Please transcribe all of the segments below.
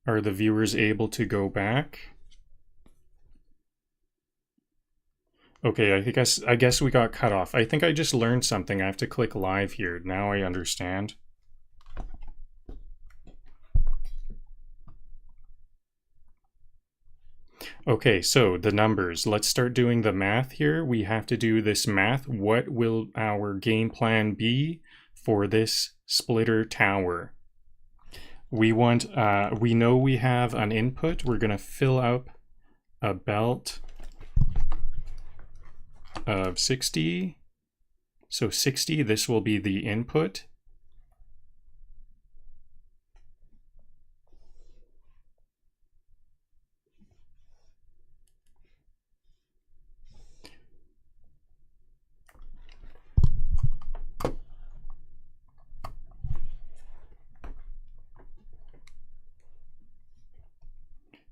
Are the viewers able to go back? Okay, I guess we got cut off. I think I just learned something. I have to click live here. Now I understand. Okay, so the numbers. Let's start doing the math here. We have to do this math. What will our game plan be for this splitter tower? We want, we know we have an input. We're gonna fill up a belt of 60. So 60, this will be the input.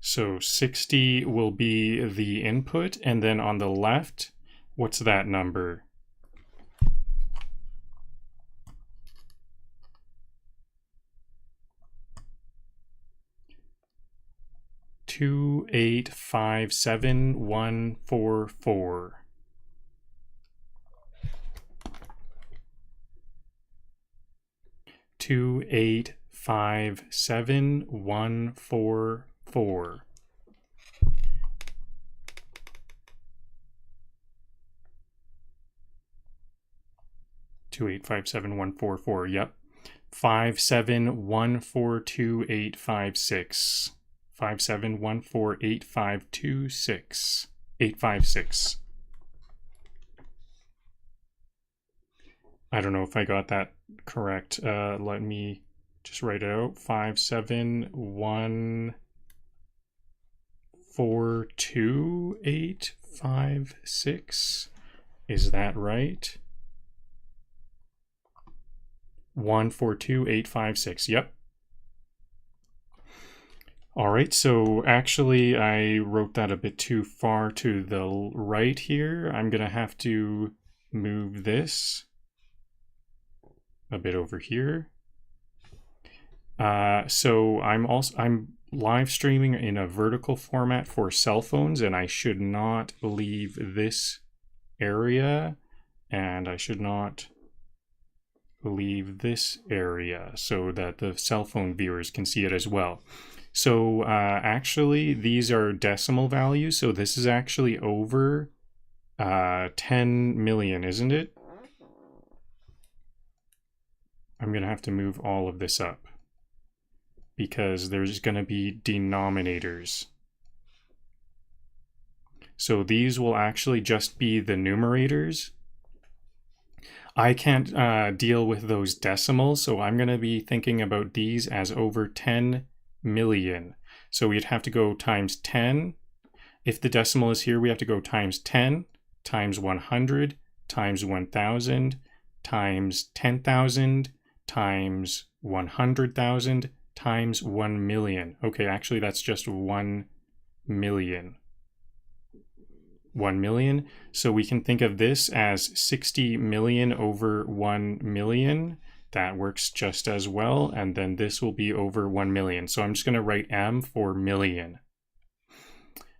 So 60 will be the input, and then on the left, what's that number? Two, 8, 5, 7, 1, 4, 4. Two, 8, 5, 7, 1, 4, 4. Two, 8, 5, 7, 1, 4, 4. Yep. 5, 7, 1, 4, 2, 8, 5, 6. 5, 7, 1, 4, 8, 5, 2, 6. 8, 5, 6. I don't know if I got that correct. Let me just write it out. 5, 7, 1, 4, 2, 8, 5, 6. Is that right? 1, 4, 2, 8, 5, 6. Yep. All right, so actually I wrote that a bit too far to the right here. I'm gonna have to move this a bit over here. So I'm live streaming in a vertical format for cell phones, and I should not leave this area, and I should not leave this area so that the cell phone viewers can see it as well. So actually these are decimal values, so this is actually over 10 million, isn't it? I'm gonna have to move all of this up because there's gonna be denominators. So these will actually just be the numerators. I can't deal with those decimals, so I'm gonna be thinking about these as over 10 million. So we'd have to go times 10. If the decimal is here, we have to go times 10, times 100, times 1,000, times 10,000, times 100,000, times 1 million. Okay, actually that's just 1 million. 1 million. So we can think of this as 60 million over 1 million. That works just as well. And then this will be over 1 million. So I'm just going to write M for million.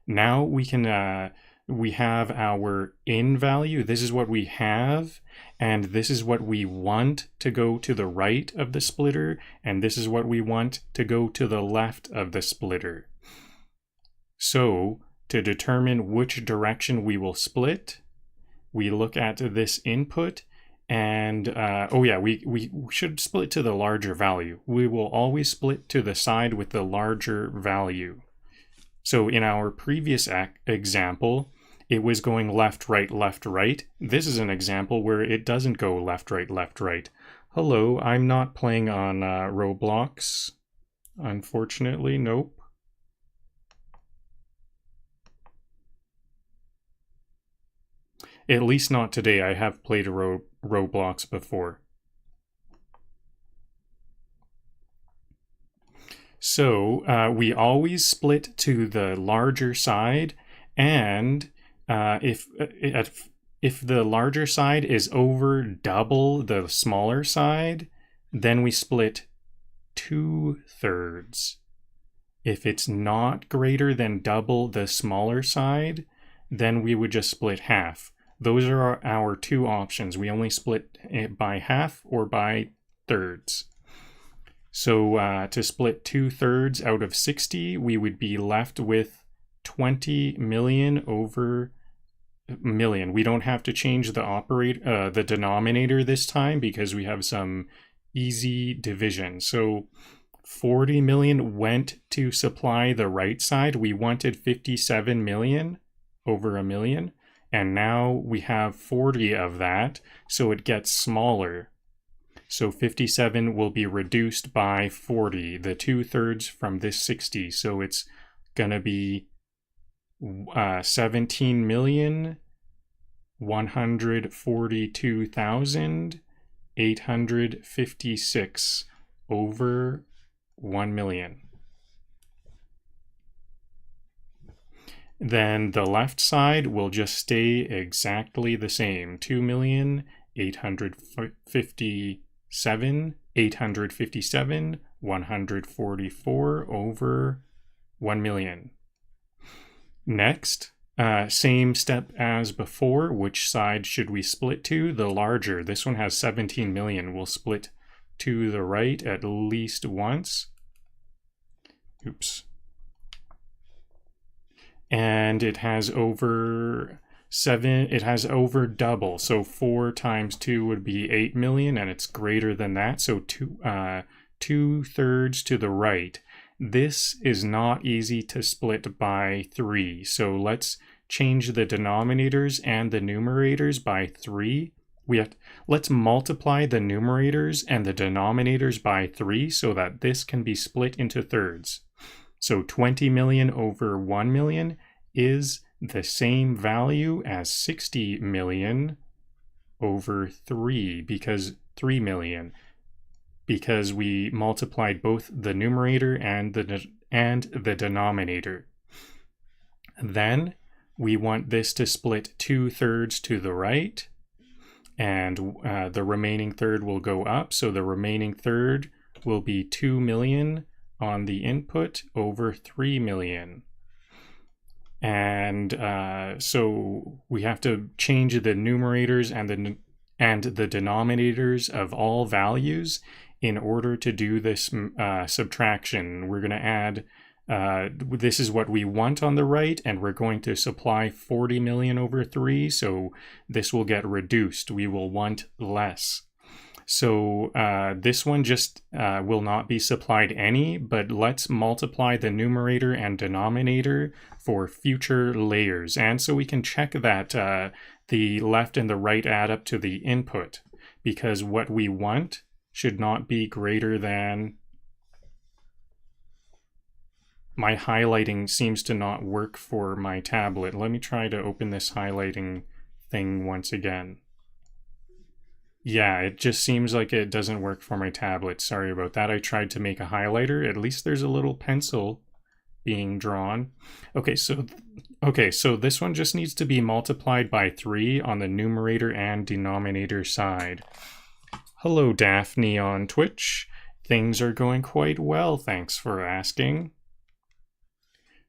Now we can, we have our in value. This is what we have. And this is what we want to go to the right of the splitter. And this is what we want to go to the left of the splitter. So to determine which direction we will split, we look at this input. And, oh yeah, we should split to the larger value. We will always split to the side with the larger value. So in our previous example, it was going left, right, left, right. This is an example where it doesn't go left, right, left, right. Hello, I'm not playing on Roblox. Unfortunately, nope. At least not today. I have played Roblox before. So we always split to the larger side, and if the larger side is over double the smaller side, then we split 2/3. If it's not greater than double the smaller side, then we would just split half. Those are our two options. We only split it by half or by thirds. So to split 2/3 out of 60, we would be left with 20 million over million. We don't have to change the denominator this time because we have some easy division. So 40 million went to supply the right side. We wanted 57 million over a million, and now we have 40 of that, so it gets smaller. So 57 will be reduced by 40, the 2/3 from this 60. So it's gonna be 17,142,856 over 1 million. Then the left side will just stay exactly the same. 2,857,857, 144 over 1 million. Next, same step as before. Which side should we split to? The larger. This one has 17 million. We'll split to the right at least once. Oops. And it has over double. So 4 times 2 would be 8 million, and it's greater than that. So 2/3 to the right. This is not easy to split by 3. So let's change the denominators and the numerators by 3. Let's multiply the numerators and the denominators by 3 so that this can be split into thirds. So 20 million over 1 million is the same value as 60 million over 3, because 3 million, because we multiplied both the numerator and the denominator. Then we want this to split 2/3 to the right, and the remaining third will go up. So the remaining third will be 2 million on the input over 3 million. And so we have to change the numerators and the denominators of all values in order to do this subtraction. We're going to add, this is what we want on the right, and we're going to supply 40 million over 3, so this will get reduced. We will want less. So this one just will not be supplied any, but let's multiply the numerator and denominator for future layers. And so we can check that the left and the right add up to the input, because what we want should not be greater than... My highlighting seems to not work for my tablet. Let me try to open this highlighting thing once again. Yeah, it just seems like it doesn't work for my tablet. Sorry about that. I tried to make a highlighter. At least there's a little pencil being drawn. Okay, so this one just needs to be multiplied by 3 on the numerator and denominator side. Hello, Daphne on Twitch. Things are going quite well, thanks for asking.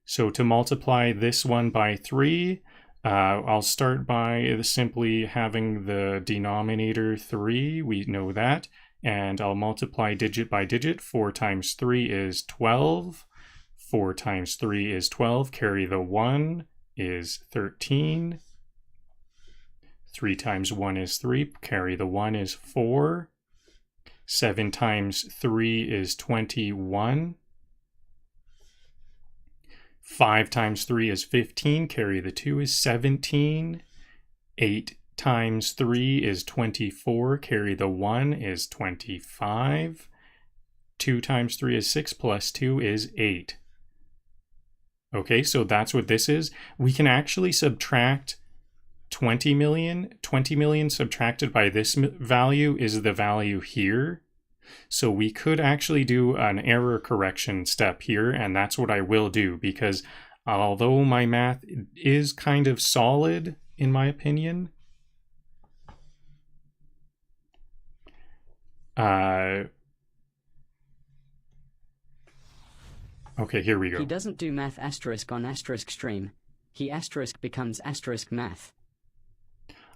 So to multiply this one by 3, I'll start by simply having the denominator 3, we know that, and I'll multiply digit by digit. 4 times 3 is 12, 4 times 3 is 12, carry the 1 is 13, 3 times 1 is 3, carry the 1 is 4, 7 times 3 is 21, 5 times 3 is 15, carry the 2 is 17, 8 times 3 is 24, carry the 1 is 25, 2 times 3 is 6, plus 2 is 8. Okay, so that's what this is. We can actually subtract 20 million. 20 million subtracted by this value is the value here. So we could actually do an error correction step here, and that's what I will do, because although my math is kind of solid, in my opinion, Okay, here we go. He doesn't do math asterisk on asterisk stream. He asterisk becomes asterisk math.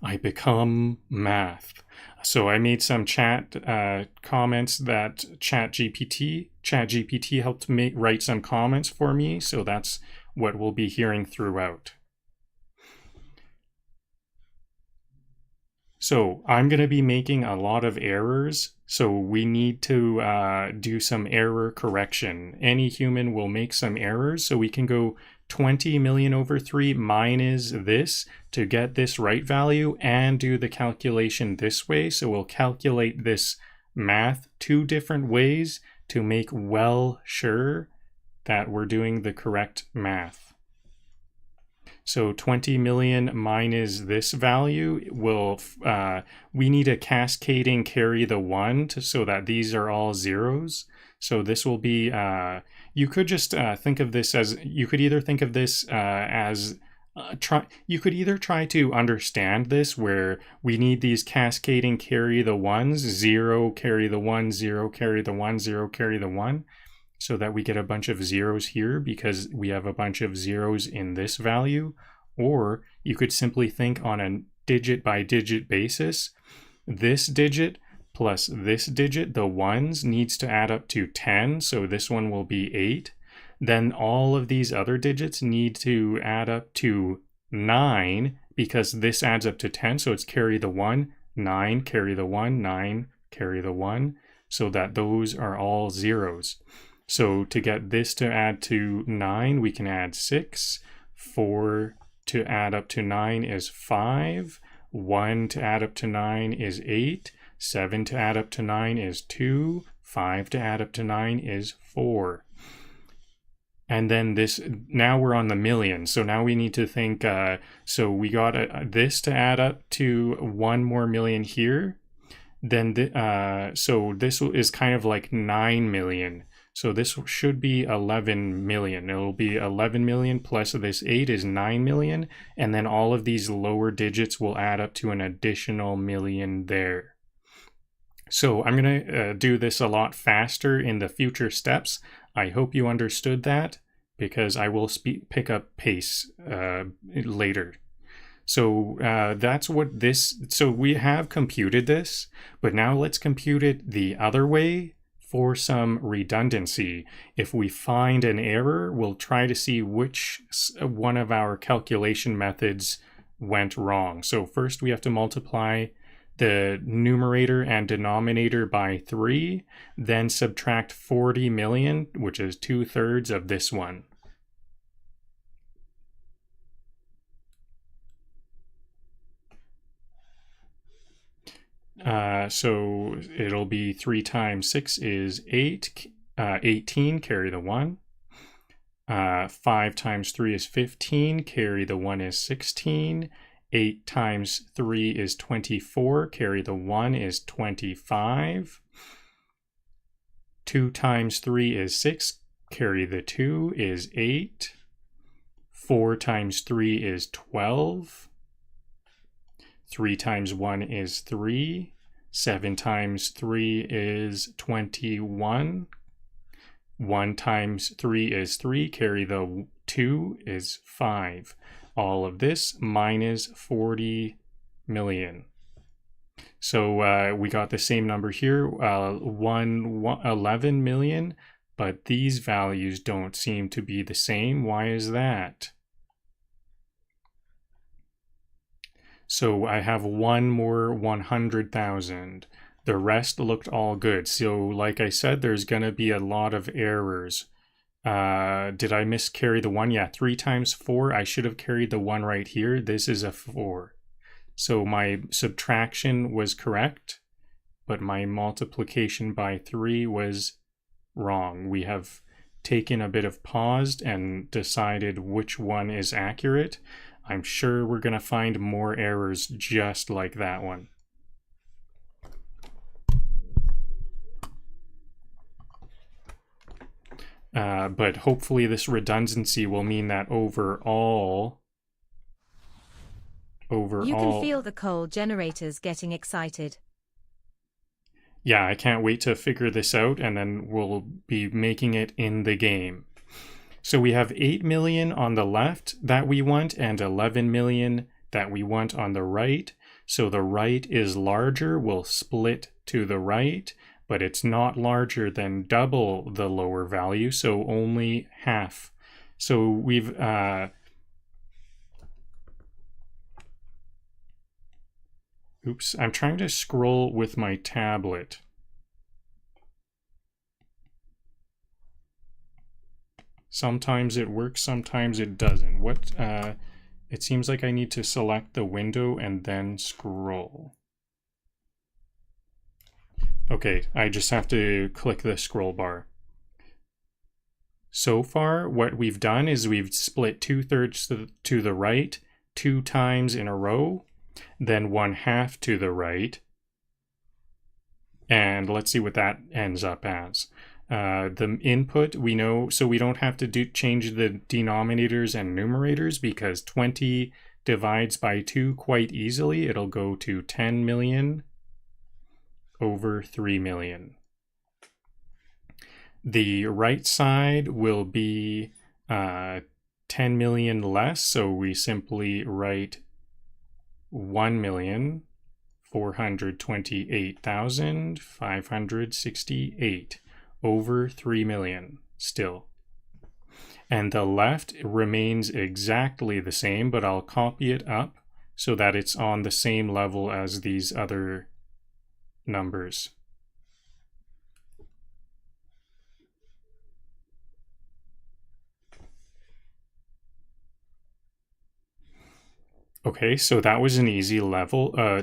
I become math. So I made some chat comments that ChatGPT helped write some comments for me. So that's what we'll be hearing throughout. So I'm going to be making a lot of errors. So we need to do some error correction. Any human will make some errors. So we can go 20 million over 3 minus this to get this right value and do the calculation this way. So we'll calculate this math 2 different ways to make well sure that we're doing the correct math. So 20 million minus this value will, we need a cascading carry the 1 so that these are all zeros. So this will be, you could just think of this as, you could either think of this as, you could either try to understand this where we need these cascading carry the 1s, 0 carry the 1, 0 carry the 1, 0 carry the 1, so that we get a bunch of zeros here because we have a bunch of zeros in this value. Or you could simply think on a digit by digit basis. This digit plus this digit, the 1s, needs to add up to 10, so this one will be 8. Then all of these other digits need to add up to 9 because this adds up to 10, so it's carry the 1, 9, carry the 1, 9, carry the 1, so that those are all zeros. So to get this to add to 9, we can add 6. 4 to add up to 9 is 5. 1 to add up to 9 is 8. 7 to add up to 9 is 2. 5 to add up to 9 is 4. And then this, now we're on the million. So now we need to think, so we got this to add up to 1 more million here. Then, so this is kind of like 9 million. So this should be 11 million. It'll be 11 million plus this 8 is 9 million. And then all of these lower digits will add up to an additional million there. So I'm going to do this a lot faster in the future steps. I hope you understood that because I will pick up pace later. So that's what this, so we have computed this, but now let's compute it the other way for some redundancy. If we find an error, we'll try to see which one of our calculation methods went wrong. So first we have to multiply the numerator and denominator by 3, then subtract 40 million, which is 2/3 of this one. So it'll be 3 times 6 is 8, 18, carry the 1. 5 times 3 is 15, carry the 1 is 16. 8 times 3 is 24, carry the 1 is 25. 2 times 3 is 6, carry the 2 is 8. 4 times 3 is 12. 3 times 1 is 3. 7 times 3 is 21. 1 times 3 is 3, carry the 2 is 5. All of this minus 40 million. So we got the same number here, 11 million, but these values don't seem to be the same. Why is that? So I have one more 100,000. The rest looked all good. So like I said, there's going to be a lot of errors. Did I miscarry the 1? Yeah, 3 times 4. I should have carried the 1 right here. This is a 4. So my subtraction was correct, but my multiplication by 3 was wrong. We have taken a bit of pause and decided which one is accurate. I'm sure we're going to find more errors just like that one. But hopefully this redundancy will mean that overall... You can feel the coal generators getting excited. Yeah, I can't wait to figure this out, and then we'll be making it in the game. So we have 8 million on the left that we want and 11 million that we want on the right. So the right is larger, we'll split to the right, but it's not larger than double the lower value, so only half. So we've oops, I'm trying to scroll with my tablet. Sometimes it works, sometimes it doesn't. It seems like I need to select the window and then scroll. Okay, I just have to click the scroll bar. So far, what we've done is we've split 2/3 to the right 2 times in a row, then 1/2 to the right. And let's see what that ends up as. The input, we know, so we don't have to change the denominators and numerators because 20 divides by 2 quite easily. It'll go to 10 million over 3 million. The right side will be 10 million less, so we simply write 1,428,568 over 3 million still. And the left remains exactly the same, but I'll copy it up so that it's on the same level as these other numbers. Okay, so that was an easy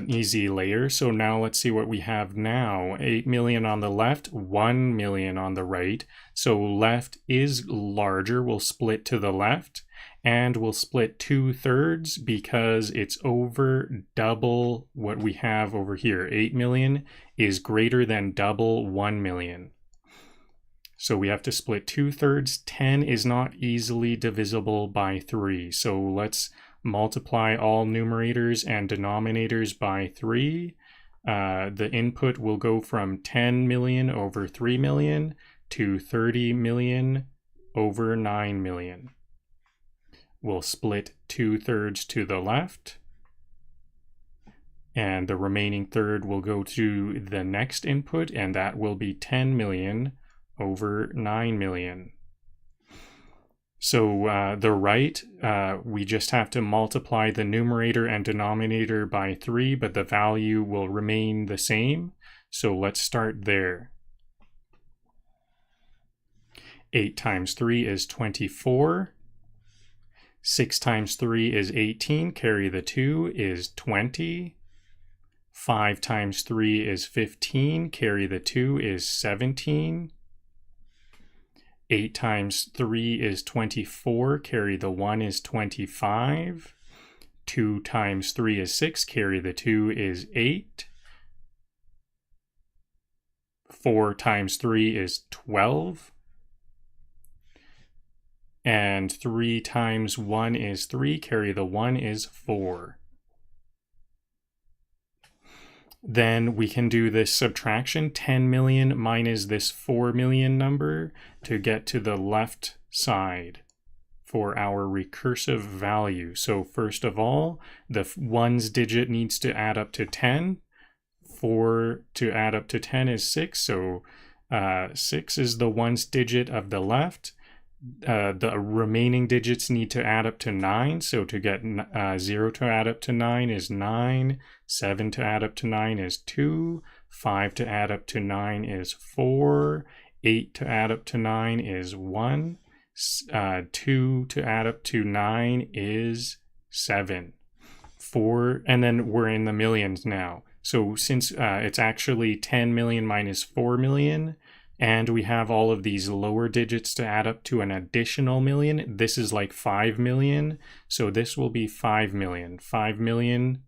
easy layer. So now let's see what we have now. 8 million on the left, 1 million on the right. So left is larger, we'll split to the left, and we'll split 2/3 because it's over double what we have over here. 8 million is greater than double 1 million. So we have to split 2/3. 10 is not easily divisible by 3. So let's multiply all numerators and denominators by 3. The input will go from 10 million over 3 million to 30 million over 9 million. We'll split 2/3 to the left, and the remaining third will go to the next input, and that will be 10 million over 9 million. So the right, we just have to multiply the numerator and denominator by 3, but the value will remain the same. So let's start there. 8 times 3 is 24. 6 times 3 is 18. Carry the 2 is 20. 5 times 3 is 15. Carry the 2 is 17. 8 times 3 is 24, carry the 1 is 25. 2 times 3 is 6, carry the 2 is 8. 4 times 3 is 12. And 3 times 1 is 3, carry the 1 is 4. Then we can do this subtraction, 10 million minus this 4 million number to get to the left side for our recursive value. So first of all, the ones digit needs to add up to 10. 4 to add up to 10 is 6, so 6 is the ones digit of the left. The remaining digits need to add up to 9, so to get 0 to add up to 9 is 9, 7 to add up to 9 is 2, 5 to add up to 9 is 4, 8 to add up to 9 is 1, 2 to add up to 9 is 7, 4, and then we're in the millions now. So since it's actually 10 million minus 4 million, and we have all of these lower digits to add up to an additional million, this is like 5 million. So this will be 5 million. 5 million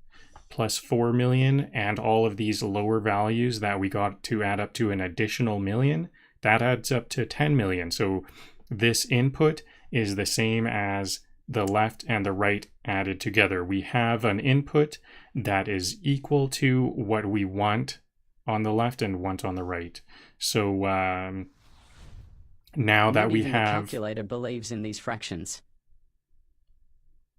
plus 4 million, and all of these lower values that we got to add up to an additional million, that adds up to 10 million. So this input is the same as the left and the right added together. We have an input that is equal to what we want on the left and want on the right. So Now that Not we even the have... calculator believes in these fractions.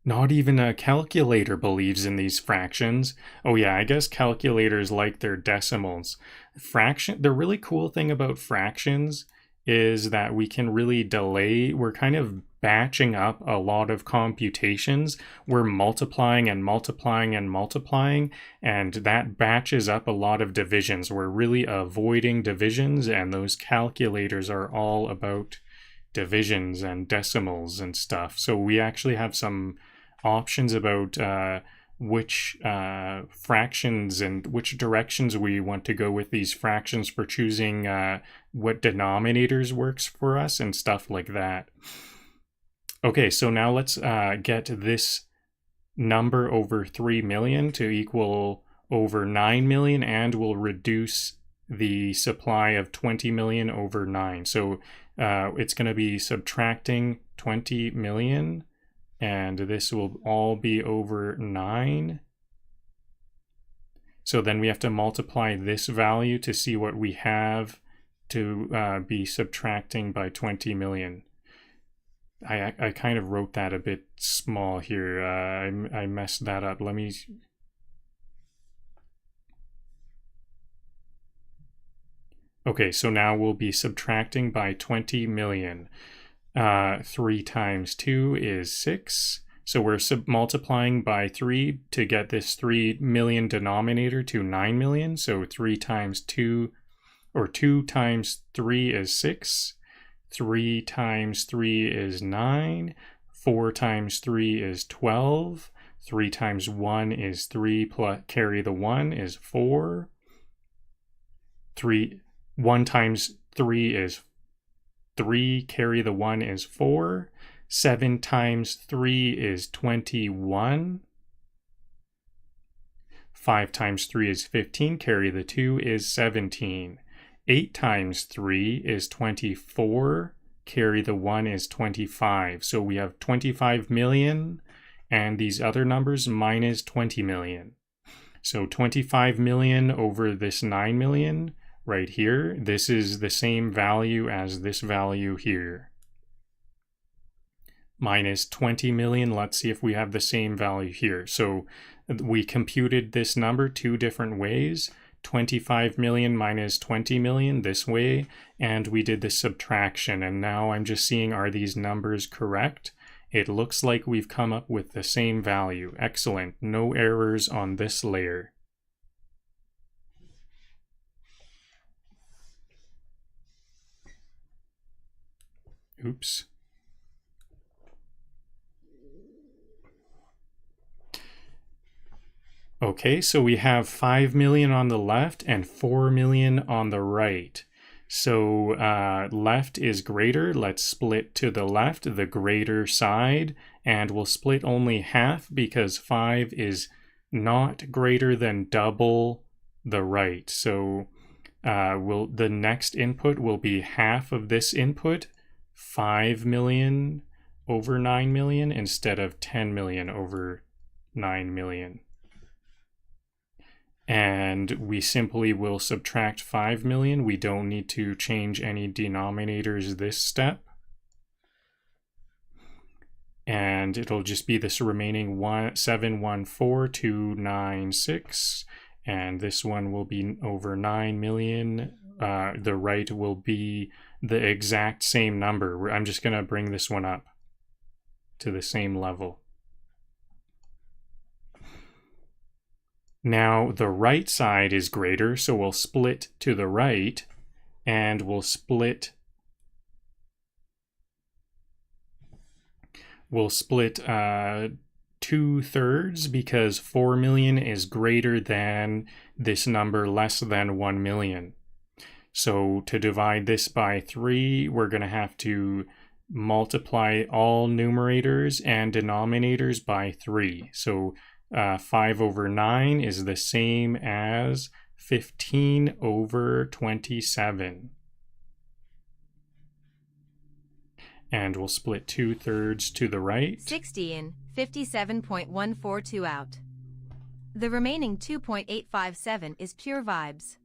Not even a calculator believes in these fractions. Oh yeah, I guess calculators like their decimals. The really cool thing about fractions is that we can really delay. We're kind of batching up a lot of computations. We're multiplying and multiplying and multiplying, and that batches up a lot of divisions. We're really avoiding divisions, and those calculators are all about divisions and decimals and stuff. So we actually have some options about which fractions and which directions we want to go with these fractions for choosing what denominators works for us and stuff like that. Okay, so now let's get this number over 3 million to equal over 9 million, and we'll reduce the supply of 20 million over 9. So it's going to be subtracting 20 million, and this will all be over 9. So then we have to multiply this value to see what we have to be subtracting by 20 million. I kind of wrote that a bit small here. I messed that up. Let me... Okay, so now we'll be subtracting by 20 million. 3 times 2 is 6. So we're multiplying by 3 to get this 3 million denominator to 9 million. So 3 times 2, or 2 times 3 is 6. 3 times 3 is 9. 4 times 3 is 12. 3 times 1 is 3, plus carry the 1 is 4. 1 times 3 is 3, carry the 1 is 4. 7 times 3 is 21. 5 times 3 is 15, carry the 2 is 17. 8 times 3 is 24, carry the 1 is 25. So we have 25 million, and these other numbers minus 20 million. So 25 million over this 9 million right here, this is the same value as this value here. Minus 20 million, let's see if we have the same value here. So we computed this number 2 different ways. 25 million minus 20 million this way, and we did the subtraction, and now I'm just seeing, are these numbers correct? It looks like we've come up with the same value. Excellent. No errors on this layer. Oops. Okay, so we have 5 million on the left and 4 million on the right. So left is greater. Let's split to the left, the greater side, and we'll split only half because 5 is not greater than double the right. So the next input will be half of this input, 5 million over 9 million instead of 10 million over 9 million. And we simply will subtract 5 million. We don't need to change any denominators this step. And it'll just be this remaining 714,296. And this one will be over 9 million. The right will be the exact same number. I'm just going to bring this one up to the same level. Now the right side is greater, so we'll split to the right, and we'll split 2/3 because 4 million is greater than this number less than 1 million. So to divide this by 3, we're going to have to multiply all numerators and denominators by 3. So 5 over 9 is the same as 15 over 27. And we'll split 2/3 to the right. 60 in, 57.142 out. The remaining 2.857 is pure vibes.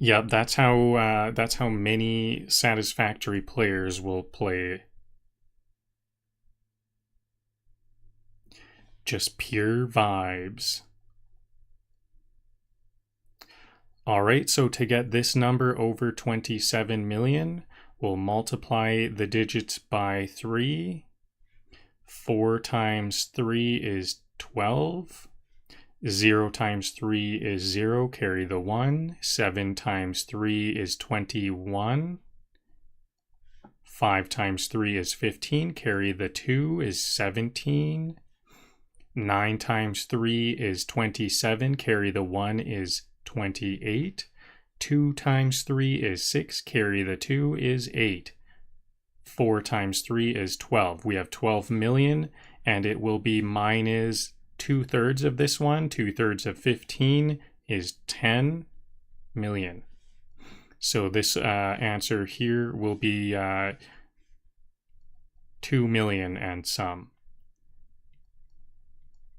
Yep, that's how many Satisfactory players will play. Just pure vibes. All right, so to get this number over 27 million, we'll multiply the digits by 3. 4 times 3 is 12. 0 times 3 is 0, carry the 1. 7 times 3 is 21. 5 times 3 is 15, carry the 2 is 17. 9 times 3 is 27, carry the 1 is 28. 2 times 3 is 6, carry the 2 is 8. 4 times 3 is 12. We have 12 million, and it will be mine is 2/3 of this one. 2/3 of 15 is 10 million. So this answer here will be 2 million and some.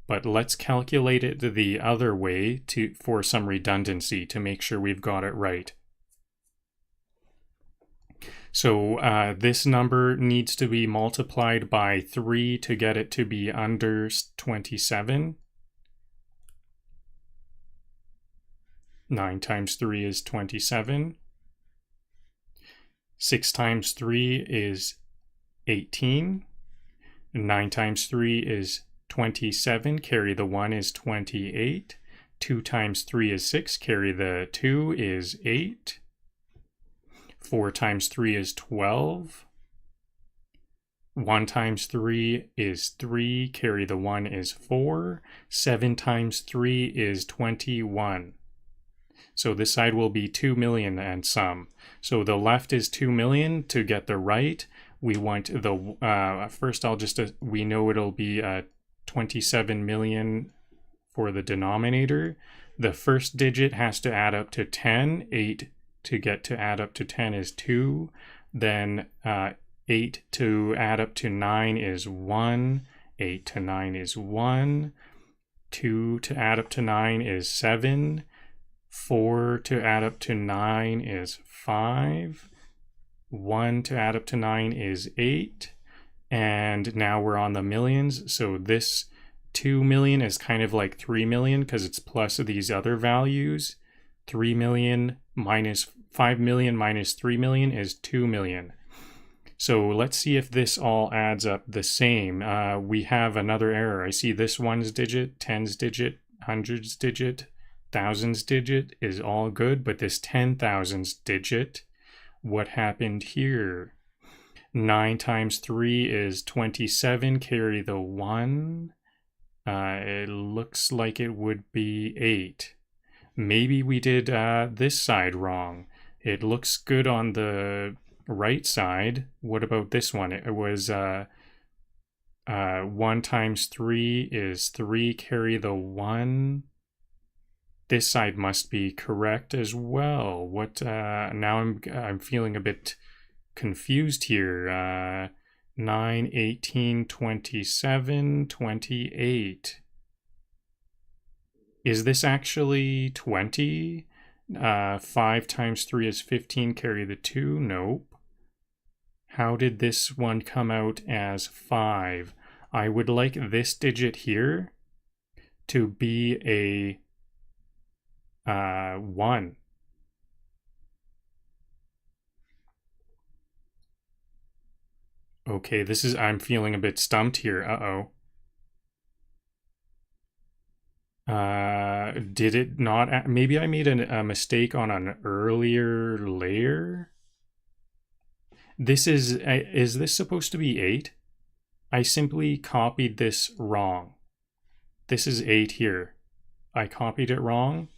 But let's calculate it the other way for some redundancy to make sure we've got it right. So this number needs to be multiplied by 3 to get it to be under 27. 9 times 3 is 27. 6 times 3 is 18. 9 times 3 is 27, carry the 1 is 28. 2 times 3 is 6, carry the 2 is 8. 4 times 3 is 12. 1 times 3 is 3, carry the 1 is 4. 7 times 3 is 21. So this side will be 2 million and some. So the left is 2 million. To get the right, we want the, first I'll just, we know it'll be 27 million for the denominator. The first digit has to add up to 10. 8 to get to add up to 10 is 2. Then 8 to add up to 9 is 1. 8 to 9 is 1. 2 to add up to 9 is 7. 4 to add up to 9 is 5. 1 to add up to 9 is 8. And now we're on the millions. So this 2 million is kind of like 3 million because it's plus these other values. 3 million minus 5 million minus 3 million is 2 million. So let's see if this all adds up the same. We have another error. I see this one's digit, tens digit, hundreds digit, thousands digit is all good, but this 10,000s digit, what happened here? 9 times 3 is 27, carry the 1. It looks like it would be 8. Maybe we did this side wrong. It looks good on the right side. What about this one? It was 1 times 3 is 3, carry the 1. This side must be correct as well. What? Now I'm feeling a bit confused here. 9, 18, 27, 28. Is this actually 20? 5 times 3 is 15, carry the 2. Nope. How did this one come out as 5? I would like this digit here to be a 1. Okay, I'm feeling a bit stumped here. Did it not, maybe I made a mistake on an earlier layer? Is this supposed to be 8? I simply copied this wrong. This is 8 here. I copied it wrong.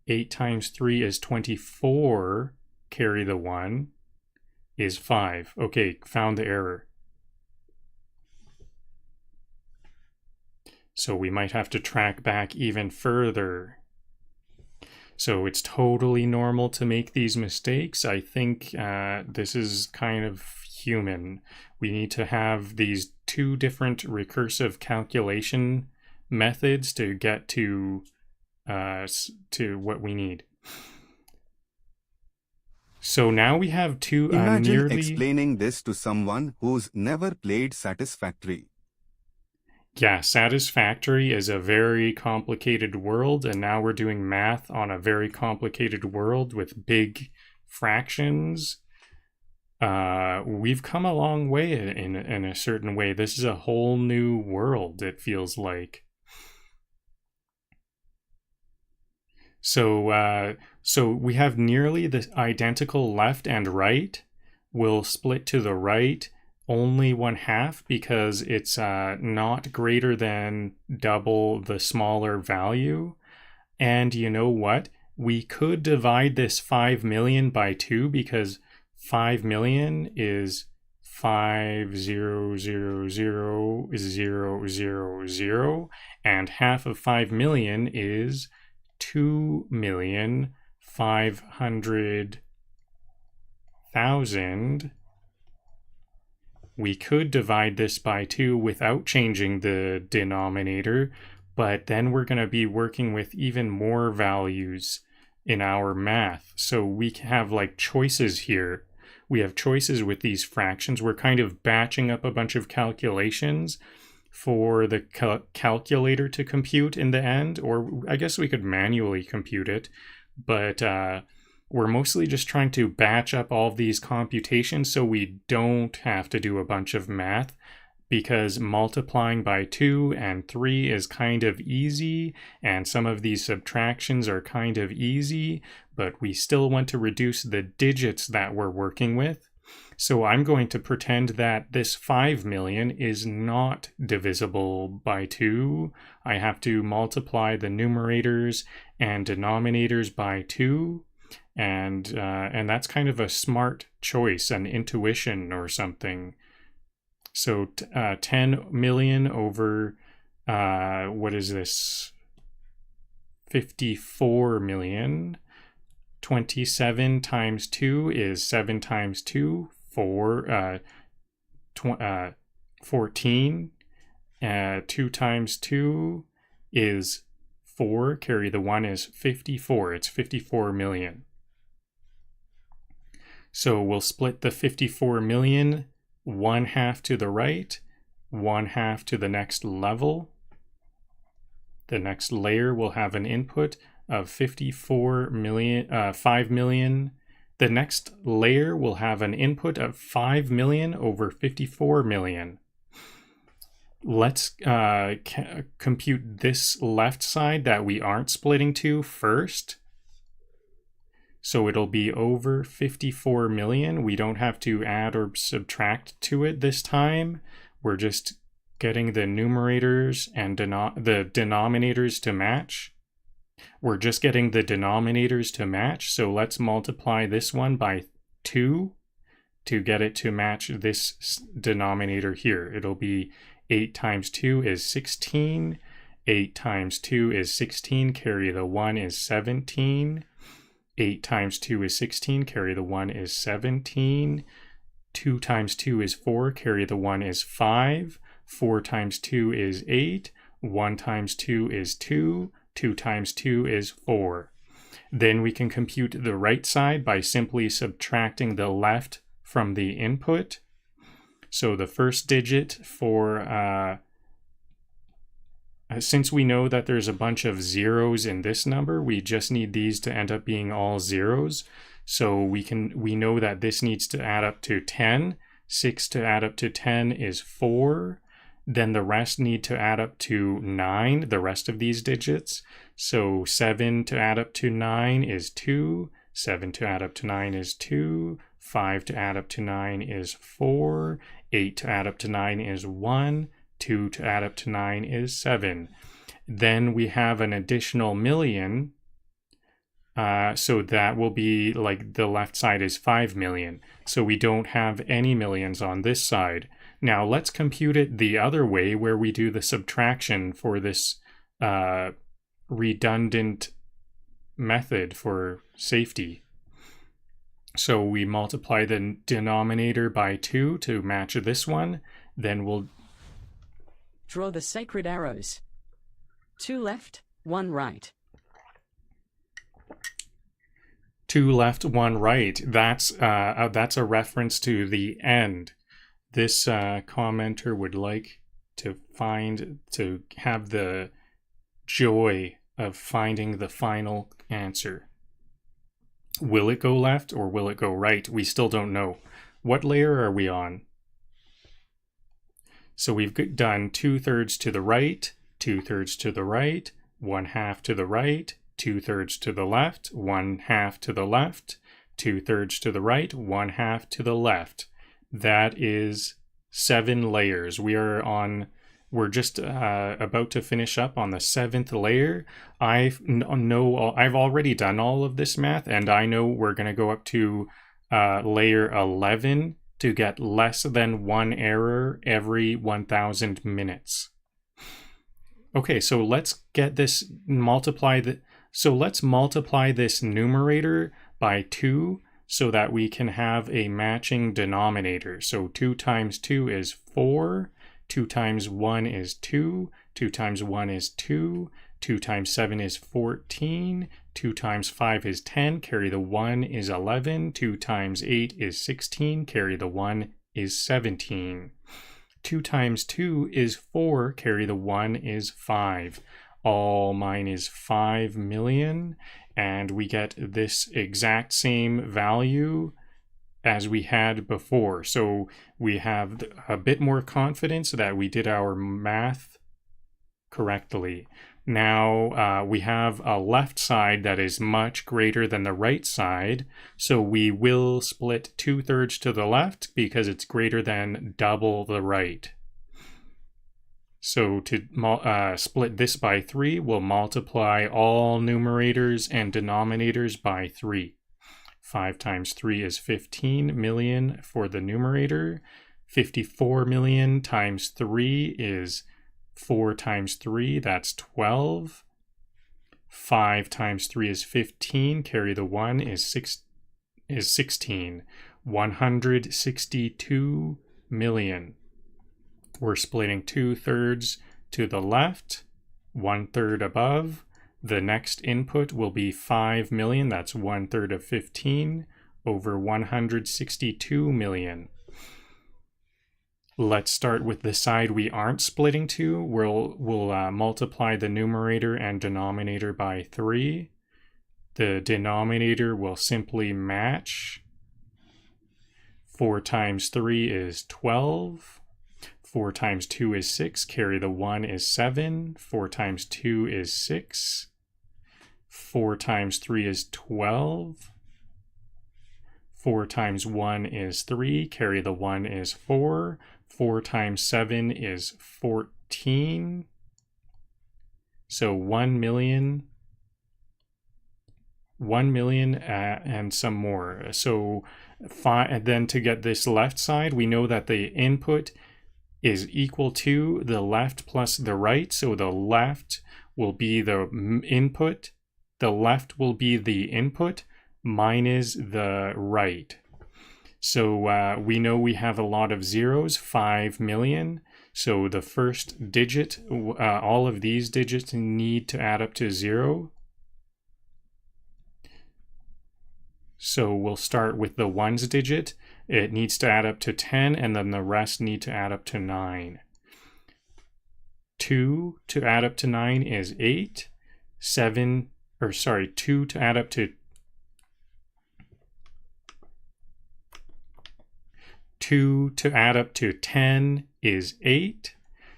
8 times 3 is 24, carry the 1, is 5. Okay, found the error. So we might have to track back even further. So it's totally normal to make these mistakes. I think this is kind of human. We need to have these 2 different recursive calculation methods to get to what we need. So now we have two Imagine nearly... explaining this to someone who's never played Satisfactory. Yeah, Satisfactory is a very complicated world, and now we're doing math on a very complicated world with big fractions. We've come a long way in a certain way. This is a whole new world, it feels like. So we have nearly the identical left and right. We'll split to the right only 1/2 because it's not greater than double the smaller value. And you know what? We could divide this 5 million by 2 because 5 million is 5,000,000, and half of 5 million is 2,500,000. We could divide this by 2 without changing the denominator, but then we're going to be working with even more values in our math. So we have like choices here. We have choices with these fractions. We're kind of batching up a bunch of calculations for the calculator to compute in the end, or I guess we could manually compute it, but we're mostly just trying to batch up all of these computations so we don't have to do a bunch of math, because multiplying by 2 and 3 is kind of easy, and some of these subtractions are kind of easy, but we still want to reduce the digits that we're working with. So I'm going to pretend that this 5 million is not divisible by 2. I have to multiply the numerators and denominators by 2. And that's kind of a smart choice, an intuition or something. So 10 million over, what is this? 54 million. 27 times 2 is 7 times 2, 14. 2 times 2 is 4. Carry the 1 is 54. It's 54 million. So we'll split the 54 million 1/2 to the right, 1/2 to the next level. The next layer will have an input of 54 million, 5 million. The next layer will have an input of 5 million over 54 million. Let's compute this left side that we aren't splitting to first. So it'll be over 54 million. We don't have to add or subtract to it this time. We're just getting the numerators and the denominators to match. We're just getting the denominators to match. So let's multiply this one by 2 to get it to match this denominator here. It'll be 8 times 2 is 16. 8 times 2 is 16. Carry the 1 is 17. 8 times 2 is 16, carry the 1 is 17. 2 times 2 is 4, carry the 1 is 5. 4 times 2 is 8. 1 times 2 is 2. 2 times 2 is 4. Then we can compute the right side by simply subtracting the left from the input. So the first digit for... since we know that there's a bunch of zeros in this number, we just need these to end up being all zeros. So we know that this needs to add up to 10. 6 to add up to 10 is 4. Then the rest need to add up to 9, the rest of these digits. So 7 to add up to 9 is 2. 7 to add up to 9 is 2. 5 to add up to 9 is 4. 8 to add up to 9 is 1. 2 to add up to 9 is 7. Then we have an additional million. So that will be like the left side is 5 million. So we don't have any millions on this side. Now let's compute it the other way where we do the subtraction for this redundant method for safety. So we multiply the denominator by 2 to match this one. Then we'll Draw the sacred arrows. 2 left, 1 right. 2 left, 1 right. That's a reference to the end. This commenter would like to have the joy of finding the final answer. Will it go left or will it go right? We still don't know. What layer are we on? So we've done 2/3 to the right, 2/3 to the right, 1/2 to the right, 2/3 to the left, 1/2 to the left, 2/3 to the right, 1/2 to the left. That is 7 layers. We're just about to finish up on the 7th layer. I've already done all of this math, and I know we're going to go up to layer 11 to get less than 1 error every 1,000 minutes. Okay, so let's get this let's multiply this numerator by 2 so that we can have a matching denominator. So 2 times 2 is 4. 2 times 1 is 2, 2 times 1 is 2, 2 times 7 is 14, 2 times 5 is 10, carry the 1 is 11, 2 times 8 is 16, carry the 1 is 17. 2 times 2 is 4, carry the 1 is 5. All mine is 5 million, and we get this exact same value as we had before. So we have a bit more confidence that we did our math correctly. Now we have a left side that is much greater than the right side. So we will split 2/3 to the left because it's greater than double the right. So to split this by 3, we'll multiply all numerators and denominators by 3. 5 times 3 is 15 million for the numerator. 54 million times 3 is 4 times 3, that's 12. 5 times 3 is 15, carry the 1 is 16. 162 million. We're splitting 2/3 to the left, 1/3 above. The next input will be 5 million, that's 1/3 of 15, over 162 million. Let's start with the side we aren't splitting to. We'll multiply the numerator and denominator by 3. The denominator will simply match. 4 times 3 is 12. 4 times 2 is 6, carry the 1 is 7. 4 times 2 is 6. 4 times 3 is 12. 4 times 1 is 3, carry the 1 is 4. 4 times 7 is 14. So 1 million and some more. So then to get this left side, we know that the input is equal to the left plus the right. So the left will be the input, the left will be the input, minus the right. So we know we have a lot of zeros, 5 million. So the first digit, all of these digits need to add up to 0. So we'll start with the ones digit. It needs to add up to 10, and then the rest need to add up to 9. 2 to add up to 9 is 8. 2 to add up to 2 to add up to 10 is 8.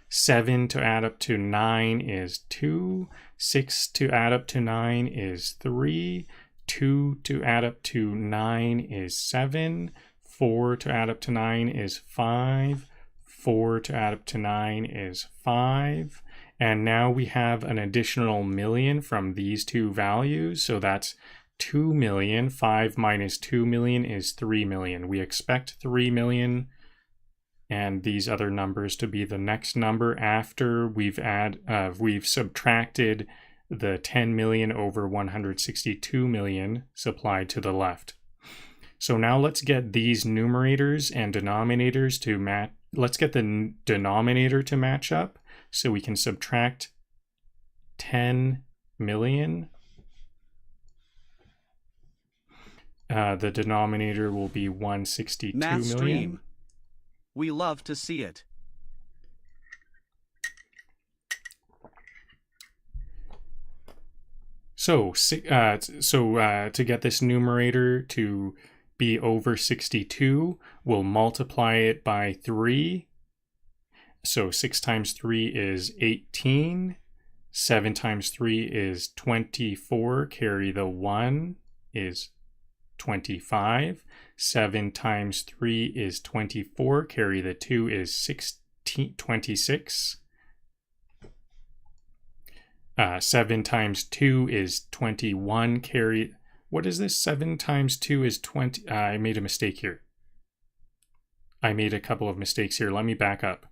7 to add up to 9 is 2. 6 to add up to 9 is 3. 2 to add up to 9 is 7. 4 to add up to 9 is 5. 4 to add up to 9 is 5. And now we have an additional million from these two values. So that's 2 million. 5 minus 2 million is 3 million. We expect 3 million and these other numbers to be the next number after we've subtracted the 10 million over 162 million supplied to the left. So now let's get these numerators and denominators to match. Let's get the denominator to match up so we can subtract 10 million The denominator will be 162 Math million. stream. We love to see it. So to get this numerator to be over 62, we'll multiply it by 3. So 6 times 3 is 18. 7 times 3 is 24. Carry the 1 is 25. 7 times 3 is 24. Carry the 2 is 26. 7 times 2 is 21. Carry, what is this? 7 times 2 is 20. I made a mistake here. I made a couple of mistakes here. Let me back up.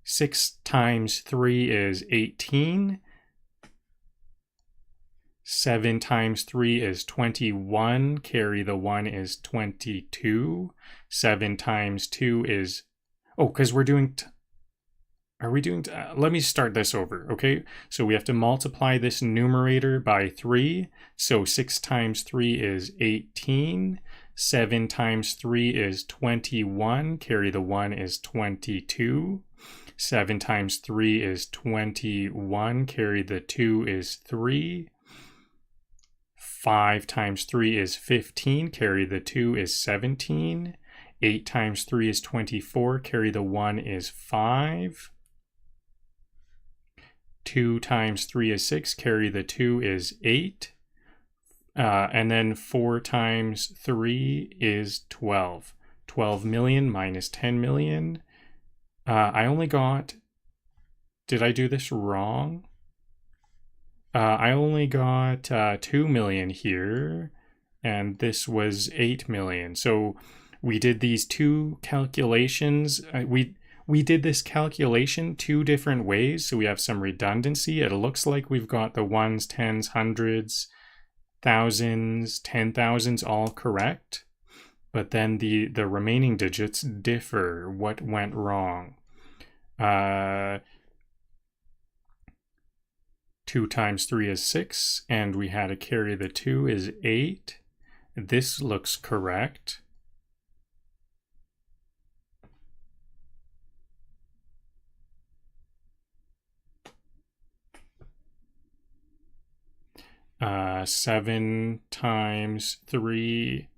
6 times 3 is 18. 7 times 3 is 21. Carry the 1 is 22. 7 times 2 is... Oh, because we're doing... Are we doing... let me start this over, okay? So we have to multiply this numerator by 3. So 6 times 3 is 18. 7 times 3 is 21. Carry the 1 is 22. 7 times 3 is 21. Carry the 2 is 3. 5 times 3 is 15. Carry the 2 is 17. 8 times 3 is 24. Carry the 1 is 5. 2 times 3 is 6. Carry the 2 is 8. And then 4 times 3 is 12. 12 million minus 10 million. I only got... Did I do this wrong? I only got 2 million here, and this was 8 million. So we did these two calculations. We did this calculation 2 different ways, so we have some redundancy. It looks like we've got the ones, tens, hundreds, thousands, 10,000s all correct, but then the remaining digits differ. What went wrong? 2 times 3 is 6, and we had to carry the 2 is 8. This looks correct. Uh, 7 times 3.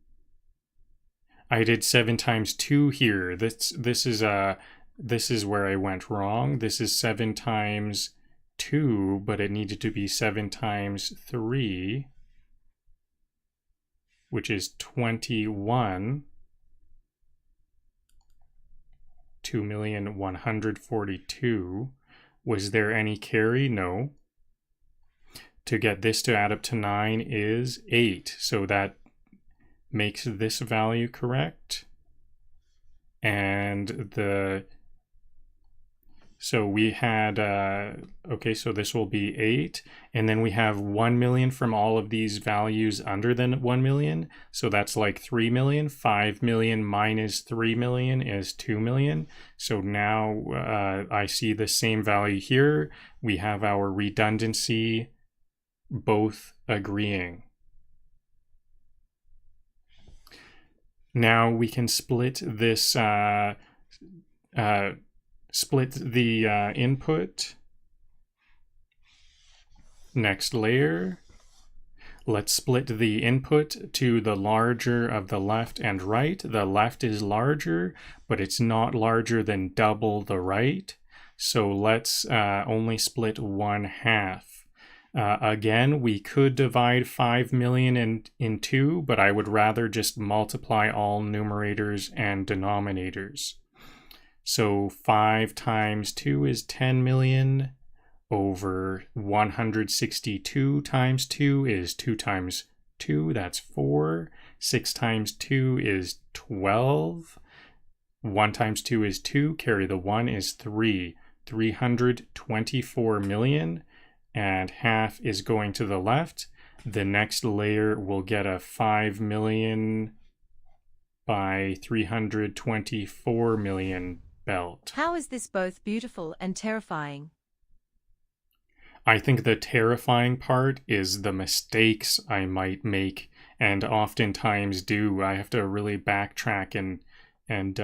I did 7 times 2 here. This is where I went wrong. This is 7 times 2, but it needed to be 7 times 3, which is 21. 2,142,000. Was there any carry? No. To get this to add up to 9 is 8. So that makes this value correct. And so we had, okay, so this will be 8. And then we have 1 million from all of these values under than 1 million. So that's like 3 million. 5 million minus 3 million is 2 million. So now I see the same value here. We have our redundancy both agreeing. Now we can split this, split the input. Next layer. Let's split the input to the larger of the left and right. The left is larger, but it's not larger than double the right. So let's only split 1/2. Again, we could divide 5 million in 2, but I would rather just multiply all numerators and denominators. So 5 times 2 is 10 million over 162 times 2 is 2 times 2, that's 4. 6 times 2 is 12. 1 times 2 is 2, carry the 1 is 3. 324 million. And half is going to the left. The next layer will get a 5 million by 324 million belt. How is this both beautiful and terrifying? I think the terrifying part is the mistakes I might make and oftentimes do. I have to really backtrack and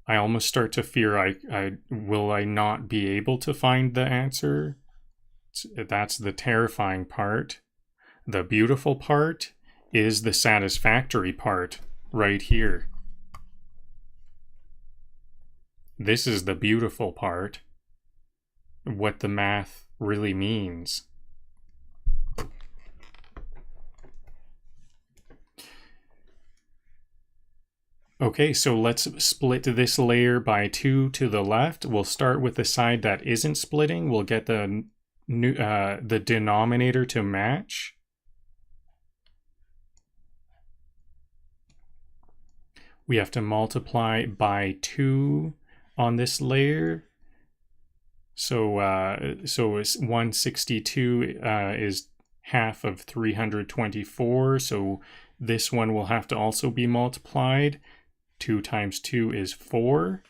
I almost start to fear I will I not be able to find the answer. That's the terrifying part. The beautiful part is the satisfactory part right here. This is the beautiful part, what the math really means. Okay, so let's split this layer by 2 to the left. We'll start with the side that isn't splitting. We'll get the denominator to match. We have to multiply by 2 on this layer. So 162 is half of 324. So this one will have to also be multiplied. 2 times 2 is 4.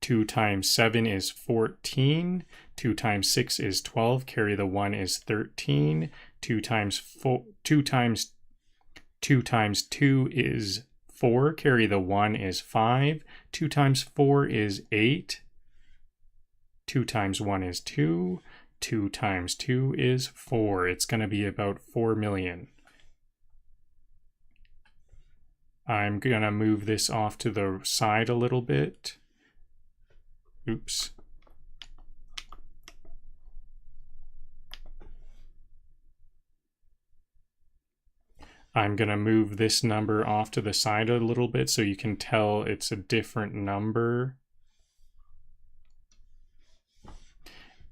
2 times 7 is 14. 2 times 6 is 12. Carry the 1 is 13. 2 times 2 is 4. Carry the 1 is 5. 2 times 4 is 8. 2 times 1 is 2. 2 times 2 is 4. It's going to be about 4 million. I'm going to move this off to the side a little bit. Oops. I'm going to move this number off to the side a little bit so you can tell it's a different number.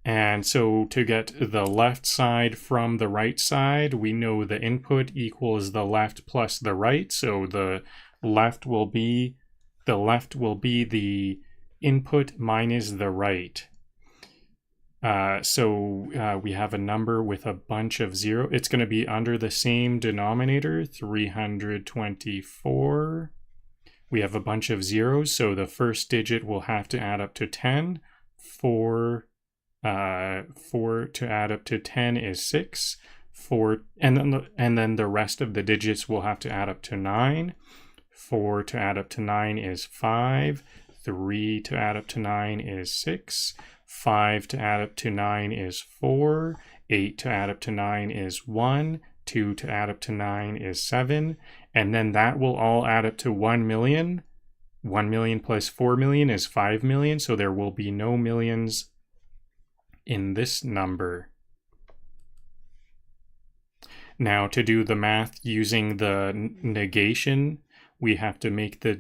And so to get the left side from the right side, we know the input equals the left plus the right. So the left will be the input minus the right. So we have a number with a bunch of 0. It's going to be under the same denominator, 324. We have a bunch of zeros, so the first digit will have to add up to 10. 4 to add up to 10 is 6. 4, and then the rest of the digits will have to add up to 9. 4 to add up to 9 is 5. 3 to add up to 9 is 6. 5 to add up to 9 is 4. 8 to add up to 9 is 1. 2 to add up to 9 is 7. And then that will all add up to 1 million. 1 million plus 4 million is 5 million. So there will be no millions in this number. Now to do the math using the negation, we have to make the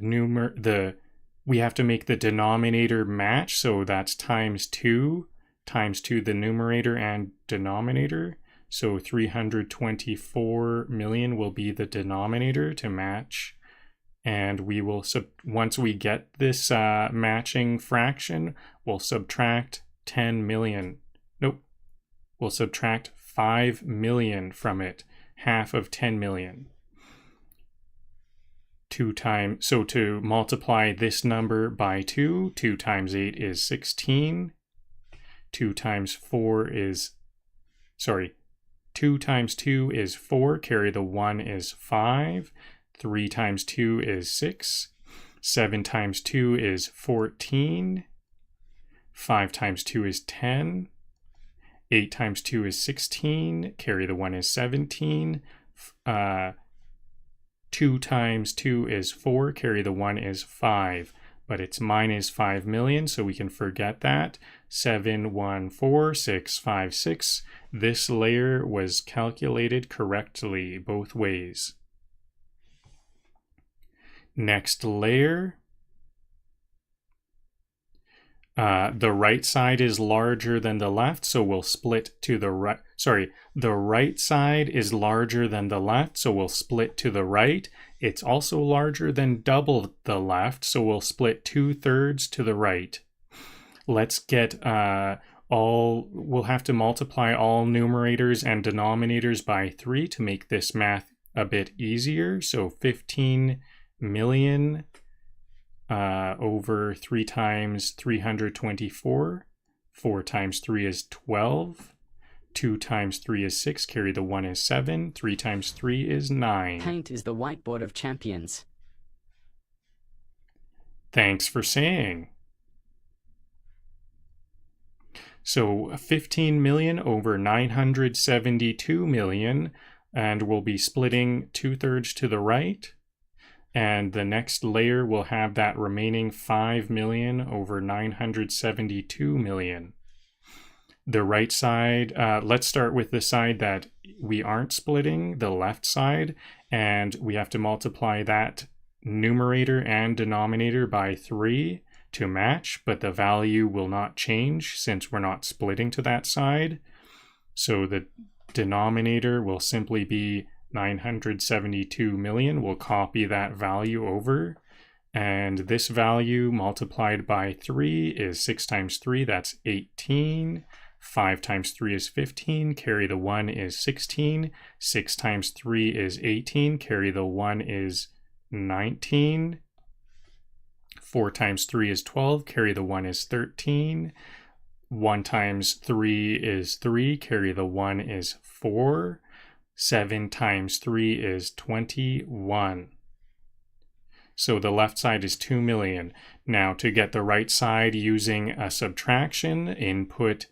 denominator match, so that's times 2 the numerator and denominator. So 324 million will be the denominator to match. And we will, once we get this matching fraction, we'll subtract 10 million. Nope. We'll subtract 5 million from it, half of 10 million. So to multiply this number by 2, 2 times 8 is 16. 2 times 4 is, 2 times 2 is 4, carry the 1 is 5. 3 times 2 is 6. 7 times 2 is 14. 5 times 2 is 10. 8 times 2 is 16. Carry the 1 is 17. 2 times 2 is 4. Carry the 1 is 5. But it's minus 5 million, so we can forget that. 7, 1, 4, 6, 5, 6. This layer was calculated correctly both ways. Next layer. The right side is larger than the left, so we'll split to the right. The right side is larger than the left, so we'll split to the right. It's also larger than double the left, so we'll split 2/3 to the right. Let's get we'll have to multiply all numerators and denominators by 3 to make this math a bit easier. So 15 million over 3 times 324. 4 times 3 is 12. 2 times 3 is 6, carry the 1 is 7, 3 times 3 is 9. Paint is the whiteboard of champions. Thanks for saying. So 15 million over 972 million, and we'll be splitting 2/3 to the right. And the next layer will have that remaining 5 million over 972 million. The right side, let's start with the side that we aren't splitting, the left side, and we have to multiply that numerator and denominator by 3 to match, but the value will not change since we're not splitting to that side. So the denominator will simply be 972 million. We'll copy that value over. And this value multiplied by 3 is 6 times 3, that's 18. 5 times 3 is 15, carry the 1 is 16. 6 times 3 is 18, carry the 1 is 19. 4 times 3 is 12, carry the 1 is 13. 1 times 3 is 3, carry the 1 is 4. 7 times 3 is 21. So the left side is 2 million. Now to get the right side using a subtraction, input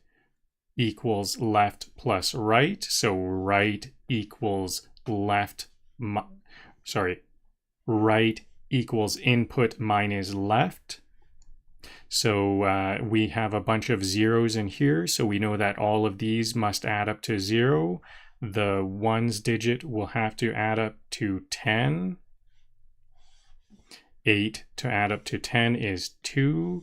equals left plus right. So right equals left, right equals input minus left. So we have a bunch of zeros in here, so we know that all of these must add up to 0. The ones digit will have to add up to 10. 8 to add up to 10 is 2,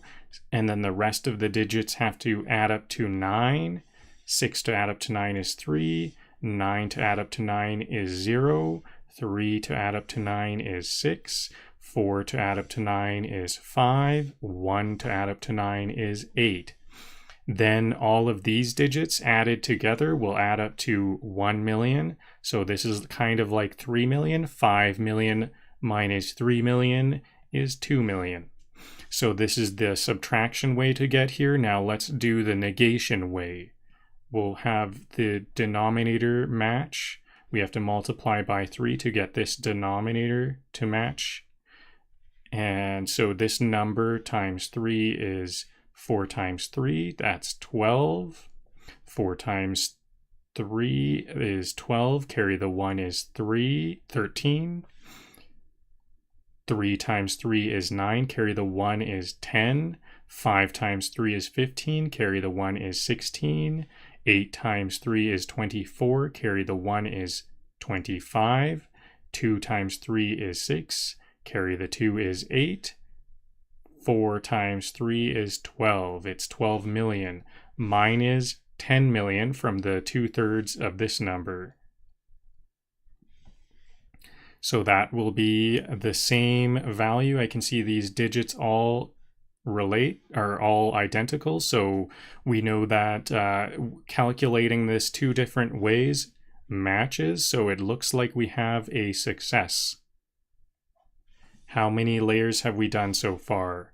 and then the rest of the digits have to add up to 9. 6 to add up to 9 is 3. 9 to add up to 9 is 0. 3 to add up to 9 is 6. 4 to add up to 9 is 5. 1 to add up to 9 is 8. Then all of these digits added together will add up to 1 million. So this is kind of like 3 million. 5 million minus 3 million is 2 million. So this is the subtraction way to get here. Now let's do the negation way. We'll have the denominator match. We have to multiply by 3 to get this denominator to match. And so this number times 3 is 4 times 3, that's 12. 4 times 3 is 12, carry the 1 is 13. 3 times 3 is 9, carry the 1 is 10. 5 times 3 is 15, carry the 1 is 16. 8 times 3 is 24, carry the 1 is 25. 2 times 3 is 6, carry the 2 is 8. 4 times 3 is 12. It's 12 million. Mine is 10 million from the 2/3 of this number. So that will be the same value. I can see these digits all are all identical. So we know that calculating this 2 different ways matches. So it looks like we have a success. How many layers have we done so far?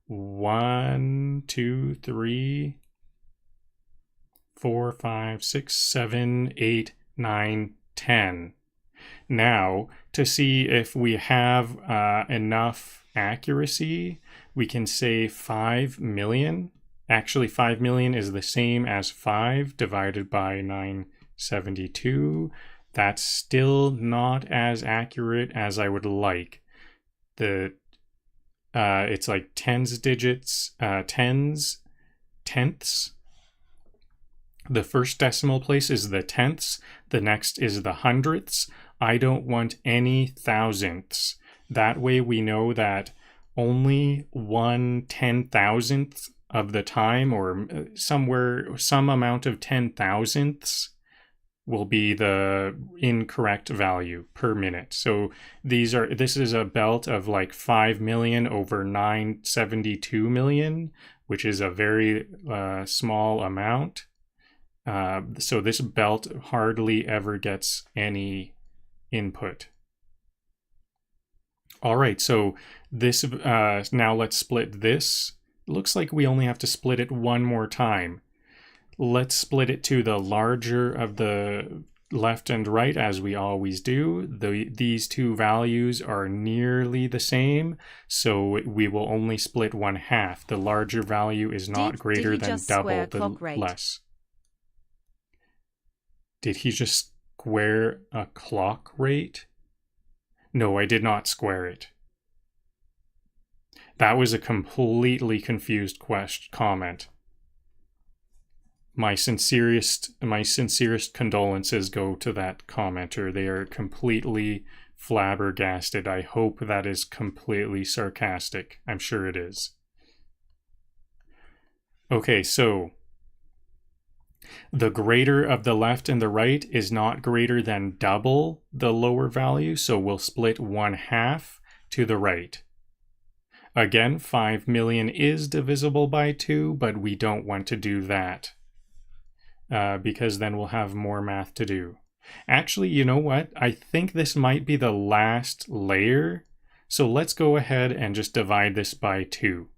1, 2, 3, 4, 5, 6, 7, 8, 9, 10. Now, to see if we have enough accuracy, we can say 5 million. Actually, 5 million is the same as 5 divided by 972. That's still not as accurate as I would like. It's like tenths. The first decimal place is the tenths. The next is the hundredths. I don't want any thousandths. That way we know that only 1/10,000th of the time, or some amount of 10,000ths will be the incorrect value per minute. So this is a belt of like 5 million over 972 million, which is a very small amount. So this belt hardly ever gets any input. All right, so this now let's split this. It looks like we only have to split it one more time. Let's split it to the larger of the left and right, as we always do. These two values are nearly the same, so we will only split 1/2. The larger value is not greater he than just square double the clock rate? less. Did he just square a clock rate? No, I did not square it. That was a completely confused comment. My sincerest condolences go to that commenter. They are completely flabbergasted. I hope that is completely sarcastic. I'm sure it is. Okay, so the greater of the left and the right is not greater than double the lower value, so we'll split 1/2 to the right. Again, 5 million is divisible by 2, but we don't want to do that. Because then we'll have more math to do. Actually, you know what? I think this might be the last layer. So let's go ahead and just divide this by 2.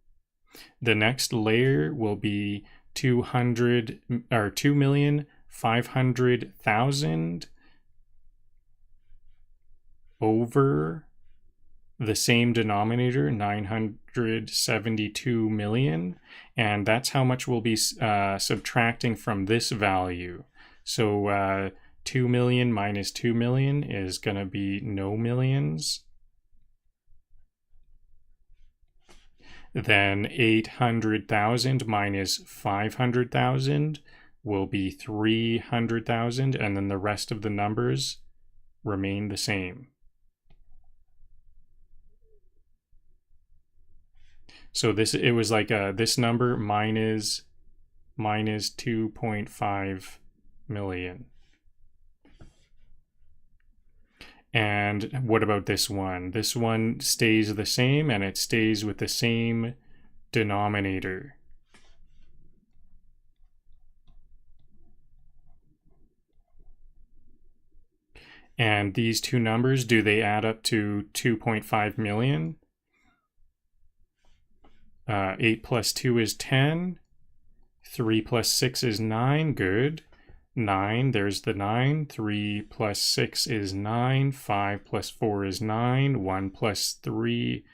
The next layer will be 2,500,000 over the same denominator, 972 million, and that's how much we'll be subtracting from this value. So 2 million minus 2 million is going to be no millions. Then 800,000 minus 500,000 will be 300,000, and then the rest of the numbers remain the same. So it was like this number minus 2.5 million. And what about this one? This one stays the same, and it stays with the same denominator. And these two numbers, do they add up to 2.5 million? 8 plus 2 is 10. 3 plus 6 is 9. Good. 9, there's the 9. 3 plus 6 is 9. 5 plus 4 is 9. 1 plus 3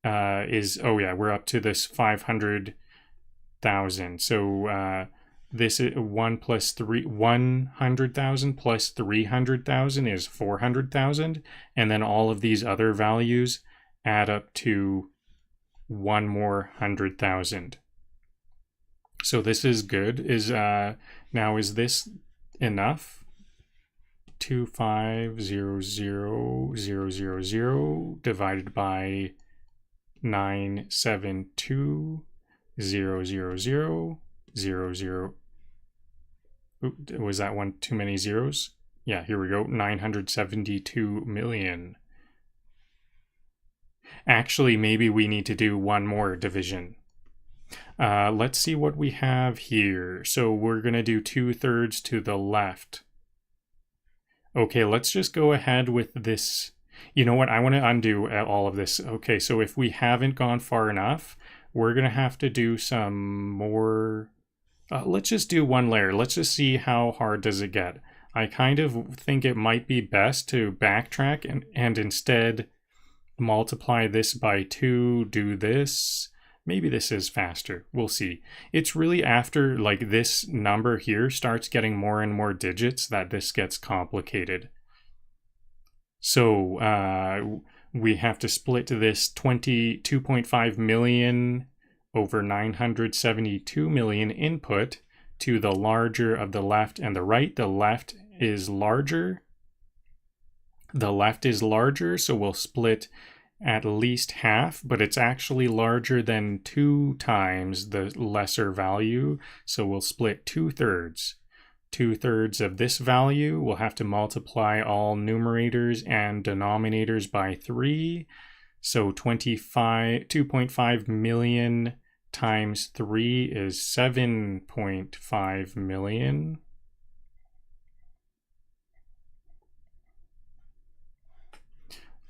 is, oh yeah, we're up to this 500,000. So this is 1 plus 3, 100,000 plus 300,000 is 400,000. And then all of these other values add up to one more 100,000. So this is good. Now is this enough? 2500000 divided by 972,000,000. Was that one too many zeros? Yeah, here we go. 972 million. Actually, maybe we need to do one more division. Let's see what we have here. So we're going to do 2/3 to the left. Okay, let's just go ahead with this. You know what? I want to undo all of this. Okay, so if we haven't gone far enough, we're going to have to do some more. Let's just do one layer. Let's just see how hard does it get. I kind of think it might be best to backtrack and instead multiply this by 2, do this. Maybe this is faster. We'll see. It's really after like this number here starts getting more and more digits that this gets complicated. So we have to split this 22.5 million over 972 million input to the larger of the left and the right. The left is larger. The left is larger, so we'll split at least half, but it's actually larger than 2 times the lesser value, so we'll split 2/3. 2/3 of this value, we'll have to multiply all numerators and denominators by 3, so 2.5 million times 3 is 7.5 million.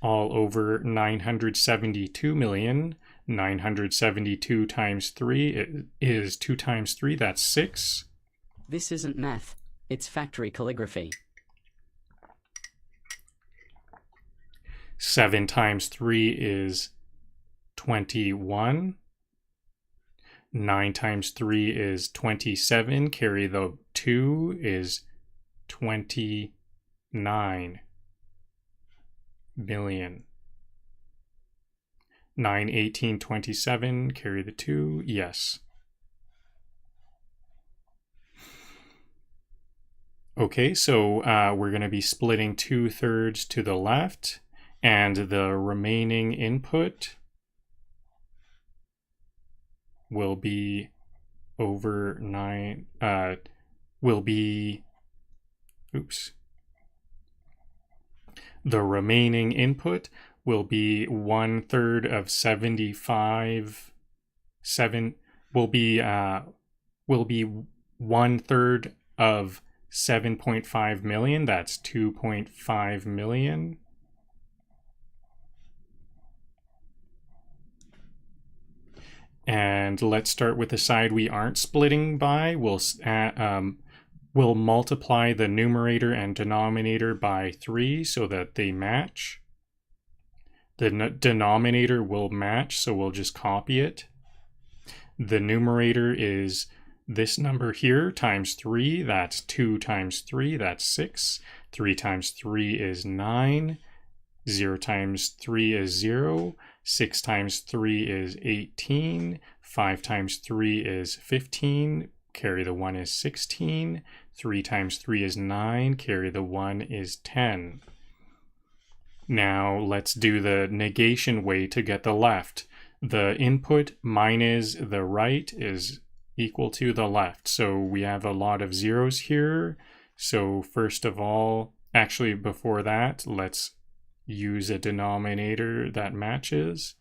All over 972 million. 972 times 3 is 2 times 3, that's 6. This isn't math. It's factory calligraphy. 7 times 3 is 21. 9 times 3 is 27. Carry the 2 is 29 million. 9, 18, 27. Carry the 2. Yes. Okay, so we're going to be splitting 2/3 to the left, and the remaining input will be over 9, will be, the remaining input will be 1/3 of 75, will be 1/3 of 7.5 million. That's 2.5 million. And let's start with the side we aren't splitting by. We'll multiply the numerator and denominator by 3 so that they match. The denominator will match, so we'll just copy it. The numerator is this number here times 3. That's 2 times 3. That's 6. 3 times 3 is 9. 0 times 3 is 0. 6 times 3 is 18. 5 times 3 is 15. Carry the 1 is 16. 3 times 3 is 9. Carry the 1 is 10. Now let's do the negation way to get the left. The input minus the right is equal to the left. So we have a lot of zeros here. So first of all, actually before that, let's use a denominator that matches.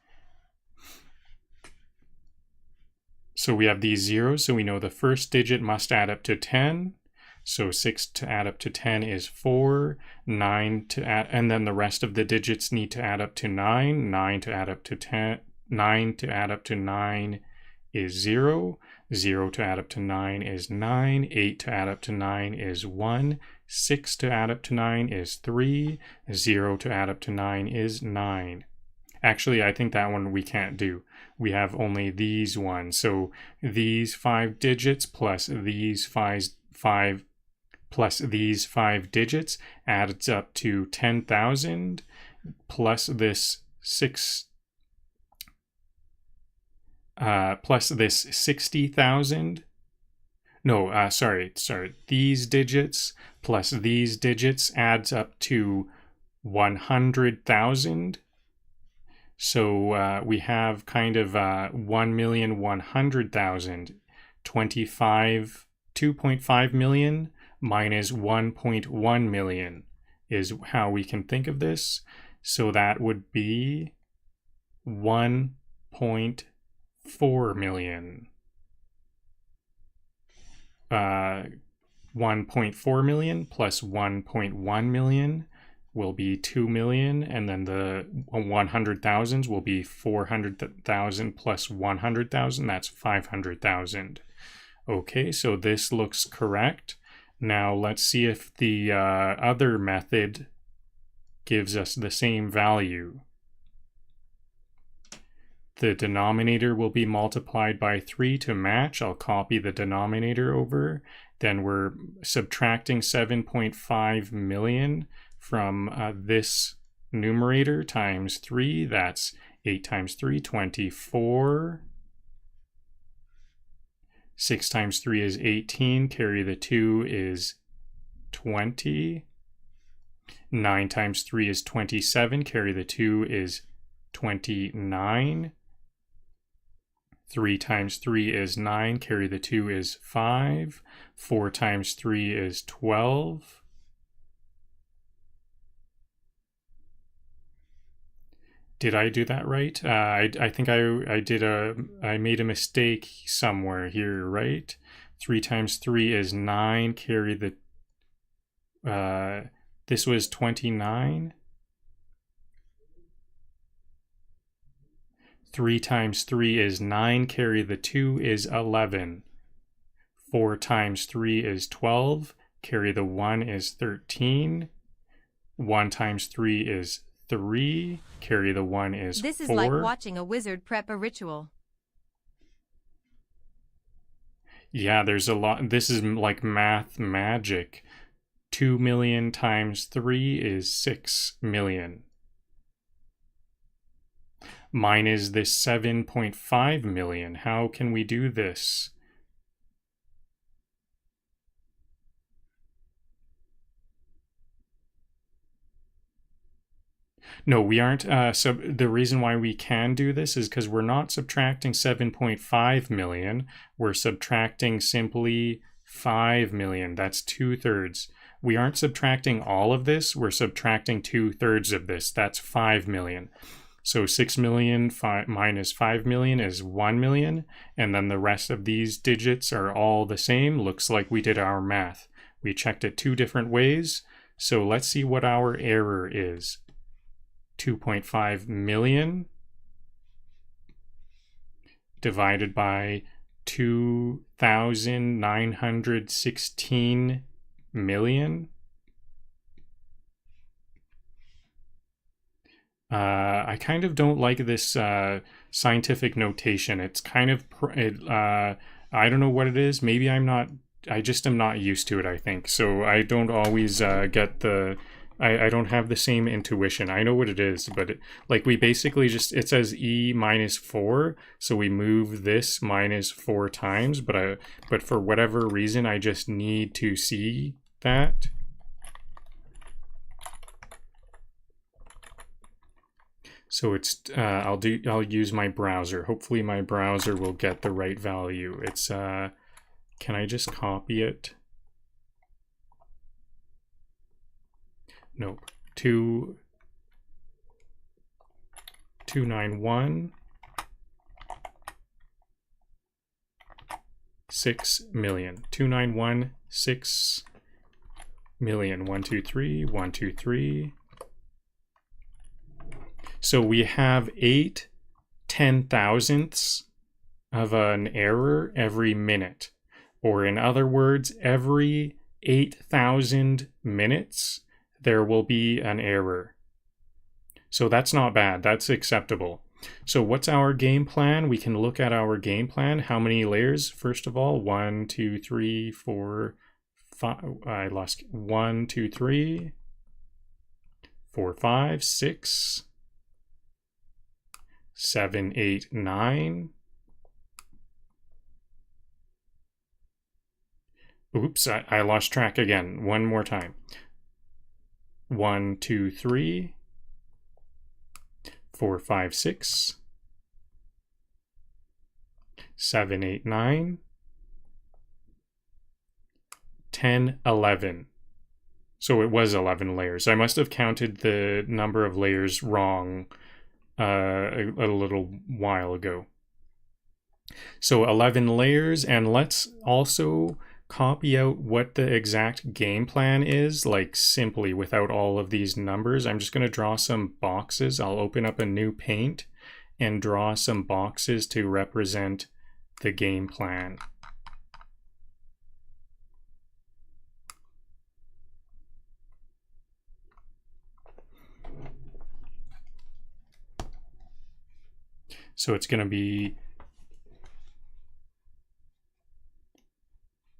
So we have these zeros, so we know the first digit must add up to 10. So 6 to add up to 10 is 4, 9 to add, and then the rest of the digits need to add up to 9, 9 to add up to 10, 9 to add up to 9 is 0, 0 to add up to 9 is 9, 8 to add up to 9 is 1, 6 to add up to 9 is 3, 0 to add up to 9 is 9. Actually, I think that one we can't do. We have only these ones. So these 5 digits plus these 5 digits adds up to 10,000 plus this 60,000. No, sorry. These digits plus these digits adds up to 100,000. So we have kind of 1,100,000. 2.5 million minus 1.1 million is how we can think of this. So that would be 1.4 million. 1.4 million plus 1.1 million will be 2 million, and then the 100,000s will be 400,000 plus 100,000. That's 500,000. Okay, so this looks correct. Now let's see if the other method gives us the same value. The denominator will be multiplied by 3 to match. I'll copy the denominator over. Then we're subtracting 7.5 million from this numerator times 3. That's 8 times 3, 24. 6 times 3 is 18. Carry the 2 is 20. 9 times 3 is 27. Carry the 2 is 29. 3 times 3 is 9. Carry the 2 is 5. 4 times 3 is 12. Did I do that right? I think I made a mistake somewhere here, right? 3 times 3 is 9. Carry the this was 29. 3 times 3 is 9. Carry the 2 is 11. 4 times 3 is 12. Carry the 1 is 13. 1 times 3 is 3. Carry the 1 is 4. This is like watching a wizard prep a ritual. Yeah, there's a lot. This is like math magic. 2 million times 3 is 6 million. Mine is this 7.5 million. How can we do this? No, we aren't. So the reason why we can do this is because we're not subtracting 7.5 million. We're subtracting simply 5 million. That's 2/3. We aren't subtracting all of this. We're subtracting 2/3 of this. That's 5 million. So 6 million minus 5 million is 1 million. And then the rest of these digits are all the same. Looks like we did our math. We checked it 2 different ways. So let's see what our error is. 2.5 million divided by 2,916 million. I kind of don't like this scientific notation. It's kind of, I don't know what it is. Maybe I just am not used to it, I think. So I don't always get I don't have the same intuition. I know what it is, but like we basically just, it says e minus 4, so we move this minus 4 times, but for whatever reason, I just need to see that. So it's I'll use my browser. Hopefully my browser will get the right value. It's can I just copy it? Nope. 291 6 million. 291 6 million. 1 2 3 1 2 3. So we have 8 10,000ths of an error every minute, or in other words, every 8,000 minutes there will be an error. So that's not bad. That's acceptable. So what's our game plan? We can look at our game plan. How many layers? First of all, 1 2 3 4 5. I lost 1 2 3 4 5 6 7 8 9. Oops, I lost track again. One more time. 1 2 3 4 5 6 7 8 9 10 11. So it was 11 layers. I must have counted the number of layers wrong a little while ago. So 11 layers, and let's also copy out what the exact game plan is, like simply without all of these numbers. I'm just going to draw some boxes. I'll open up a new paint and draw some boxes to represent the game plan. So it's going to be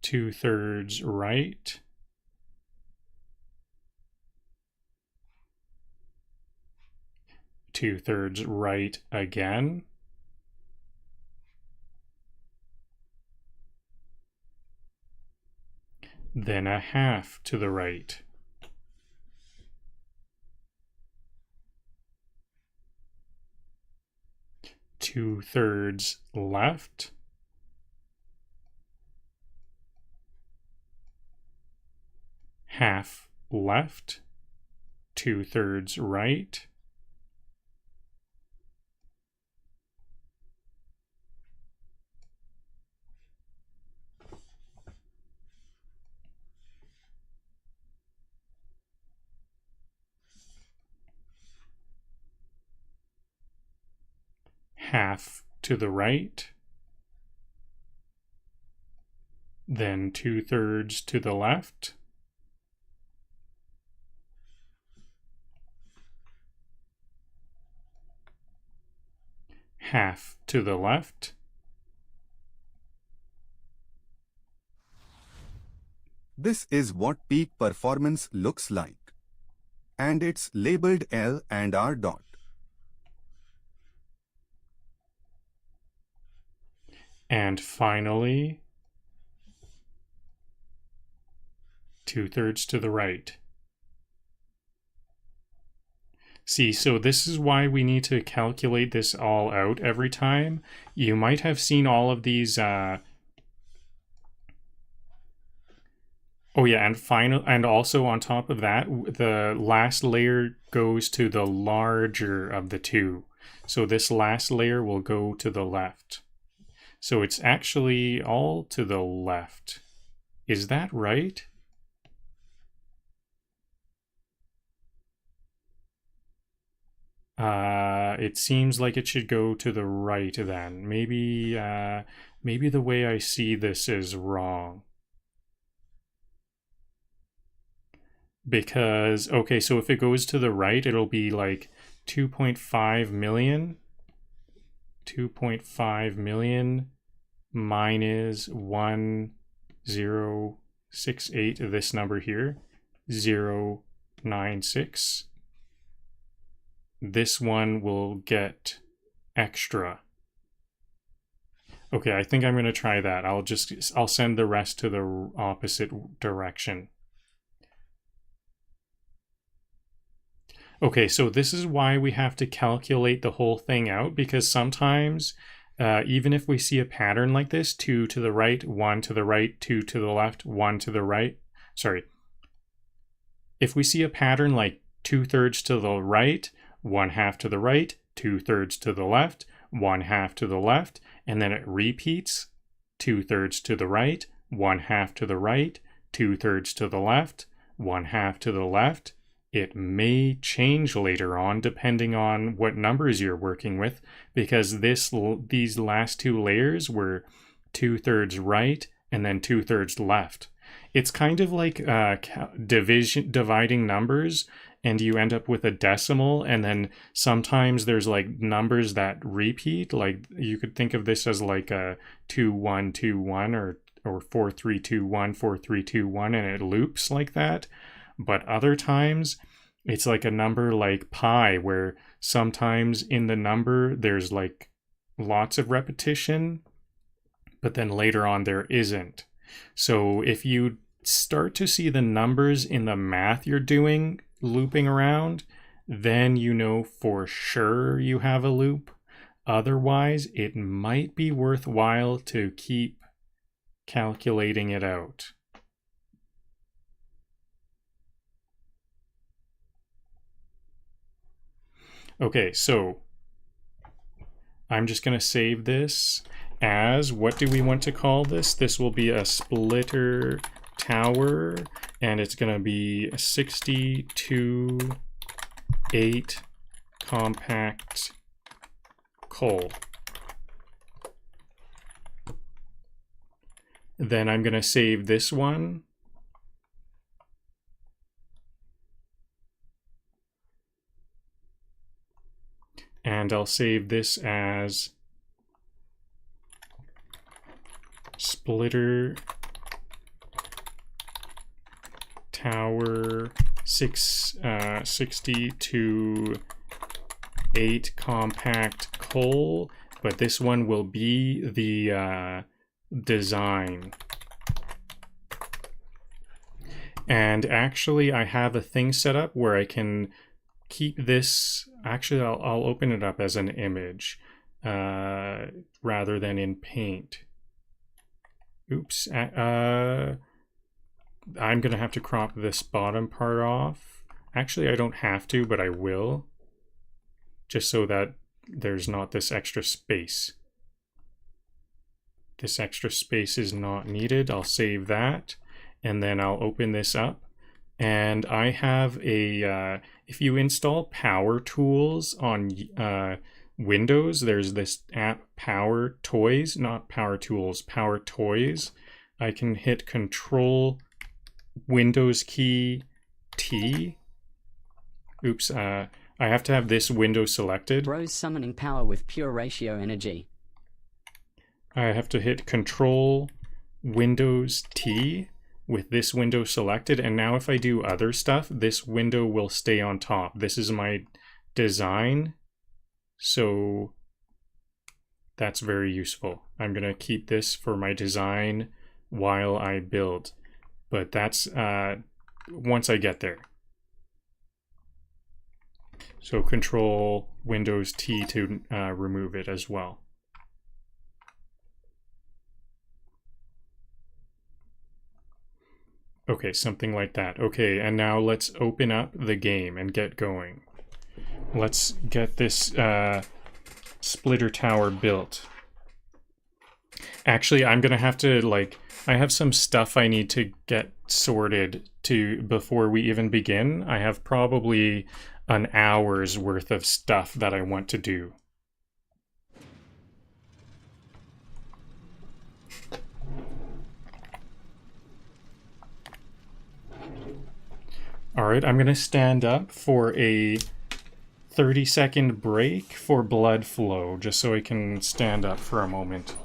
2/3 right, two-thirds right again, then a half to the right. Two-thirds left, half left, two-thirds right, half to the right, then 2/3 to the left, half to the left, This is what peak performance looks like. And it's labeled L and R dot. and finally 2/3 to the right. See, so this is why we need to calculate this all out every time. You might have seen all of these oh yeah, and also on top of that, the last layer goes to the larger of the two. So this last layer will go to the left. So it's actually all to the left. Is that right? It seems like it should go to the right then. Maybe the way I see this is wrong. Because, okay, so if it goes to the right, it'll be like 2.5 million. 2.5 million minus 1068, this number here, 096. This one will get extra. Okay, I think I'm going to try that. I'll send the rest to the opposite direction. Okay, so this is why we have to calculate the whole thing out, because sometimes, even if we see a pattern like this, 2 to the right, 1 to the right, 2 to the left, 1 to the right, sorry. If we see a pattern like 2/3 to the right, 1/2 to the right, 2/3 to the left, 1/2 to the left, and then it repeats 2/3 to the right, 1/2 to the right, 2/3 to the left, 1/2 to the left. It may change later on depending on what numbers you're working with, because these last two layers were 2/3 right and then 2/3 left. It's kind of like dividing numbers, and you end up with a decimal, and then sometimes there's like numbers that repeat. Like you could think of this as like a 2-1-2-1 or 4-3-2-1 4-3-2-1, and it loops like that. But other times it's like a number like pi, where sometimes in the number there's like lots of repetition, but then later on there isn't. So if you start to see the numbers in the math you're doing looping around, then you know for sure you have a loop. Otherwise, it might be worthwhile to keep calculating it out. Okay, so I'm just going to save this as, what do we want to call this? This will be a splitter tower, and it's going to be a 62-8 compact coal. Then I'm going to save this one. And I'll save this as splitter tower 62-8 compact coal, but this one will be the design. And actually I have a thing set up where I can keep this, actually I'll open it up as an image rather than in Paint. Oops. I'm gonna have to crop this bottom part off. Actually, I don't have to, but I will, just so that there's not this extra space. This extra space is not needed. I'll save that, and then I'll open this up. And I have a, if you install Power Tools on Windows, there's this app Power Toys, not Power Tools, Power Toys. I can hit Control Windows key T. Oops, I have to have this window selected. Rose summoning power with pure ratio energy. I have to hit Control Windows T with this window selected, and now if I do other stuff, this window will stay on top. This is my design, so that's very useful. I'm going to keep this for my design while I build, but that's once I get there. So Control Windows T to remove it as well. Okay, something like that. Okay, and now let's open up the game and get going. Let's get this splitter tower built. Actually, I'm gonna have to, like, I have some stuff I need to get sorted before we even begin. I have probably an hour's worth of stuff that I want to do. All right, I'm gonna stand up for a 30-second break for blood flow, just so I can stand up for a moment.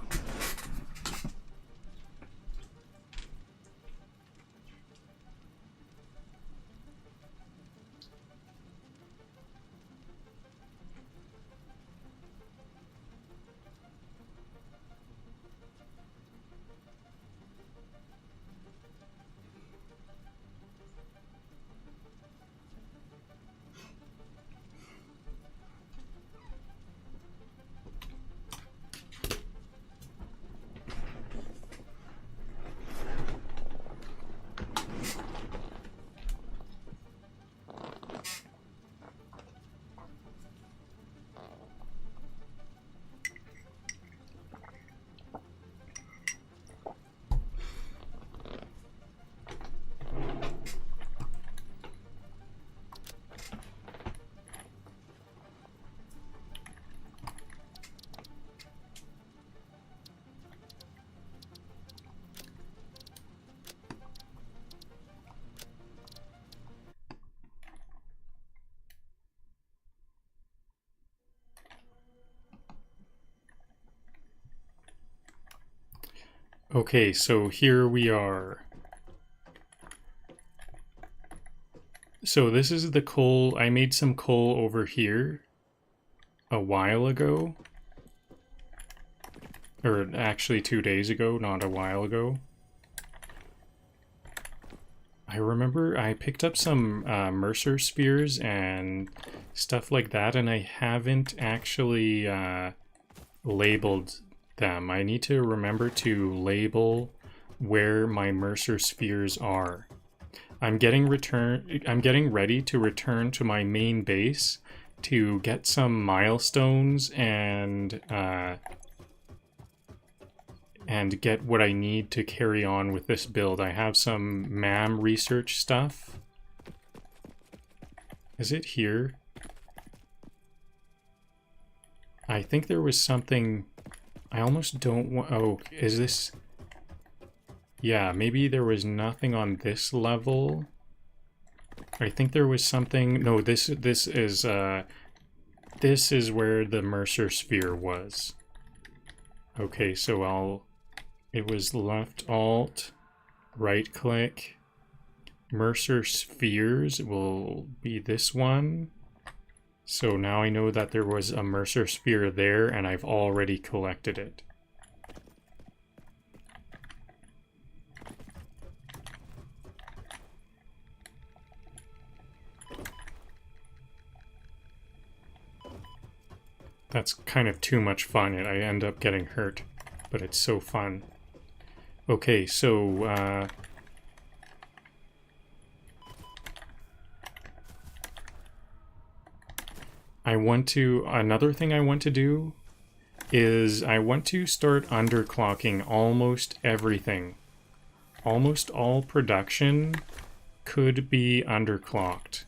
Okay, so here we are. So this is the coal. I made some coal over here a while ago. Or actually 2 days ago, not a while ago. I remember I picked up some Mercer spheres and stuff like that, and I haven't actually labeled them. I need to remember to label where my Mercer spheres are. I'm getting ready to return to my main base to get some milestones and get what I need to carry on with this build. I have some MAM research stuff. Is it here? I think there was something. I almost don't want. Oh, is this? Yeah, maybe there was nothing on this level. I think there was something. No, this is where the Mercer sphere was. Okay, so it was left alt, right click. Mercer spheres will be this one. So now I know that there was a Mercer sphere there, and I've already collected it. That's kind of too much fun, and I end up getting hurt, but it's so fun. Okay, so another thing I want to do is I want to start underclocking almost everything. Almost all production could be underclocked,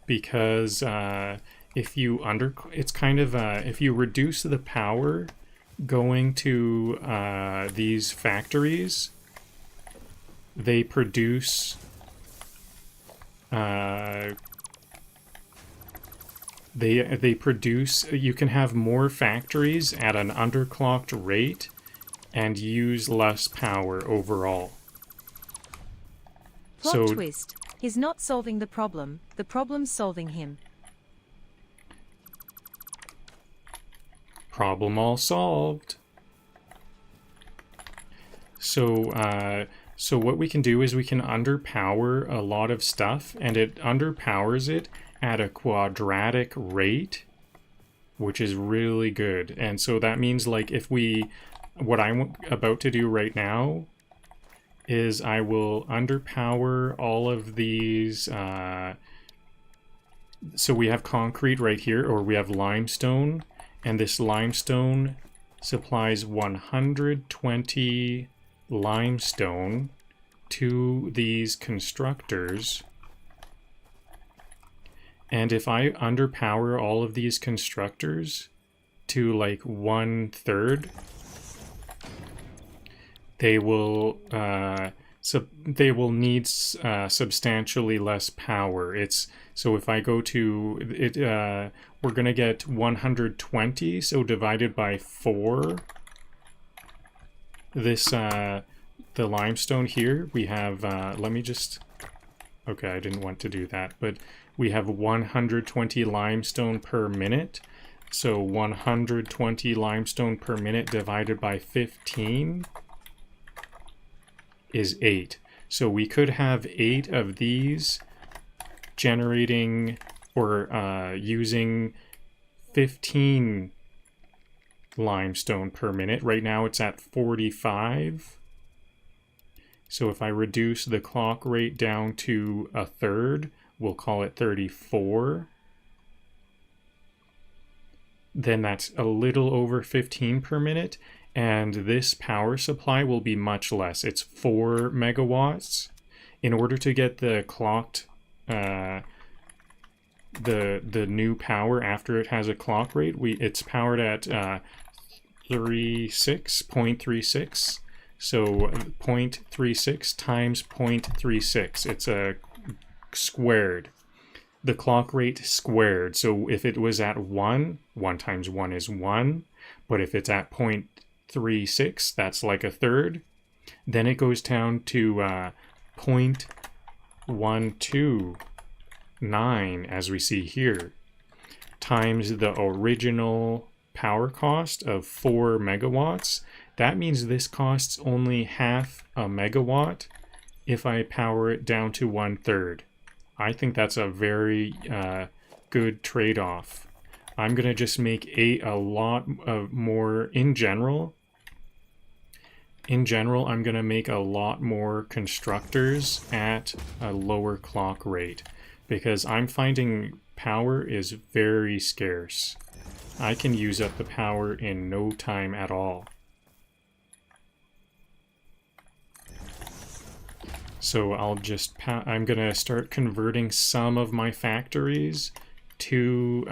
because if you if you reduce the power going to these factories, they produce they produce, you can have more factories at an underclocked rate and use less power overall. Plot So twist. He's not solving the problem's solving him. problem all solved. So what we can do is we can underpower a lot of stuff, and it underpowers it at a quadratic rate, which is really good. And so that means, like, if we, what I'm about to do right now is I will underpower all of these. So we have concrete right here, or we have limestone, and this limestone supplies 120 limestone to these constructors. And if I underpower all of these constructors to like 1/3, they will need substantially less power. So if I go to it, we're gonna get 120. So divided by 4. This the limestone here we have. Let me just. Okay, I didn't want to do that, but we have 120 limestone per minute. So 120 limestone per minute divided by 15 is 8. So we could have 8 of these generating or using 15 limestone per minute. Right now it's at 45. So if I reduce the clock rate down to 1/3, we'll call it 34. Then that's a little over 15 per minute. And this power supply will be much less. It's 4 megawatts. In order to get the clocked, the new power after it has a clock rate, it's powered at 0.36. So 0.36 times 0.36. It's a squared. The clock rate squared. So if it was at 1 times 1 is 1. But if it's at 0.36, that's like 1/3. Then it goes down to 0.129, as we see here, times the original power cost of 4 megawatts. That means this costs only half a megawatt if I power it down to 1/3. I think that's a very good trade-off. I'm going to just make a lot of more in general. In general, I'm going to make a lot more constructors at a lower clock rate because I'm finding power is very scarce. I can use up the power in no time at all. So I'm going to start converting some of my factories to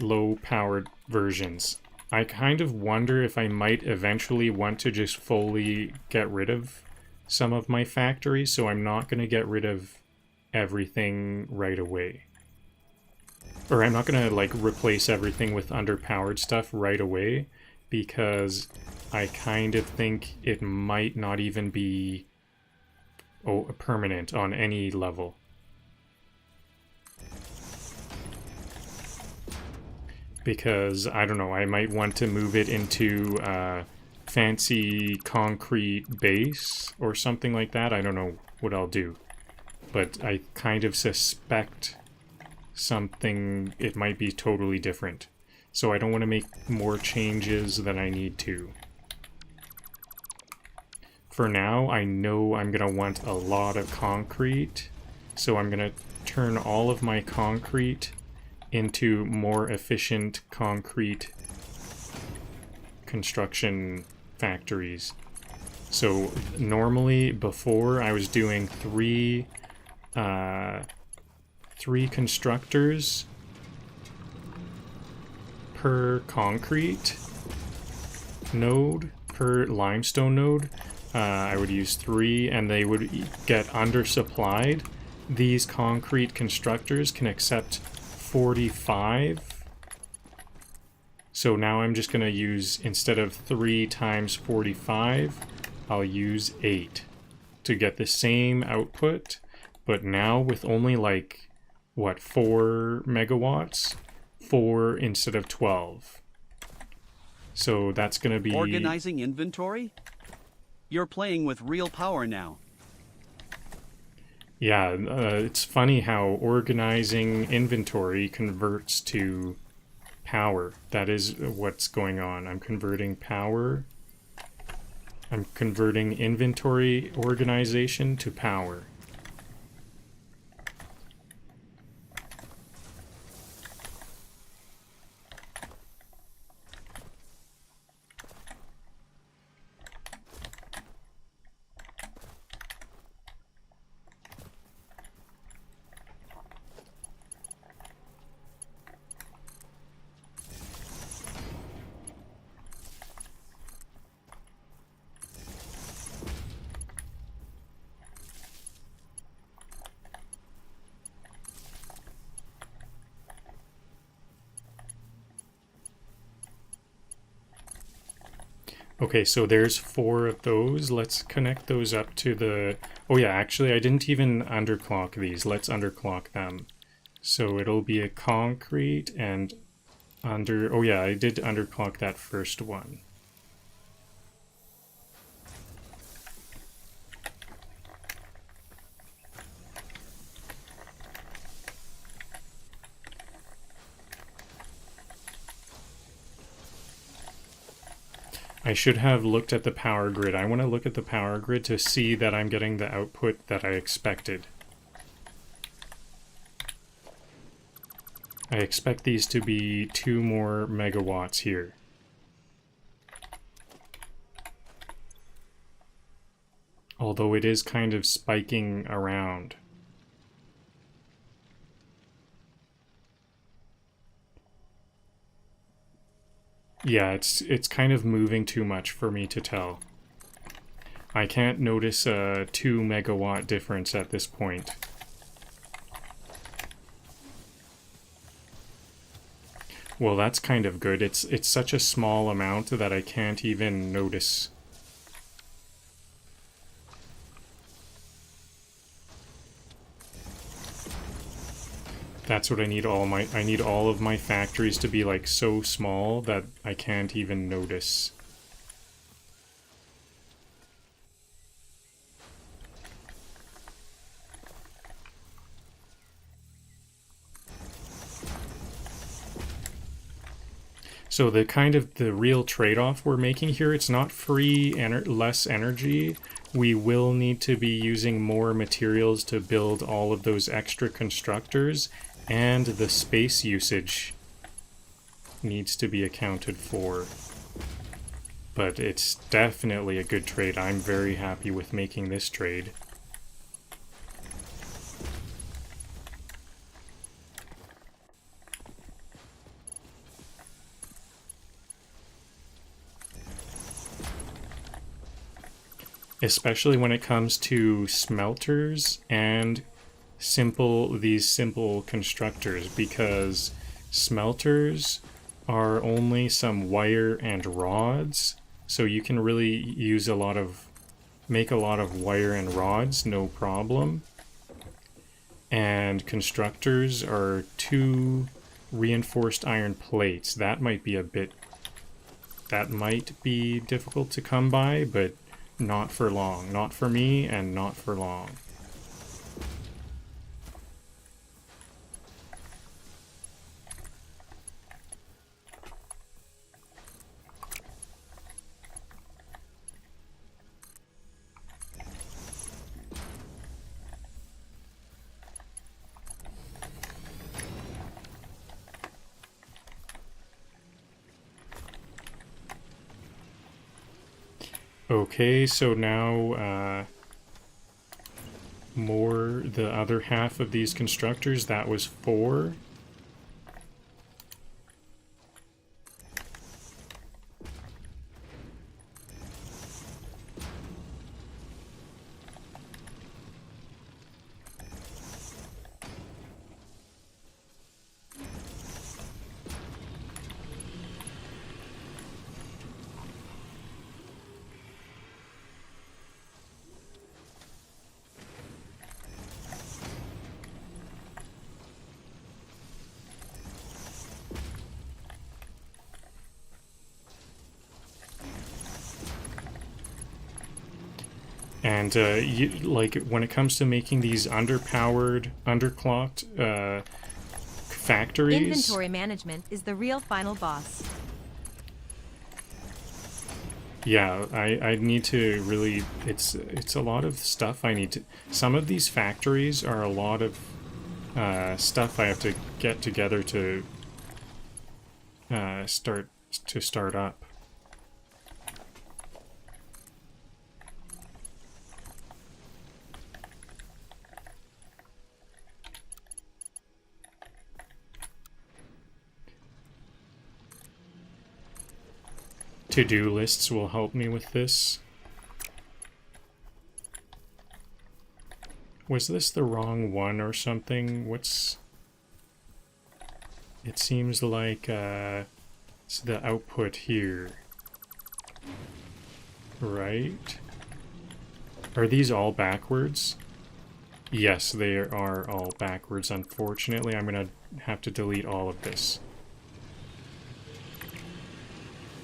low-powered versions. I kind of wonder if I might eventually want to just fully get rid of some of my factories, so I'm not going to get rid of everything right away. Or I'm not going to like replace everything with underpowered stuff right away, because I kind of think it might not even be permanent on any level. Because, I don't know, I might want to move it into fancy concrete base or something like that. I don't know what I'll do. But I kind of suspect it might be totally different. So I don't want to make more changes than I need to. For now, I know I'm going to want a lot of concrete. So I'm going to turn all of my concrete into more efficient concrete construction factories. So normally before I was doing three constructors per concrete node, per limestone node, I would use 3, and they would get undersupplied. These concrete constructors can accept 45. So now I'm just going to use, instead of 3 times 45, I'll use 8 to get the same output, but now with only like, what, 4 megawatts? 4 instead of 12. So that's going to be... Organizing inventory? You're playing with real power now. Yeah, it's funny how organizing inventory converts to power. That is what's going on. I'm converting power. I'm converting inventory organization to power. Okay, so there's 4 of those. Let's connect those up to the... Oh yeah, actually I didn't even underclock these. Let's underclock them. So it'll be a concrete and under... Oh yeah, I did underclock that first one. I should have looked at the power grid. I want to look at the power grid to see that I'm getting the output that I expected. I expect these to be 2 more megawatts here. Although it is kind of spiking around. Yeah, it's kind of moving too much for me to tell. I can't notice a 2 megawatt difference at this point. Well, that's kind of good. It's such a small amount that I can't even notice. That's what I need. I need all of my factories to be like so small that I can't even notice. So the real trade-off we're making here, it's not free less energy. We will need to be using more materials to build all of those extra constructors, and the space usage needs to be accounted for. But it's definitely a good trade. I'm very happy with making this trade. Especially when it comes to smelters and these simple constructors, because smelters are only some wire and rods, so you can really make a lot of wire and rods, no problem. And constructors are 2 reinforced iron plates. That might be difficult to come by, but not for long. Not for me, and not for long. Okay, so now the other half of these constructors, that was 4. And like when it comes to making these underpowered, underclocked factories, Inventory management is the real final boss. yeah, I need to really. It's a lot of stuff I need to. Some of these factories are a lot of stuff I have to get together to start up. To-do lists will help me with this. Was this the wrong one or something? What's... It seems like it's the output here. Right? Are these all backwards? Yes, they are all backwards. Unfortunately, I'm gonna have to delete all of this.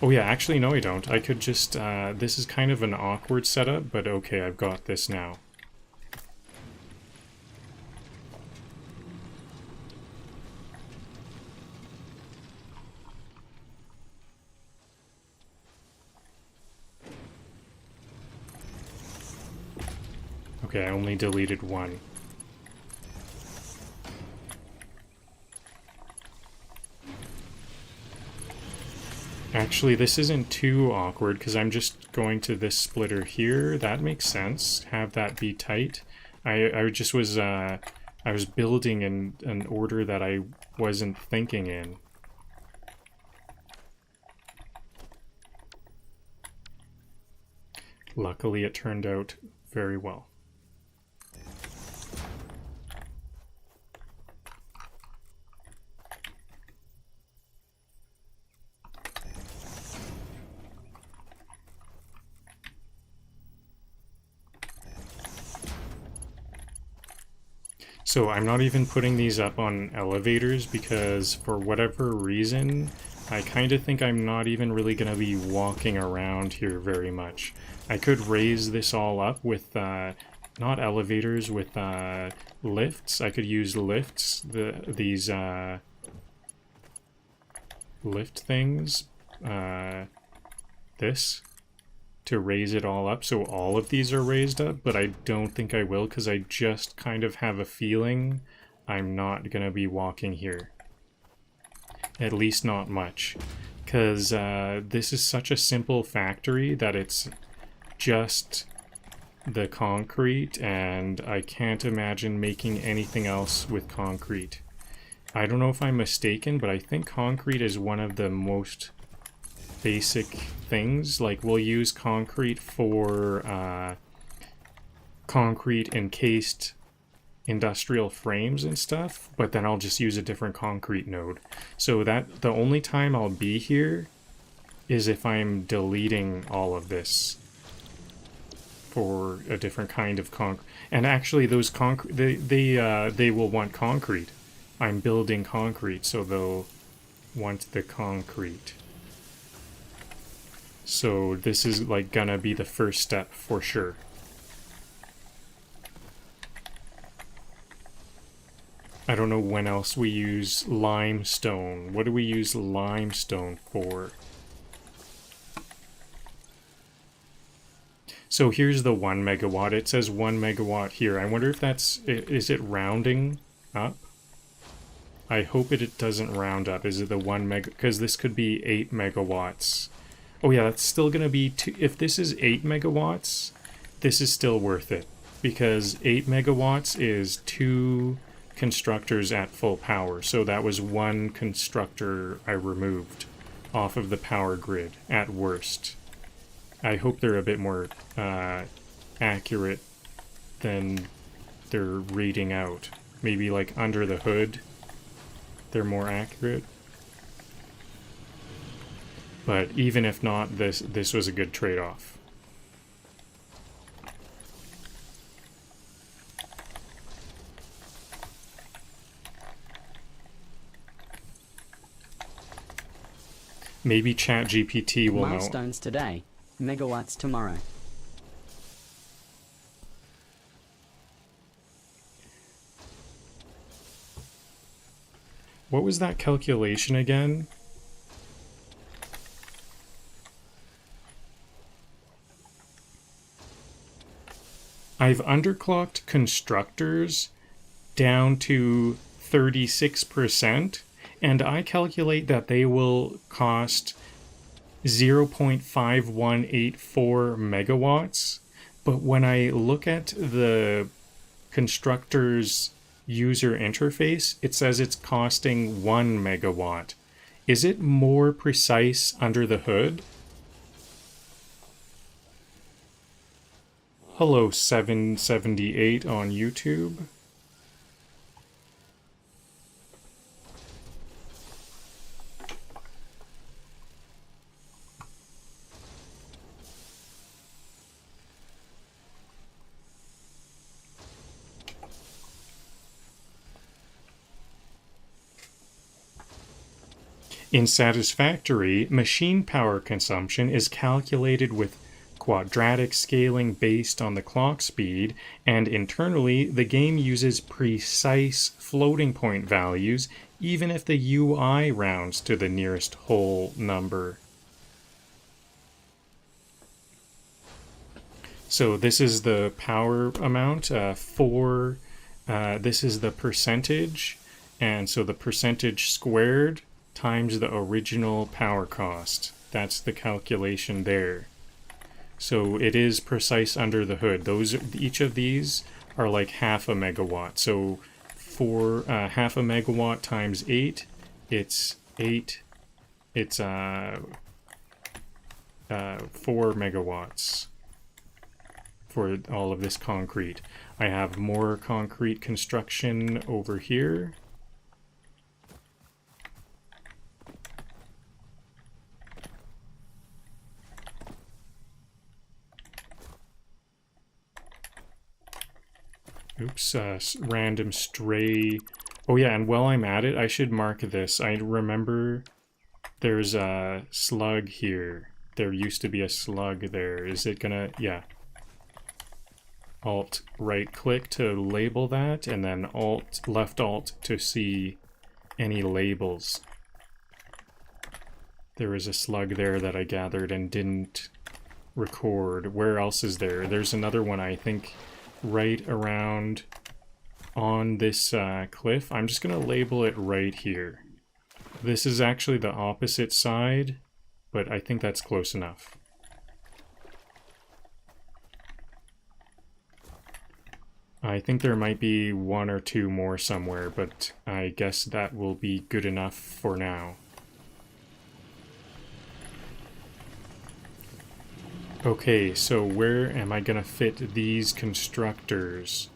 Oh yeah, actually no I don't. I could just, this is kind of an awkward setup, but okay, I've got this now. Okay, I only deleted one. Actually, this isn't too awkward because I'm just going to this splitter here. That makes sense. Have that be tight. I just was I was building in an order that I wasn't thinking in. Luckily, it turned out very well. So I'm not even putting these up on elevators because for whatever reason, I kind of think I'm not even really going to be walking around here very much. I could raise this all up with, not elevators, with lifts. I could use lifts, these lift things, this, to raise it all up so all of these are raised up, but I don't think I will because I just kind of have a feeling I'm not going to be walking here. At least not much. Because this is such a simple factory that it's just the concrete, and I can't imagine making anything else with concrete. I don't know if I'm mistaken, but I think concrete is one of the most basic things. Like, we'll use concrete for concrete encased industrial frames and stuff, but then I'll just use a different concrete node. So that the only time I'll be here is if I'm deleting all of this for a different kind of concrete. And actually, those concrete, they will want concrete. I'm building concrete, so they'll want the concrete. So this is like gonna be the first step for sure. I don't know when else we use limestone. What do we use limestone for? So here's the 1 megawatt. It says 1 megawatt here. I wonder if that's, is it rounding up? I hope it doesn't round up. Is it the 1 mega? Because this could be 8 megawatts. Oh yeah, that's still going to be, if this is 8 megawatts, this is still worth it. Because 8 megawatts is 2 constructors at full power. So that was 1 constructor I removed off of the power grid at worst. I hope they're a bit more accurate than they're reading out. Maybe like under the hood, they're more accurate. But even if not, this was a good trade-off. Maybe ChatGPT will know. Milestones today, megawatts tomorrow. What was that calculation again? I've underclocked constructors down to 36%, and I calculate that they will cost 0.5184 megawatts. But when I look at the constructor's user interface, it says it's costing 1 megawatt. Is it more precise under the hood? Hello, 778 on YouTube. In Satisfactory, machine power consumption is calculated with quadratic scaling based on the clock speed, and internally, the game uses precise floating point values, even if the UI rounds to the nearest whole number. So this is the power amount this is the percentage, and so the percentage squared times the original power cost. That's the calculation there. So it is precise under the hood. Each of these are like half a megawatt. So for half a megawatt times 8, it's 4 megawatts for all of this concrete. I have more concrete construction over here. Oops, random stray. Oh yeah, and while I'm at it, I should mark this. I remember there's a slug here. There used to be a slug there. Is it gonna, yeah. Alt right click to label that, and then left alt to see any labels. There was a slug there that I gathered and didn't record. Where else is there? There's another one, I think, right around on this cliff. I'm just going to label it right here. This is actually the opposite side, but I think that's close enough. I think there might be 1 or 2 more somewhere, but I guess that will be good enough for now. Okay, so where am I gonna fit these constructors?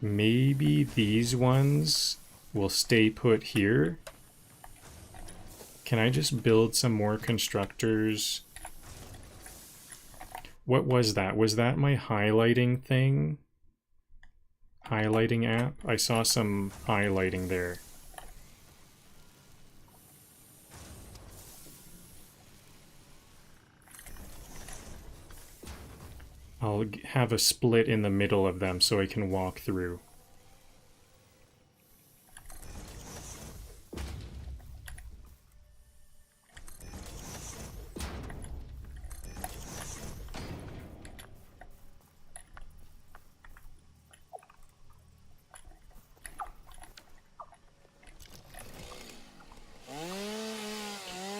Maybe these ones will stay put here. Can I just build some more constructors? What was that? Was that my highlighting thing? Highlighting app? I saw some highlighting there. I'll have a split in the middle of them so I can walk through.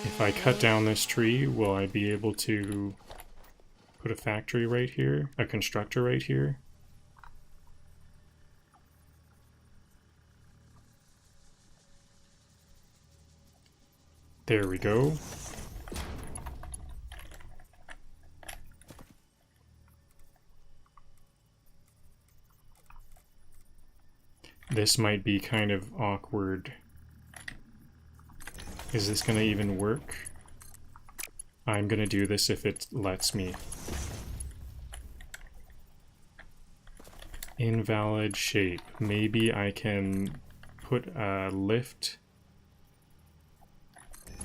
If I cut down this tree, will I be able to put a factory right here, a constructor right here? There we go. This might be kind of awkward. Is this gonna even work? I'm gonna do this if it lets me. Invalid shape. Maybe I can put a lift.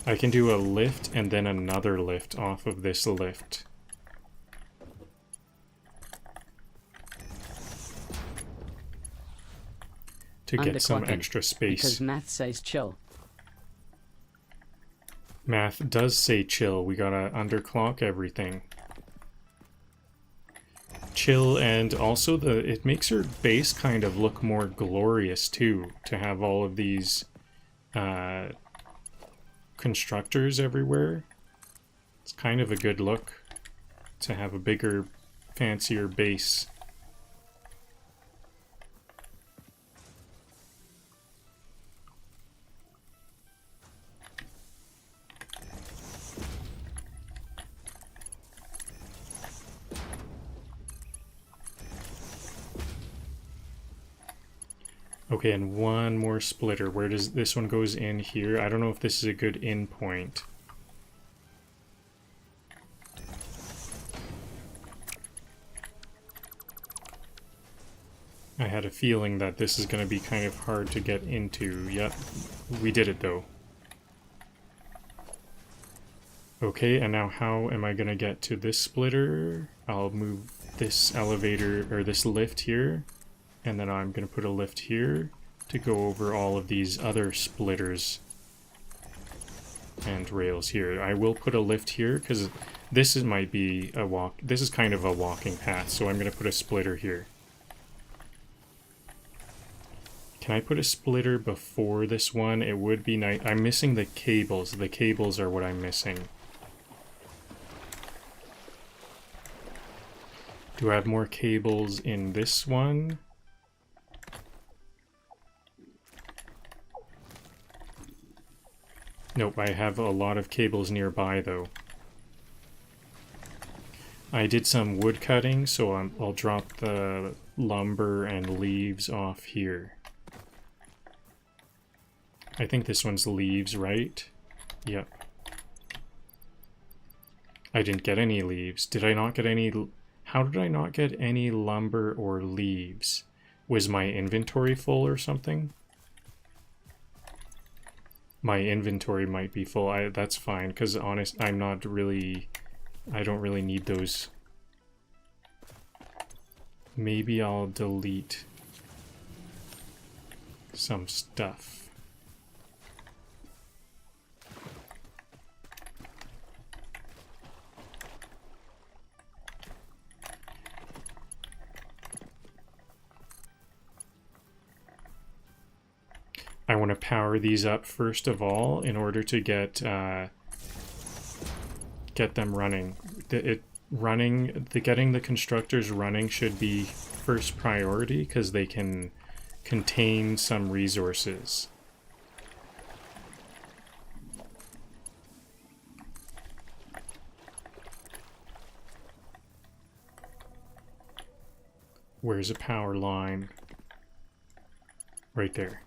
I can do a lift and then another lift off of this lift. to get some Underclocked. extra space. Because math says chill. Math does say chill. We gotta underclock everything. Chill, and also it makes her base kind of look more glorious too, to have all of these constructors everywhere. It's kind of a good look to have a bigger, fancier base. Okay, and one more splitter. Where does this one goes in here? I don't know if this is a good in point. I had a feeling that this is going to be kind of hard to get into. Yep, we did it though. Okay, and now how am I going to get to this splitter? I'll move this elevator, or this lift here. And then I'm going to put a lift here to go over all of these other splitters and rails here. I will put a lift here because this might be a walk. This is kind of a walking path, so I'm going to put a splitter here. Can I put a splitter before this one? It would be nice. I'm missing the cables. The cables are what I'm missing. Do I have more cables in this one? Nope, I have a lot of cables nearby though. I did some wood cutting, so I'll drop the lumber and leaves off here. I think this one's leaves, right? Yep. I didn't get any leaves. Did I not get any... How did I not get any lumber or leaves? Was my inventory full or something? My inventory might be full. That's fine, because honest, I don't really need those. Maybe I'll delete some stuff. I want to power these up first of all in order to get them running. Getting the constructors running should be first priority because they can contain some resources. Where's a power line? Right there.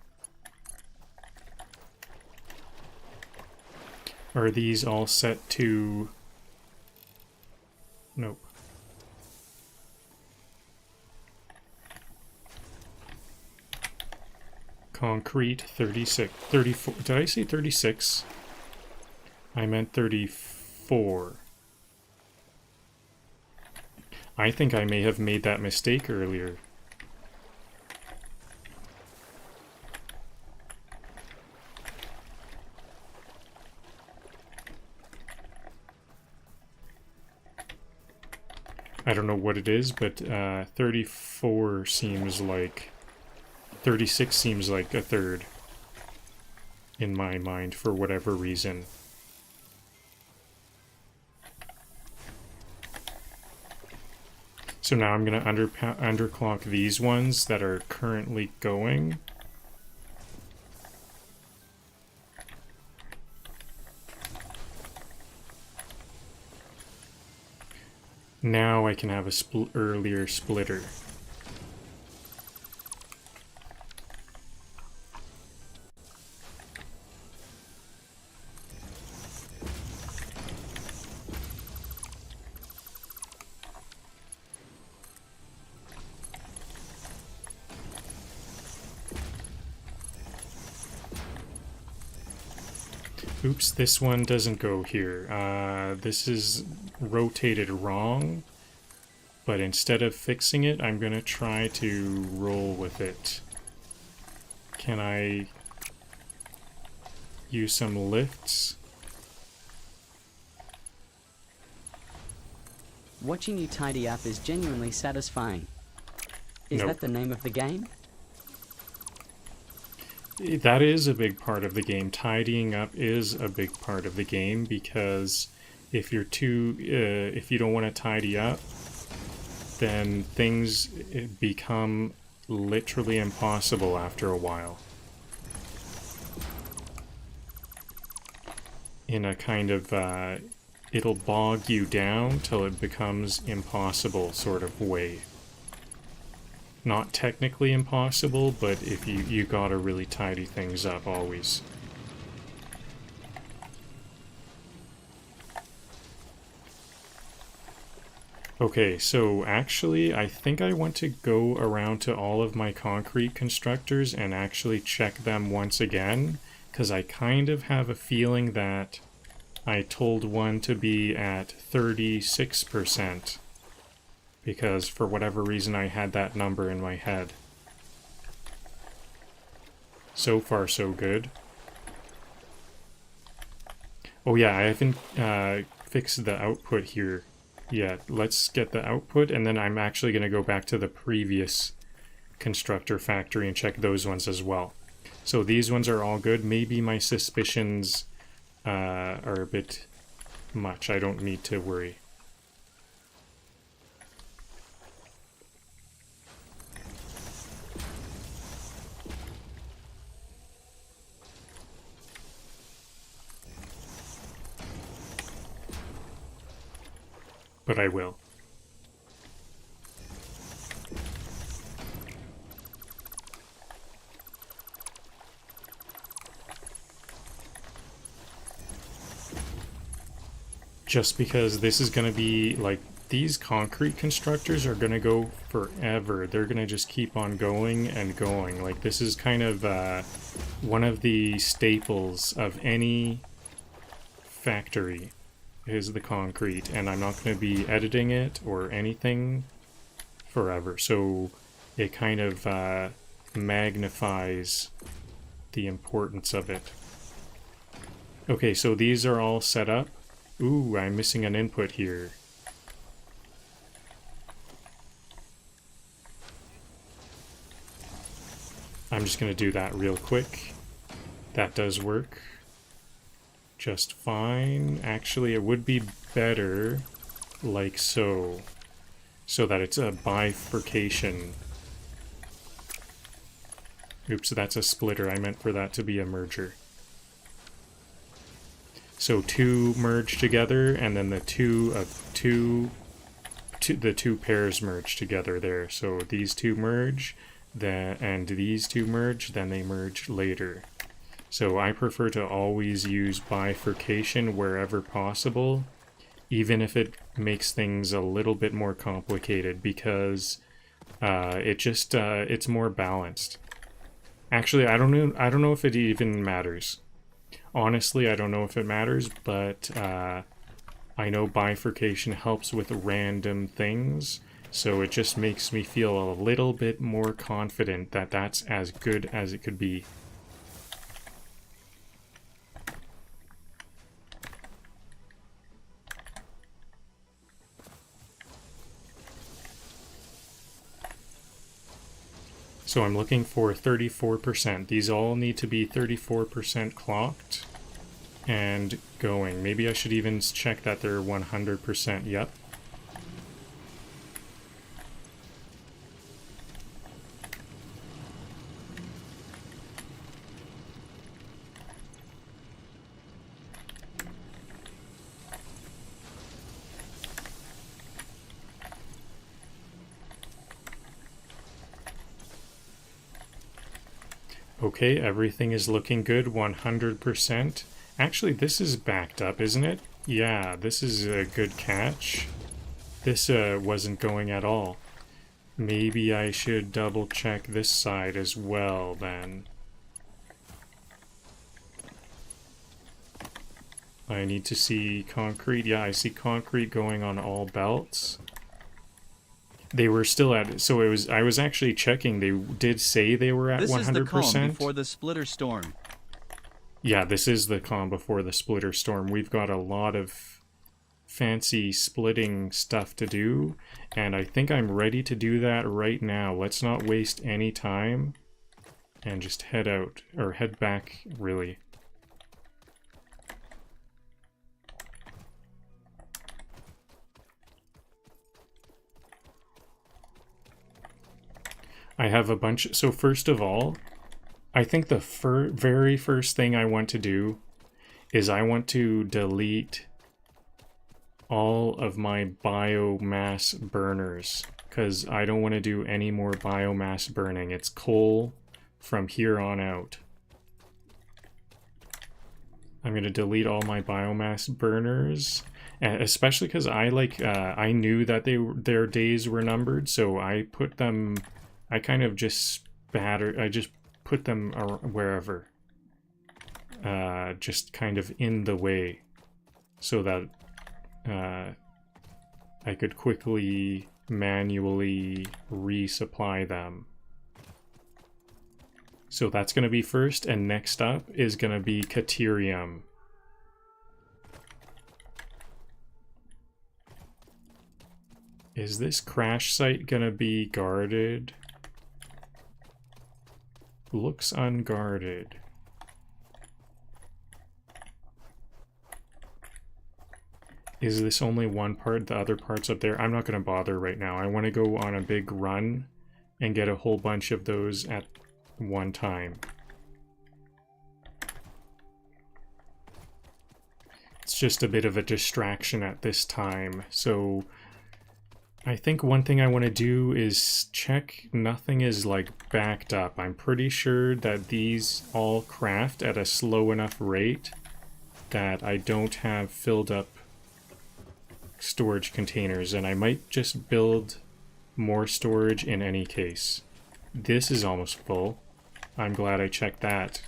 Are these all set to... Nope. Concrete 36, 34. Did I say 36? I meant 34. I think I may have made that mistake earlier. I don't know what it is, but 34 seems like... 36 seems like a third in my mind for whatever reason. So now I'm going to underclock these ones that are currently going. Now I can have a earlier splitter. Oops, this one doesn't go here. This is rotated wrong, but instead of fixing it, I'm going to try to roll with it. Can I use some lifts? Watching you tidy up is genuinely satisfying. Is Nope. that the name of the game? That is a big part of the game. Tidying up is a big part of the game, because if you're if you don't want to tidy up, then things become literally impossible after a while. In a kind of, it'll bog you down till it becomes impossible sort of way. Not technically impossible, but if you gotta really tidy things up always. Okay, so actually I think I want to go around to all of my concrete constructors and actually check them once again, because I kind of have a feeling that I told one to be at 36%, because for whatever reason I had that number in my head. So far so good. Oh yeah, I haven't fixed the output here yet. Let's get the output, and then I'm actually going to go back to the previous constructor factory and check those ones as well. So these ones are all good. Maybe my suspicions are a bit much. I don't need to worry. But I will. Just because this is going to be, like, these concrete constructors are going to go forever. They're going to just keep on going and going. Like, this is kind of one of the staples of any factory is the concrete, and I'm not going to be editing it or anything forever. So it kind of magnifies the importance of it. Okay, so these are all set up. Ooh, I'm missing an input here. I'm just going to do that real quick. That does work just fine. Actually, it would be better like so, so that it's a bifurcation. Oops, that's a splitter. I meant for that to be a merger. So two merge together, and then the two pairs merge together there. So these two merge, and these two merge, then they merge later. So I prefer to always use bifurcation wherever possible, even if it makes things a little bit more complicated, because it's more balanced. Actually, I don't know if it even matters. Honestly, I don't know if it matters, but I know bifurcation helps with random things, so it just makes me feel a little bit more confident that that's as good as it could be. So I'm looking for 34%. These all need to be 34% clocked and going. Maybe I should even check that they're 100%. Yep. Okay, everything is looking good, 100%. Actually, this is backed up, isn't it? Yeah, this is a good catch. This wasn't going at all. Maybe I should double check this side as well, then. I need to see concrete. Yeah, I see concrete going on all belts. They were still at, so it was, I was actually checking, they did say they were at This 100%. is the calm before the splitter storm. Yeah, this is the calm before the splitter storm. We've got a lot of fancy splitting stuff to do, and I think I'm ready to do that right now. Let's not waste any time and just head out, or head back, really. I have a bunch. So first of all, I think the very first thing I want to do is I want to delete all of my biomass burners, because I don't want to do any more biomass burning. It's coal from here on out. I'm going to delete all my biomass burners, especially because I knew that their days were numbered, so I put them, I kind of just I just put them wherever, just kind of in the way, so that I could quickly manually resupply them. So that's going to be first, and next up is going to be Caterium. Is this crash site going to be guarded? Looks unguarded. Is this only one part? The other part's up there? I'm not going to bother right now. I want to go on a big run and get a whole bunch of those at one time. It's just a bit of a distraction at this time. So I think one thing I want to do is check nothing is like backed up. I'm pretty sure that these all craft at a slow enough rate that I don't have filled up storage containers, and I might just build more storage in any case. This is almost full. I'm glad I checked that.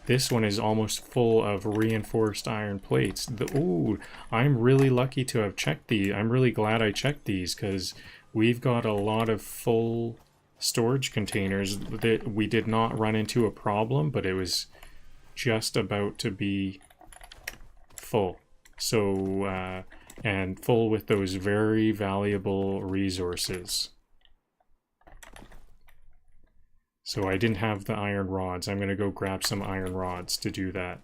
This one is almost full of reinforced iron plates. Ooh, I'm really lucky to have checked these. I'm really glad I checked these, because we've got a lot of full storage containers that we did not run into a problem, but it was just about to be full. So, and full with those very valuable resources. So I didn't have the iron rods. I'm going to go grab some iron rods to do that.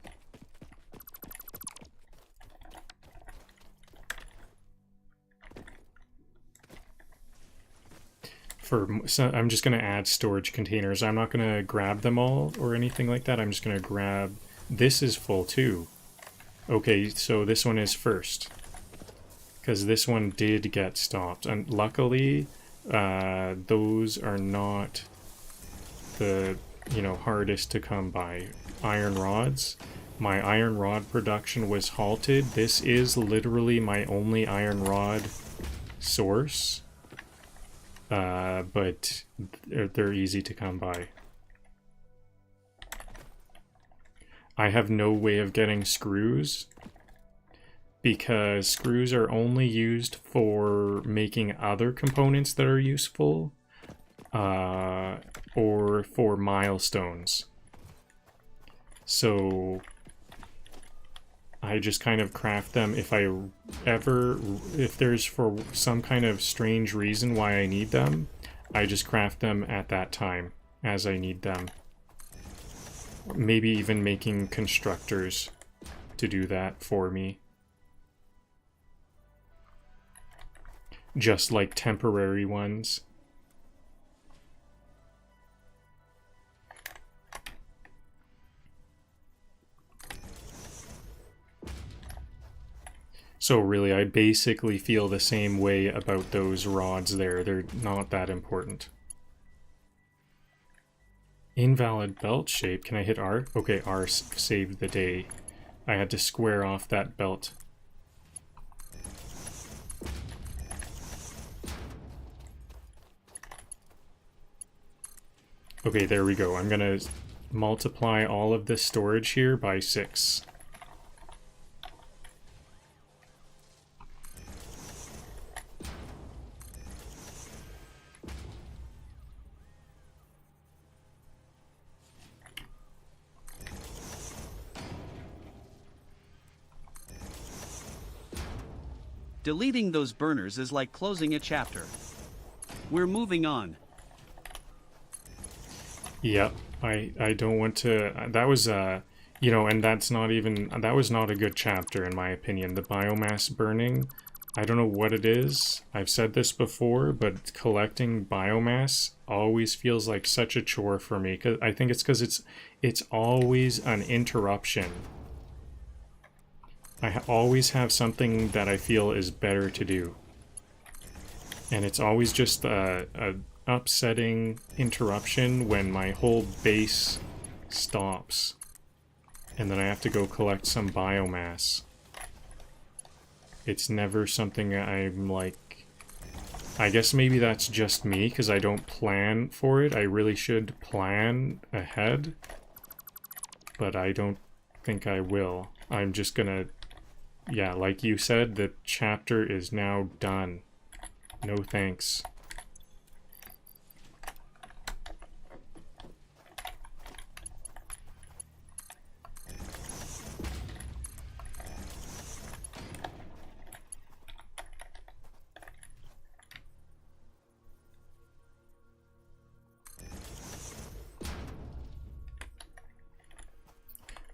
So I'm just going to add storage containers. I'm not going to grab them all or anything like that. I'm just going to grab... This is full too. Okay, so this one is first, because this one did get stopped. And luckily, those are not the, hardest to come by. Iron rods. My iron rod production was halted. This is literally my only iron rod source. But they're easy to come by. I have no way of getting screws, because screws are only used for making other components that are useful, or for milestones. So I just kind of craft them if there's for some kind of strange reason why I need them, I just craft them at that time as I need them. Maybe even making constructors to do that for me. Just like temporary ones. So really, I basically feel the same way about those rods there. They're not that important. Invalid belt shape. Can I hit R? Okay, R saved the day. I had to square off that belt. Okay, there we go. I'm gonna multiply all of this storage here by 6. Deleting those burners is like closing a chapter. We're moving on. Yep, I don't want to. That was you know, and that was not a good chapter in my opinion. The biomass burning. I don't know what it is. I've said this before, but collecting biomass always feels like such a chore for me. Cause I think it's because it's always an interruption. I always have something that I feel is better to do. And it's always just a upsetting interruption when my whole base stops. And then I have to go collect some biomass. It's never something I'm like... I guess maybe that's just me, because I don't plan for it. I really should plan ahead. But I don't think I will. I'm just gonna... Yeah, like you said, the chapter is now done. No thanks.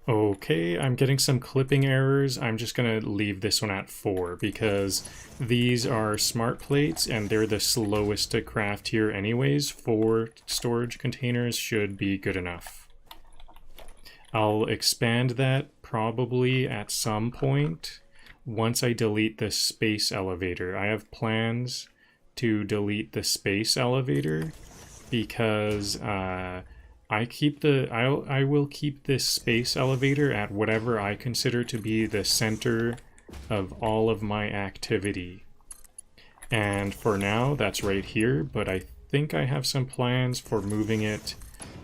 Okay, I'm getting some clipping errors. I'm just gonna leave this one at 4 because these are smart plates and they're the slowest to craft here anyways. 4 storage containers should be good enough. I'll expand that probably at some point once I delete the space elevator. I have plans to delete the space elevator because I will keep this space elevator at whatever I consider to be the center of all of my activity. And for now, that's right here, but I think I have some plans for moving it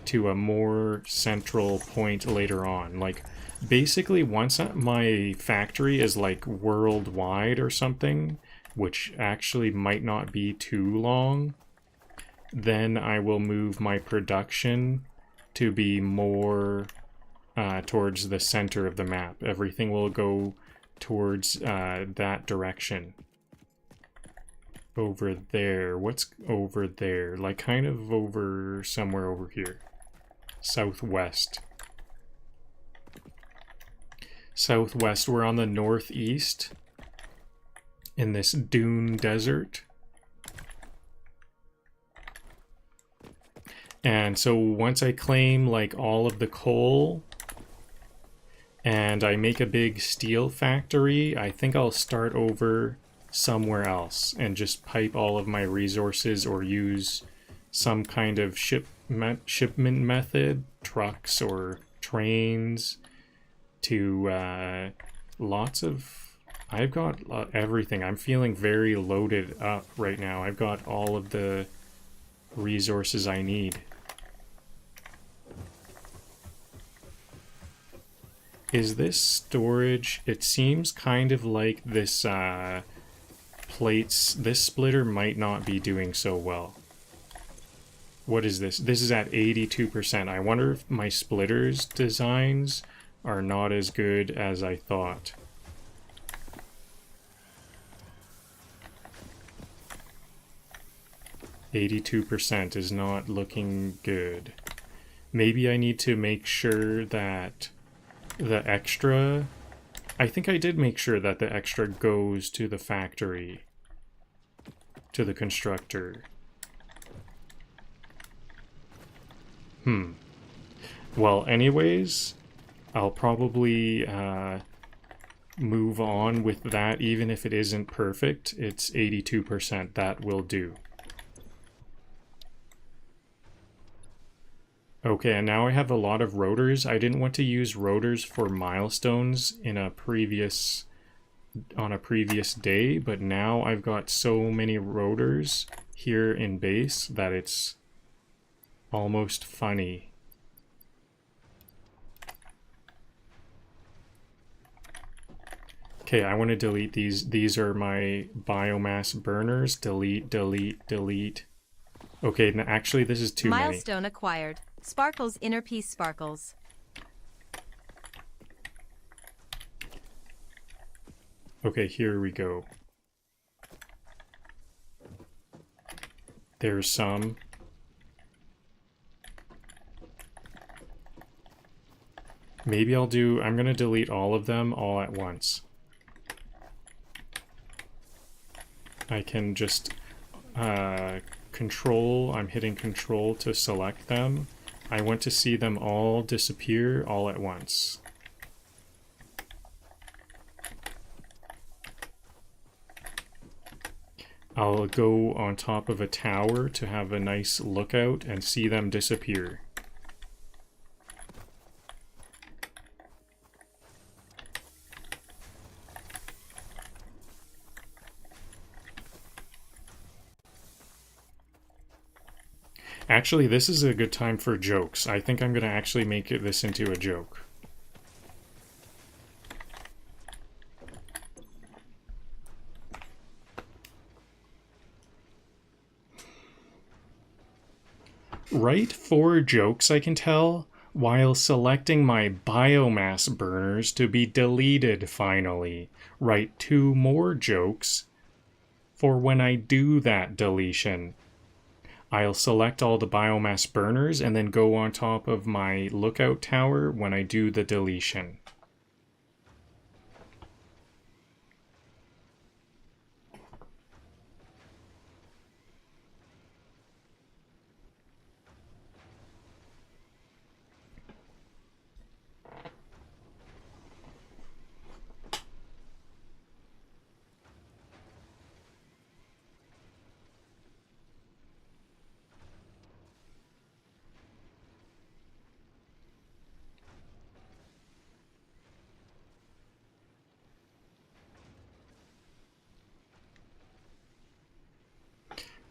to a more central point later on. Like, basically, once my factory is like worldwide or something, which actually might not be too long, then I will move my production to be more towards the center of the map. Everything will go towards that direction. Over there. What's over there? Like kind of over somewhere over here. Southwest. Southwest. We're on the northeast in this dune desert. And so once I claim like all of the coal and I make a big steel factory, I think I'll start over somewhere else and just pipe all of my resources or use some kind of shipment method, trucks or trains to lots of... I've got everything. I'm feeling very loaded up right now. I've got all of the resources I need. Is this storage? It seems kind of like this plates. This splitter might not be doing so well. What is this? This is at 82%. I wonder if my splitters designs are not as good as I thought. %82 is not looking good. Maybe I need to make sure that the extra... I think I did make sure that the extra goes to the factory, to the constructor. Well, anyways, I'll probably move on with that, even if it isn't perfect. It's 82%. That will do. Okay, and now I have a lot of rotors. I didn't want to use rotors for milestones in a previous day, but now I've got so many rotors here in base that it's almost funny. Okay, I want to delete these. These are my biomass burners. Delete, delete, delete. Okay, actually this is too many. Milestone acquired. Sparkles inner piece sparkles. Okay, here we go. There's some. Maybe I'm going to delete all of them all at once. I can just I'm hitting control to select them. I want to see them all disappear all at once. I'll go on top of a tower to have a nice lookout and see them disappear. Actually, this is a good time for jokes. I think I'm going to actually make this into a joke. Write 4 jokes I can tell while selecting my biomass burners to be deleted finally. Write 2 more jokes for when I do that deletion. I'll select all the biomass burners and then go on top of my lookout tower when I do the deletion.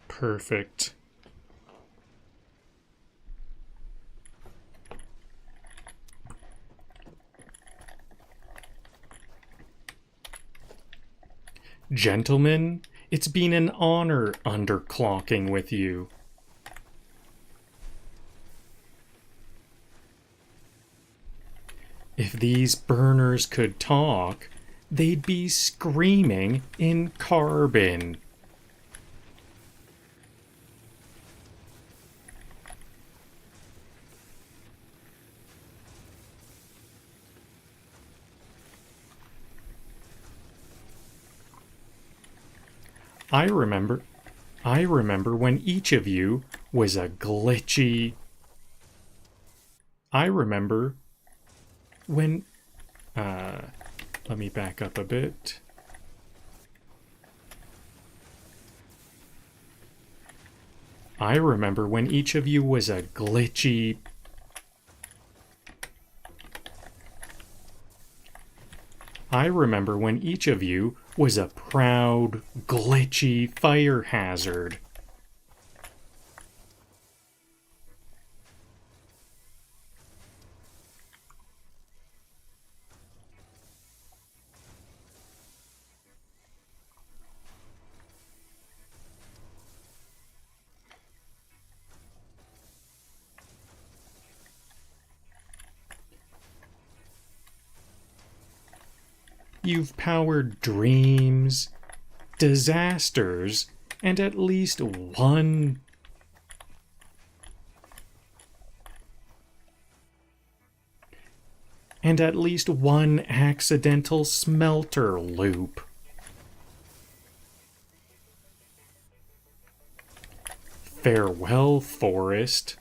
Perfect. Gentlemen, it's been an honor underclocking with you. If these burners could talk, they'd be screaming in carbon. I remember when each of you was a glitchy. I remember when, let me back up a bit. I remember when each of you was a glitchy. I remember when each of you was a proud, glitchy fire hazard. You've powered dreams, disasters, and at least one accidental smelter loop. Farewell, forest.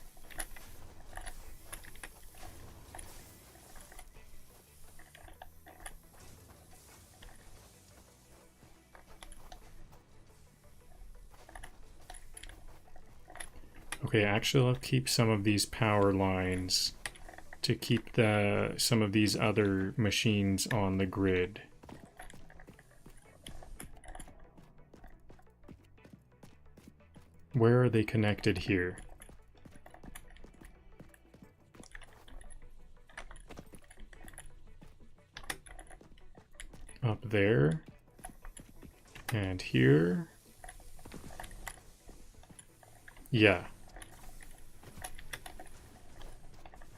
Okay, actually I'll keep some of these power lines to keep some of these other machines on the grid. Where are they connected here? Up there. And here. Yeah.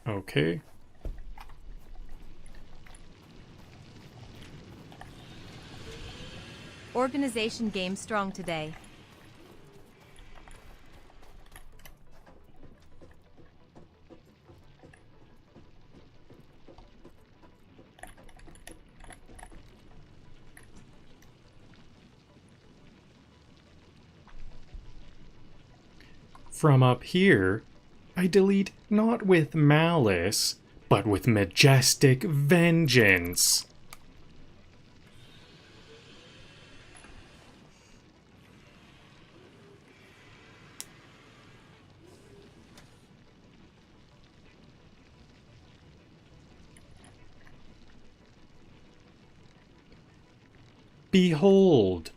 Okay. Organization game strong today. from up here, I delete not with malice, but with majestic vengeance. Behold,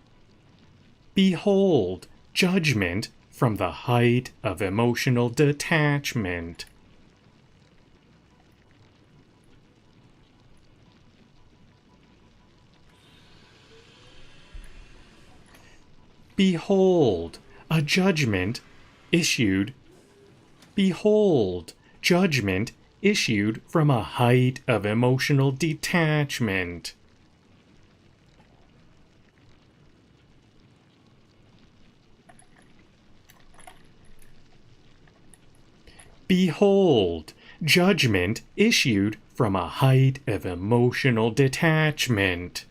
behold, judgment from the height of emotional detachment. Behold, a judgment issued. Behold, judgment issued from a height of emotional detachment. Behold, judgment issued from a height of emotional detachment.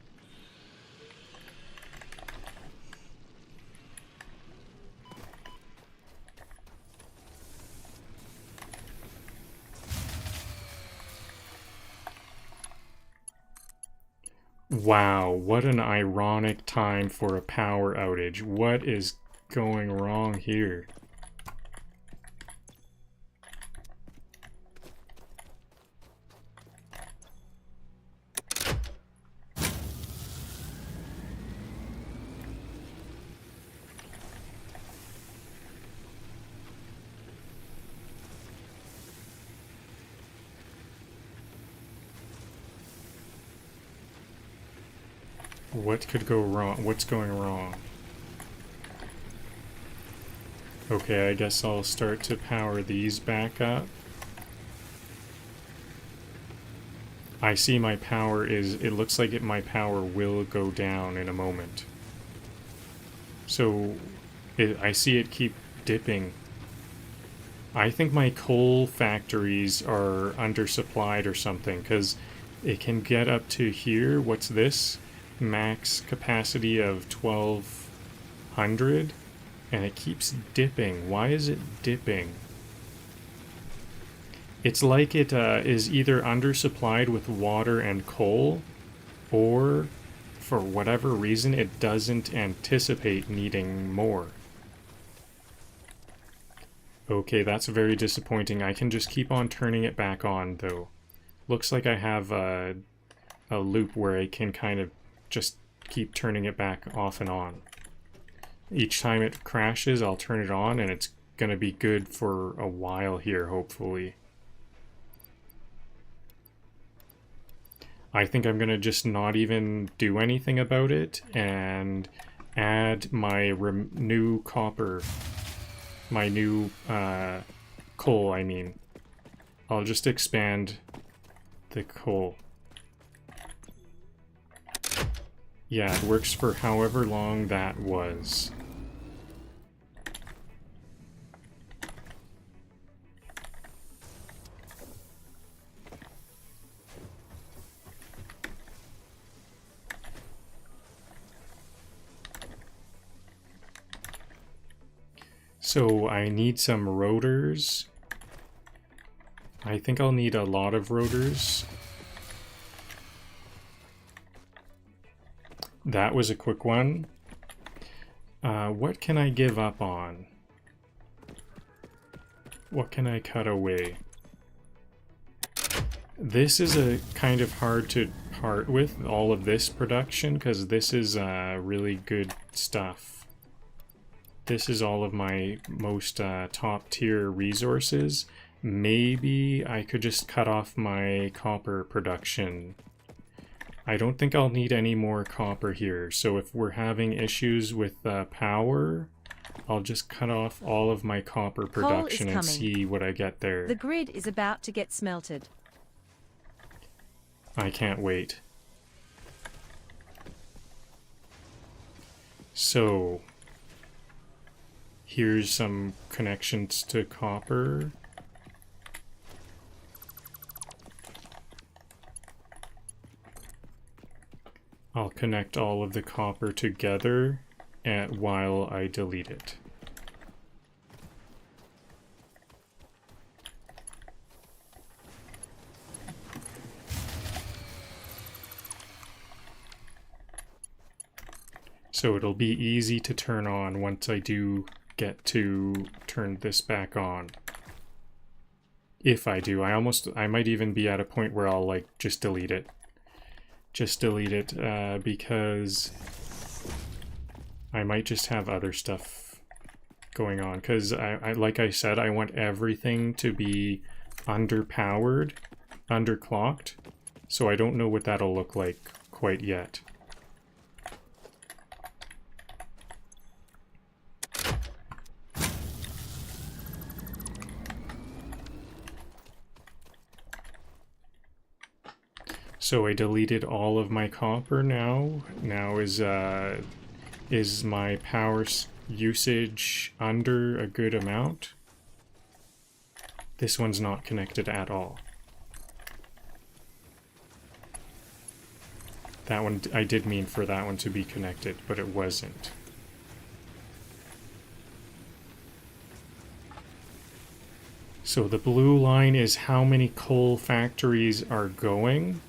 Wow, what an ironic time for a power outage. What is going wrong here? What could go wrong? What's going wrong? Okay, I guess I'll start to power these back up. I see my power is, it looks like my power will go down in a moment. So, I see it keep dipping. I think my coal factories are undersupplied or something, because it can get up to here. What's this? Max capacity of 1200, and it keeps dipping. Why is it dipping? It's like it is either undersupplied with water and coal, or for whatever reason it doesn't anticipate needing more. Okay, that's very disappointing. I can just keep on turning it back on, though. Looks like I have a loop where I can kind of just keep turning it back off and on. Each time it crashes, I'll turn it on, and it's going to be good for a while here, hopefully. I think I'm going to just not even do anything about it and add my new copper, my new coal, I mean. I'll just expand the coal. Yeah, it works for however long that was. So I need some rotors. I think I'll need a lot of rotors. That was a quick one. What can I give up on? What can I cut away? This is a kind of hard to part with, all of this production, because this is really good stuff. This is all of my most top tier resources. Maybe I could just cut off my copper production. I don't think I'll need any more copper here, so if we're having issues with power, I'll just cut off all of my copper production and see what I get there. The grid is about to get smelted. I can't wait. So, here's some connections to copper. I'll connect all of the copper together while I delete it. So it'll be easy to turn on once I do get to turn this back on. If I do, I might even be at a point where I'll like just delete it. Just delete it because I might just have other stuff going on. Because I like I said, I want everything to be underpowered, underclocked. So I don't know what that'll look like quite yet. So I deleted all of my copper now. Now is my power usage under a good amount? This one's not connected at all. That one, I did mean for that one to be connected, but it wasn't. So the blue line is how many coal factories are going.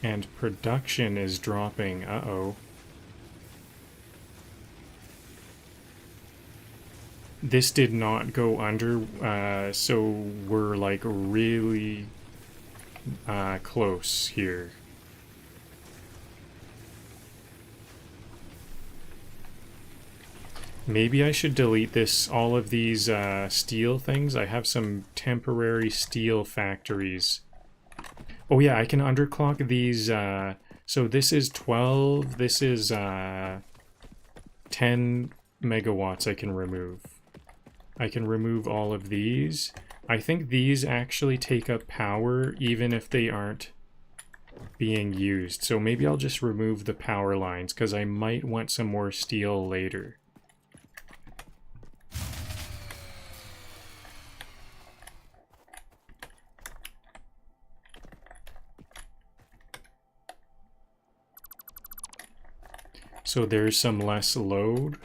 And production is dropping. Uh-oh. This did not go under, so we're like really close here. Maybe I should delete all of these steel things. I have some temporary steel factories. Oh yeah, I can underclock these, so this is 12, this is 10 megawatts I can remove. I can remove all of these. I think these actually take up power even if they aren't being used. So maybe I'll just remove the power lines because I might want some more steel later. So there's some less load.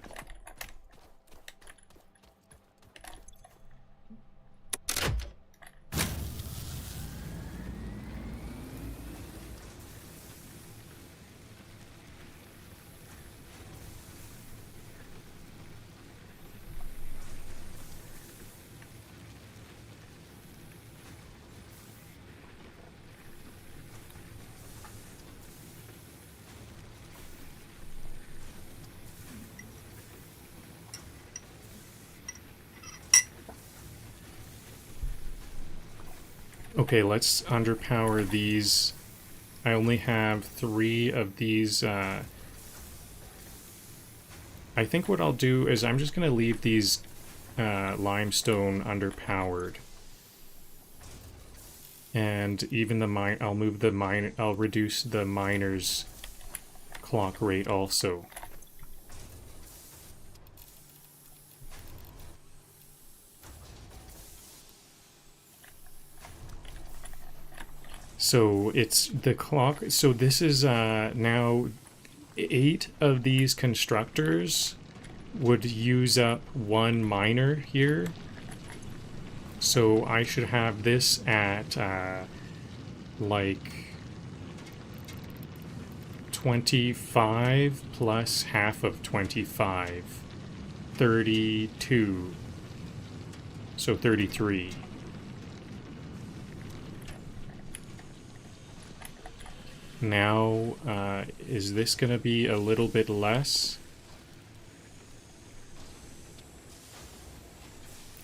Okay, let's underpower these. I only have 3 of these. I think what I'll do is I'm just going to leave these limestone underpowered. And even the I'll reduce the miner's clock rate also. So it's the clock. So this is now 8 of these constructors would use up 1 miner here. So I should have this at like 25 plus half of 25. 32. So 33. Now, is this going to be a little bit less?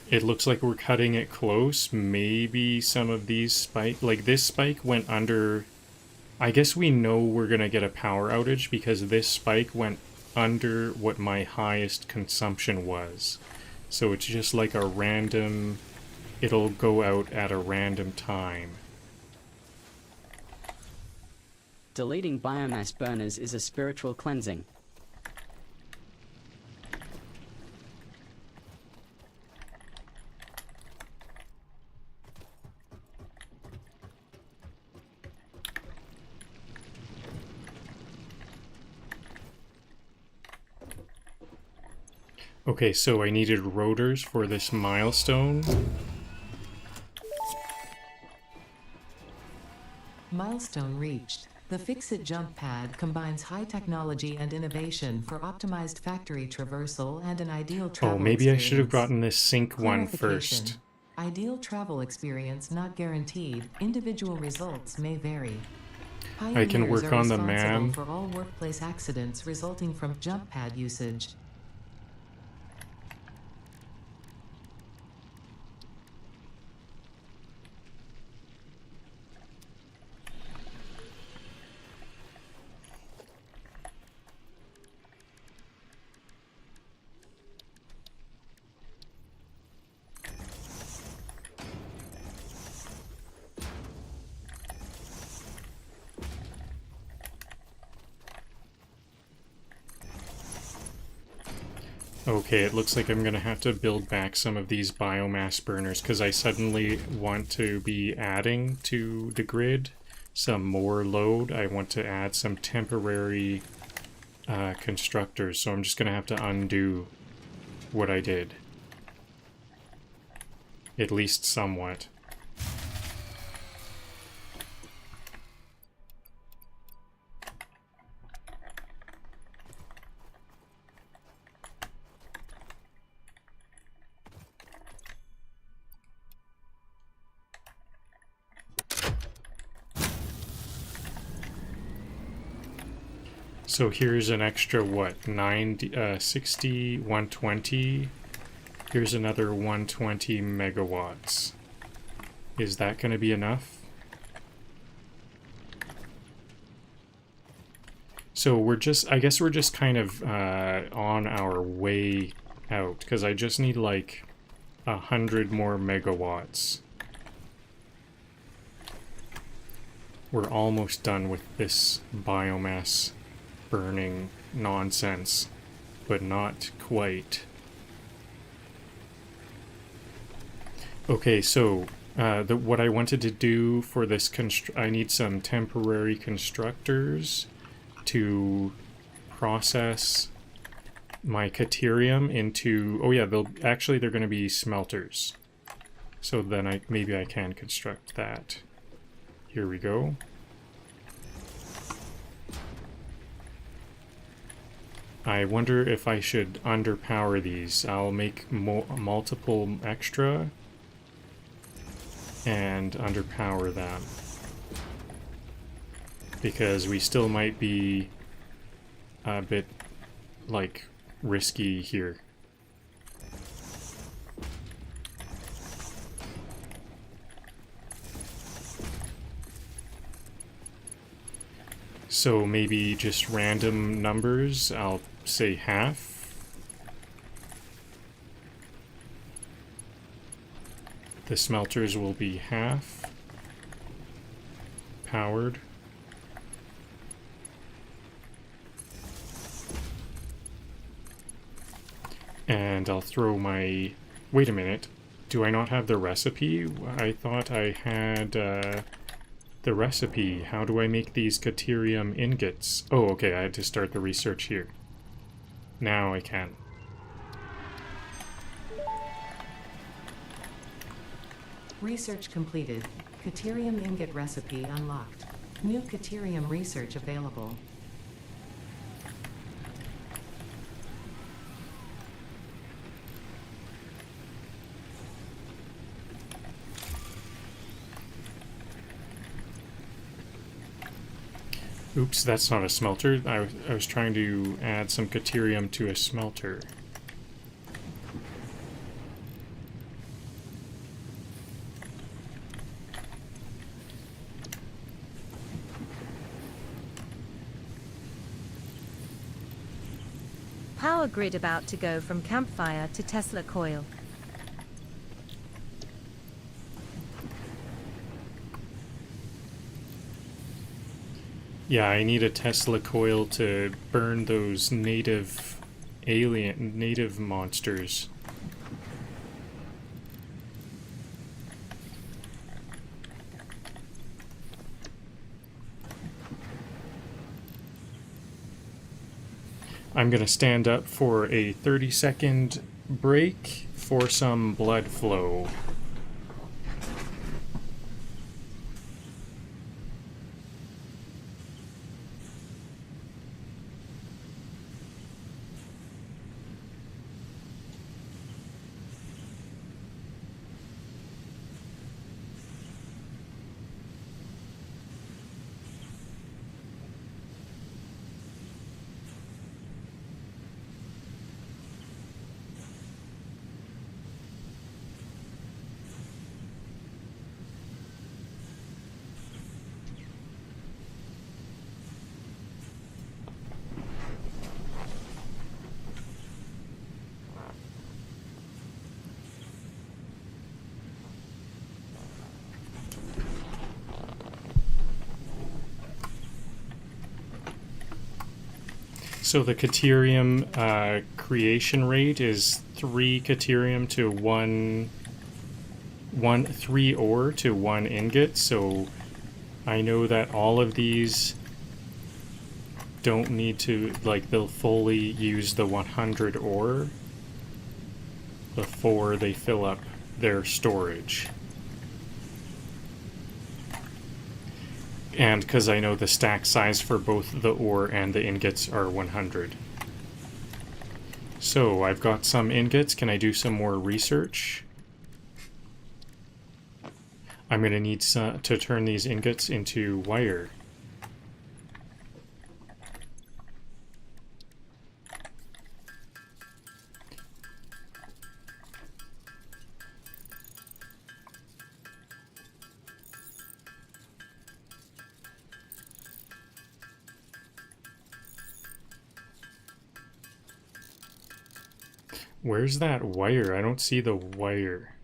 It looks like we're cutting it close. Maybe some of these spike, like this spike went under. I guess we know we're going to get a power outage because this spike went under what my highest consumption was. So it's just like a random, it'll go out at a random time. Deleting biomass burners is a spiritual cleansing. Okay, so I needed rotors for this milestone. Milestone reached. The Fix-It jump pad combines high technology and innovation for optimized factory traversal and an ideal travel Oh, maybe I should have experience. gotten this sync one Clarification. first. Ideal travel experience not guaranteed. Individual results may vary. I can Pioneers work are on the responsible man. for all workplace accidents resulting from jump pad usage. Okay, it looks like I'm gonna have to build back some of these biomass burners because I suddenly want to be adding to the grid some more load. I want to add some temporary constructors, so I'm just gonna have to undo what I did. At least somewhat. So here's an extra, what, 60, 120. Here's another 120 megawatts. Is that going to be enough? So we're just, I guess we're just kind of on our way out, because I just need like 100 more megawatts. We're almost done with this biomass burning nonsense, but not quite. Okay, so what I wanted to do for this I need some temporary constructors to process my Caterium into, oh yeah, they're going to be smelters. So then maybe I can construct that. Here we go. I wonder if I should underpower these. I'll make multiple extra and underpower them, because we still might be a bit like risky here. So maybe just random numbers. I'll say half. The smelters will be half powered. And I'll throw my... Wait a minute. Do I not have the recipe? I thought I had the recipe. How do I make these Caterium ingots? Oh, okay, I had to start the research here. Now I can. Research completed. Caterium ingot recipe unlocked. New Caterium research available. Oops, that's not a smelter. I was trying to add some Caterium to a smelter. Power grid about to go from campfire to Tesla coil. Yeah, I need a Tesla coil to burn those native monsters. I'm gonna stand up for a 30-second break for some blood flow. So the Caterium creation rate is 3 Caterium to 3 ore to 1 ingot. So I know that all of these don't need to, like, they'll fully use the 100 ore before they fill up their storage. And because I know the stack size for both the ore and the ingots are 100. So I've got some ingots. Can I do some more research? I'm going to need to turn these ingots into wire. Where's that wire? I don't see the wire.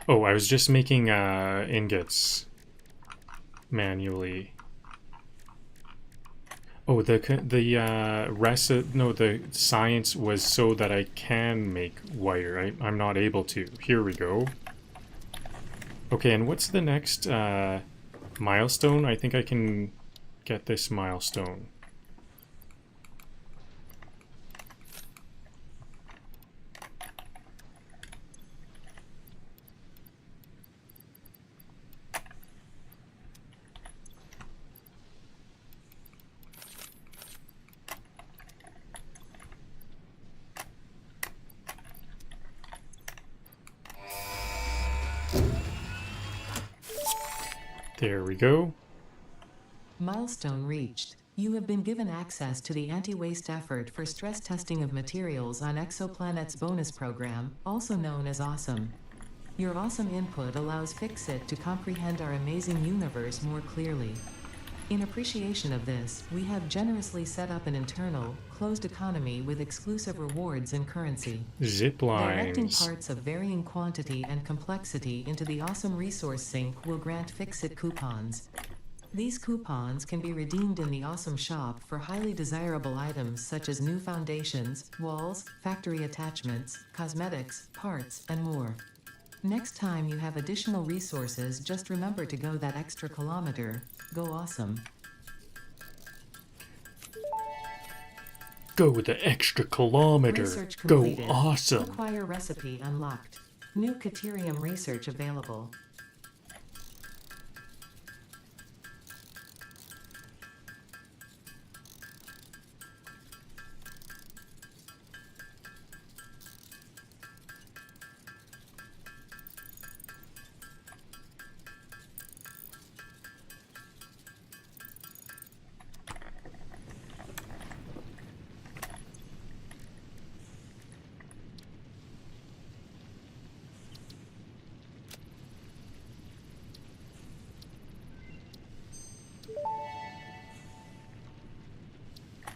Oh, I was just making ingots manually. Oh, the science was so that I can make wire. I'm not able to. Here we go. Okay, and what's the next milestone? I think I can get this milestone. There we go. Milestone reached. You have been given access to the anti-waste effort for stress testing of materials on Exoplanet's bonus program, also known as AWESOME. Your awesome input allows Fixit to comprehend our amazing universe more clearly. In appreciation of this, we have generously set up an internal, closed economy with exclusive rewards and currency. Zip Directing lines. parts of varying quantity and complexity into the awesome resource sink will grant Fixit coupons. These coupons can be redeemed in the Awesome Shop for highly desirable items such as new foundations, walls, factory attachments, cosmetics, parts, and more. Next time you have additional resources, just remember to go that extra kilometer. Go awesome. Go the extra kilometer. Research Go completed. awesome. Acquire recipe unlocked. New Caterium research available.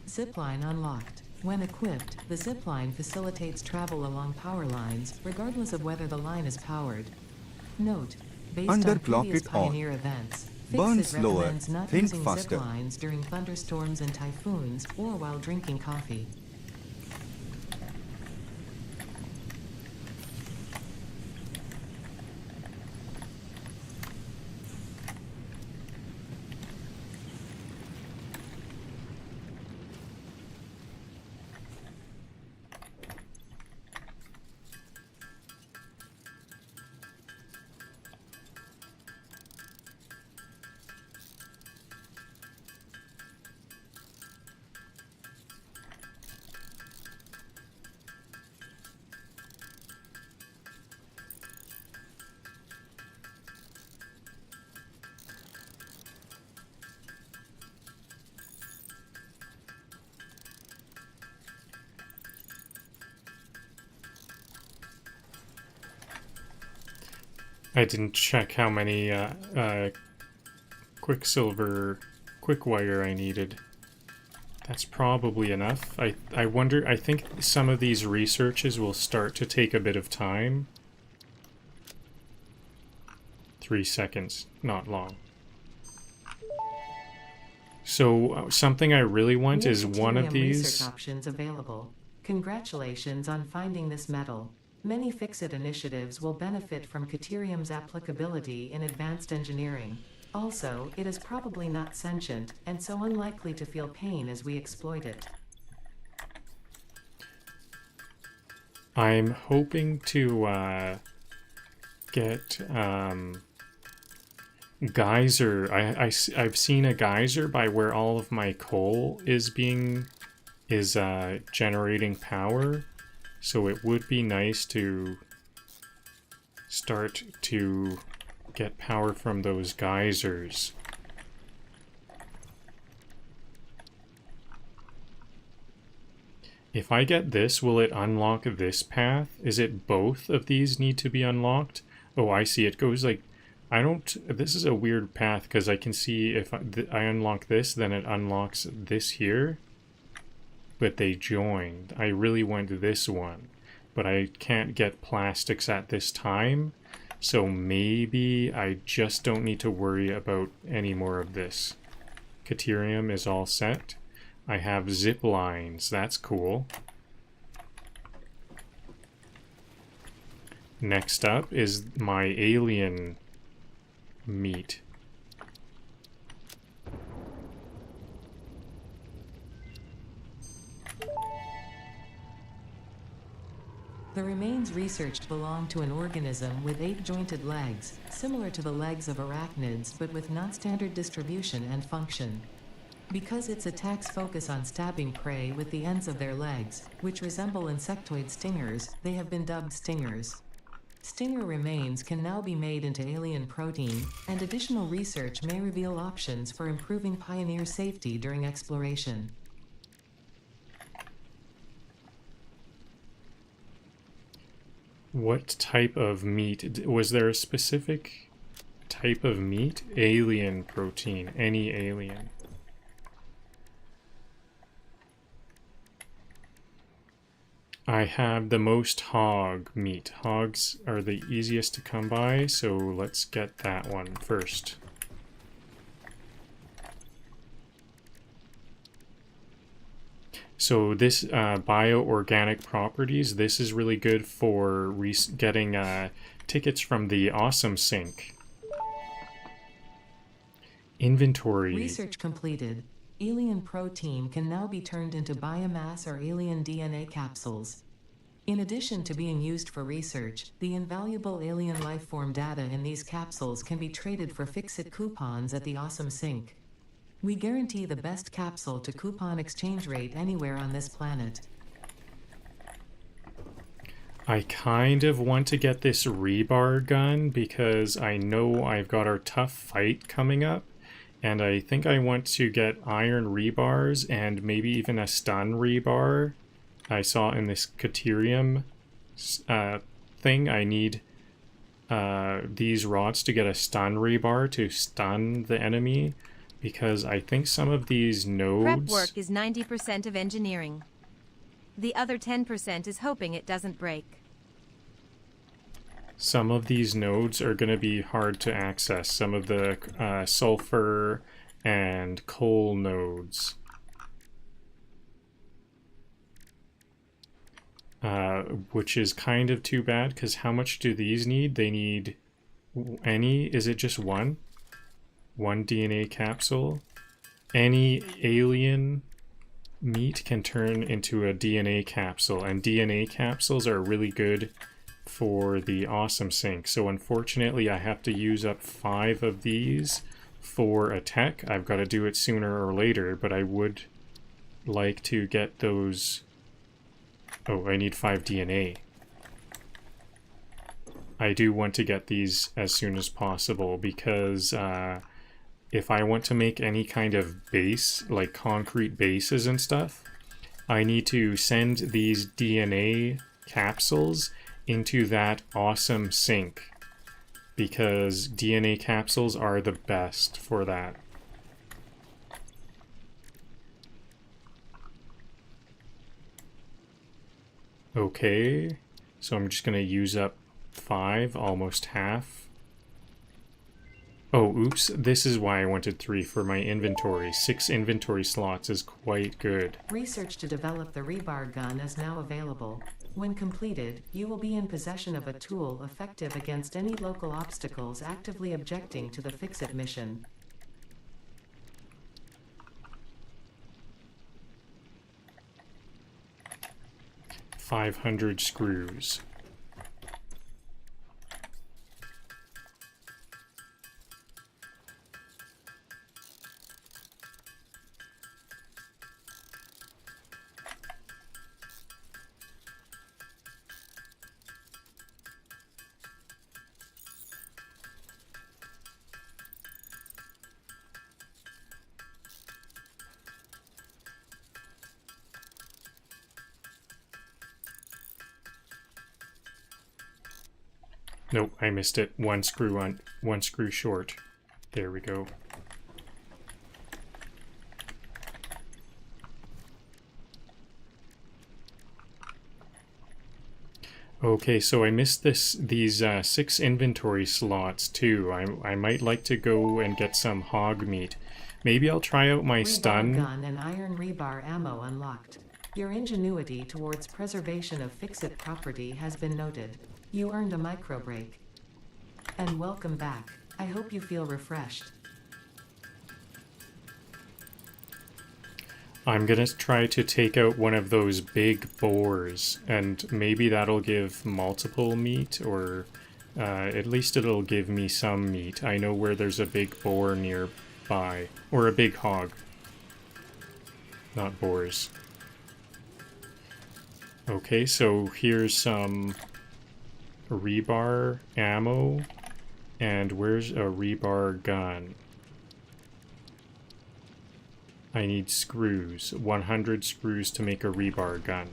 Zipline unlocked. When equipped, the zipline facilitates travel along power lines, regardless of whether the line is powered. Note, based on Underclock previous it on. Pioneer events, Burn Fixit slower, recommends not think using faster. ziplines during thunderstorms and typhoons, or while drinking coffee. I didn't check how many quicksilver quickwire I needed. That's probably enough. I wonder, I think some of these researches will start to take a bit of time. 3 seconds, not long. So something I really want More is one of Deuterium these. research options available. Congratulations on finding this metal. Many Fix-It initiatives will benefit from Deuterium's applicability in advanced engineering. Also, it is probably not sentient, and so unlikely to feel pain as we exploit it. I'm hoping to get geyser. I've seen a geyser by where all of my coal is generating power, so it would be nice to start to get power from those geysers. If I get this, will it unlock this path? Is it both of these need to be unlocked? Oh, I see. It goes like, I don't, this is a weird path because I can see if I unlock this, then it unlocks this here. But they joined. I really want this one, but I can't get plastics at this time. So maybe I just don't need to worry about any more of this. Deuterium is all set. I have zip lines. That's cool. Next up is my alien meat. The remains researched belong to an organism with 8 jointed legs, similar to the legs of arachnids but with non-standard distribution and function. Because its attacks focus on stabbing prey with the ends of their legs, which resemble insectoid stingers, they have been dubbed stingers. Stinger remains can now be made into alien protein, and additional research may reveal options for improving pioneer safety during exploration. What type of meat? Was there a specific type of meat? Alien protein. Any alien. I have the most hog meat. Hogs are the easiest to come by, so let's get that one first. So this bioorganic properties, this is really good for getting tickets from the Awesome Sync. Inventory. Research completed. Alien protein can now be turned into biomass or alien DNA capsules. In addition to being used for research, the invaluable alien lifeform data in these capsules can be traded for Fix-It coupons at the Awesome Sync. We guarantee the best capsule to coupon exchange rate anywhere on this planet. I kind of want to get this rebar gun because I know I've got our tough fight coming up. And I think I want to get iron rebars and maybe even a stun rebar. I saw in this Deuterium thing, I need these rods to get a stun rebar to stun the enemy. Because I think some of these nodes... Prep work is 90% of engineering. The other 10% is hoping it doesn't break. Some of these nodes are going to be hard to access. Some of the sulfur and coal nodes. Which is kind of too bad, because how much do these need? They need any... Is it just one? One DNA capsule. Any alien meat can turn into a DNA capsule, and DNA capsules are really good for the Awesome Sync. So unfortunately I have to use up 5 of these for a tech. I've got to do it sooner or later, but I would like to get those... Oh, I need 5 DNA. I do want to get these as soon as possible because if I want to make any kind of base, like concrete bases and stuff, I need to send these DNA capsules into that Awesome Sync because DNA capsules are the best for that. Okay, so I'm just going to use up 5, almost half. Oh, oops. This is why I wanted 3 for my inventory. 6 inventory slots is quite good. Research to develop the rebar gun is now available. When completed, you will be in possession of a tool effective against any local obstacles actively objecting to the Fix-It mission. $500 screws. Nope, I missed it. One screw short. There we go. Okay, so I missed these 6 inventory slots too. I might like to go and get some hog meat. Maybe I'll try out my Rebar stun. gun and iron rebar ammo unlocked. Your ingenuity towards preservation of Fix-It property has been noted. You earned a micro break. And welcome back. I hope you feel refreshed. I'm gonna try to take out one of those big boars, and maybe that'll give multiple meat, or at least it'll give me some meat. I know where there's a big boar nearby, or a big hog. Not boars. Okay, so here's some rebar ammo, and where's a rebar gun? I need screws. 100 screws to make a rebar gun.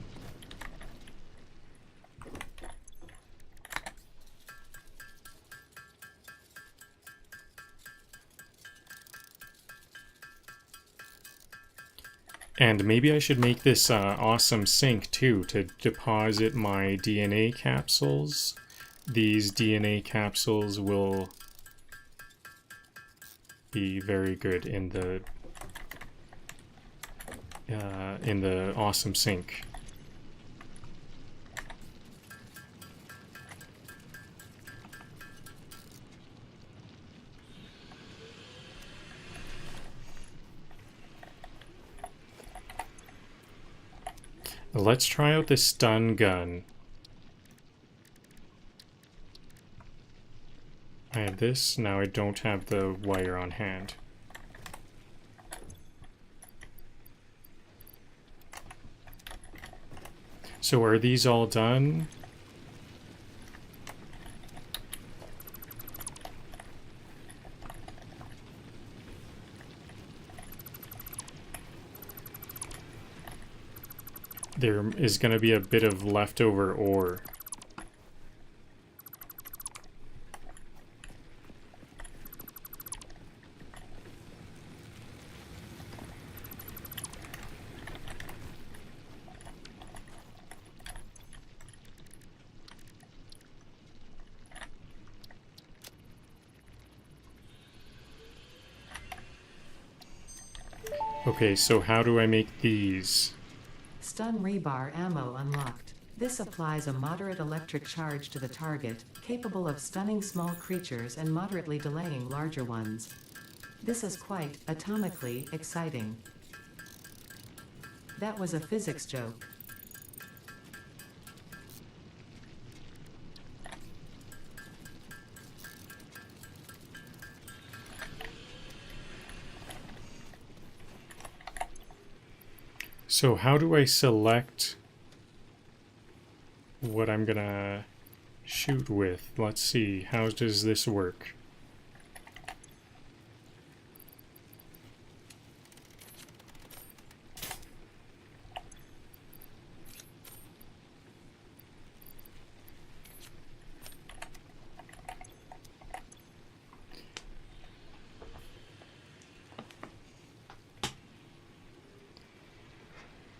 And maybe I should make this awesome sink too, to deposit my DNA capsules. These DNA capsules will be very good in the awesome sink. Let's try out this stun gun. I have this, now I don't have the wire on hand. So are these all done? There is going to be a bit of leftover ore. Okay, so how do I make these? Stun rebar ammo unlocked. This applies a moderate electric charge to the target, capable of stunning small creatures and moderately delaying larger ones. This is quite, atomically, exciting. That was a physics joke. So how do I select what I'm gonna shoot with? Let's see, how does this work?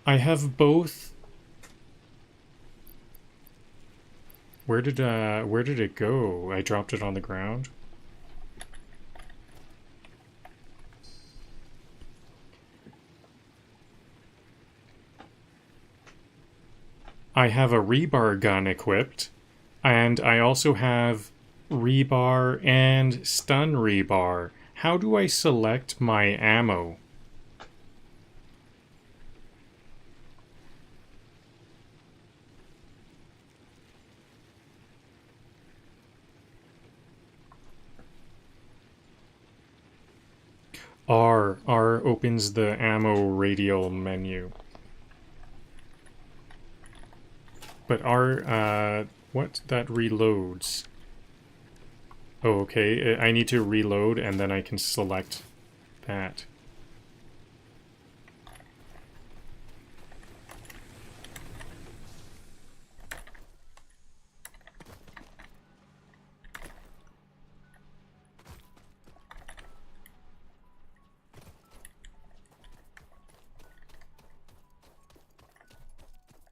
I have both. Where did it go? I dropped it on the ground. I have a rebar gun equipped, and I also have rebar and stun rebar. How do I select my ammo? R opens the ammo radial menu. But what? That reloads. Oh, okay. I need to reload and then I can select that.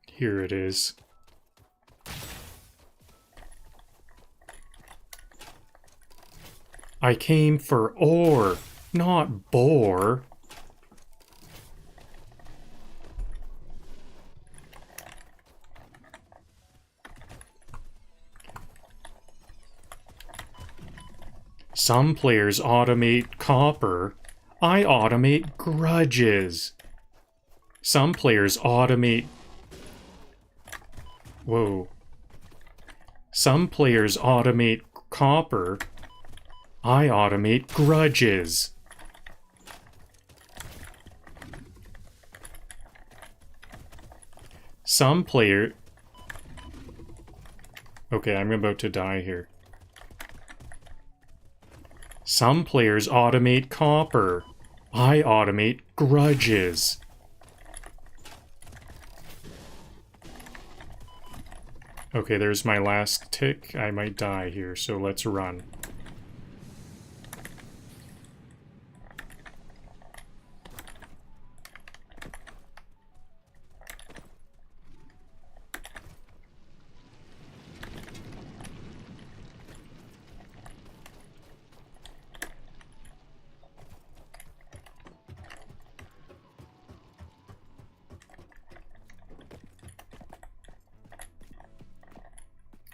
Here it is. I came for ore, not bore. Some players automate copper. I automate grudges. Some players automate... Whoa. Some players automate copper. I automate grudges. Some player... Okay, I'm about to die here. Some players automate copper. I automate grudges. Okay, there's my last tick. I might die here, so let's run.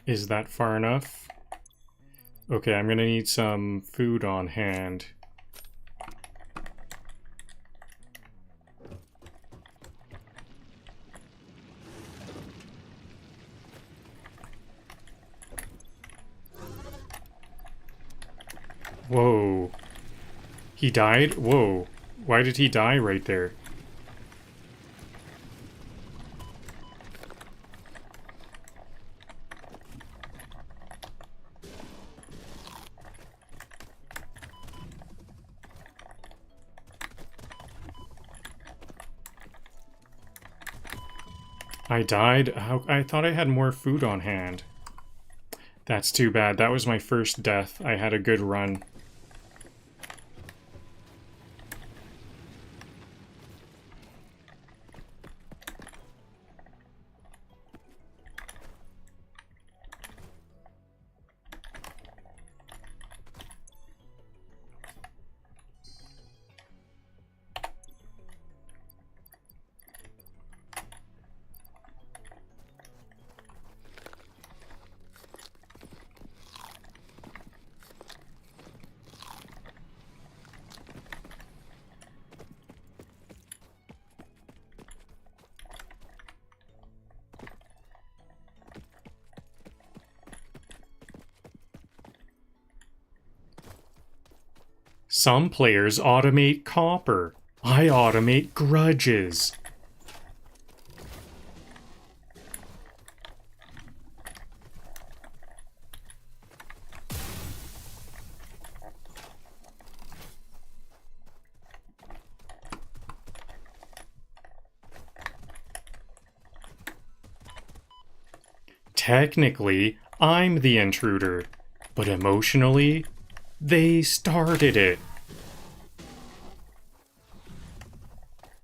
Is that far enough? Okay, I'm gonna need some food on hand. Whoa. He died? Whoa. Why did he die right there? I died? I thought I had more food on hand. That's too bad. That was my first death. I had a good run. Some players automate copper. I automate grudges. Technically, I'm the intruder, but emotionally, they started it.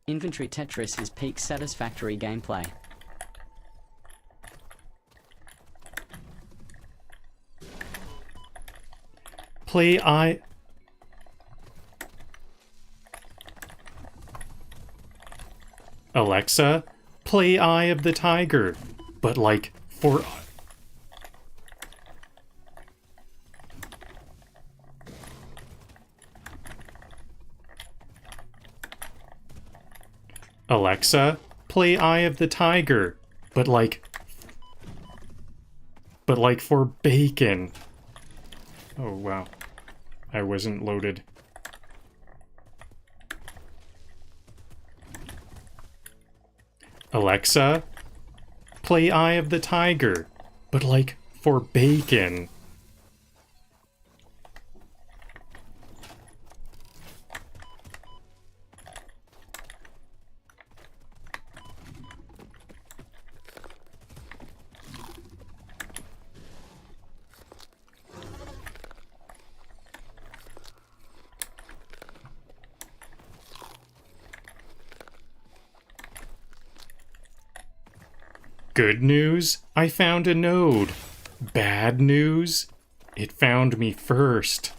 Inventory Tetris is peak Satisfactory gameplay. Play I... Alexa, play Eye of the Tiger. but like for... Alexa, play Eye of the Tiger, but like for bacon. Oh wow, I wasn't loaded. Alexa, play Eye of the Tiger, but like for bacon. Good news, I found a node. Bad news, it found me first.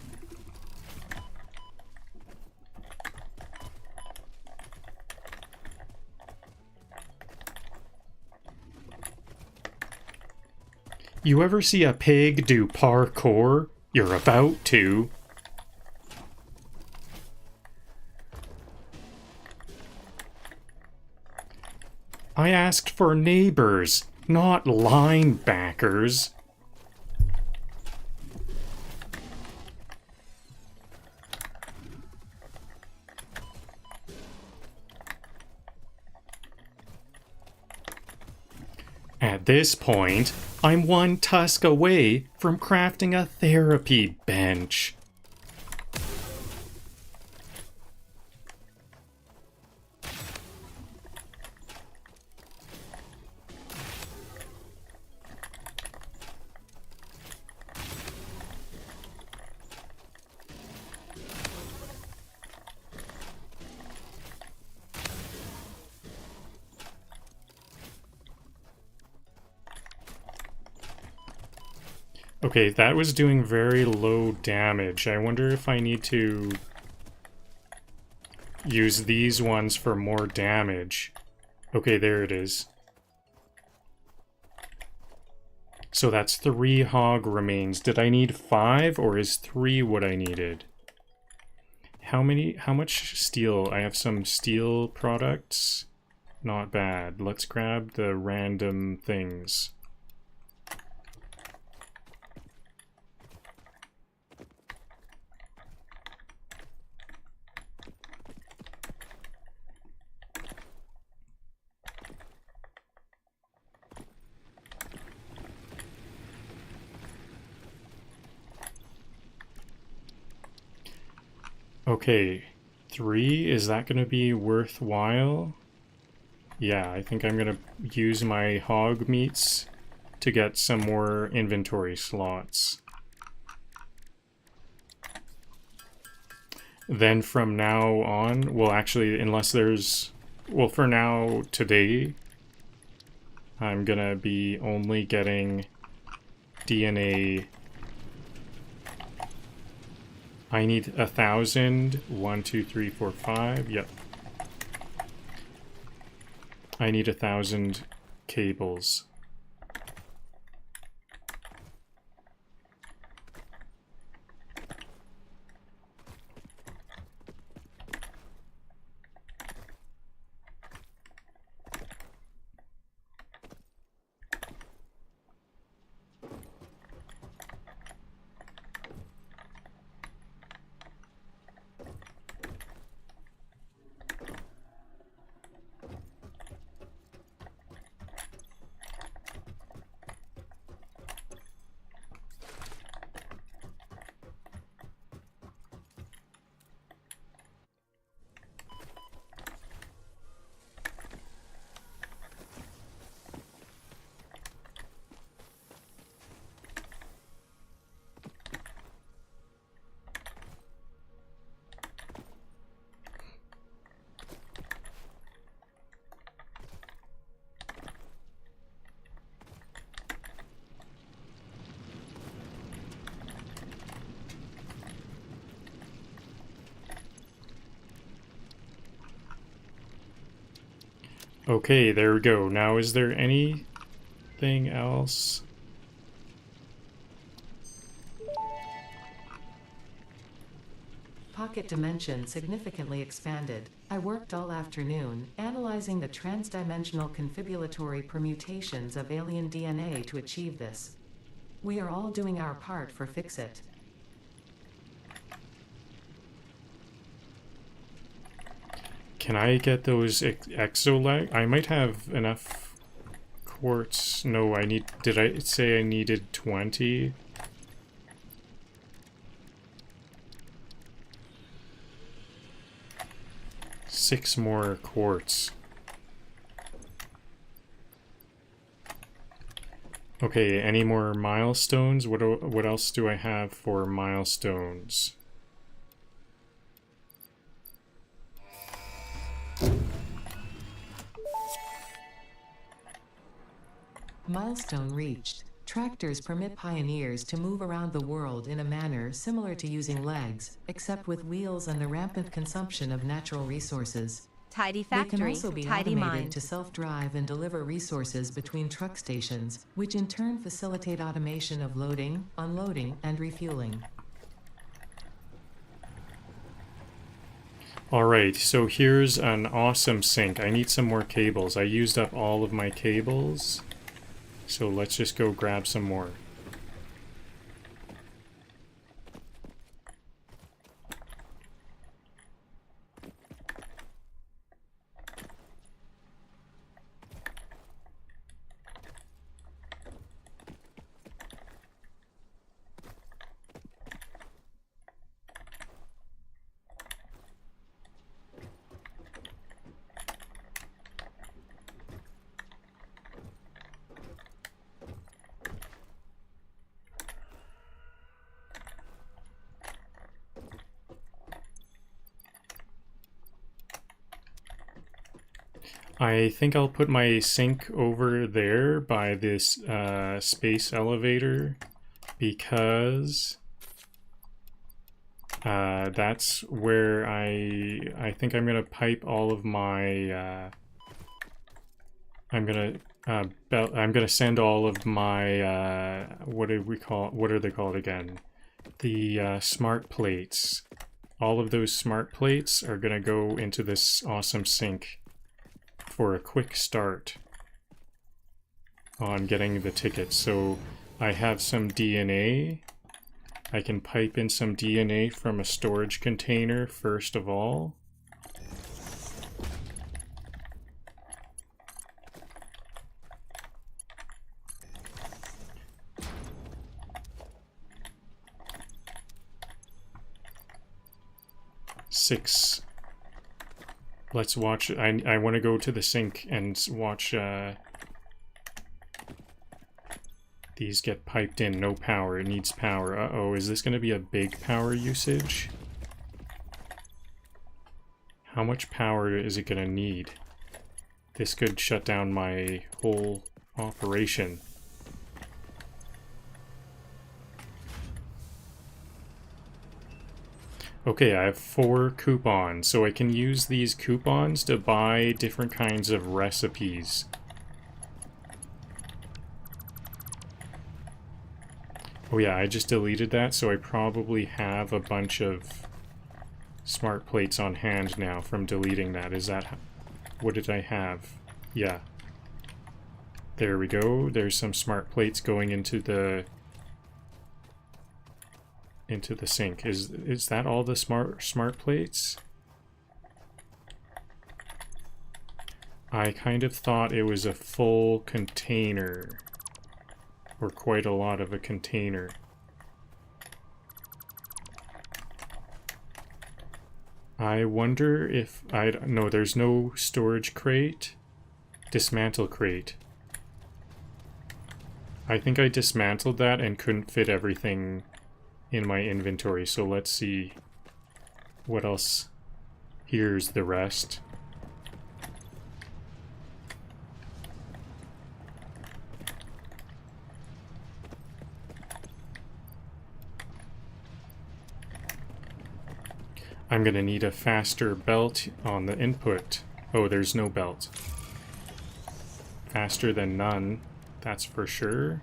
You ever see a pig do parkour? You're about to. I asked for neighbors, not linebackers. At this point, I'm one tusk away from crafting a therapy bench. Okay, that was doing very low damage. I wonder if I need to use these ones for more damage. Okay, there it is. So that's 3 hog remains. Did I need 5 or is 3 what I needed? How much steel? I have some steel products. Not bad. Let's grab the random things. Okay, 3, is that going to be worthwhile? Yeah, I think I'm going to use my hog meats to get some more inventory slots. Then from now on, well actually, unless there's... Well, for now, today, I'm going to be only getting DNA... I need 1,000. 1, 2, 3, 4, 5. Yep. I need 1,000 cables. Okay, there we go. Now, is there any anything else? Pocket dimension significantly expanded. I worked all afternoon, analyzing the transdimensional confibulatory permutations of alien DNA to achieve this. We are all doing our part for Fix-It. Can I get those exolag? I might have enough quartz. No, I need... Did I say I needed 20? Six more quartz. Okay, any more milestones? What else do I have for milestones? Milestone reached. Tractors permit pioneers to move around the world in a manner similar to using legs, except with wheels and the rampant consumption of natural resources. Tidy They can factory, also be tidy automated mind. to self-drive and deliver resources between truck stations, which in turn facilitate automation of loading, unloading, and refueling. Alright, so here's an awesome sink. I need some more cables. I used up all of my cables. So let's just go grab some more. I think I'll put my sink over there by this space elevator because that's where I think I'm gonna pipe all of my I'm gonna send all of my what are they called again? The smart plates. All of those smart plates are gonna go into this awesome sink for a quick start on getting the tickets. So I have some DNA. I can pipe in some DNA from a storage container first of all. Six. Let's watch. I want to go to the sink and watch these get piped in. No power. It needs power. Uh-oh, is this going to be a big power usage? How much power is it going to need? This could shut down my whole operation. Okay, I have 4 coupons, so I can use these coupons to buy different kinds of recipes. Oh yeah, I just deleted that, so I probably have a bunch of smart plates on hand now from deleting that. Is that... what did I have? Yeah. There we go. There's some smart plates going into the sink. Is that all the smart plates? I kind of thought it was a full container, or quite a lot of a container. I wonder if no, there's no storage crate. Dismantle crate. I think I dismantled that and couldn't fit everything in my inventory, so let's see what else. Here's the rest. I'm gonna need a faster belt on the input. Oh, there's no belt. Faster than none. that's for sure.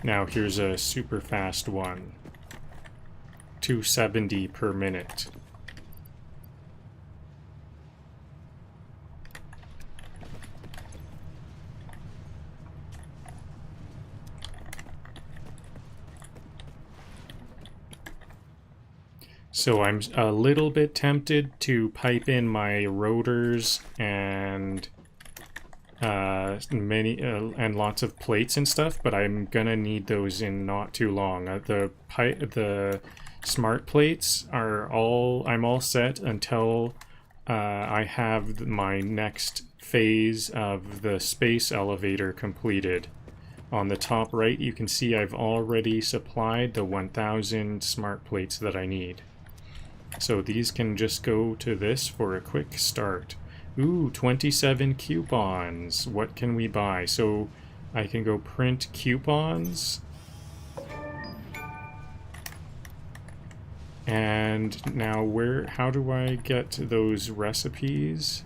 Now here's a super fast one. 270 per minute. So I'm a little bit tempted to pipe in my rotors and and lots of plates and stuff, but I'm gonna need those in not too long. The smart plates are I'm all set until I have my next phase of the space elevator completed. On the top right, you can see I've already supplied the 1000 smart plates that I need. So these can just go to this for a quick start. Ooh, 27 coupons. What can we buy? So I can go print coupons. And now how do I get those recipes?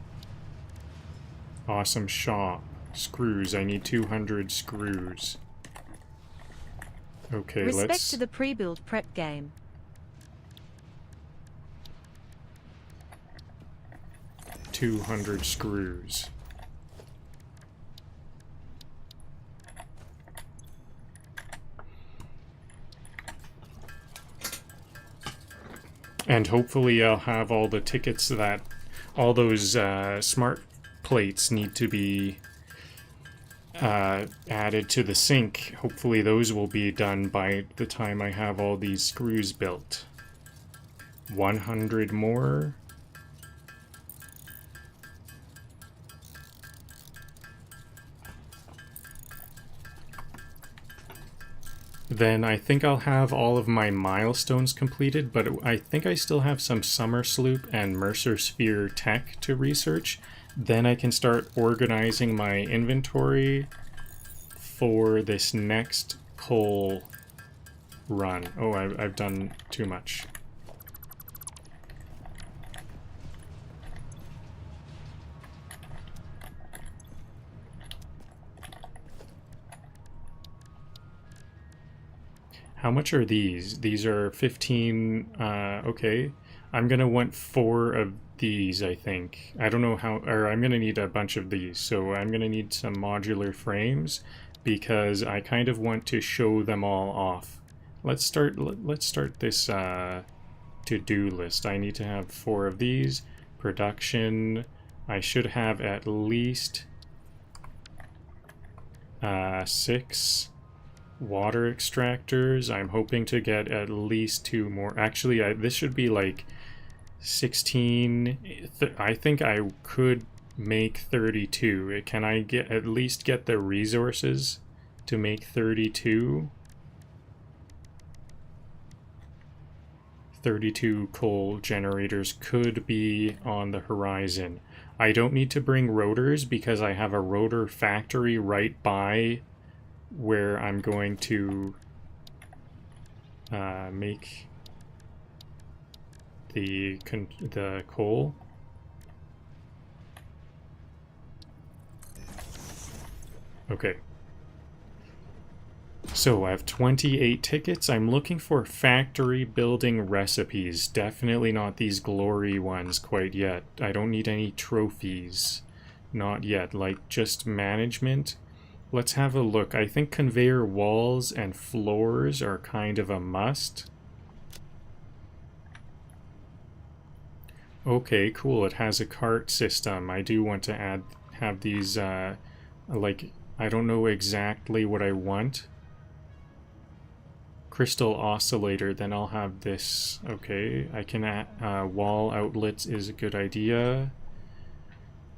Awesome shop. Screws. I need 200 screws. Okay, Respect to the pre-build prep game. $200 screws. And hopefully I'll have all the tickets that all those smart plates need to be added to the sink. Hopefully those will be done by the time I have all these screws built. 100 more. Then I think I'll have all of my milestones completed, but I think I still have some Summer Sloop and Mercer Sphere tech to research. Then I can start organizing my inventory for this next coal run. Oh, I've done too much. How much are these? These are 15, okay. I'm gonna want 4 of these, I think. I don't know how, or I'm gonna need a bunch of these. So I'm gonna need some modular frames because I kind of want to show them all off. Let's start this to-do list. I need to have 4 of these. Production, I should have at least 6. Water extractors, I'm hoping to get at least 2 more. Actually, this should be like 16. I think I could make 32. Can I at least get the resources to make 32? 32 coal generators could be on the horizon. I don't need to bring rotors because I have a rotor factory right by where I'm going to make the coal. Okay. So I have 28 tickets. I'm looking for factory building recipes. Definitely not these glory ones quite yet. I don't need any trophies. Not yet. Like just management. Let's have a look. I think conveyor walls and floors are kind of a must. Okay, cool. It has a cart system. I do want to have these, like, I don't know exactly what I want. Crystal oscillator, then I'll have this. Okay, I can add, wall outlets is a good idea.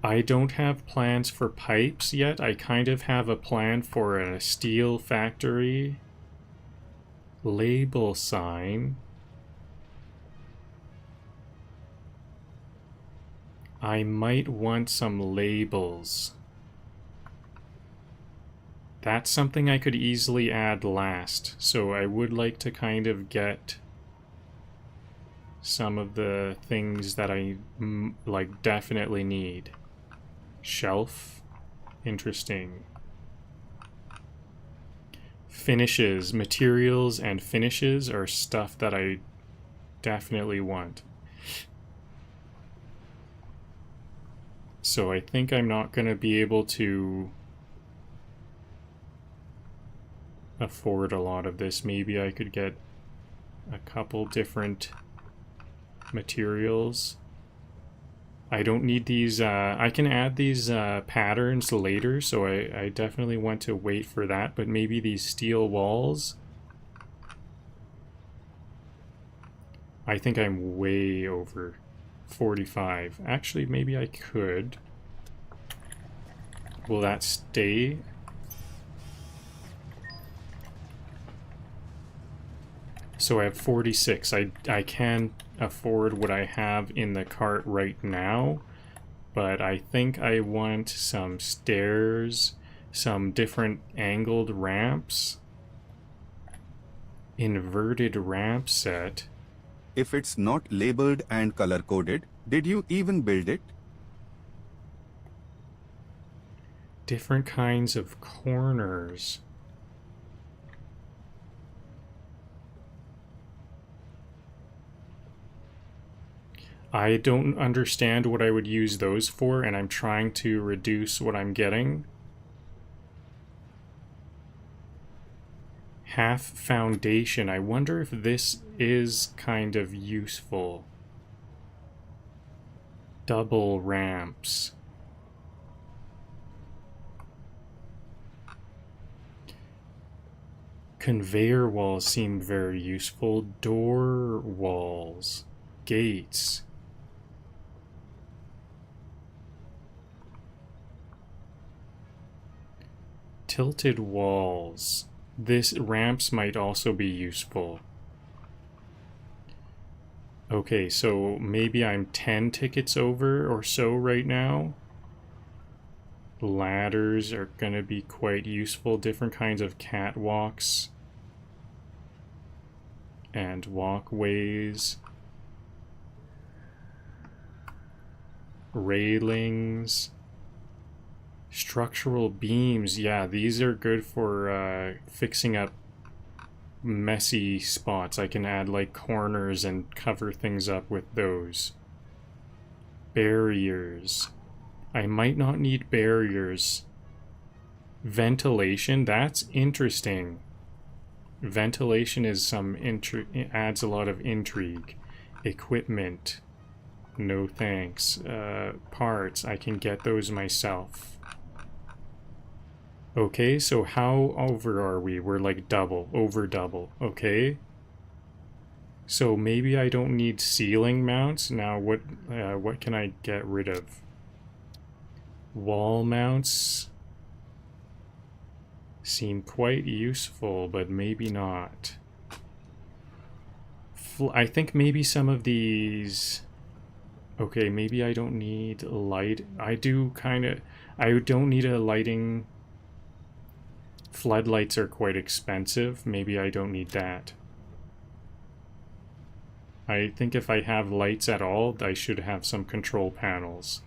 I don't have plans for pipes yet. I kind of have a plan for a steel factory. Label sign. I might want some labels. That's something I could easily add last. So I would like to kind of get some of the things that I like definitely need. Shelf. Interesting. Finishes, materials and finishes are stuff that I definitely want. So I think I'm not going to be able to afford a lot of this. Maybe I could get a couple different materials. I don't need these, I can add these patterns later, so I definitely want to wait for that, but maybe these steel walls. I think I'm way over 45. Actually, maybe I could. Will that stay? So I have 46. I can afford what I have in the cart right now, but I think I want some stairs, some different angled ramps, inverted ramp set. If it's not labeled and color-coded, did you even build it? Different kinds of corners. I don't understand what I would use those for, and I'm trying to reduce what I'm getting. Half foundation. I wonder if this is kind of useful. Double ramps. Conveyor walls seem very useful. Door walls. Gates. Tilted walls. This ramps might also be useful. Okay, so maybe I'm 10 tickets over or so right now. Ladders are going to be quite useful. Different kinds of catwalks and walkways. Railings. Structural beams, yeah, these are good for fixing up messy spots. I can add like corners and cover things up with those. Barriers. I might not need barriers. Ventilation, that's interesting. Ventilation is adds a lot of intrigue. Equipment, no thanks. Parts, I can get those myself. Okay, so how over are we? We're like double, over double, okay? So maybe I don't need ceiling mounts. Now what can I get rid of? Wall mounts seem quite useful, but maybe not. I think maybe some of these... Okay, maybe I don't need light. I don't need a lighting... Floodlights are quite expensive. Maybe I don't need that. I think if I have lights at all, I should have some control panels.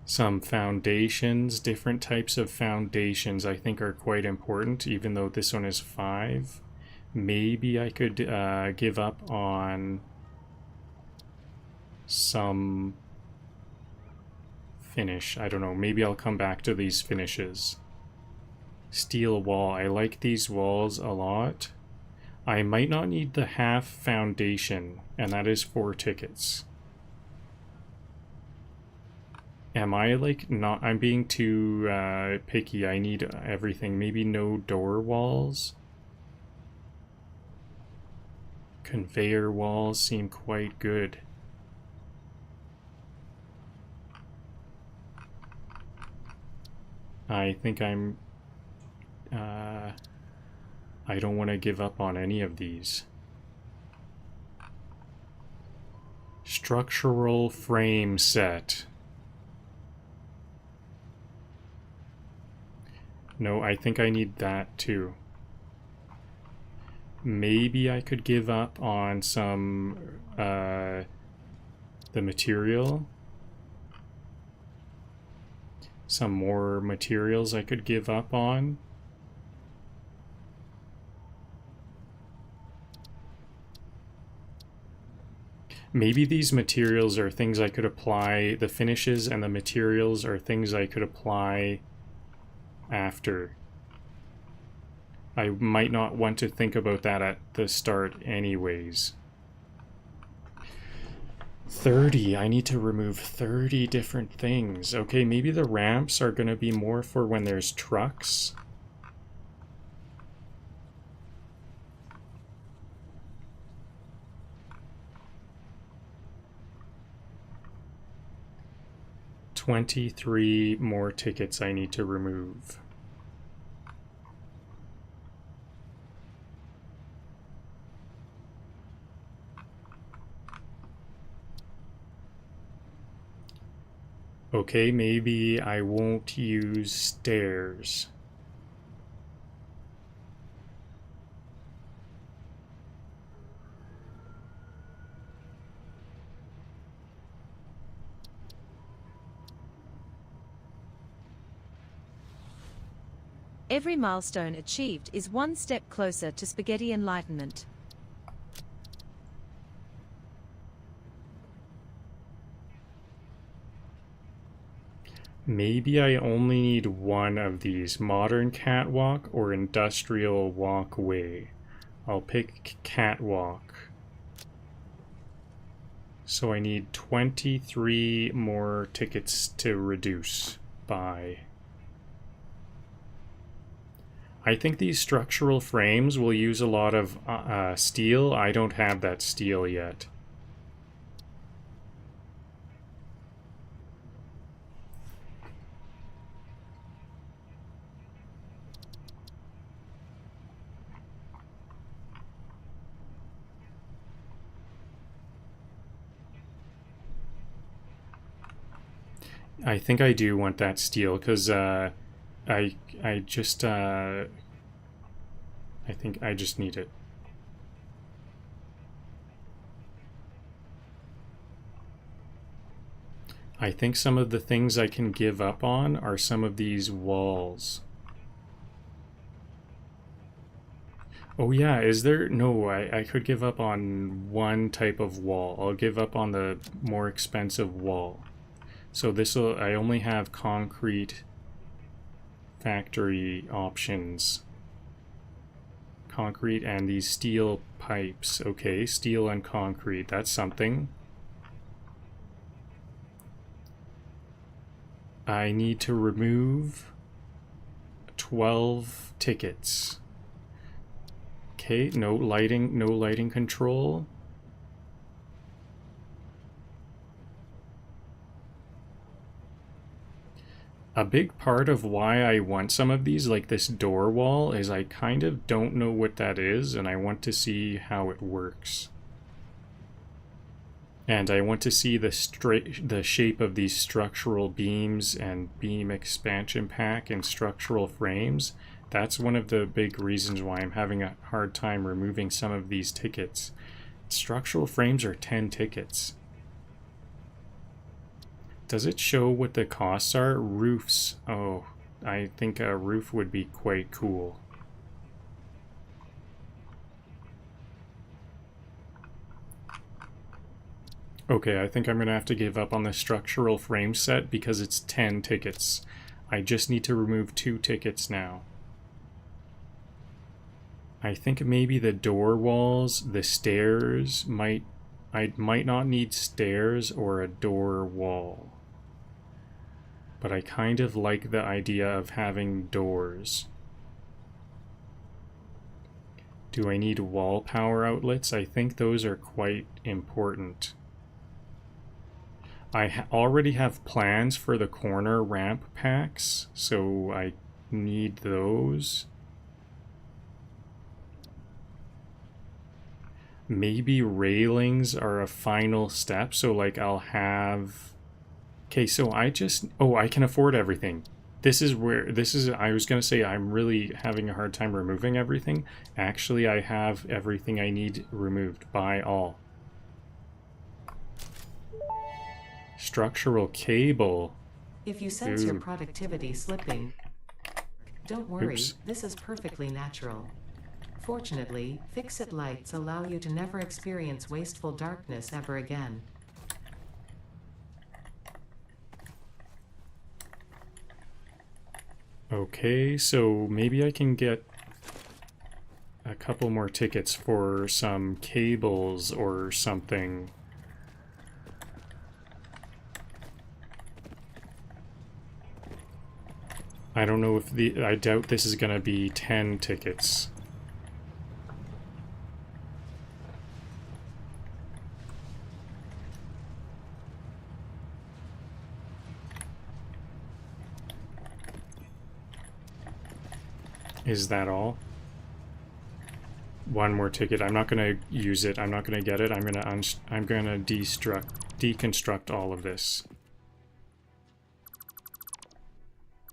Some foundations, different types of foundations I think are quite important, even though this one is 5. Maybe I could give up on some finish. I don't know. Maybe I'll come back to these finishes. Steel wall. I like these walls a lot. I might not need the half foundation, and that is 4 tickets. Am I like not... I'm being too picky. I need everything. Maybe no door walls. Conveyor walls seem quite good. I think I'm... I don't want to give up on any of these. Structural frame set. No, I think I need that too. Maybe I could give up on some the material. some more materials I could give up on. Maybe these materials are things I could apply, the finishes and the materials are things I could apply after. I might not want to think about that at the start anyways. 30, I need to remove 30 different things. Okay, maybe the ramps are going to be more for when there's trucks. $23 more tickets I need to remove. Okay, maybe I won't use stairs. Every milestone achieved is one step closer to spaghetti enlightenment. Maybe I only need one of these, modern catwalk or industrial walkway. I'll pick catwalk. So I need 23 more tickets to reduce by. I think these structural frames will use a lot of steel. I don't have that steel yet. I think I do want that steel because I just I think I just need it. I think some of the things I can give up on are some of these walls. Oh yeah, is there? No, I could give up on one type of wall. I'll give up on the more expensive wall. So this'll, I only have concrete factory options. Concrete and these steel pipes. Okay, steel and concrete, that's something. I need to remove 12 tickets. Okay, no lighting control. A big part of why I want some of these, like this door wall, is I kind of don't know what that is, and I want to see how it works. And I want to see the shape of these structural beams and beam expansion pack and structural frames. That's one of the big reasons why I'm having a hard time removing some of these tickets. Structural frames are 10 tickets. Does it show what the costs are? Roofs. Oh, I think a roof would be quite cool. Okay, I think I'm going to have to give up on the structural frame set because it's 10 tickets. I just need to remove 2 tickets now. I think maybe the door walls, the stairs I might not need stairs or a door wall. But I kind of like the idea of having doors. Do I need wall power outlets? I think those are quite important. I already have plans for the corner ramp packs, so I need those. Maybe railings are a final step, so like I'll have... Okay, so I can afford everything. I was gonna say I'm really having a hard time removing everything. Actually, I have everything I need removed by all. Structural cable. If you sense your Ooh. productivity slipping, don't worry, Oops. this is perfectly natural. Fortunately, fix-it lights allow you to never experience wasteful darkness ever again. Okay, so maybe I can get a couple more tickets for some cables or something. I don't know if I doubt this is gonna be 10 tickets. Is that all? One more ticket. I'm not gonna use it. I'm not gonna get it. I'm gonna deconstruct all of this.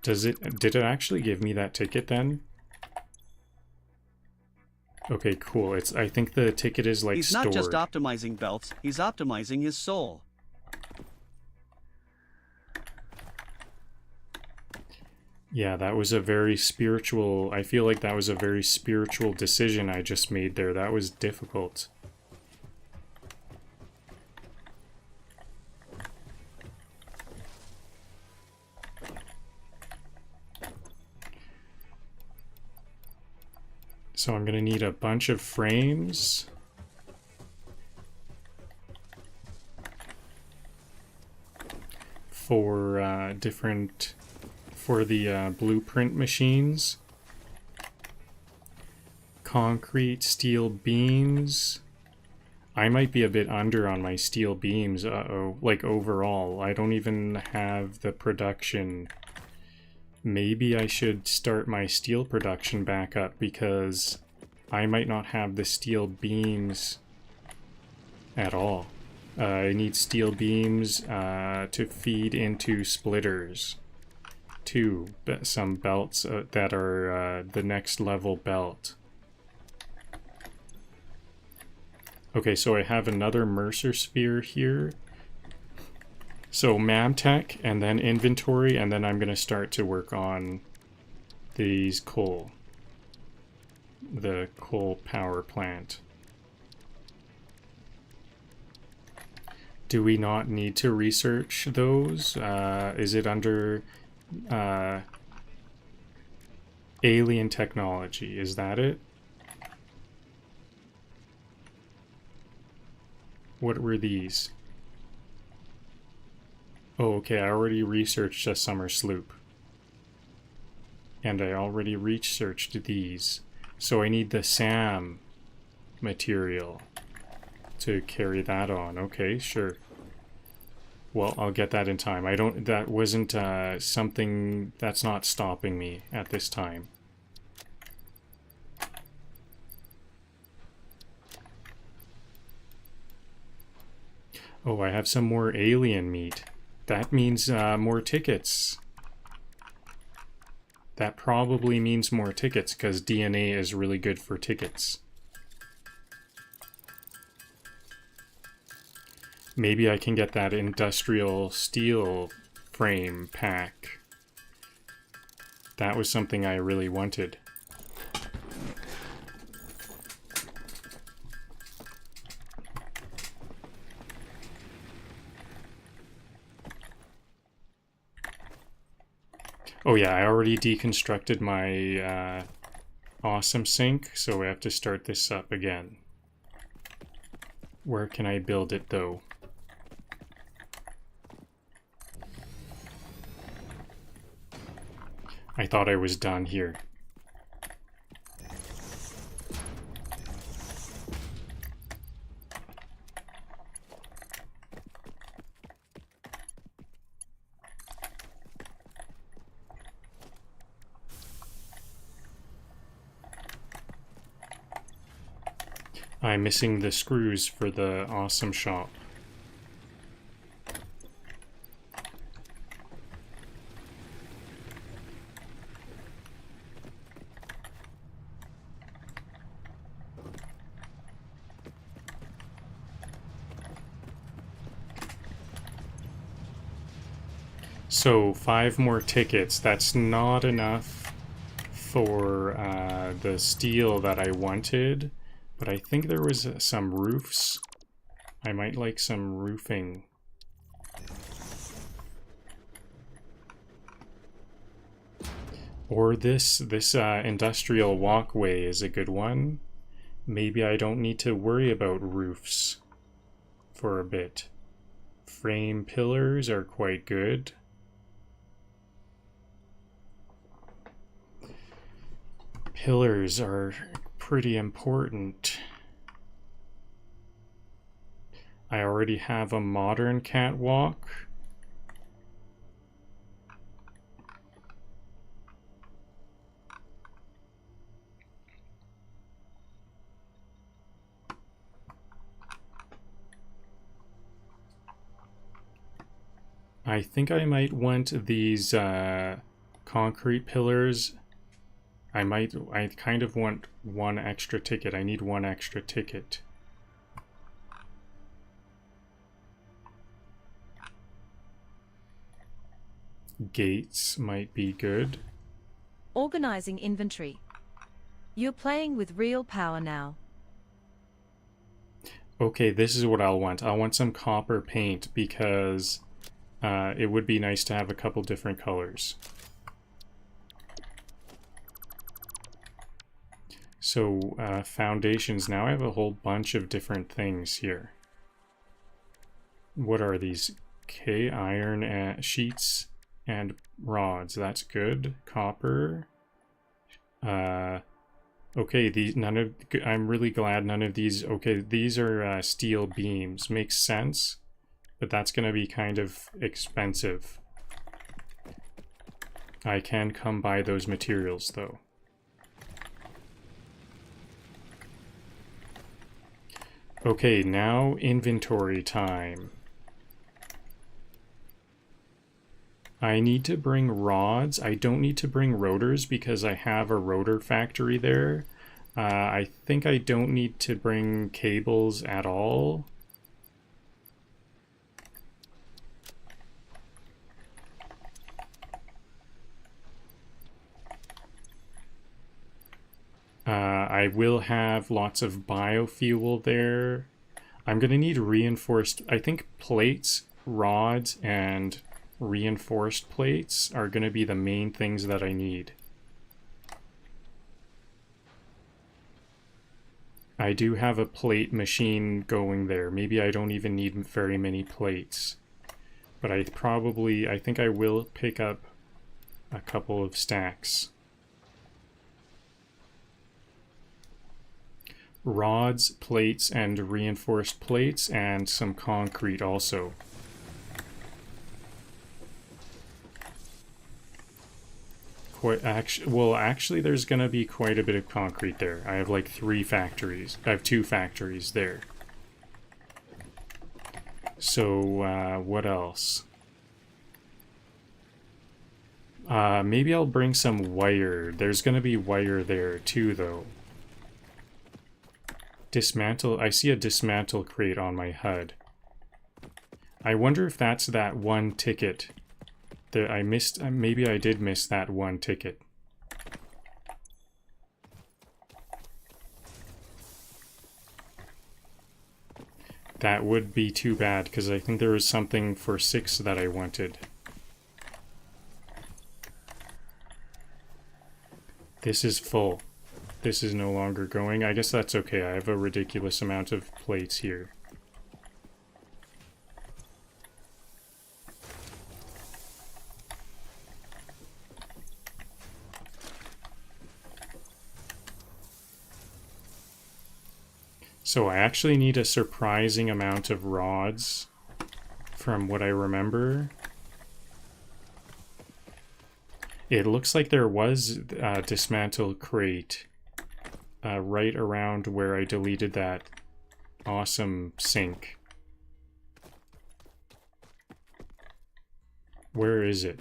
Did it actually give me that ticket then? Okay, cool. I think the ticket is like He's stored. not just optimizing belts, he's optimizing his soul. Yeah, that was a very spiritual... I feel like that was a very spiritual decision I just made there. That was difficult. So I'm gonna need a bunch of frames. For for the blueprint machines. Concrete, steel beams. I might be a bit under on my steel beams, like overall. I don't even have the production. Maybe I should start my steel production back up because I might not have the steel beams at all. I need steel beams to feed into splitters. Some belts that are the next level belt. Okay, so I have another Mercer sphere here. So Mamtech, and then inventory, and then I'm going to start to work on these coal. The coal power plant. Do we not need to research those? Is it under alien technology? Is that it? What were these? Oh, okay, I already researched a summer sloop. And I already researched these. So I need the SAM material to carry that on. Okay, sure. Well, I'll get that in time. That wasn't something that's not stopping me at this time. Oh, I have some more alien meat. That means more tickets. That probably means more tickets because DNA is really good for tickets. Maybe I can get that industrial steel frame pack. That was something I really wanted. Oh yeah, I already deconstructed my awesome sink, so we have to start this up again. Where can I build it though? I thought I was done here. I'm missing the screws for the awesome shop. So 5 more tickets. That's not enough for the steel that I wanted, but I think there was some roofs. I might like some roofing. Or this industrial walkway is a good one. Maybe I don't need to worry about roofs for a bit. Frame pillars are quite good. Pillars are pretty important. I already have a modern catwalk. I think I might want these concrete pillars. I kind of want 1 extra ticket. I need 1 extra ticket. Gates might be good. Organizing inventory. You're playing with real power now. Okay, this is what I'll want. I'll want some copper paint because it would be nice to have a couple different colors. So foundations, now I have a whole bunch of different things here. What are these? Okay, iron sheets and rods, that's good. Copper. Okay, I'm really glad none of these, okay, these are steel beams. Makes sense, but that's gonna be kind of expensive. I can come by those materials though. Okay, now inventory time. I need to bring rods. I don't need to bring rotors because I have a rotor factory there. I think I don't need to bring cables at all. I will have lots of biofuel there. I'm going to need reinforced, I think plates, rods, and reinforced plates are going to be the main things that I need. I do have a plate machine going there. Maybe I don't even need very many plates. But I think I will pick up a couple of stacks. Rods, plates, and reinforced plates, and some concrete also. Actually, there's gonna be quite a bit of concrete there. I have like 3 factories. I have 2 factories there. So, what else? Maybe I'll bring some wire. There's gonna be wire there too, though. Dismantle. I see a dismantle crate on my HUD. I wonder if that's that 1 ticket that I missed. Maybe I did miss that 1 ticket. That would be too bad because I think there was something for 6 that I wanted. This is full. This is no longer going. I guess that's okay. I have a ridiculous amount of plates here. So I actually need a surprising amount of rods from what I remember. It looks like there was a dismantle crate right around where I deleted that awesome sink. Where is it?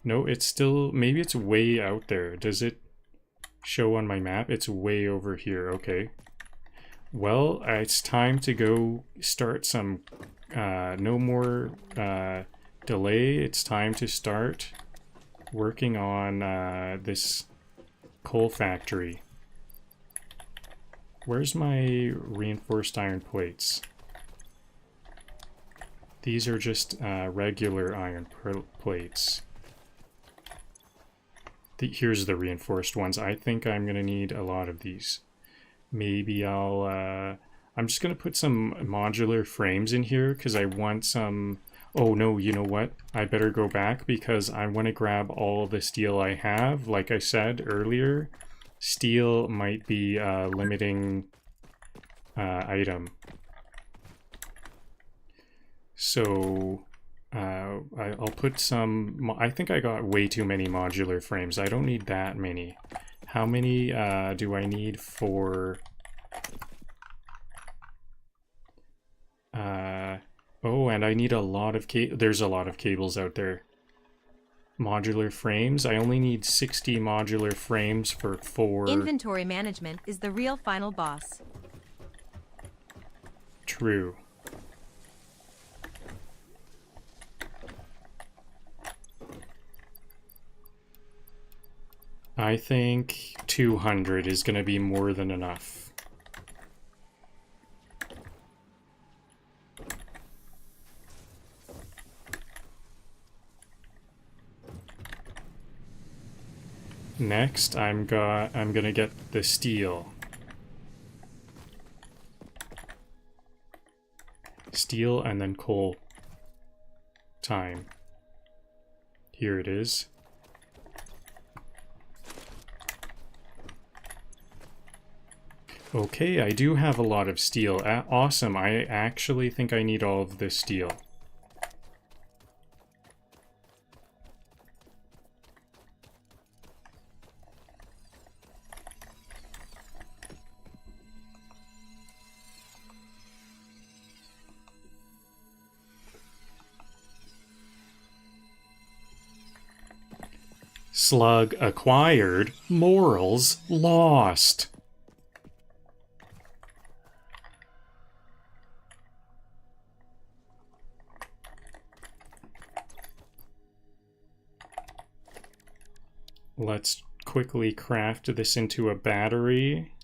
No, it's still, maybe it's way out there. Does it show on my map? It's way over here. Okay. Well, it's time to go start some no more delay. It's time to start working on this coal factory. Where's my reinforced iron plates? These are just regular iron plates. Here's the reinforced ones. I think I'm going to need a lot of these. Maybe I'm just going to put some modular frames in here because I want some... Oh no, you know what? I better go back because I want to grab all the steel I have. Like I said earlier, steel might be a limiting item. So I'll put some... I think I got way too many modular frames. I don't need that many. How many do I need for... oh, and I need a lot of there's a lot of cables out there. Modular frames. I only need 60 modular frames for 4. Inventory management is the real final boss. True. I think 200 is going to be more than enough. Next, I'm gonna get the steel. Steel and then coal time. Here it is. Okay, I do have a lot of steel. Awesome, I actually think I need all of this steel. Slug acquired, morals lost. Let's quickly craft this into a battery.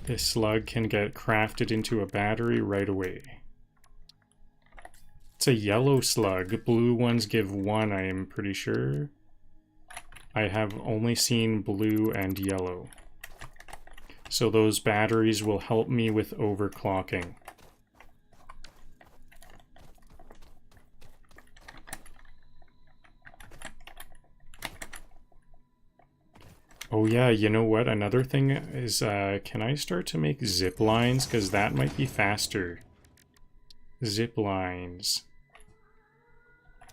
This slug can get crafted into a battery right away. It's a yellow slug. Blue ones give 1, I am pretty sure. I have only seen blue and yellow. So those batteries will help me with overclocking. Oh yeah, you know what? Another thing is, can I start to make zip lines? Because that might be faster. Zip lines.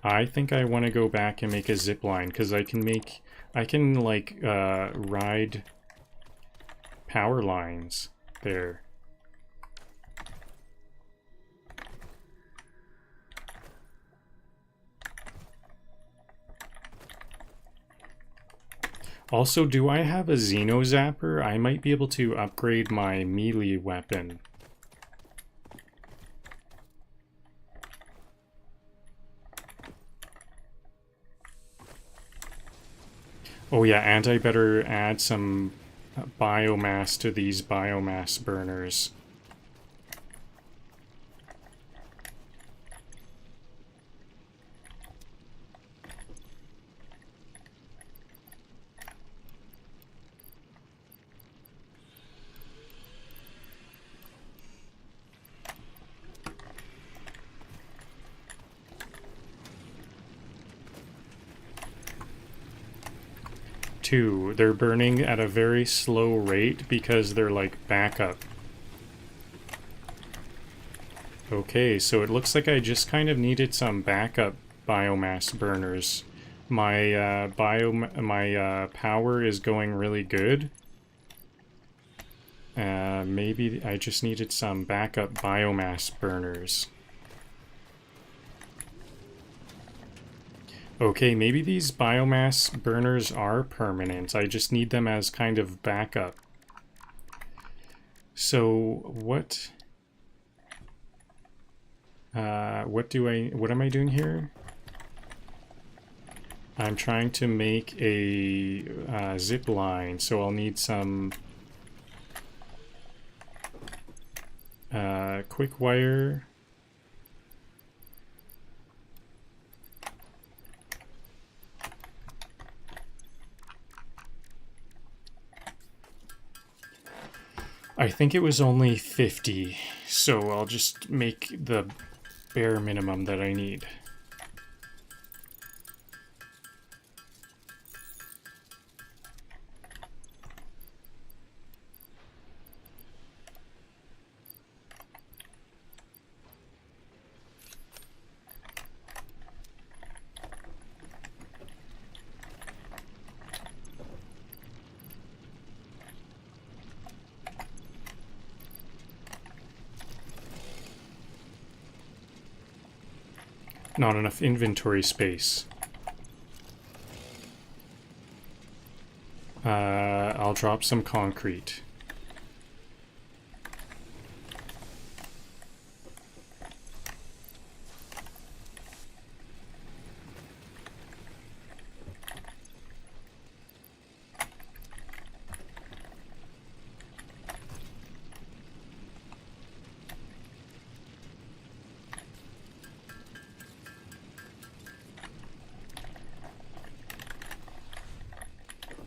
I think I want to go back and make a zip line, because I can like, ride power lines there. Also, do I have a Xeno Zapper? I might be able to upgrade my melee weapon. Oh yeah, and I better add some biomass to these biomass burners. They're burning at a very slow rate because they're like backup. Okay, so it looks like I just kind of needed some backup biomass burners. My power is going really good. Maybe I just needed some backup biomass burners. Okay, maybe these biomass burners are permanent. I just need them as kind of backup. So, what... What am I doing here? I'm trying to make a zip line, so I'll need some quick wire. I think it was only 50, so I'll just make the bare minimum that I need. Not enough inventory space. I'll drop some concrete.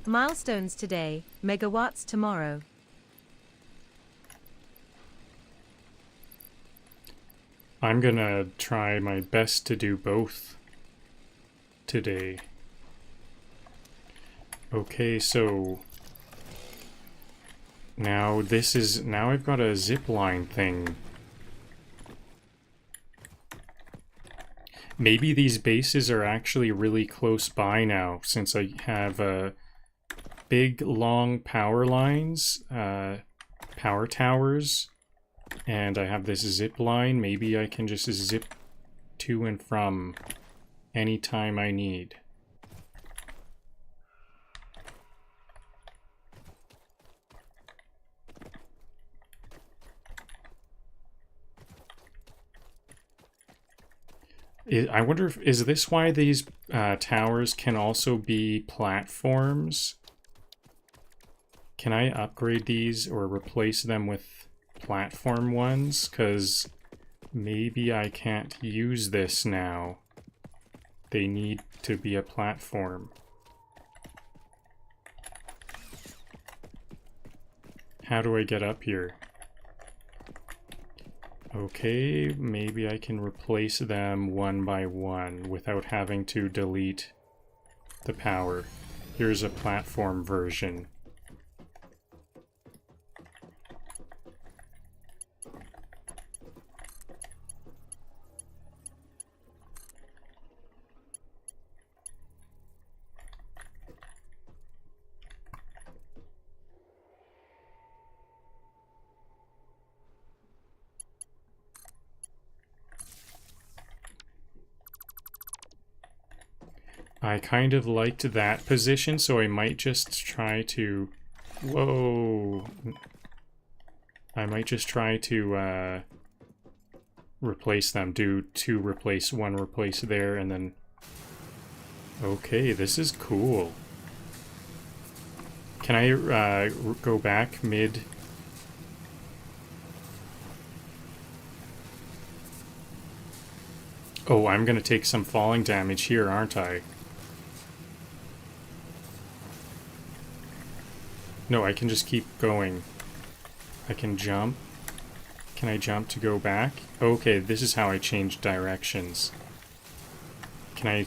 Milestones today, megawatts tomorrow. I'm gonna try my best to do both today. Okay, so now I've got a zip line thing. Maybe these bases are actually really close by now, since I have big long power lines, power towers, and I have this zip line. Maybe I can just zip to and from anytime I need. I wonder if, is this why these towers can also be platforms? Can I upgrade these or replace them with platform ones? Because maybe I can't use this now. They need to be a platform. How do I get up here? Okay, maybe I can replace them one by one without having to delete the power. Here's a platform version. I kind of liked that position, so I might just try to... Whoa! I might just try to replace them. Do two replace, one replace there, and then... Okay, this is cool. Can I go back mid... Oh, I'm gonna take some falling damage here, aren't I? No, I can just keep going. I can jump. Can I jump to go back? Okay, this is how I change directions. Can I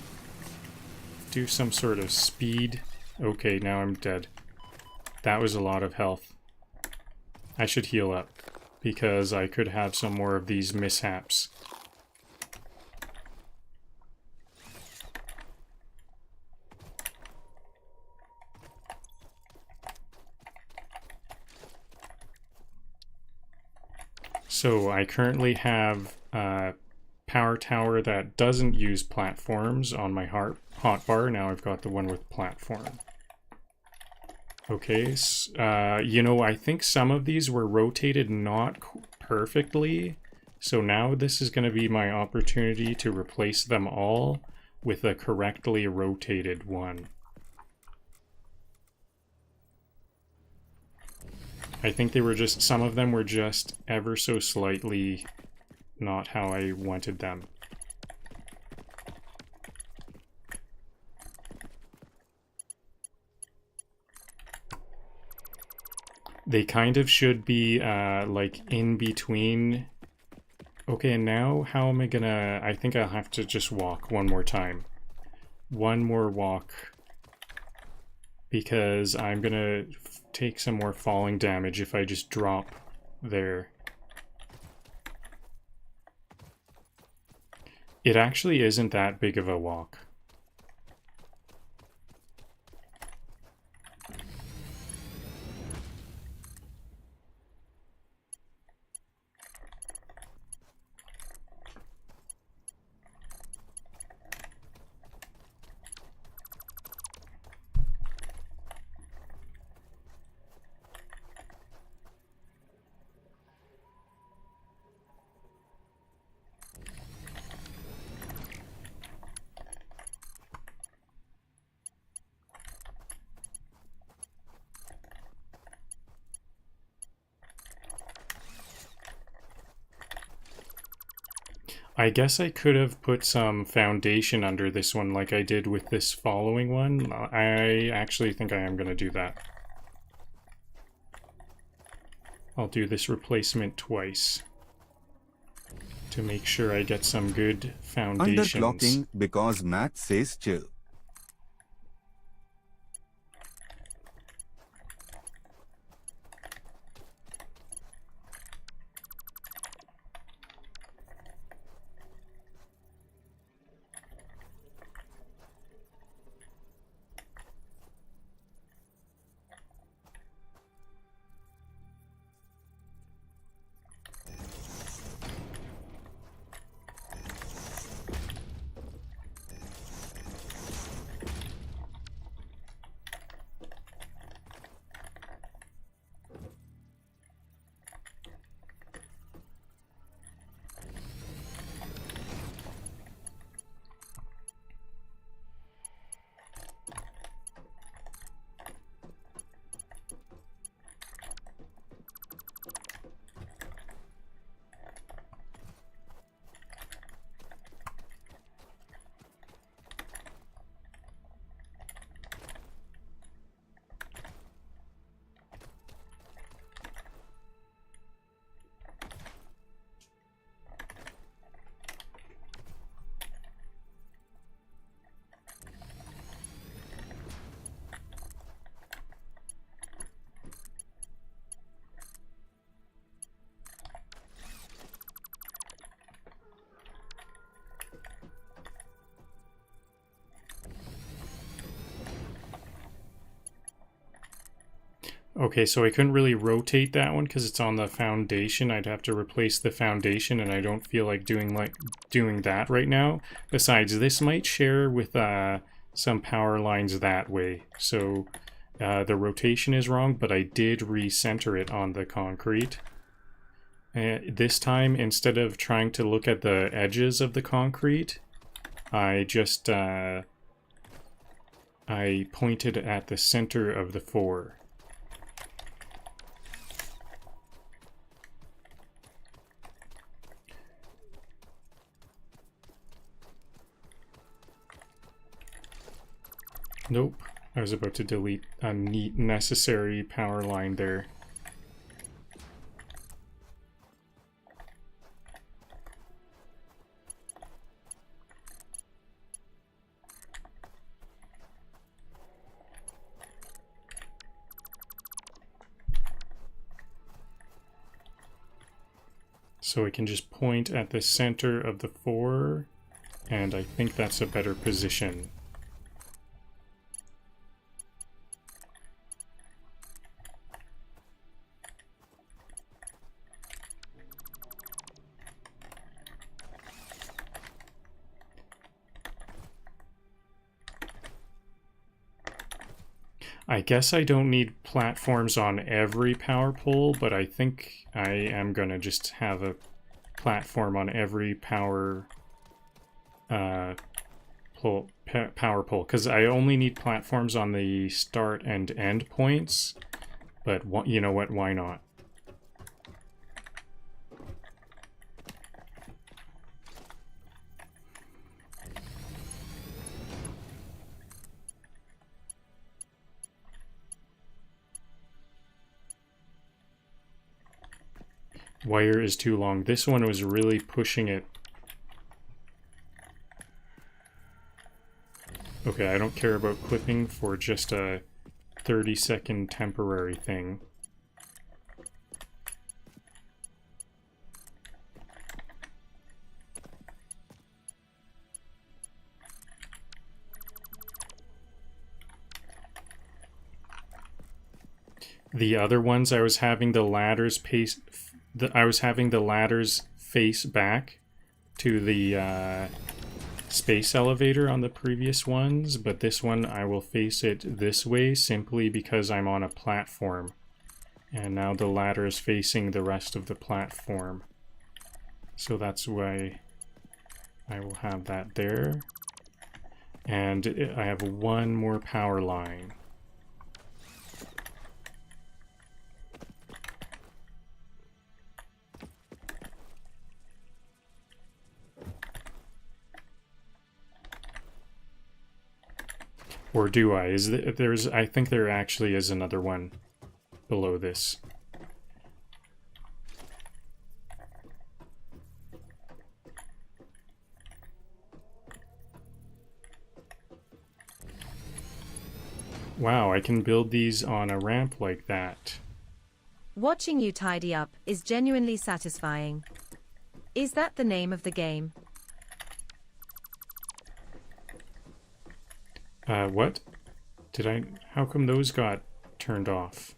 do some sort of speed? Okay, now I'm dead. That was a lot of health. I should heal up, because I could have some more of these mishaps. So I currently have a power tower that doesn't use platforms on my hotbar. Now I've got the one with platform. Okay, you know, I think some of these were rotated not perfectly. So now this is going to be my opportunity to replace them all with a correctly rotated one. I think they were just, some of them were just ever so slightly not how I wanted them. They kind of should be like in between. Okay, and now how am I gonna, I think I'll have to just walk one more time. One more walk. Because I'm gonna take some more falling damage if I just drop there. It actually isn't that big of a walk. I guess I could have put some foundation under this one like I did with this following one. I actually think I am going to do that. I'll do this replacement twice to make sure I get some good foundations. Underclocking because Matt says chill. Okay, so I couldn't really rotate that one because it's on the foundation. I'd have to replace the foundation, and I don't feel like doing that right now. Besides, this might share with some power lines that way. So the rotation is wrong, but I did recenter it on the concrete. This time, instead of trying to look at the edges of the concrete, I just I pointed at the center of the 4. Nope, I was about to delete a neat necessary power line there. So I can just point at the center of the 4, and I think that's a better position. I guess I don't need platforms on every power pole, but I think I am going to just have a platform on every power power pole, because I only need platforms on the start and end points, but you know what, why not? Wire is too long. This one was really pushing it. Okay, I don't care about clipping for just a 30-second temporary thing. The other ones, I was having the ladders face back to the space elevator on the previous ones, but this one I will face it this way simply because I'm on a platform. And now the ladder is facing the rest of the platform. So that's why I will have that there. And I have one more power line. Or do I? I think there actually is another one below this. Wow, I can build these on a ramp like that. Watching you tidy up is genuinely satisfying. Is that the name of the game? What? How come those got turned off?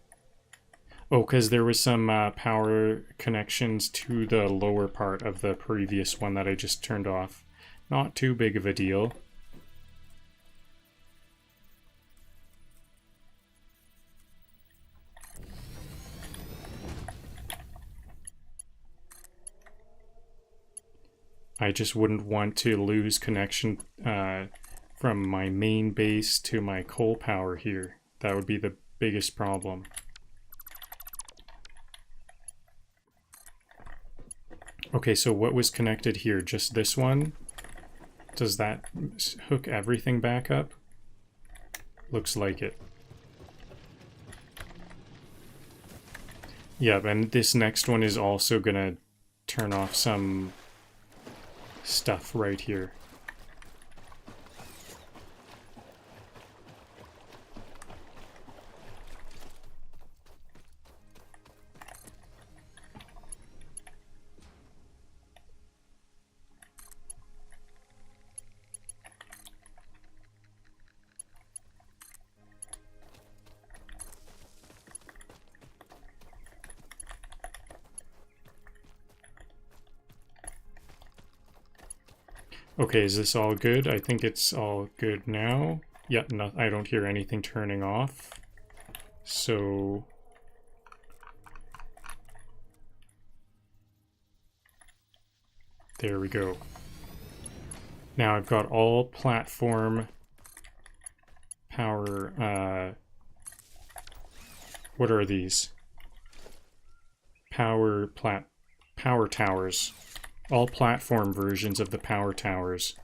Oh, because there was some power connections to the lower part of the previous one that I just turned off. Not too big of a deal. I just wouldn't want to lose connection from my main base to my coal power here. That would be the biggest problem. Okay, so what was connected here? Just this one? Does that hook everything back up? Looks like it. Yeah, and this next one is also gonna turn off some stuff right here. Okay, is this all good? I think it's all good now. Yeah, no, I don't hear anything turning off. So... there we go. Now I've got all platform power... what are these? Power towers. All platform versions of the power towers.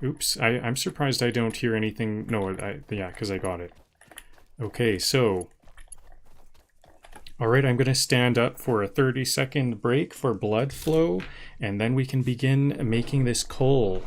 Oops, I'm surprised I don't hear anything. No, yeah, because I got it. Okay, so... Alright, I'm going to stand up for a 30-second break for blood flow, and then we can begin making this coal.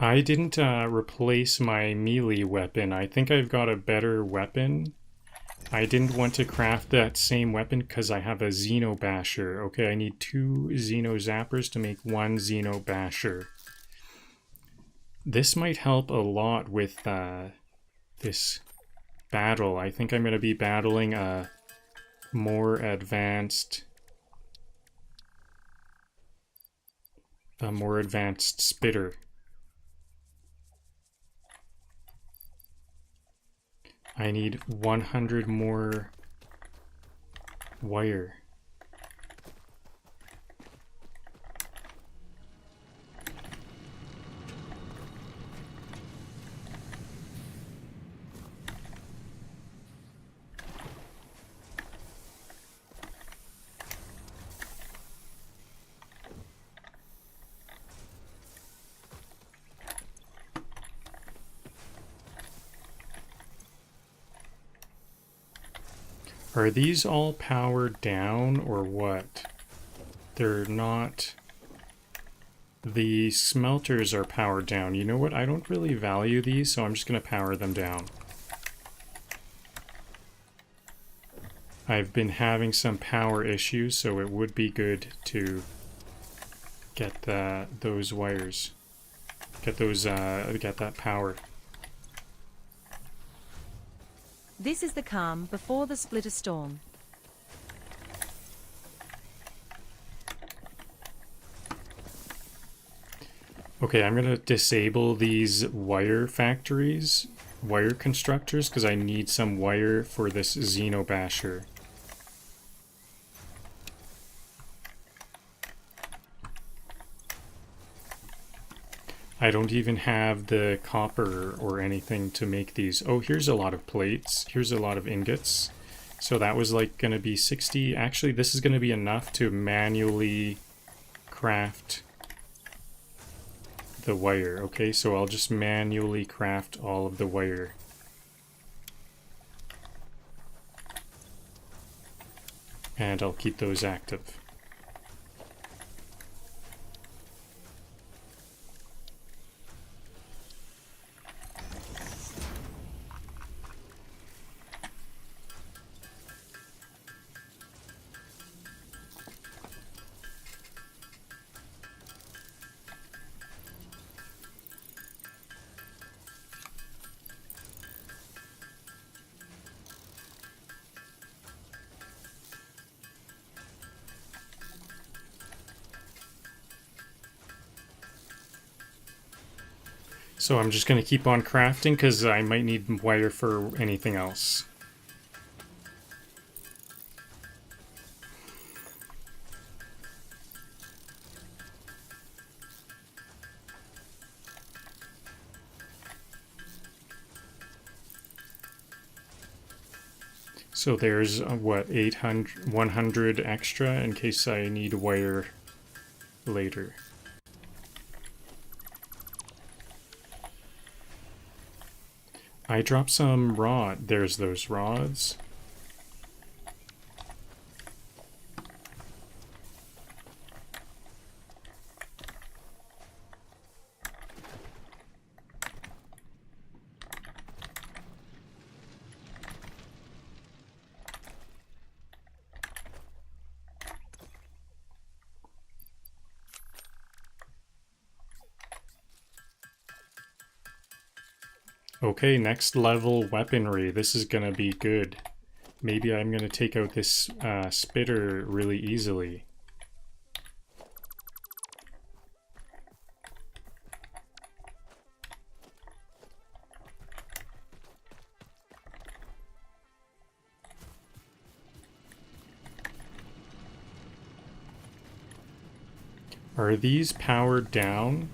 I didn't replace my melee weapon. I think I've got a better weapon. I didn't want to craft that same weapon because I have a Xeno Basher. Okay, I need 2 Xeno Zappers to make 1 Xeno Basher. This might help a lot with this battle. I think I'm going to be battling a more advanced spitter. I need 100 more wire. Are these all powered down or what? They're not. The smelters are powered down. You know what? I don't really value these, so I'm just going to power them down. I've been having some power issues, so it would be good to get those wires. Get that power. This is the calm before the splitter storm. Okay, I'm going to disable these wire factories, wire constructors, because I need some wire for this Xeno Basher. I don't even have the copper or anything to make these. Oh, here's a lot of plates. Here's a lot of ingots. So that was like going to be 60. Actually, this is going to be enough to manually craft the wire. Okay, so I'll just manually craft all of the wire. And I'll keep those active. So I'm just going to keep on crafting because I might need wire for anything else. So there's what, 100 extra in case I need wire later. I dropped some rod. There's those rods. Okay, next level weaponry. This is gonna be good. Maybe I'm gonna take out this spitter really easily. Are these powered down?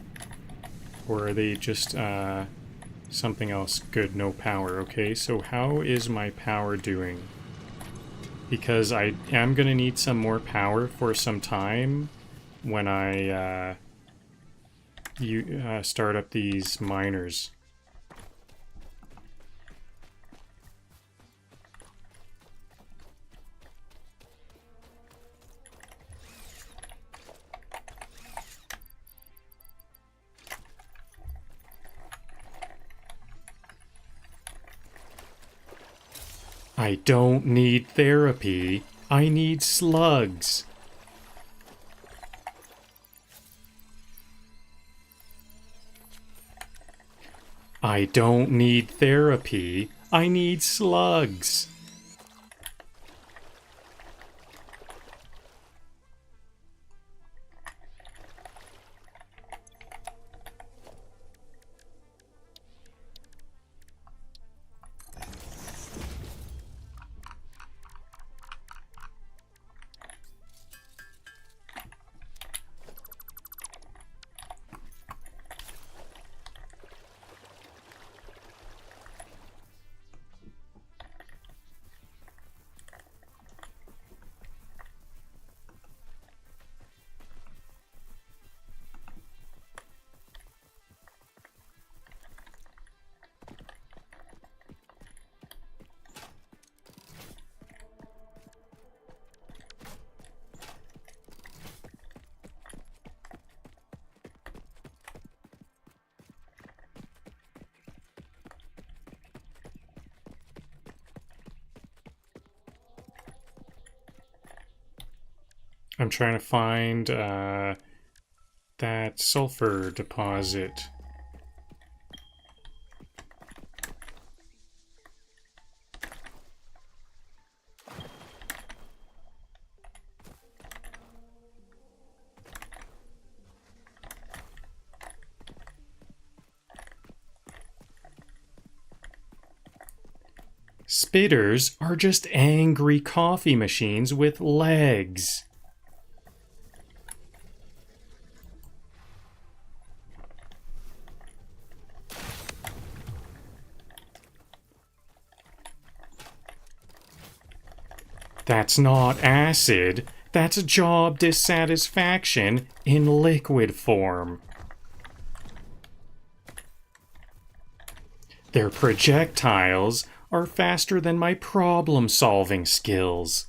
Or are they just something else? Good, no power. Okay, so how is my power doing? Because I am going to need some more power for some time when I start up these miners. I don't need therapy. I need slugs. I don't need therapy. I need slugs. I'm trying to find that sulfur deposit. Spitters are just angry coffee machines with legs. That's not acid. That's job dissatisfaction in liquid form. Their projectiles are faster than my problem-solving skills.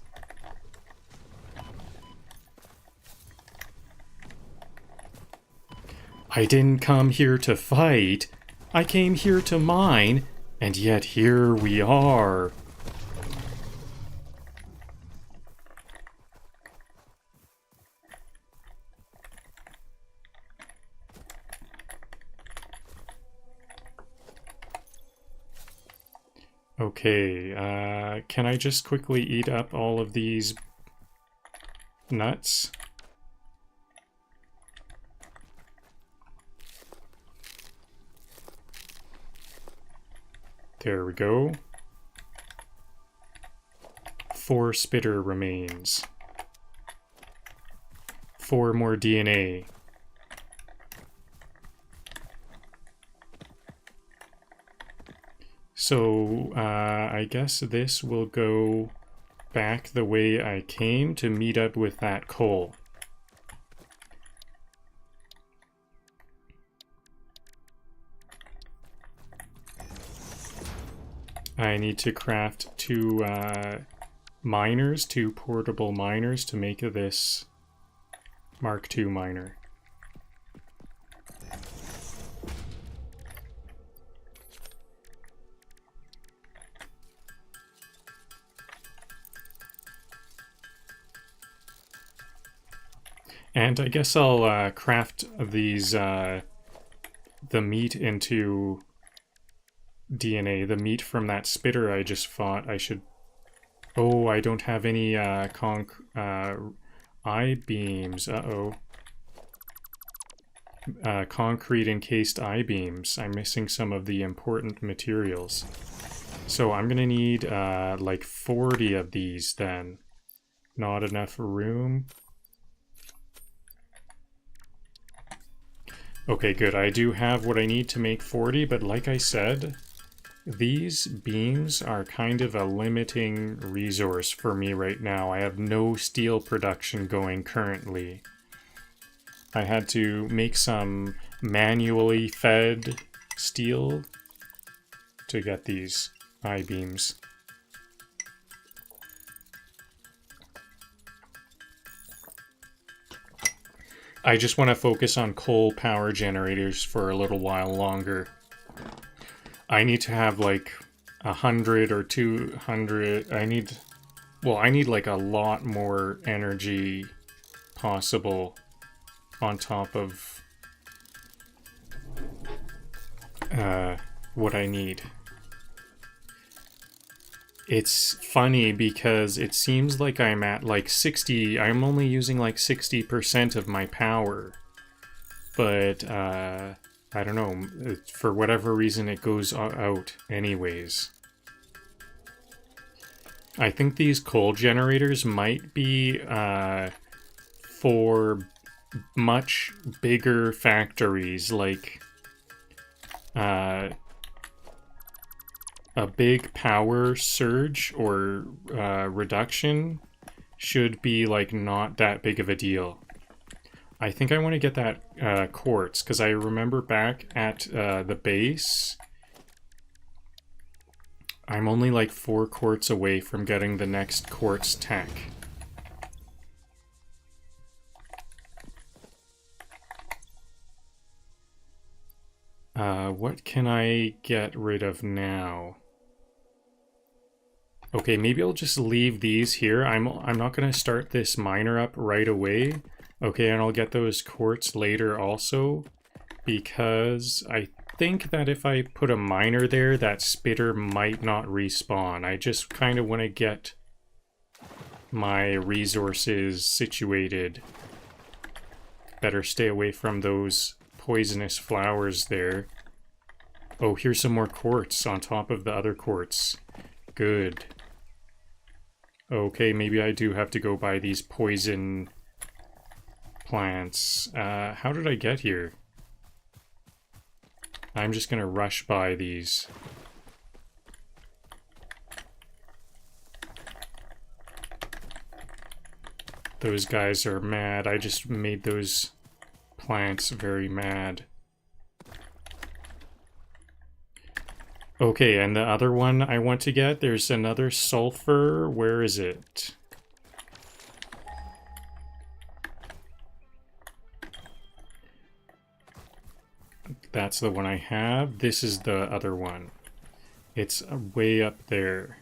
I didn't come here to fight. I came here to mine, and yet here we are. Okay, can I just quickly eat up all of these nuts? There we go. 4 spitter remains. 4 more DNA. So, I guess this will go back the way I came to meet up with that coal. I need to craft 2 miners, 2 portable miners to make this Mark II miner. And I guess I'll craft these, the meat into DNA. The meat from that spitter I just fought, I should... Oh, I don't have any I-beams. Uh-oh. Concrete encased I-beams. I'm missing some of the important materials. So I'm gonna need like 40 of these then. Not enough room. Okay, good. I do have what I need to make 40, but like I said, these beams are kind of a limiting resource for me right now. I have no steel production going currently. I had to make some manually fed steel to get these I-beams. I just want to focus on coal power generators for a little while longer. I need to have like 100 or 200. I need like a lot more energy possible on top of what I need. It's funny because it seems like I'm at like 60. I'm only using like 60% of my power. But I don't know. For whatever reason, it goes out anyways. I think these coal generators might be for much bigger factories, like a big power surge or reduction should be like not that big of a deal. I think I want to get that quartz, because I remember back at the base, I'm only like 4 quartz away from getting the next quartz tech. What can I get rid of now? Okay, maybe I'll just leave these here. I'm not going to start this miner up right away. Okay, and I'll get those quartz later also, because I think that if I put a miner there, that spitter might not respawn. I just kind of want to get my resources situated. Better stay away from those poisonous flowers there. Oh, here's some more quartz on top of the other quartz. Good. Okay, maybe I do have to go buy these poison plants. How did I get here? I'm just gonna rush by these. Those guys are mad. I just made those plants very mad. Okay, and the other one I want to get, there's another sulfur. Where is it? That's the one I have. This is the other one. It's way up there.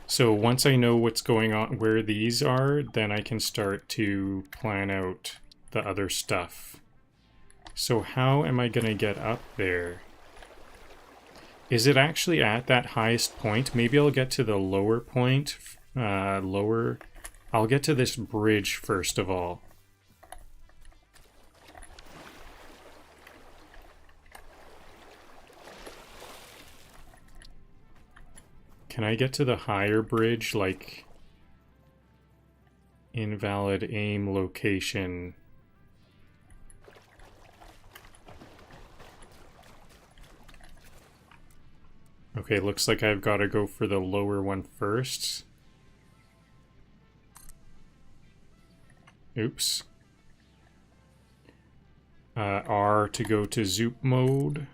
So once I know what's going on, where these are, then I can start to plan out the other stuff. So how am I gonna get up there? Is it actually at that highest point? Maybe I'll get to the lower point. I'll get to this bridge first of all. Can I get to the higher bridge, like invalid aim location? Okay, looks like I've got to go for the lower one first. Oops. R to go to zoop mode.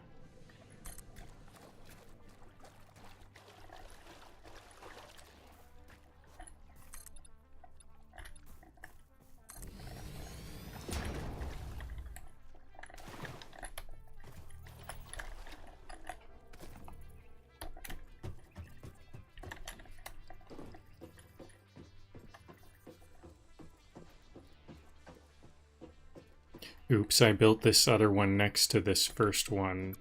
Oops, I built this other one next to this first one,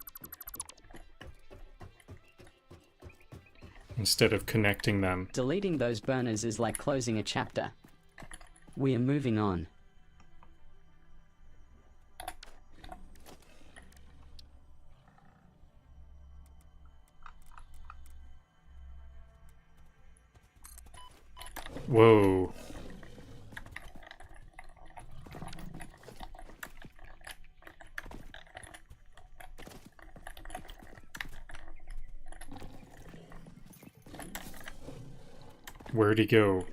instead of connecting them. Deleting those burners is like closing a chapter. We are moving on. Whoa. Where'd he go?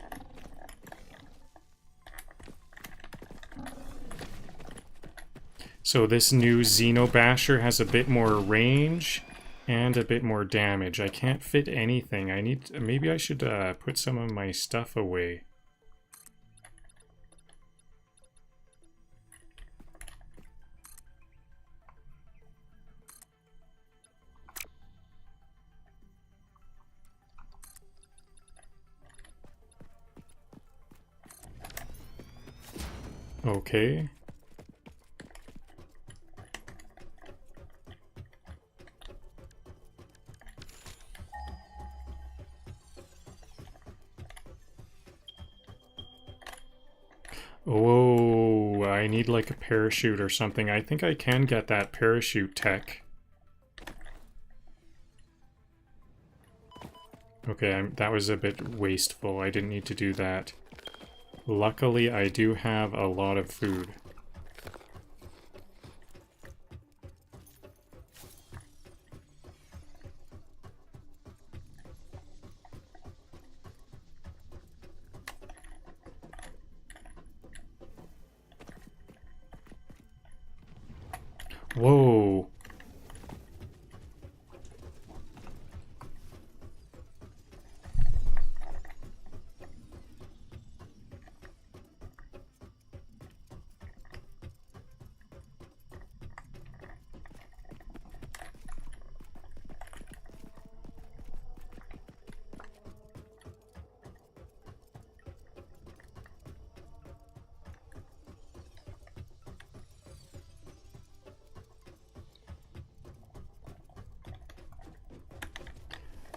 So this new Xenobasher has a bit more range and a bit more damage. I can't fit anything. Maybe I should put some of my stuff away. Okay. Oh, I need like a parachute or something. I think I can get that parachute tech. Okay, that was a bit wasteful. I didn't need to do that. Luckily, I do have a lot of food. Whoa.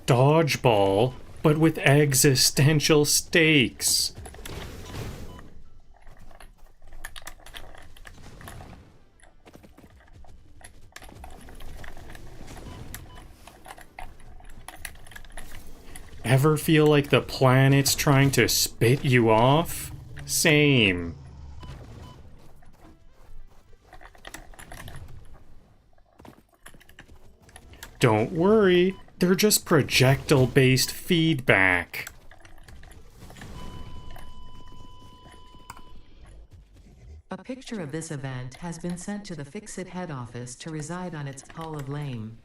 Dodgeball, but with existential stakes. Ever feel like the planet's trying to spit you off? Same. Don't worry, they're just projectile-based feedback. A picture of this event has been sent to the Fixit head office to reside on its Hall of Lame.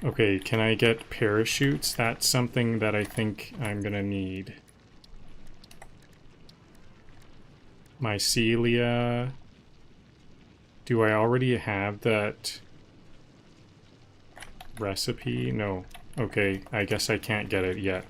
Okay, can I get parachutes? That's something that I think I'm gonna need. Mycelia. Do I already have that recipe? No. Okay, I guess I can't get it yet.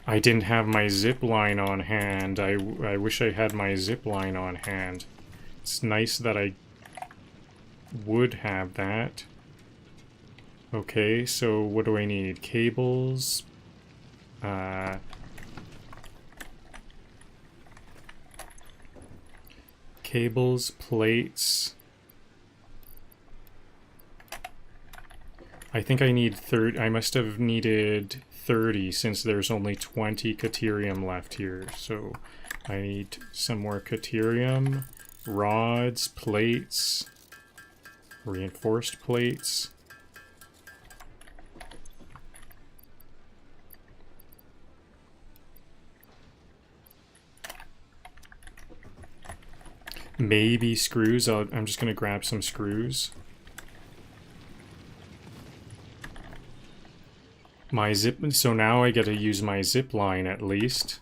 I didn't have my zip line on hand. I wish I had my zip line on hand. It's nice that I would have that. Okay, so what do I need? Cables. Cables, plates. I think I need 30. I must have needed 30 since there's only 20 caterium left here. So I need some more caterium, rods, plates, reinforced plates. Maybe screws. I'm just going to grab some screws. My zip. So now I get to use my zip line at least.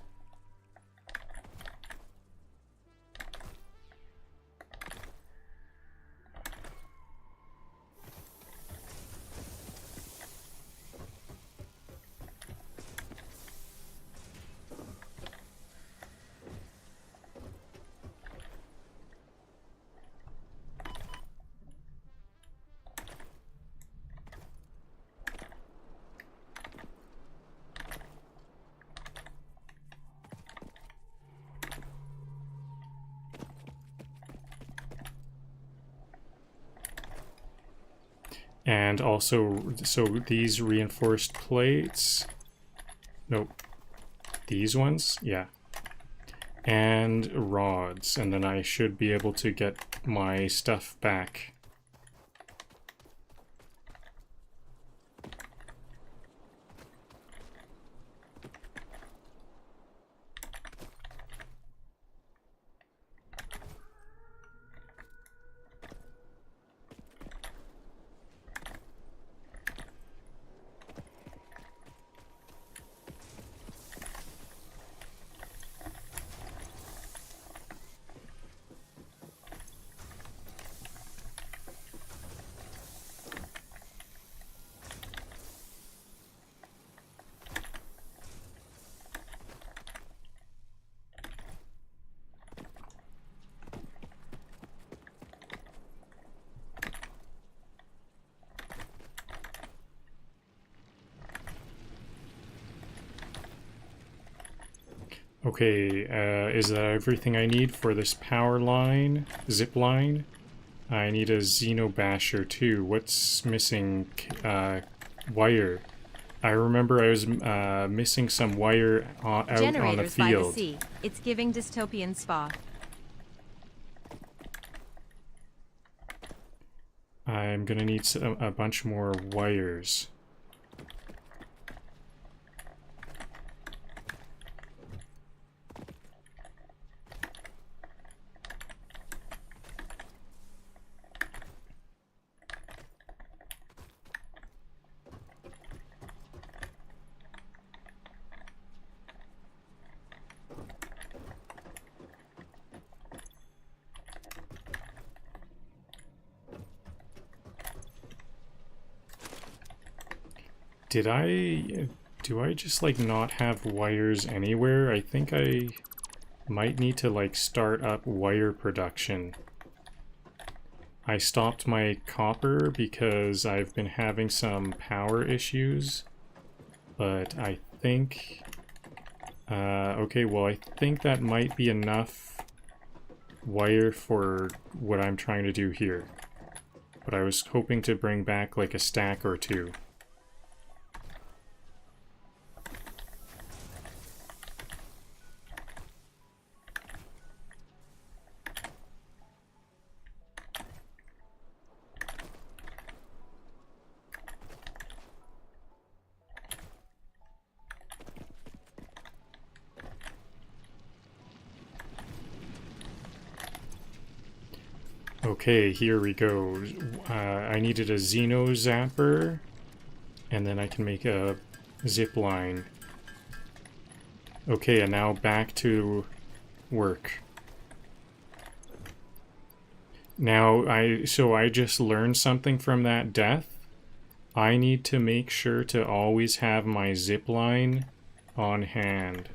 And also, so these reinforced plates. Nope. These ones? Yeah. And rods. And then I should be able to get my stuff back. Okay, is that everything I need for this power line, zip line? I need a Xenobasher too. What's missing? Wire. I remember I was missing some wire out on the Generators by the field. sea. It's giving dystopian spa. I'm gonna need a bunch more wires. Do I just like not have wires anywhere? I think I might need to like start up wire production. I stopped my copper because I've been having some power issues, but I think, okay, well I think that might be enough wire for what I'm trying to do here. But I was hoping to bring back like a stack or two. Okay, here we go. I needed a Xeno Zapper, and then I can make a zip line. Okay, and now back to work. Now, so I just learned something from that death. I need to make sure to always have my zip line on hand.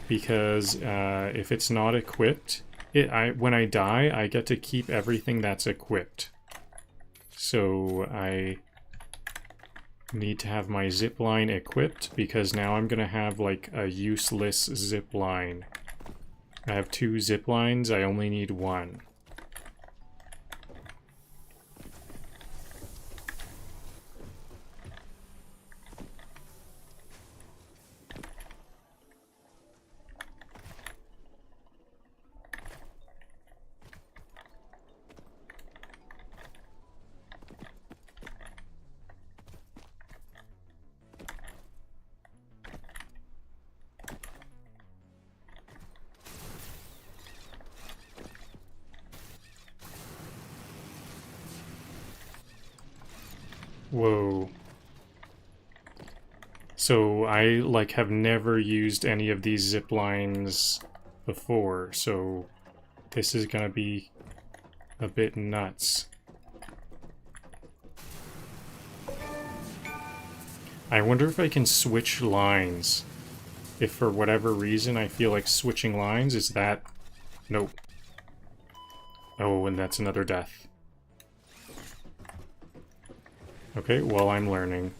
Because if it's not equipped, when I die, I get to keep everything that's equipped. So I need to have my zip line equipped because now I'm gonna have like a useless zip line. I have 2 zip lines, I only need 1. Whoa. So I like have never used any of these zip lines before, so this is gonna be a bit nuts. I wonder if I can switch lines. If for whatever reason I feel like switching lines, is that... Nope. Oh, and that's another death. Okay, well, I'm learning.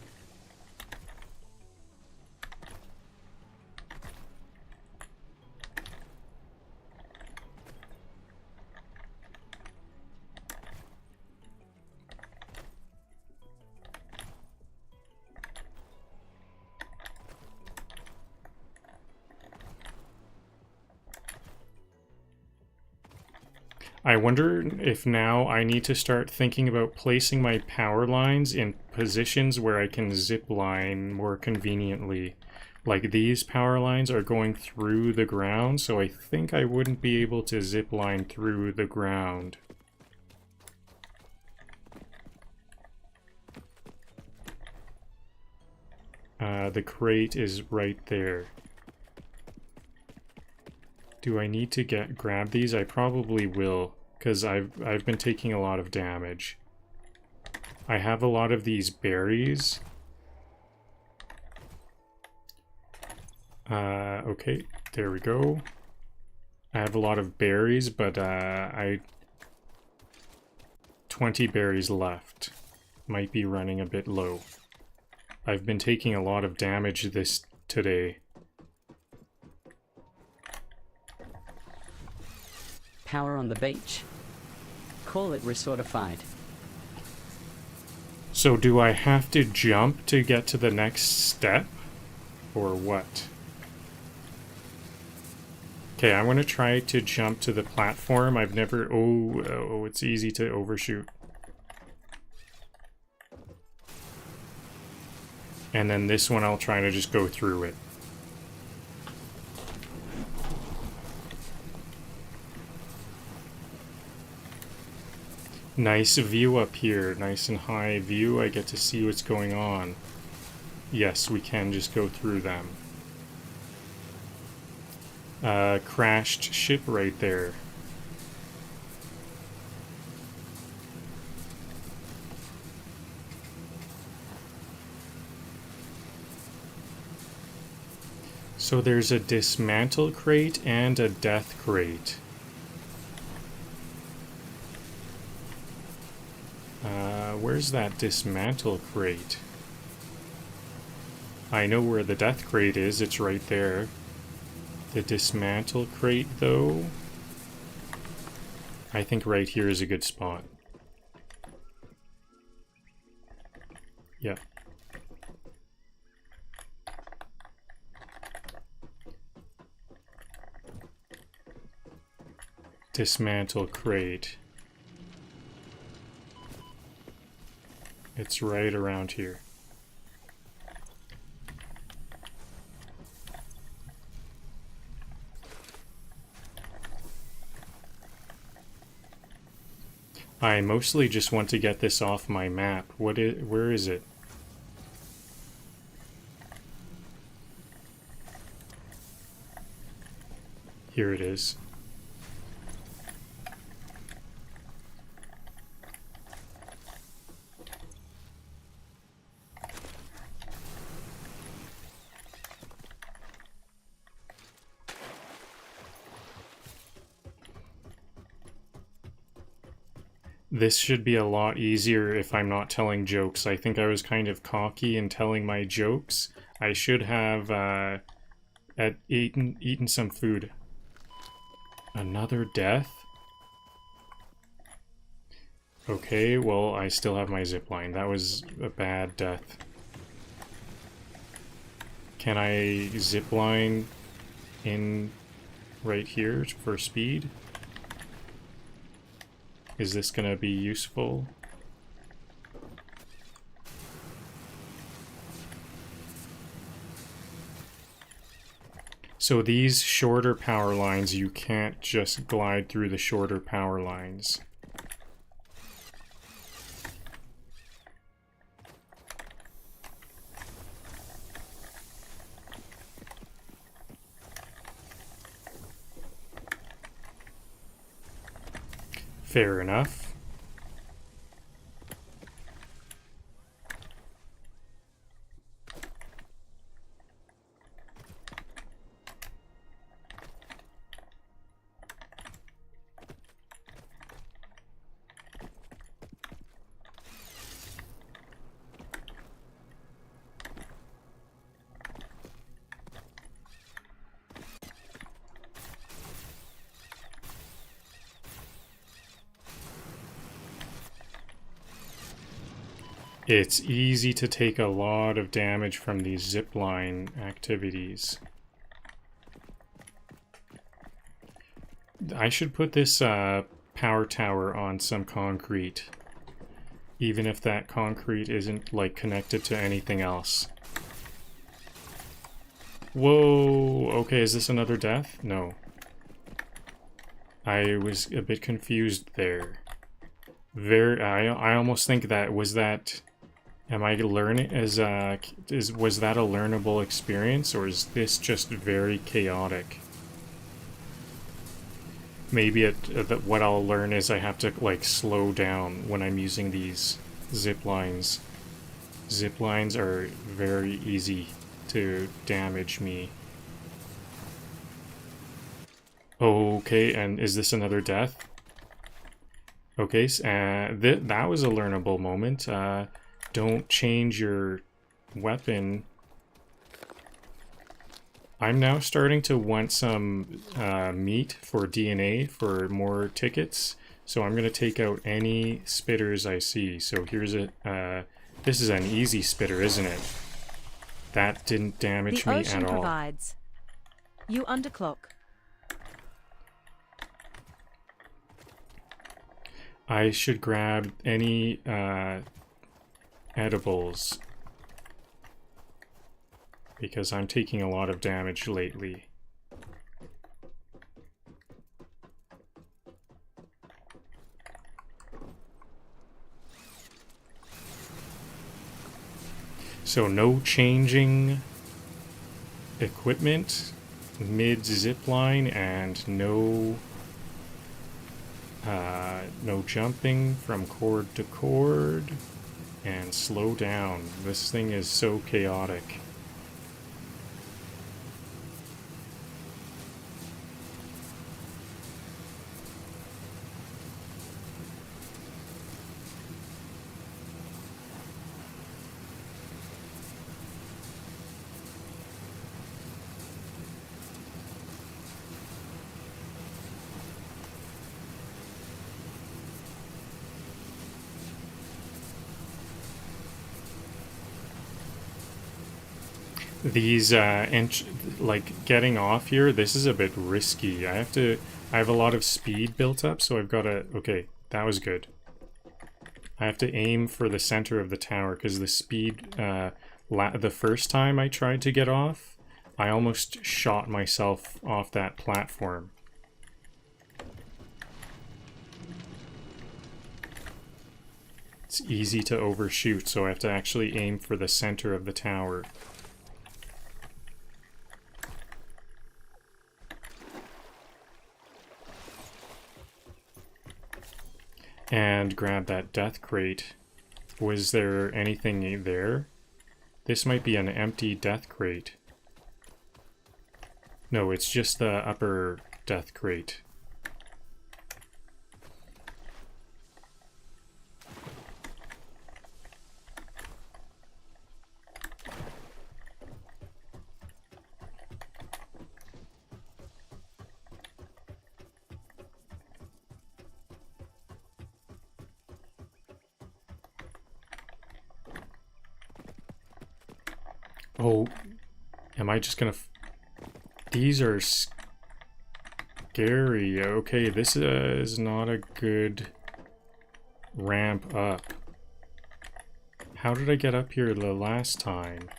I wonder if now I need to start thinking about placing my power lines in positions where I can zip line more conveniently. Like these power lines are going through the ground, so I think I wouldn't be able to zip line through the ground. The crate is right there. Do I need to grab these? I probably will, because I've been taking a lot of damage. I have a lot of these berries. Okay, there we go. I have a lot of berries, but 20 berries left. Might be running a bit low. I've been taking a lot of damage today. Power on the beach. Call it resortified. So do I have to jump to get to the next step? Or what? Okay, I'm going to try to jump to the platform. I've never... Oh, it's easy to overshoot. And then this one I'll try to just go through it. Nice view up here, nice and high view. I get to see what's going on. Yes, we can just go through them. Crashed ship right there. So there's a dismantle crate and a death crate. Where's that dismantle crate? I know where the death crate is, it's right there. The dismantle crate, though, I think right here is a good spot. Yep. Dismantle crate. It's right around here. I mostly just want to get this off my map. Where is it? Here it is. This should be a lot easier if I'm not telling jokes. I think I was kind of cocky in telling my jokes. I should have eaten some food. Another death? Okay, well, I still have my zipline. That was a bad death. Can I zipline in right here for speed? Is this gonna be useful? So these shorter power lines, you can't just glide through the shorter power lines. Fair enough. It's easy to take a lot of damage from these zipline activities. I should put this power tower on some concrete, even if that concrete isn't like connected to anything else. Whoa, okay, is this another death? No. I was a bit confused there. I almost think that was that. Am I learning was that a learnable experience, or is this just very chaotic? Maybe what I'll learn is I have to like slow down when I'm using these zip lines. Zip lines are very easy to damage me. Okay, and is this another death? Okay, that was a learnable moment. Don't change your weapon I'm now starting to want some meat for DNA for more tickets. So I'm going to take out any spitters I see. So here's a... this is an easy spitter, isn't it? That didn't damage The me ocean at all. provides. You underclock. I should grab any edibles because I'm taking a lot of damage lately. So no changing equipment mid zipline and no jumping from cord to cord, and slow down. This thing is so chaotic. These like getting off here, this is a bit risky. I have a lot of speed built up, so I've got to... Okay, that was good. I have to aim for the center of the tower because the speed, the first time I tried to get off, I almost shot myself off that platform. It's easy to overshoot, so I have to actually aim for the center of the tower. And grab that death crate. Was there anything there? This might be an empty death crate. No, it's just the upper death crate. Oh, am I just gonna... These are scary. Okay, this is not a good ramp up. How did I get up here the last time?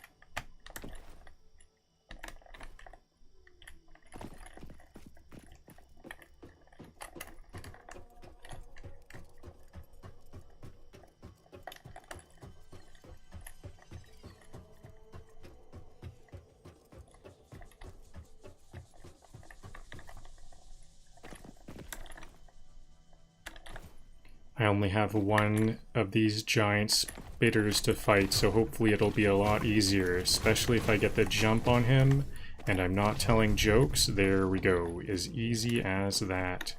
I only have one of these giant spitters to fight, so hopefully it'll be a lot easier, especially if I get the jump on him and I'm not telling jokes. There we go, as easy as that.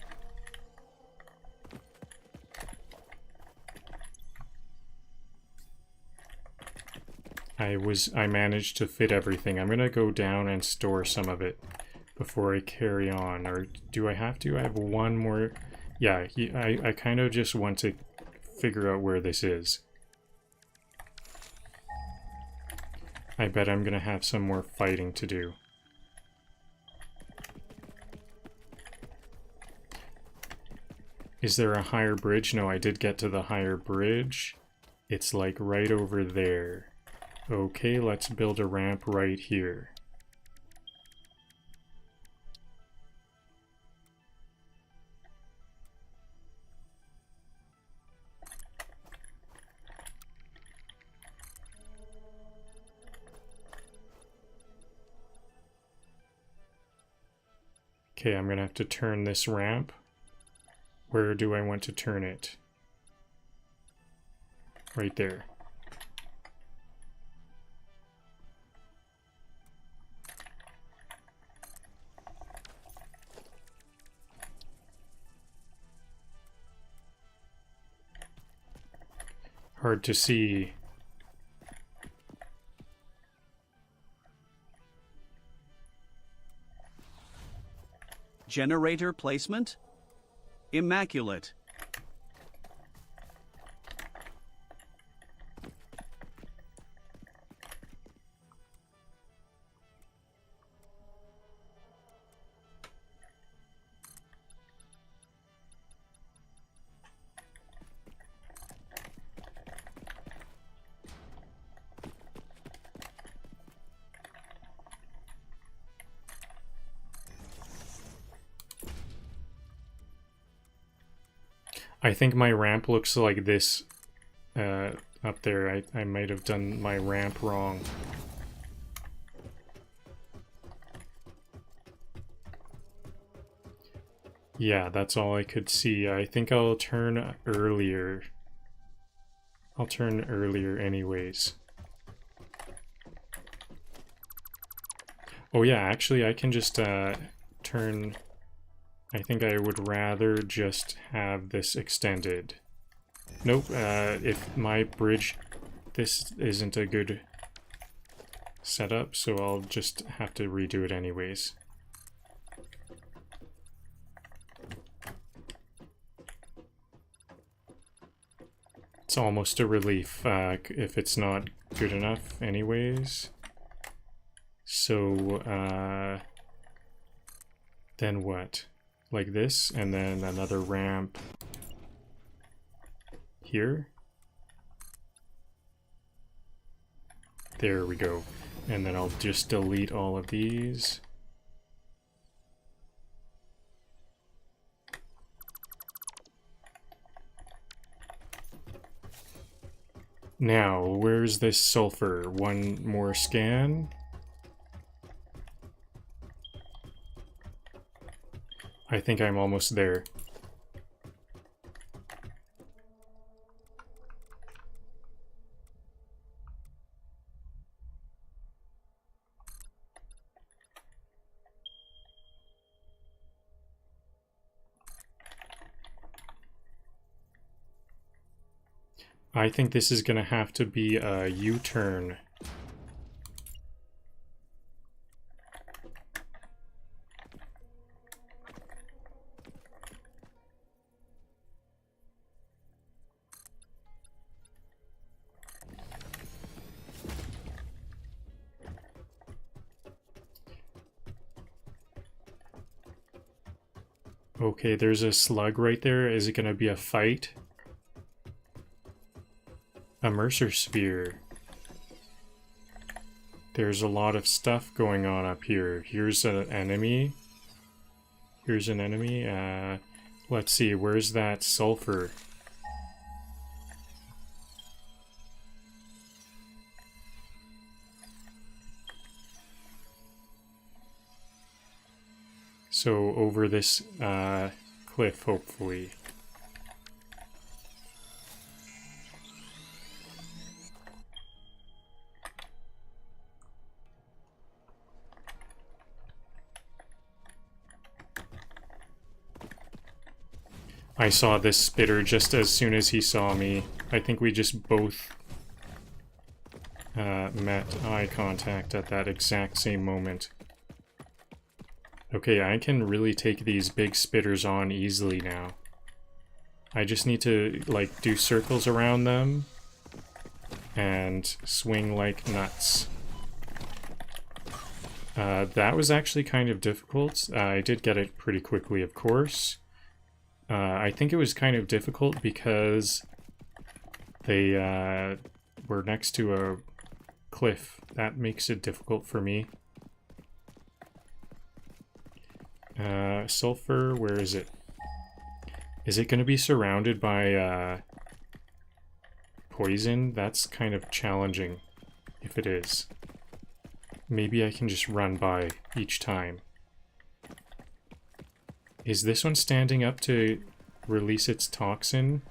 I managed to fit everything. I'm gonna go down and store some of it before I carry on, or do I have to? I have one more. Yeah, I kind of just want to figure out where this is. I bet I'm gonna have some more fighting to do. Is there a higher bridge? No, I did get to the higher bridge. It's like right over there. Okay, let's build a ramp right here. Okay, I'm gonna have to turn this ramp. Where do I want to turn it? Right there. Hard to see. Generator placement? Immaculate. I think my ramp looks like this up there. I might have done my ramp wrong. Yeah, that's all I could see. I think I'll turn earlier. I'll turn earlier anyways. Oh yeah, actually I can just turn... I think I would rather just have this extended. Nope, if my bridge... This isn't a good setup, so I'll just have to redo it anyways. It's almost a relief if it's not good enough anyways. So, then what? Like this, and then another ramp here. There we go. And then I'll just delete all of these. Now, where's this sulfur? One more scan. I think I'm almost there. I think this is gonna have to be a U-turn. Okay, there's a slug right there. Is it gonna be a fight? A Mercer Sphere. There's a lot of stuff going on up here. Here's an enemy. Here's an enemy. Let's see, where's that sulfur? So over this cliff, hopefully. I saw this spitter just as soon as he saw me. I think we just both met eye contact at that exact same moment. Okay, I can really take these big spitters on easily now. I just need to, like, do circles around them and swing like nuts. That was actually kind of difficult. I did get it pretty quickly, of course. I think it was kind of difficult because they were next to a cliff. That makes it difficult for me. Sulfur, where is it? Is it going to be surrounded by poison? That's kind of challenging, if it is. Maybe I can just run by each time. Is this one standing up to release its toxin?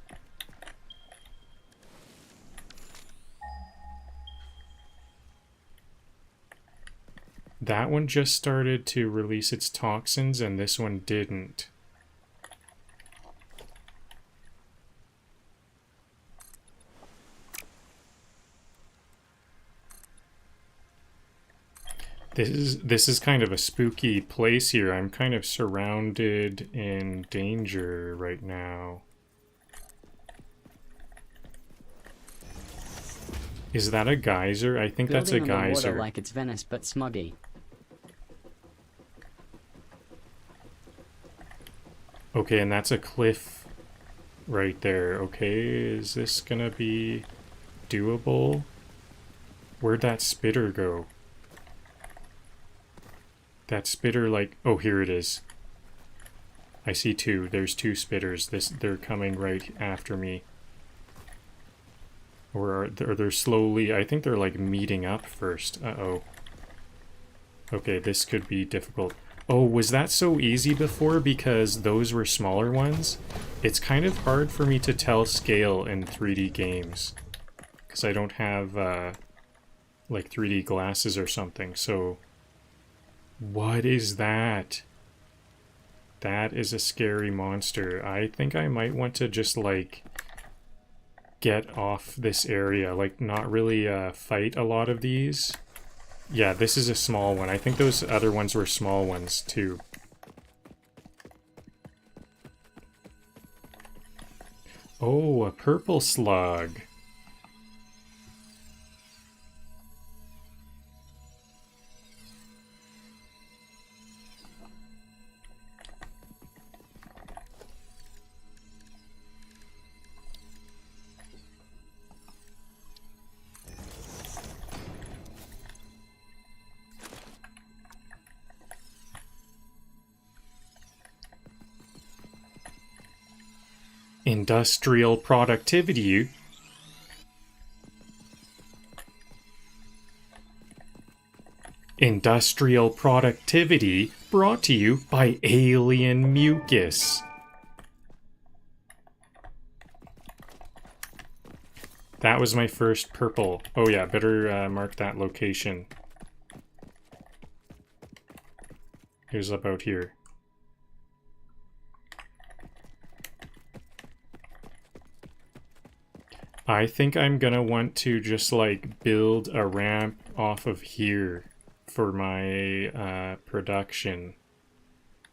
That one just started to release its toxins and this one didn't. This is kind of a spooky place here. I'm kind of surrounded in danger right now. Is that a geyser? I think that's a Building on the water geyser. like it's Venice but smuggy. Okay, and that's a cliff right there. Okay, is this gonna be doable? Where'd that spitter go? That spitter, like, oh, here it is. I see two. There's two spitters. They're coming right after me. Or they're slowly, I think they're like meeting up first. Uh-oh. Okay, this could be difficult. Oh, was that so easy before because those were smaller ones? It's kind of hard for me to tell scale in 3D games. Because I don't have, like 3D glasses or something, so... What is that? That is a scary monster. I think I might want to just, like, get off this area. Like, not really fight a lot of these. Yeah, this is a small one. I think those other ones were small ones, too. Oh, a purple slug. Industrial productivity. Industrial productivity brought to you by Alien Mucus. That was my first purple. Oh yeah, better mark that location. It was about here. I think I'm gonna want to just like build a ramp off of here for my production,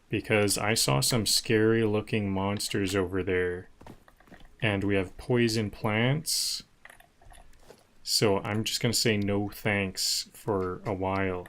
because I saw some scary looking monsters over there and we have poison plants, so I'm just gonna say no thanks for a while.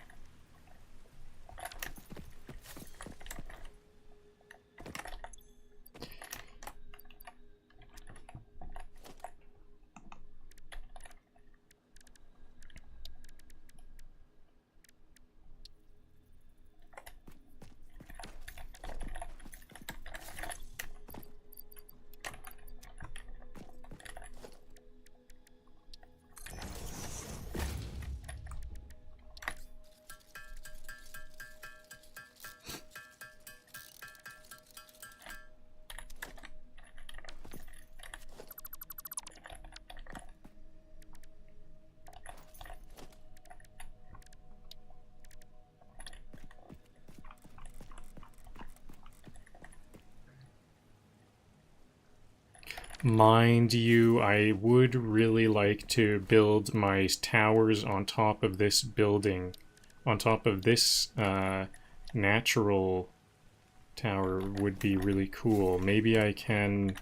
Mind you, I would really like to build my towers on top of this building, on top of this natural tower would be really cool. Maybe I can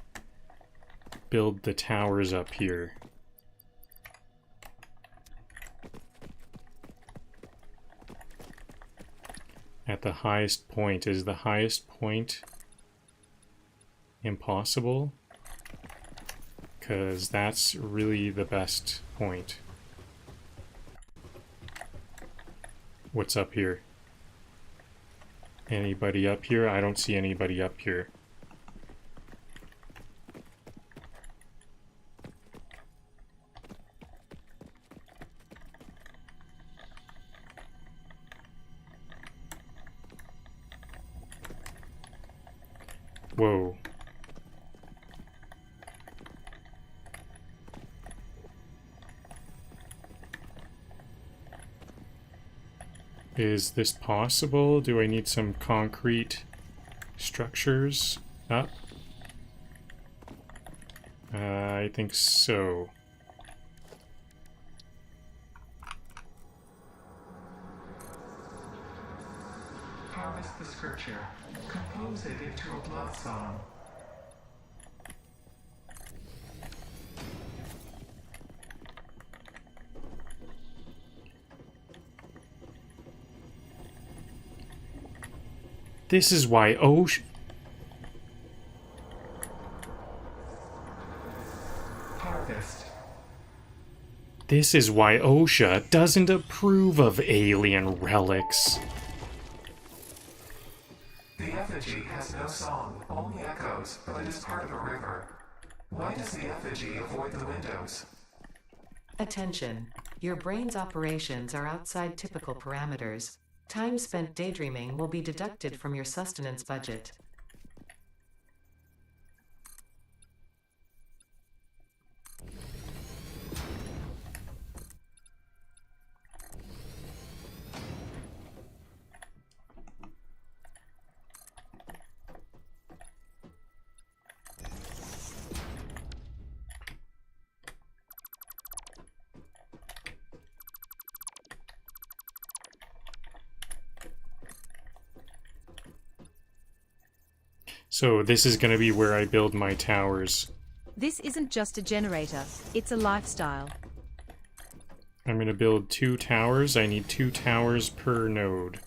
build the towers up here. At the highest point. Is the highest point impossible? Because that's really the best point. What's up here? Anybody up here? I don't see anybody up here. Whoa. Is this possible? Do I need some concrete structures up? I think so. Harvest the scripture. Compose it into a blood song. This is why Harvest. This is why OSHA doesn't approve of alien relics. The effigy has no song, only echoes, but is part of a river. Why does the effigy avoid the windows? Attention. Your brain's operations are outside typical parameters. Time spent daydreaming will be deducted from your sustenance budget. So this is going to be where I build my towers. This isn't just a generator, it's a lifestyle. I'm going to build 2 towers. I need 2 towers per node.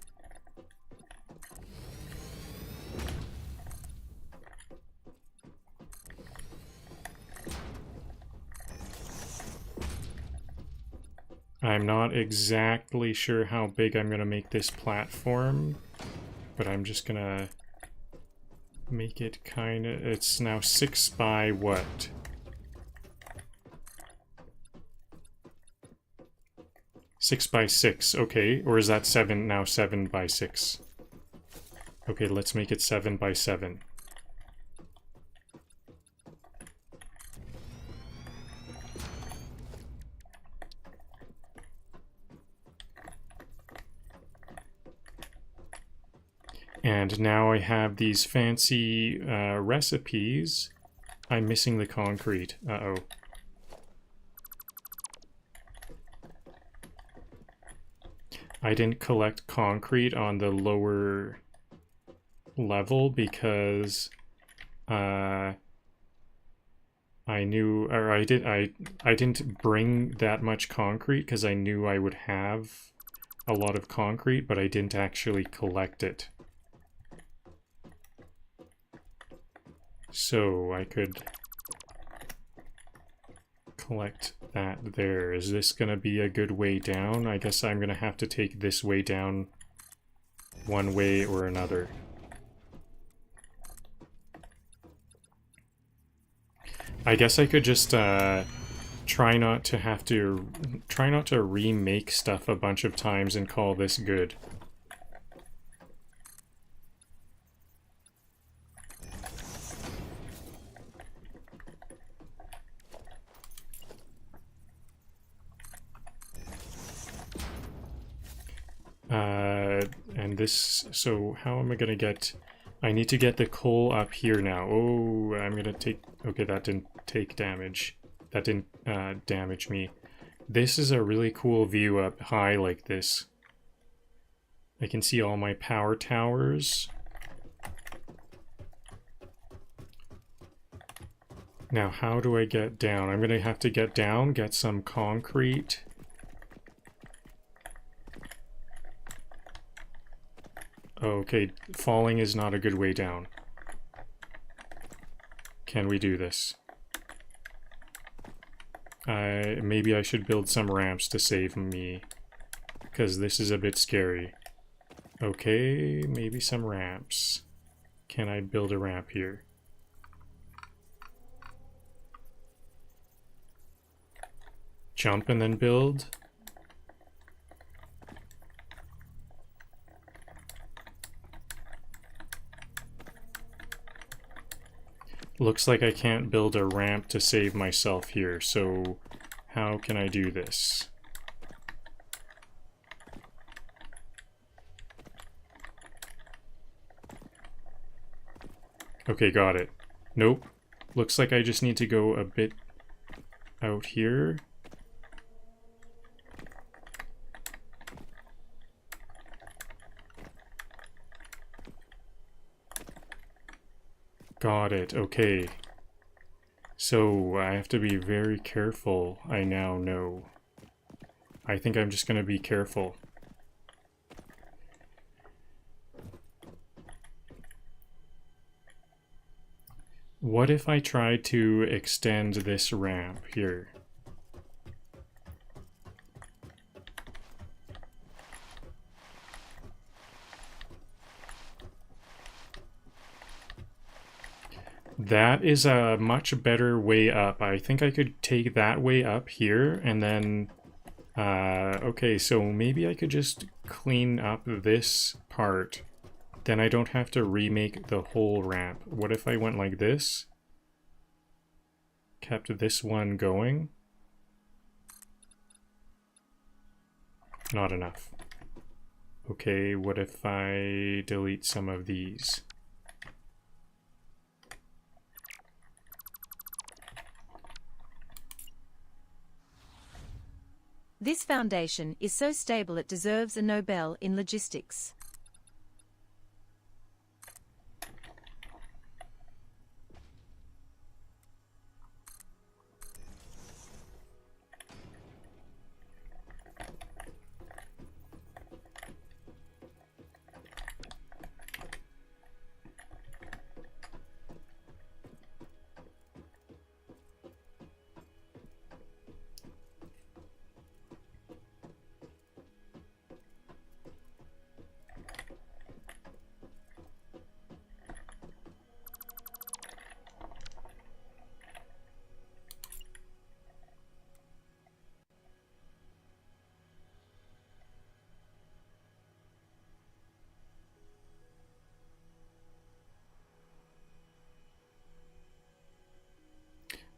I'm not exactly sure how big I'm going to make this platform, but I'm just going to make it kind of... It's now 6 by what? Six by 6, okay. Or is that 7 now 7 by 6? Okay, let's make it 7 by 7. And now I have these fancy recipes. I'm missing the concrete. Uh-oh. I didn't collect concrete on the lower level because I knew, or I didn't bring that much concrete because I knew I would have a lot of concrete, but I didn't actually collect it. So I could collect that there. Is this gonna be a good way down? I guess I'm gonna have to take this way down one way or another. I guess I could just try not to remake stuff a bunch of times and call this good. And this, so how am I gonna get, I need to get the coal up here now. Oh, I'm gonna take, okay, that didn't take damage. That didn't damage me. This is a really cool view up high like this. I can see all my power towers. Now, how do I get down? I'm gonna have to get down, get some concrete. Okay, falling is not a good way down. Can we do this? Maybe I should build some ramps to save me, because this is a bit scary. Okay, maybe some ramps. Can I build a ramp here? Jump and then build? Looks like I can't build a ramp to save myself here, so how can I do this? Okay, got it. Nope. Looks like I just need to go a bit out here. Got it. Okay. So I have to be very careful, I now know. I think I'm just going to be careful. What if I try to extend this ramp here? That is a much better way up. I think I could take that way up here and then... okay, so maybe I could just clean up this part. Then I don't have to remake the whole ramp. What if I went like this? Kept this one going? Not enough. Okay, what if I delete some of these? This foundation is so stable it deserves a Nobel in logistics.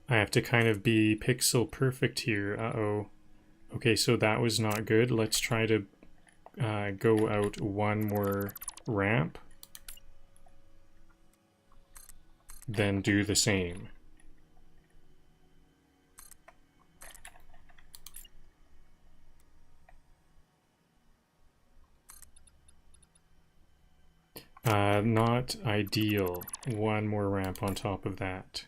I have to kind of be pixel perfect here. Uh-oh. Okay, so that was not good. Let's try to go out one more ramp. Then do the same. Not ideal. One more ramp on top of that.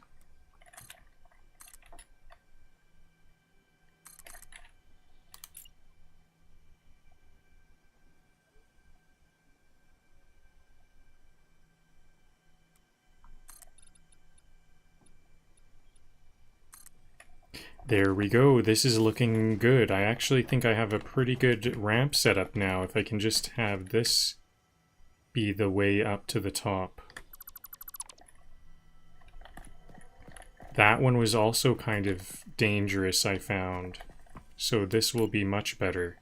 There we go. This is looking good. I actually think I have a pretty good ramp setup now. If I can just have this be the way up to the top. That one was also kind of dangerous, I found. So this will be much better.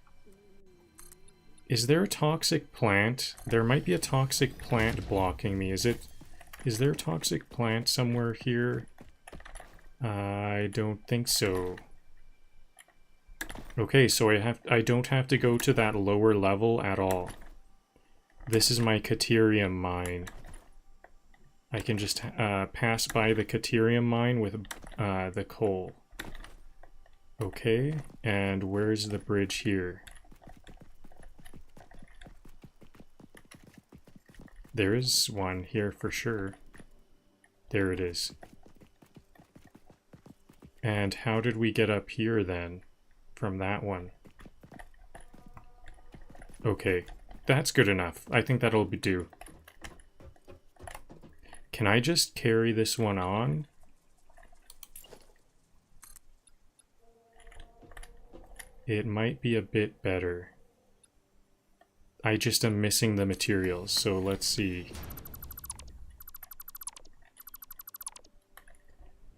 Is there a toxic plant? There might be a toxic plant blocking me. Is there a toxic plant somewhere here? I don't think so. Okay, so I don't have to go to that lower level at all. This is my Caterium mine. I can just pass by the Caterium mine with the coal. Okay, and where's the bridge here? There is one here for sure. There it is. And how did we get up here then? From that one. Okay, that's good enough. I think that'll do. Can I just carry this one on? It might be a bit better. I just am missing the materials, so let's see.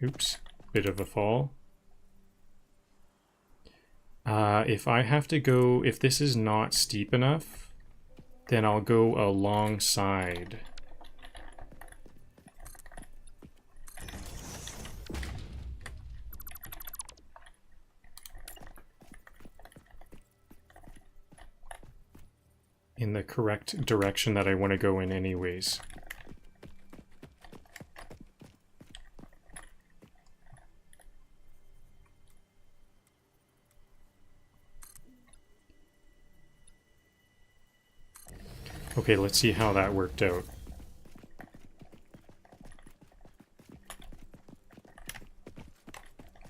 Oops. Bit of a fall. If I have to go, if this is not steep enough, then I'll go alongside. In the correct direction that I want to go in anyways. Okay, let's see how that worked out.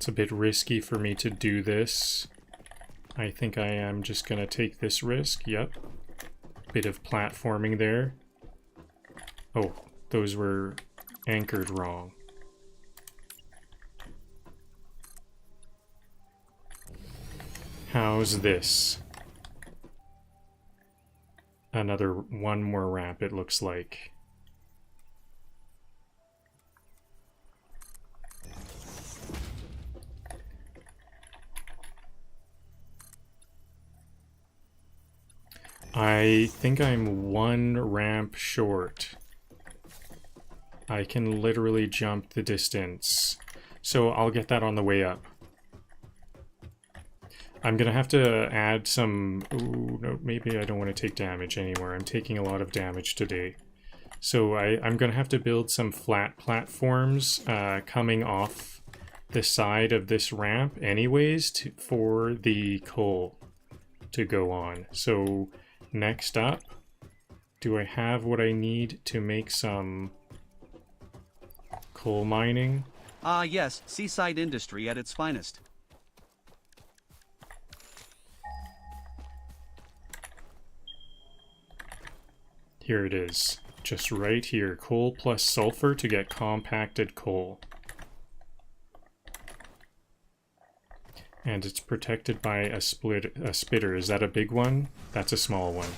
It's a bit risky for me to do this. I think I am just gonna take this risk. Yep. Bit of platforming there. Oh, those were anchored wrong. How's this? Another one more ramp, it looks like. I think I'm one ramp short. I can literally jump the distance. So I'll get that on the way up. I'm gonna have to add some... Ooh, no, maybe I don't want to take damage anymore. I'm taking a lot of damage today. So I'm gonna have to build some flat platforms coming off the side of this ramp anyways for the coal to go on. So next up, do I have what I need to make some coal mining? Ah, yes, seaside industry at its finest. Here it is. Just right here. Coal plus sulfur to get compacted coal. And it's protected by a spitter. Is that a big one? That's a small one.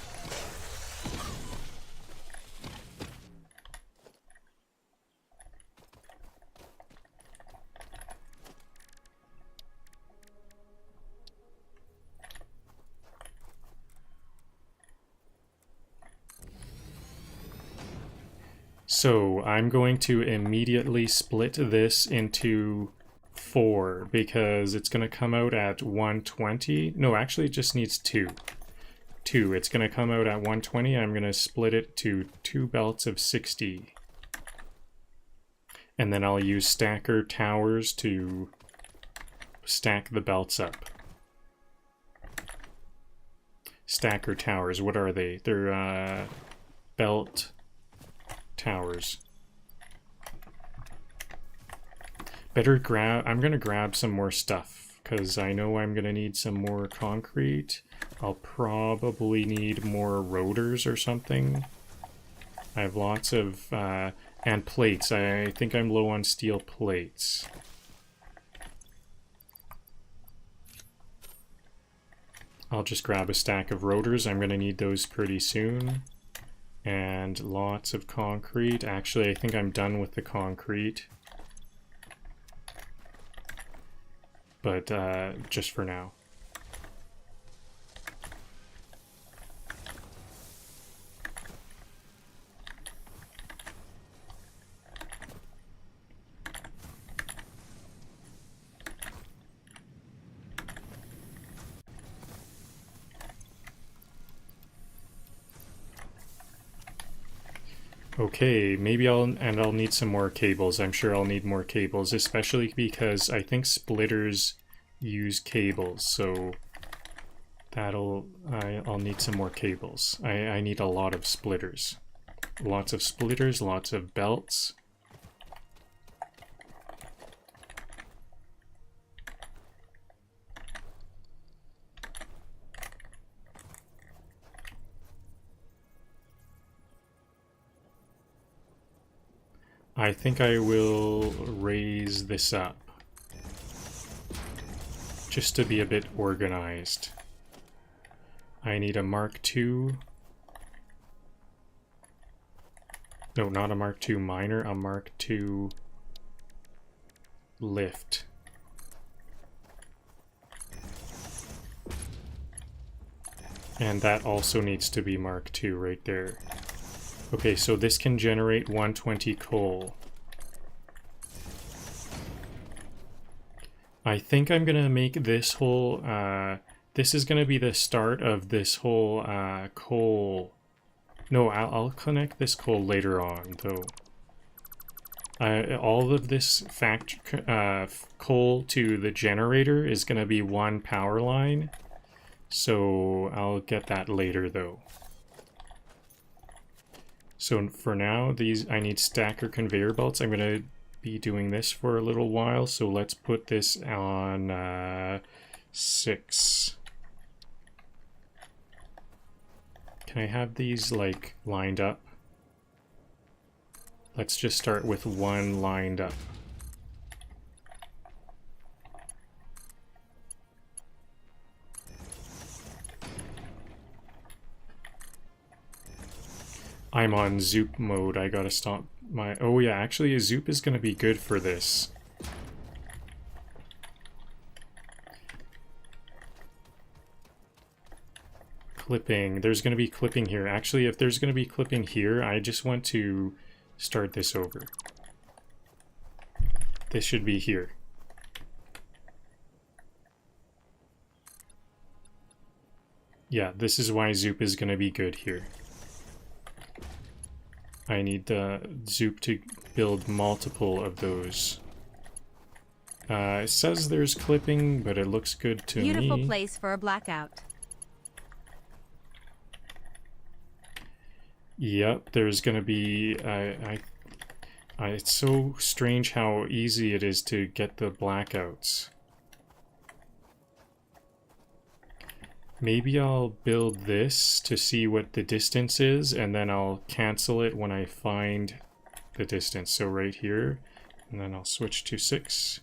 So I'm going to immediately split this into 4 because it's going to come out at 120. No, actually it just needs 2. 2. It's going to come out at 120. I'm going to split it to 2 belts of 60. And then I'll use stacker towers to stack the belts up. Stacker towers, what are they? They're belt towers. Better grab... I'm gonna grab some more stuff because I know I'm gonna need some more concrete. I'll probably need more rotors or something. I have lots of... and plates. I think I'm low on steel plates. I'll just grab a stack of rotors. I'm gonna need those pretty soon. And lots of concrete. Actually, I think I'm done with the concrete. But just for now. Okay, maybe I'll need some more cables. I'm sure I'll need more cables, especially because I think splitters use cables, so I'll need some more cables. I need a lot of splitters. Lots of splitters, lots of belts. I think I will raise this up just to be a bit organized. I need a Mark II. No, not a Mark II miner, a Mark II lift. And that also needs to be Mark II right there. Okay, so this can generate 120 coal. I think I'm gonna make this whole, this is gonna be the start of this whole coal. No, I'll connect this coal later on, though. All of this coal to the generator is gonna be one power line, so I'll get that later, though. So for now, I need stacker conveyor belts. I'm gonna be doing this for a little while, so let's put this on 6. Can I have these like lined up? Let's just start with 1 lined up. I'm on Zoop mode. I gotta stop my... Oh yeah, actually Zoop is gonna be good for this. Clipping. There's gonna be clipping here. Actually, if there's gonna be clipping here, I just want to start this over. This should be here. Yeah, this is why Zoop is gonna be good here. I need the Zoop to build multiple of those. It says there's clipping, but it looks good to me. Beautiful place for a blackout. Yep, there's gonna be... it's so strange how easy it is to get the blackouts. Maybe I'll build this to see what the distance is, and then I'll cancel it when I find the distance. So right here, and then I'll switch to 6.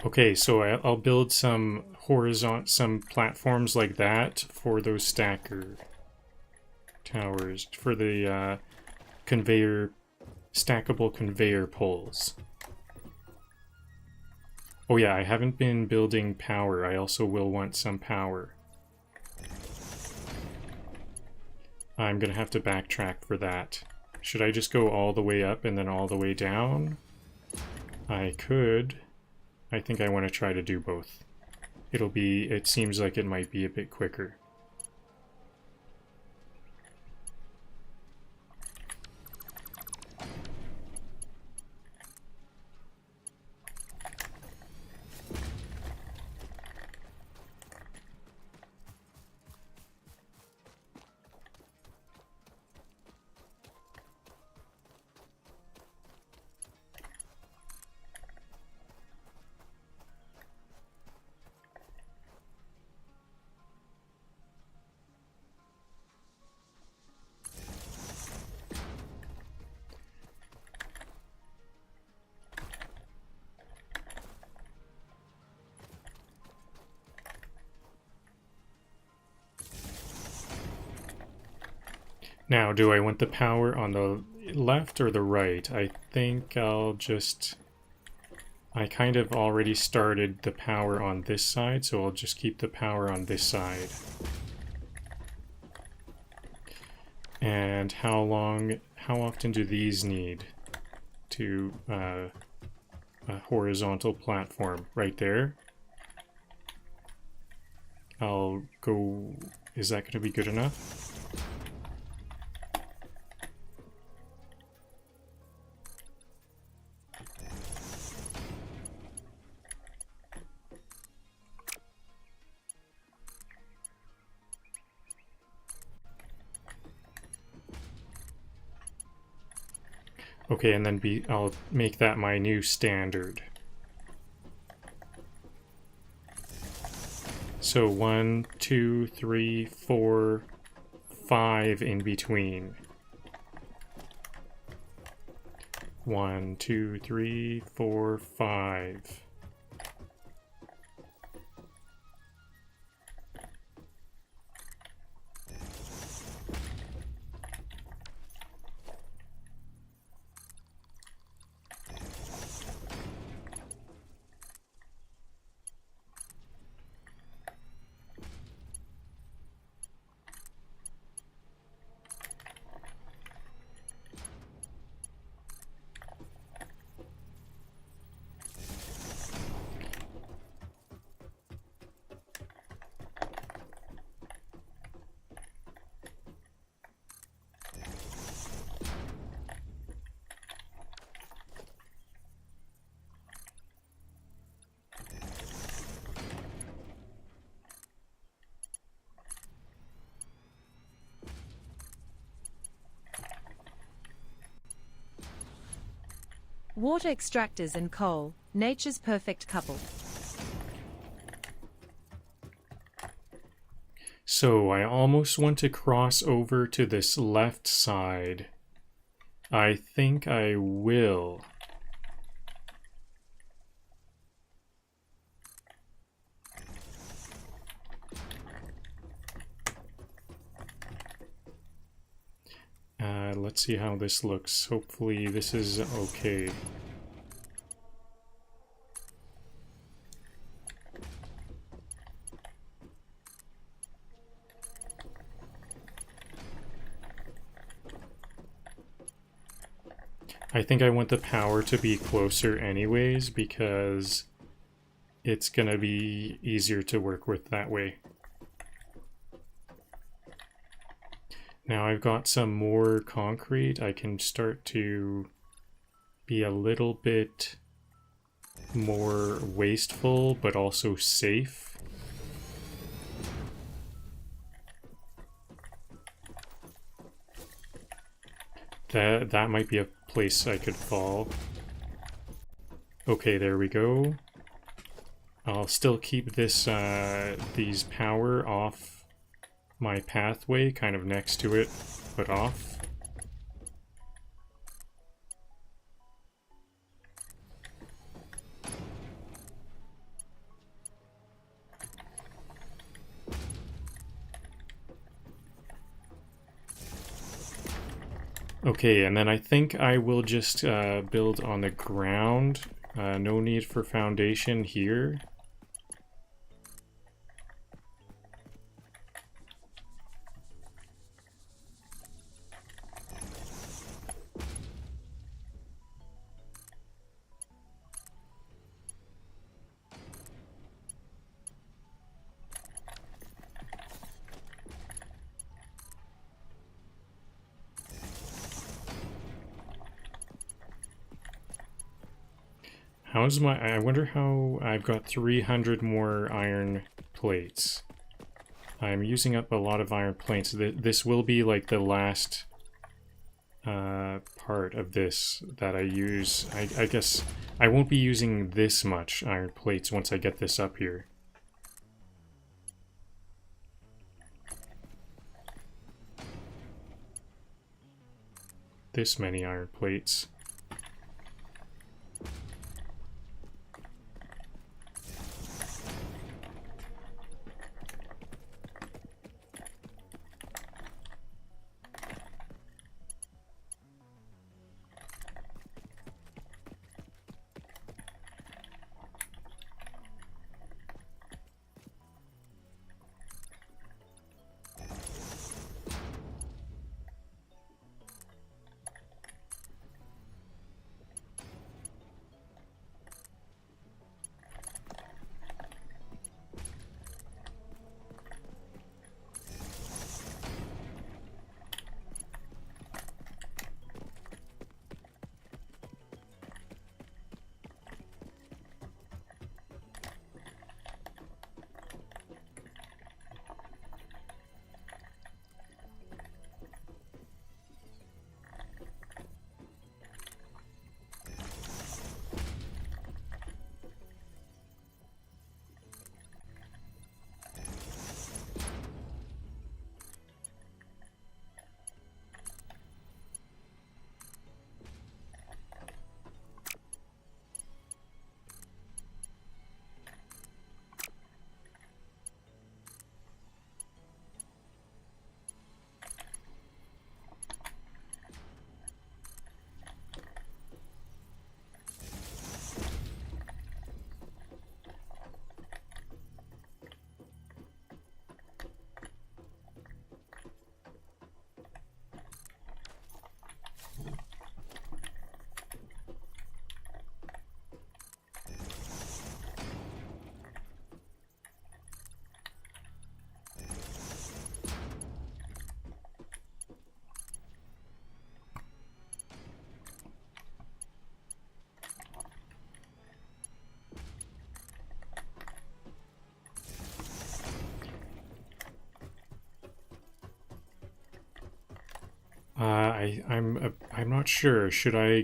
Okay, so I'll build some some platforms like that for those stacker towers, for the stackable conveyor poles. Oh yeah, I haven't been building power. I also will want some power. I'm gonna have to backtrack for that. Should I just go all the way up and then all the way down? I could. I think I want to try to do both. It seems like it might be a bit quicker. Now, do I want the power on the left or the right? I think I'll just... I kind of already started the power on this side, so I'll just keep the power on this side. And how often do these need to a horizontal platform? Right there. I'll go... Is that going to be good enough? Okay, and then I'll make that my new standard. So 1, 2, 3, 4, 5 in between. 1, 2, 3, 4, 5. Water extractors and coal, nature's perfect couple. So I almost want to cross over to this left side. I think I will. Let's see how this looks. Hopefully this is okay. I think I want the power to be closer anyways because it's gonna be easier to work with that way. Now I've got some more concrete. I can start to be a little bit more wasteful, but also safe. That might be a place I could fall. Okay, there we go. I'll still keep this these power off my pathway, kind of next to it, but off. Okay, and then I think I will just build on the ground. No need for foundation here. How's my... I wonder how I've got 300 more iron plates. I'm using up a lot of iron plates. This will be like the last part of this that I use. I guess I won't be using this much iron plates once I get this up here. This many iron plates. I'm not sure. Should I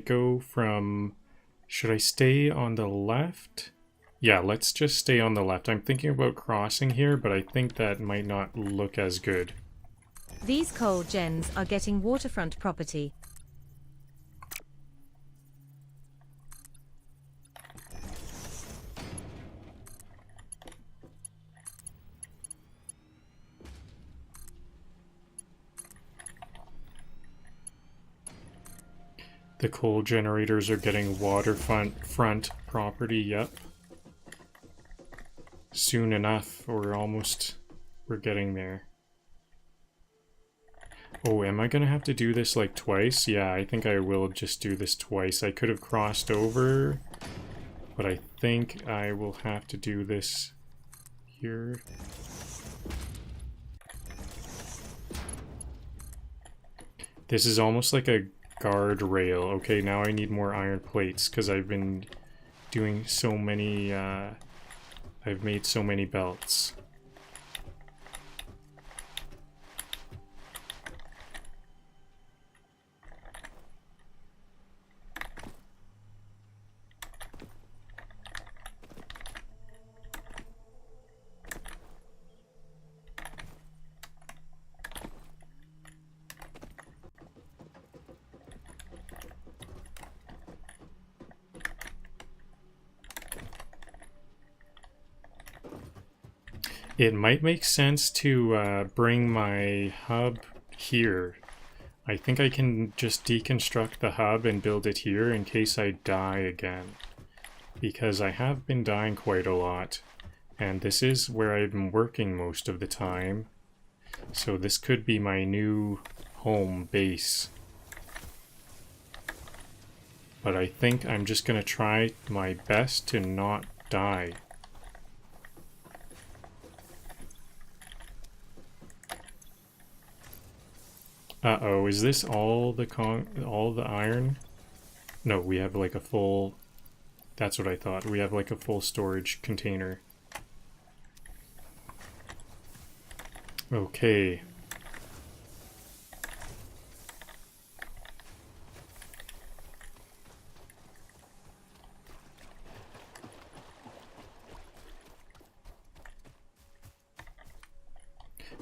stay on the left? Yeah, let's just stay on the left. I'm thinking about crossing here, but I think that might not look as good. These coal gens are getting waterfront property. The coal generators are getting waterfront property, yep. Soon enough, we're getting there. Oh, am I gonna have to do this like twice? Yeah, I think I will just do this twice. I could have crossed over, but I think I will have to do this here. This is almost like a guardrail. Okay, now I need more iron plates because I've been doing so many, I've made so many belts. It might make sense to bring my hub here. I think I can just deconstruct the hub and build it here in case I die again. Because I have been dying quite a lot. And this is where I've been working most of the time. So this could be my new home base. But I think I'm just going to try my best to not die. Uh-oh, is this all the iron? No, we have like a full... That's what I thought. We have like a full storage container. Okay.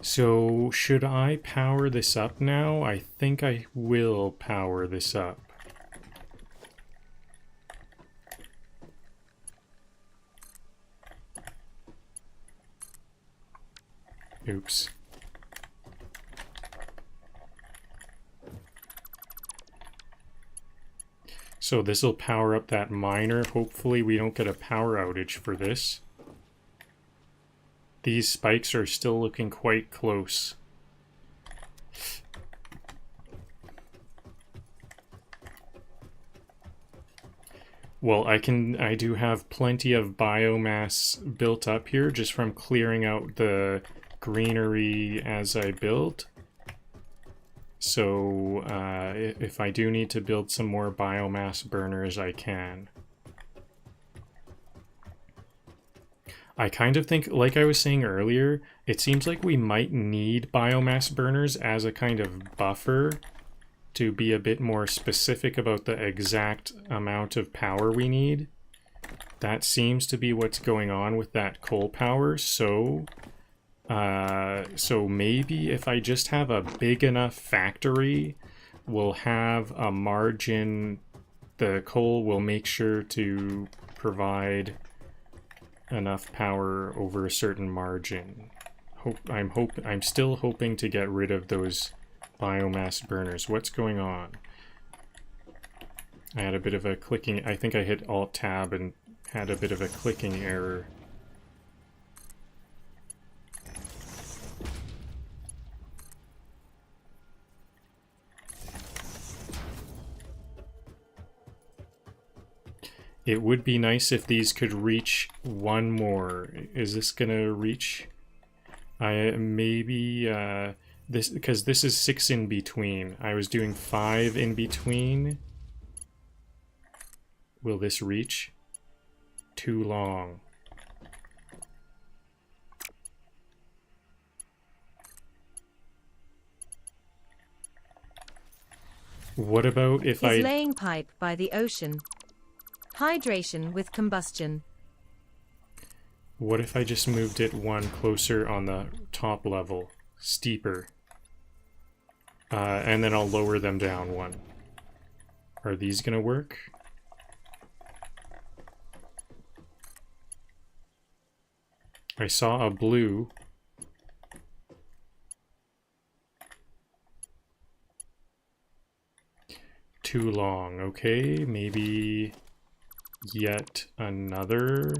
So, should I power this up now? I think I will power this up. Oops. So this will power up that miner. Hopefully we don't get a power outage for this. These spikes are still looking quite close. Well, I do have plenty of biomass built up here just from clearing out the greenery as I build. So if I do need to build some more biomass burners, I can. I kind of think, like I was saying earlier, it seems like we might need biomass burners as a kind of buffer to be a bit more specific about the exact amount of power we need. That seems to be what's going on with that coal power, so maybe if I just have a big enough factory, we'll have a margin. The coal will make sure to provide enough power over a certain margin. I'm still hoping to get rid of those biomass burners. What's going on? I had a bit of a clicking. I think I hit Alt Tab and had a bit of a clicking error. It would be nice if these could reach one more. Is this gonna reach? Maybe this, because this is 6 in between. I was doing 5 in between. Will this reach? Too long. What about if He's I... laying pipe by the ocean. Hydration with combustion. What if I just moved it one closer on the top level? Steeper. And then I'll lower them down one. Are these gonna work? I saw a blue. Too long. Okay, maybe yet another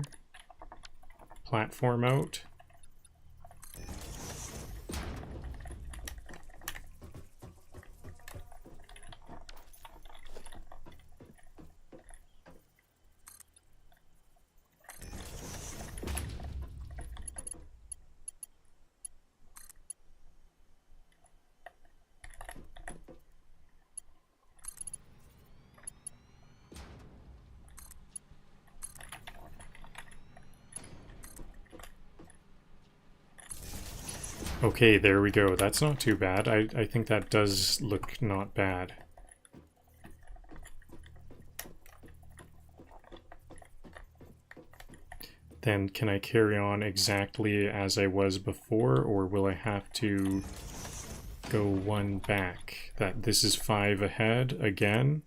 platform out. Okay, there we go. That's not too bad. I think that does look not bad. Then can I carry on exactly as I was before, or will I have to go one back? That this is 5 ahead again.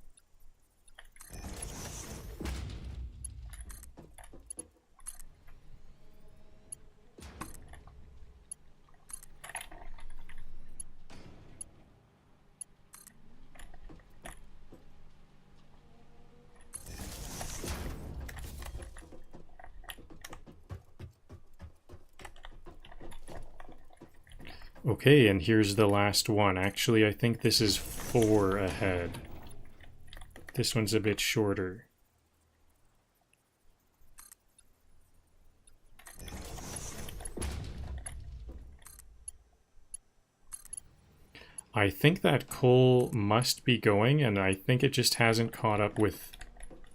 Okay, and here's the last one. Actually, I think this is 4 ahead. This one's a bit shorter. I think that coal must be going, and I think it just hasn't caught up with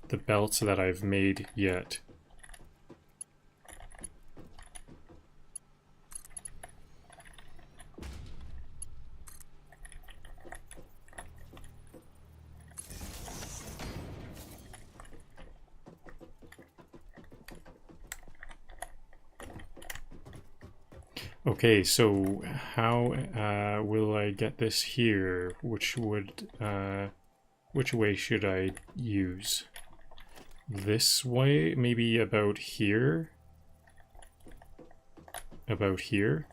the belts that I've made yet. Okay, so how will I get this here? Which way should I use? This way? Maybe about here? About here?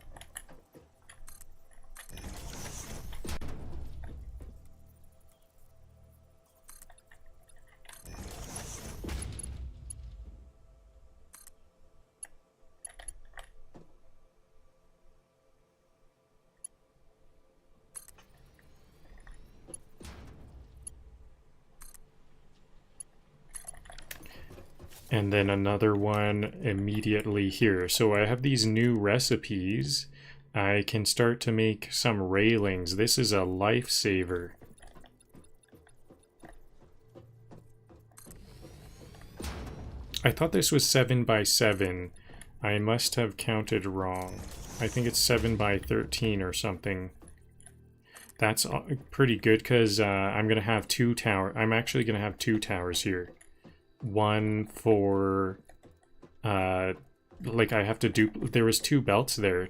And then another one immediately here. So I have these new recipes. I can start to make some railings. This is a lifesaver. I thought this was 7 by 7. I must have counted wrong. I think it's 7 by 13 or something. That's pretty good because I'm gonna have 2 towers. I'm actually gonna have 2 towers here. One for like I have to do, there was 2 belts there,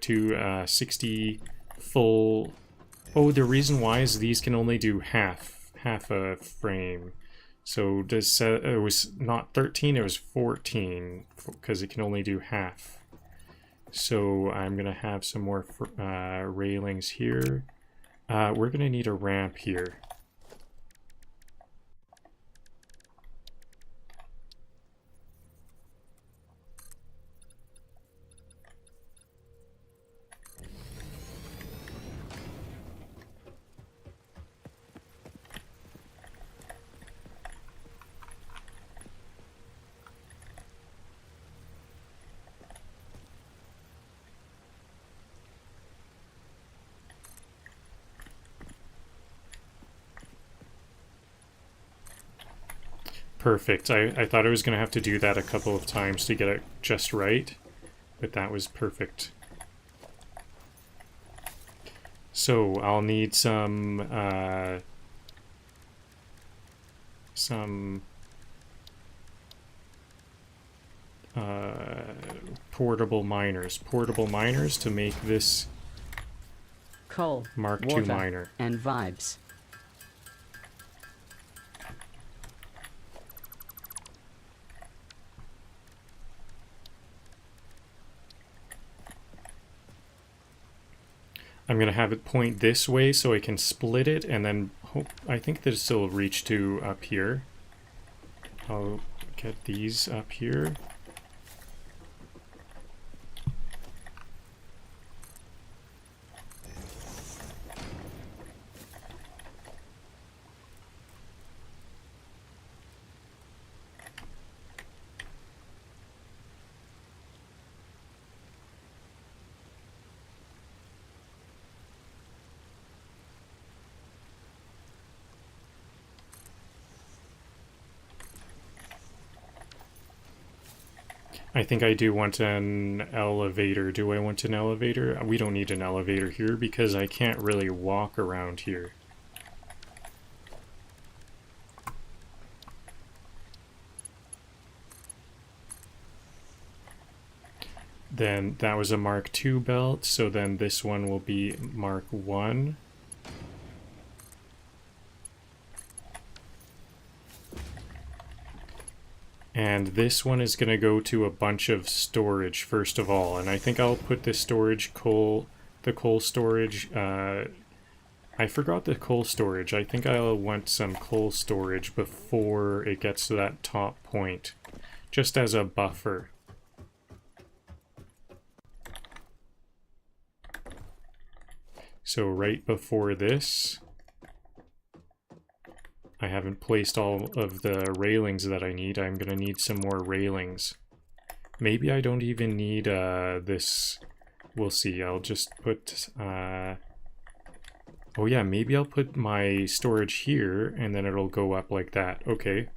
60 full. Oh, the reason why is these can only do half a frame. So does it was not 13, it was 14 because it can only do half. So I'm gonna have some more railings here. We're gonna need a ramp here. Perfect. I thought I was going to have to do that a couple of times to get it just right, but that was perfect. So I'll need some some portable miners to make this Coal, Mark II water, miner. and vibes. I'm going to have it point this way so I can split it, and then I think this will reach to up here. I'll get these up here. I think I do want an elevator. Do I want an elevator? We don't need an elevator here because I can't really walk around here. Then that was a Mark II belt, so then this one will be Mark I. And this one is going to go to a bunch of storage first of all. And I think I'll put the storage the coal storage. I forgot the coal storage. I think I'll want some coal storage before it gets to that top point, just as a buffer. So right before this, I haven't placed all of the railings that I need. I'm going to need some more railings. Maybe I don't even need this. We'll see. I'll just put... oh yeah, maybe I'll put my storage here, and then it'll go up like that. Okay.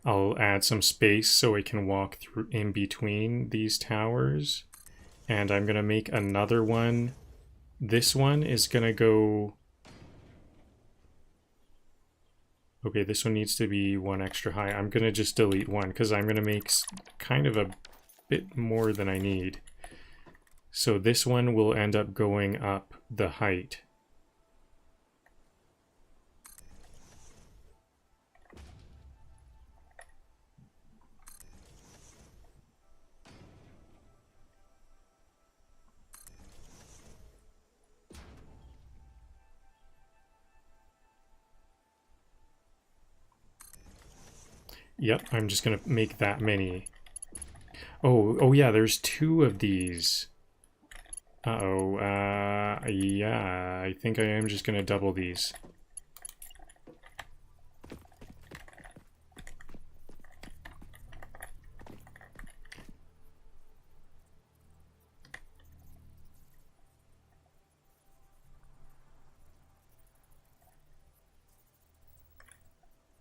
I'll add some space so I can walk through in between these towers. And I'm going to make another one. This one is going to go... Okay, this one needs to be one extra high. I'm going to just delete one because I'm going to make kind of a bit more than I need. So this one will end up going up the height. Yep, I'm just gonna make that many. Oh yeah, there's two of these. Yeah, I think I am just gonna double these.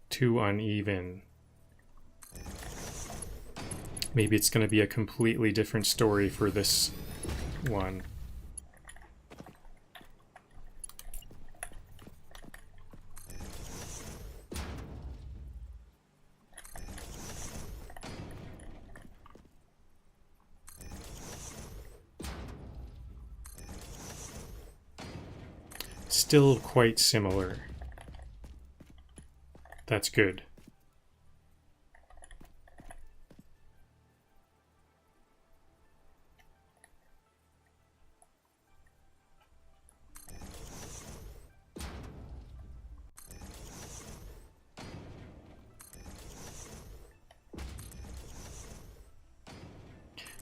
Too uneven. Maybe it's going to be a completely different story for this one. Still quite similar. That's good.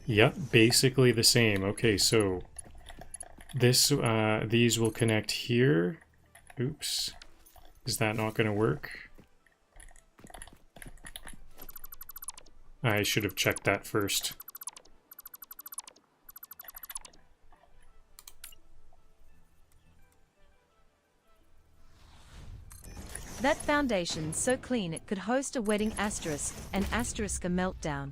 Yep, basically the same. Okay, so this these will connect here. Oops. Is that not going to work? I should have checked that first. That foundation's so clean it could host a wedding asterisk and asterisk a meltdown.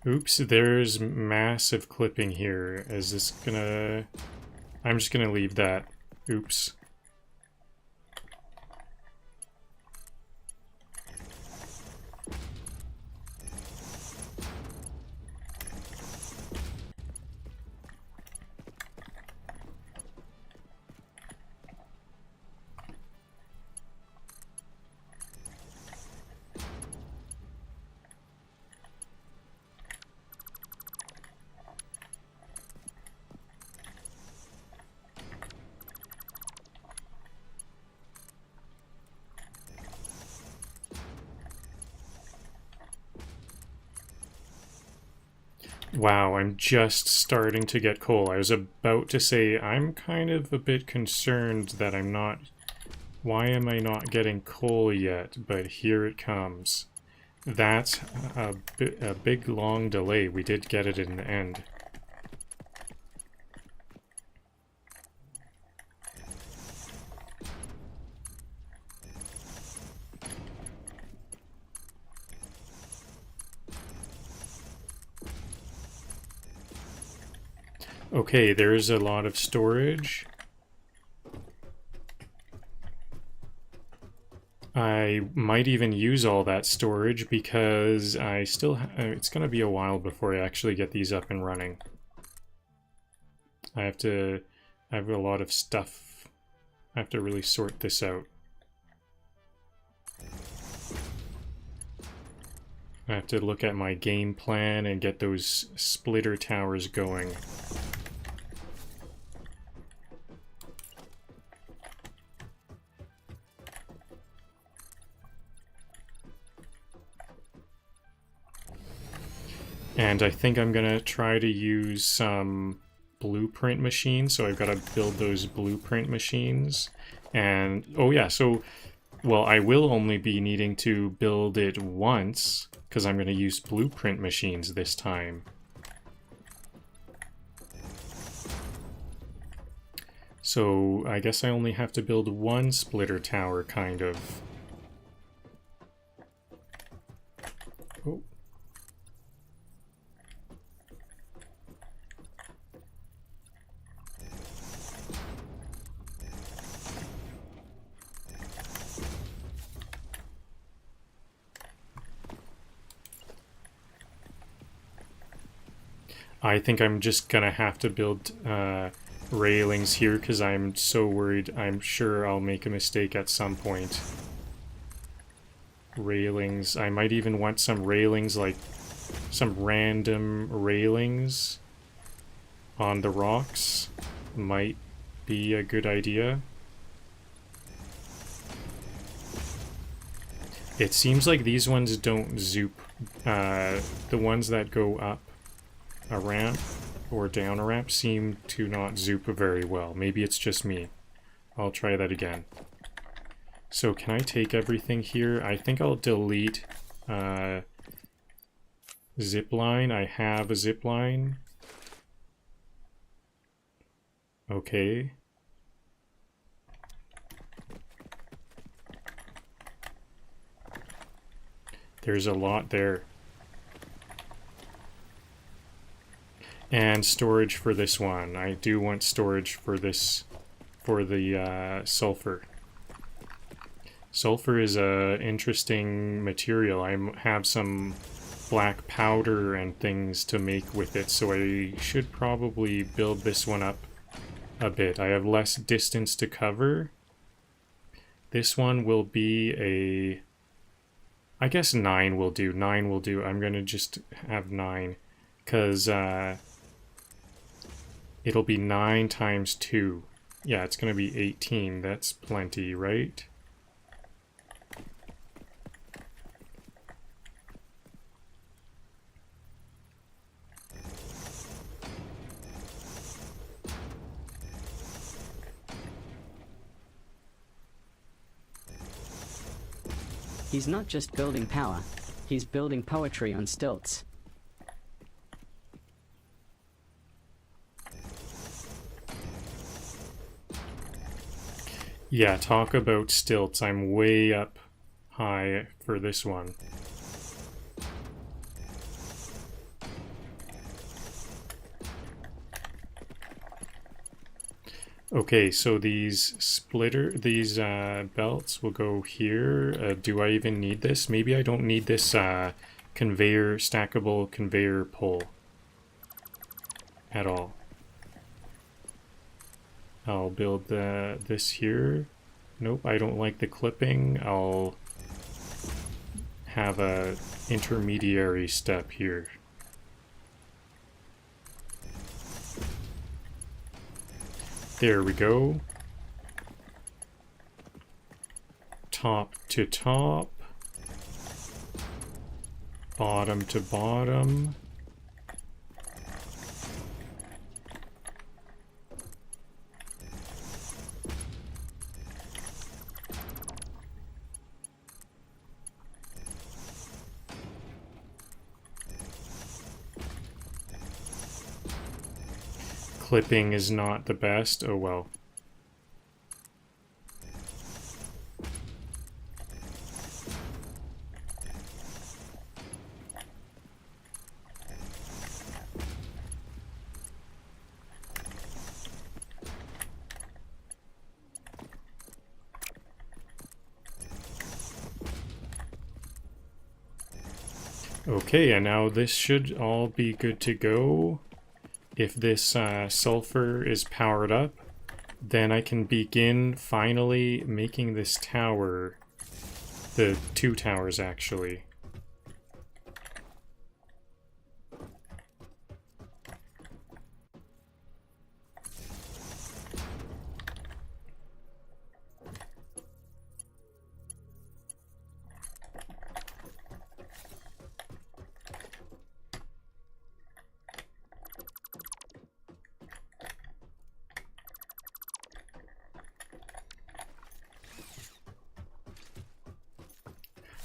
Oops, there's massive clipping here. Is this gonna... I'm just gonna leave that. Oops. Wow, I'm just starting to get coal. I was about to say I'm kind of a bit concerned that I'm not... Why am I not getting coal yet? But here it comes. That's a big long delay. We did get it in the end. Okay, there's a lot of storage. I might even use all that storage because I still it's going to be a while before I actually get these up and running. I have a lot of stuff. I have to really sort this out. I have to look at my game plan and get those splitter towers going. And I think I'm gonna try to use some blueprint machines, so I've got to build those blueprint machines. And, oh yeah, so, well, I will only be needing to build it once, because I'm gonna use blueprint machines this time. So, I guess I only have to build one splitter tower, kind of. Oh. I think I'm just gonna have to build railings here because I'm so worried. I'm sure I'll make a mistake at some point. Railings. I might even want some railings, like some random railings on the rocks. Might be a good idea. It seems like these ones don't zoop. The ones that go up a ramp or down a ramp seem to not zoop very well. Maybe it's just me. I'll try that again. So can I take everything here? I think I'll delete zipline. I have a zipline. Okay. There's a lot there. And storage for this one. I do want storage for this, for the sulfur. Sulfur is a interesting material. I have some black powder and things to make with it, so I should probably build this one up a bit. I have less distance to cover. This one will be a... I guess 9 will do. 9 will do. I'm gonna just have 9, because it'll be 9 times 2. Yeah, it's gonna be 18. That's plenty, right? He's not just building power, he's building poetry on stilts. Yeah, talk about stilts. I'm way up high for this one. Okay, so these belts will go here. Do I even need this? Maybe I don't need this stackable conveyor pole at all. I'll build this here. Nope, I don't like the clipping. I'll have a intermediary step here. There we go. Top to top. Bottom to bottom. Clipping is not the best. Oh well. Okay, and now this should all be good to go. If this sulfur is powered up, then I can begin finally making this tower, the 2 towers actually.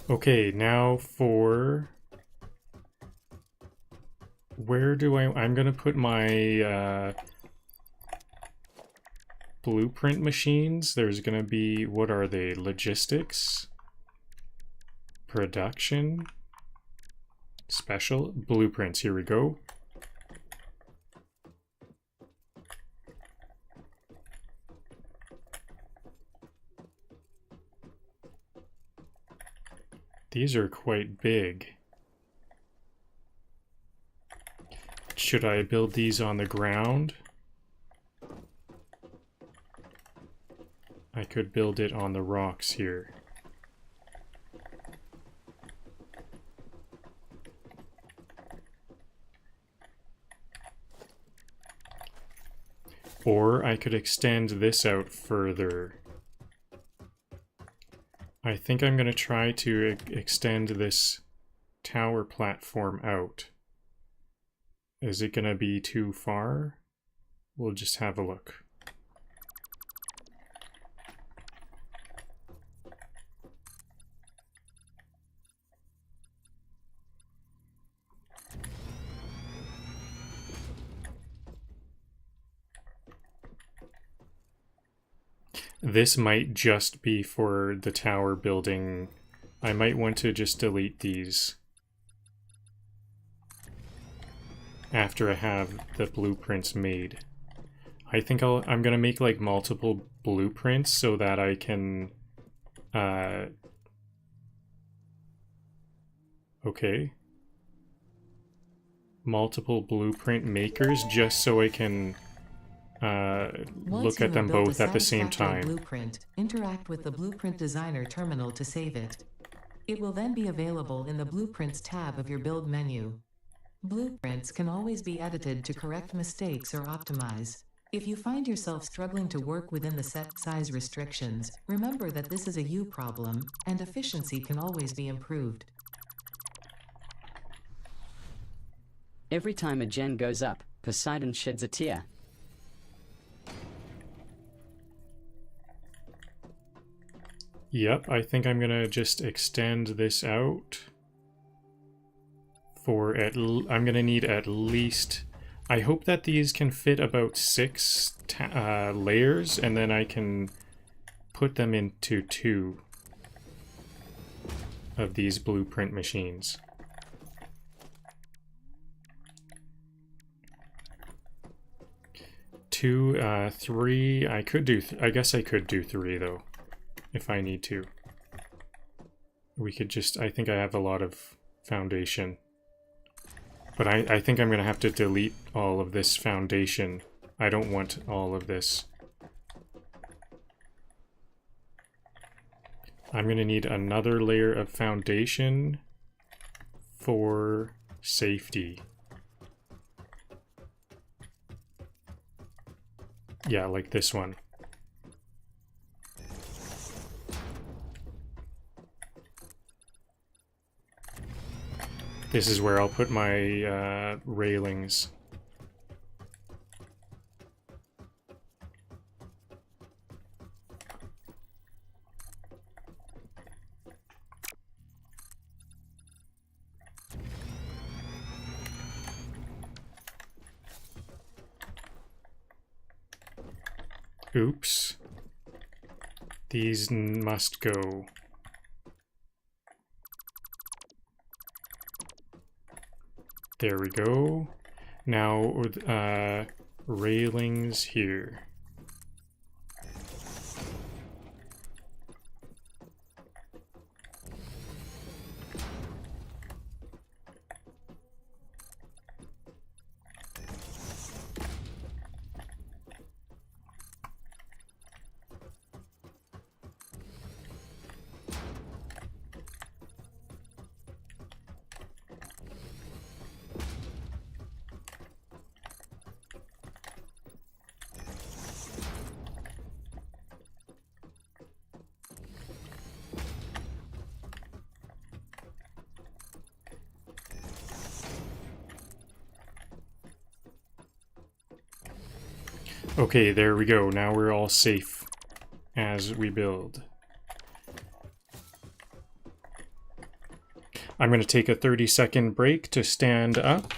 Okay, now for... Where do I'm gonna put my blueprint machines. There's gonna be, what are they? Logistics? Production? Special? Blueprints, here we go. These are quite big. Should I build these on the ground? I could build it on the rocks here. Or I could extend this out further. I think I'm going to try to extend this tower platform out. Is it going to be too far? We'll just have a look. This might just be for the tower building. I might want to just delete these after I have the blueprints made. I think I'm gonna make like multiple blueprints so that I can okay. Multiple blueprint makers just so I can look at them both at the same time. Blueprint, interact with the Blueprint Designer terminal to save it. It will then be available in the Blueprints tab of your build menu. Blueprints can always be edited to correct mistakes or optimize. If you find yourself struggling to work within the set size restrictions, remember that this is a you problem, and efficiency can always be improved. Every time a gen goes up, Poseidon sheds a tear. Yep, I think I'm gonna just extend this out for I'm gonna need at least, I hope that these can fit about 6 layers, and then I can put them into 2 of these blueprint machines. Two, 3, I could do, I guess I could do 3 though, if I need to. We could just, I think I have a lot of foundation. But I think I'm gonna have to delete all of this foundation. I don't want all of this. I'm gonna need another layer of foundation for safety. Yeah, like this one. This is where I'll put my railings. Oops. These must go. There we go. Now, railings here. Okay, there we go. Now we're all safe as we build. I'm going to take a 30-second break to stand up.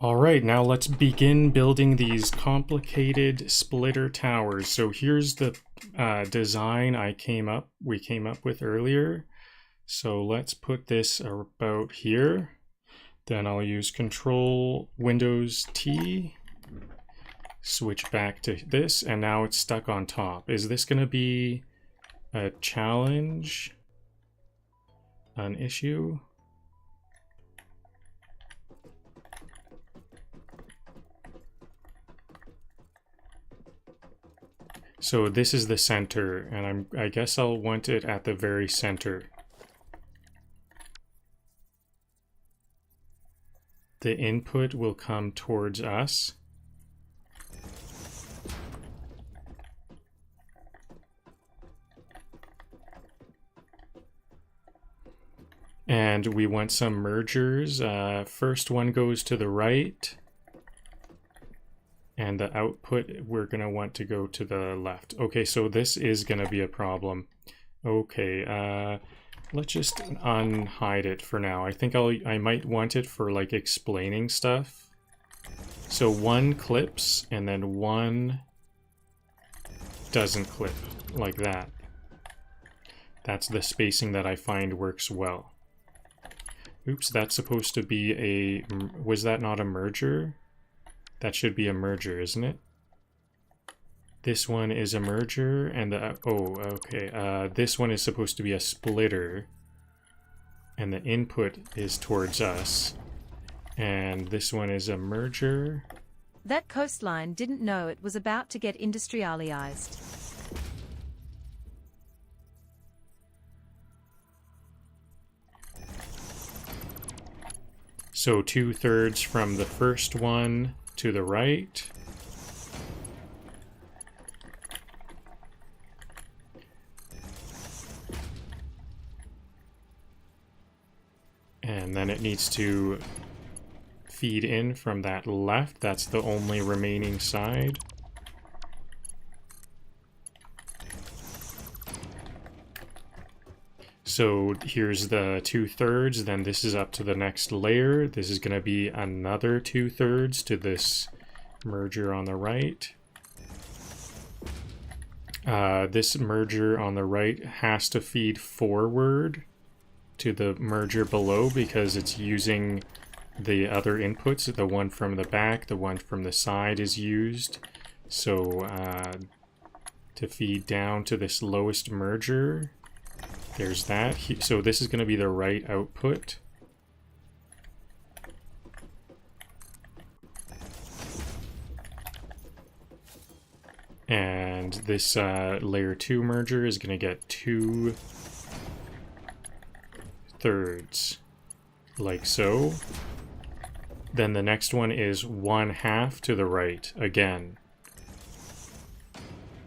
Alright, now let's begin building these complicated splitter towers. So here's the design we came up with earlier. So let's put this about here. Then I'll use Control Windows T, switch back to this, and now it's stuck on top. Is this going to be a challenge? An issue? So this is the center, and I guess I'll want it at the very center. The input will come towards us. And we want some mergers. First one goes to the right. And the output, we're going to want to go to the left. Okay, so this is going to be a problem. Okay, let's just unhide it for now. I think I might want it for like explaining stuff. So one clips and then one doesn't clip, like that. That's the spacing that I find works well. Oops, that's supposed to be a... Was that not a merger? That should be a merger, isn't it? This one is a merger, and the... Oh, okay. This one is supposed to be a splitter. And the input is towards us. And this one is a merger. That coastline didn't know it was about to get industrialized. So 2/3 from the first one to the right. And then it needs to feed in from that left. That's the only remaining side. So here's the 2/3, then this is up to the next layer. This is going to be another 2/3 to this merger on the right. This merger on the right has to feed forward to the merger below because it's using the other inputs. The one from the back, the one from the side is used. So to feed down to this lowest merger, there's that. So this is going to be the right output. And this layer 2 merger is going to get 2/3, like so. Then the next one is 1/2 to the right again.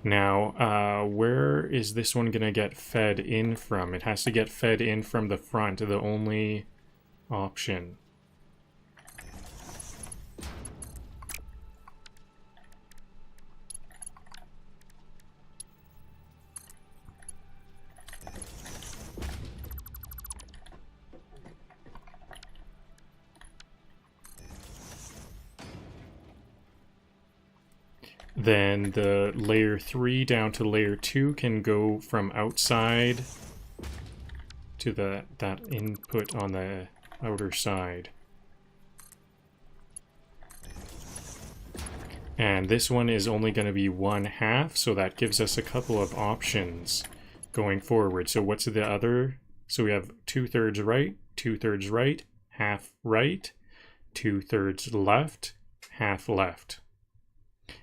Now, where is this one going to get fed in from? It has to get fed in from the front, the only option. Then the layer 3 down to layer 2 can go from outside to that input on the outer side. And this one is only going to be 1/2, so that gives us a couple of options going forward. So what's the other? So we have 2/3 right, 2/3 right, 1/2 right, 2/3 left, 1/2 left.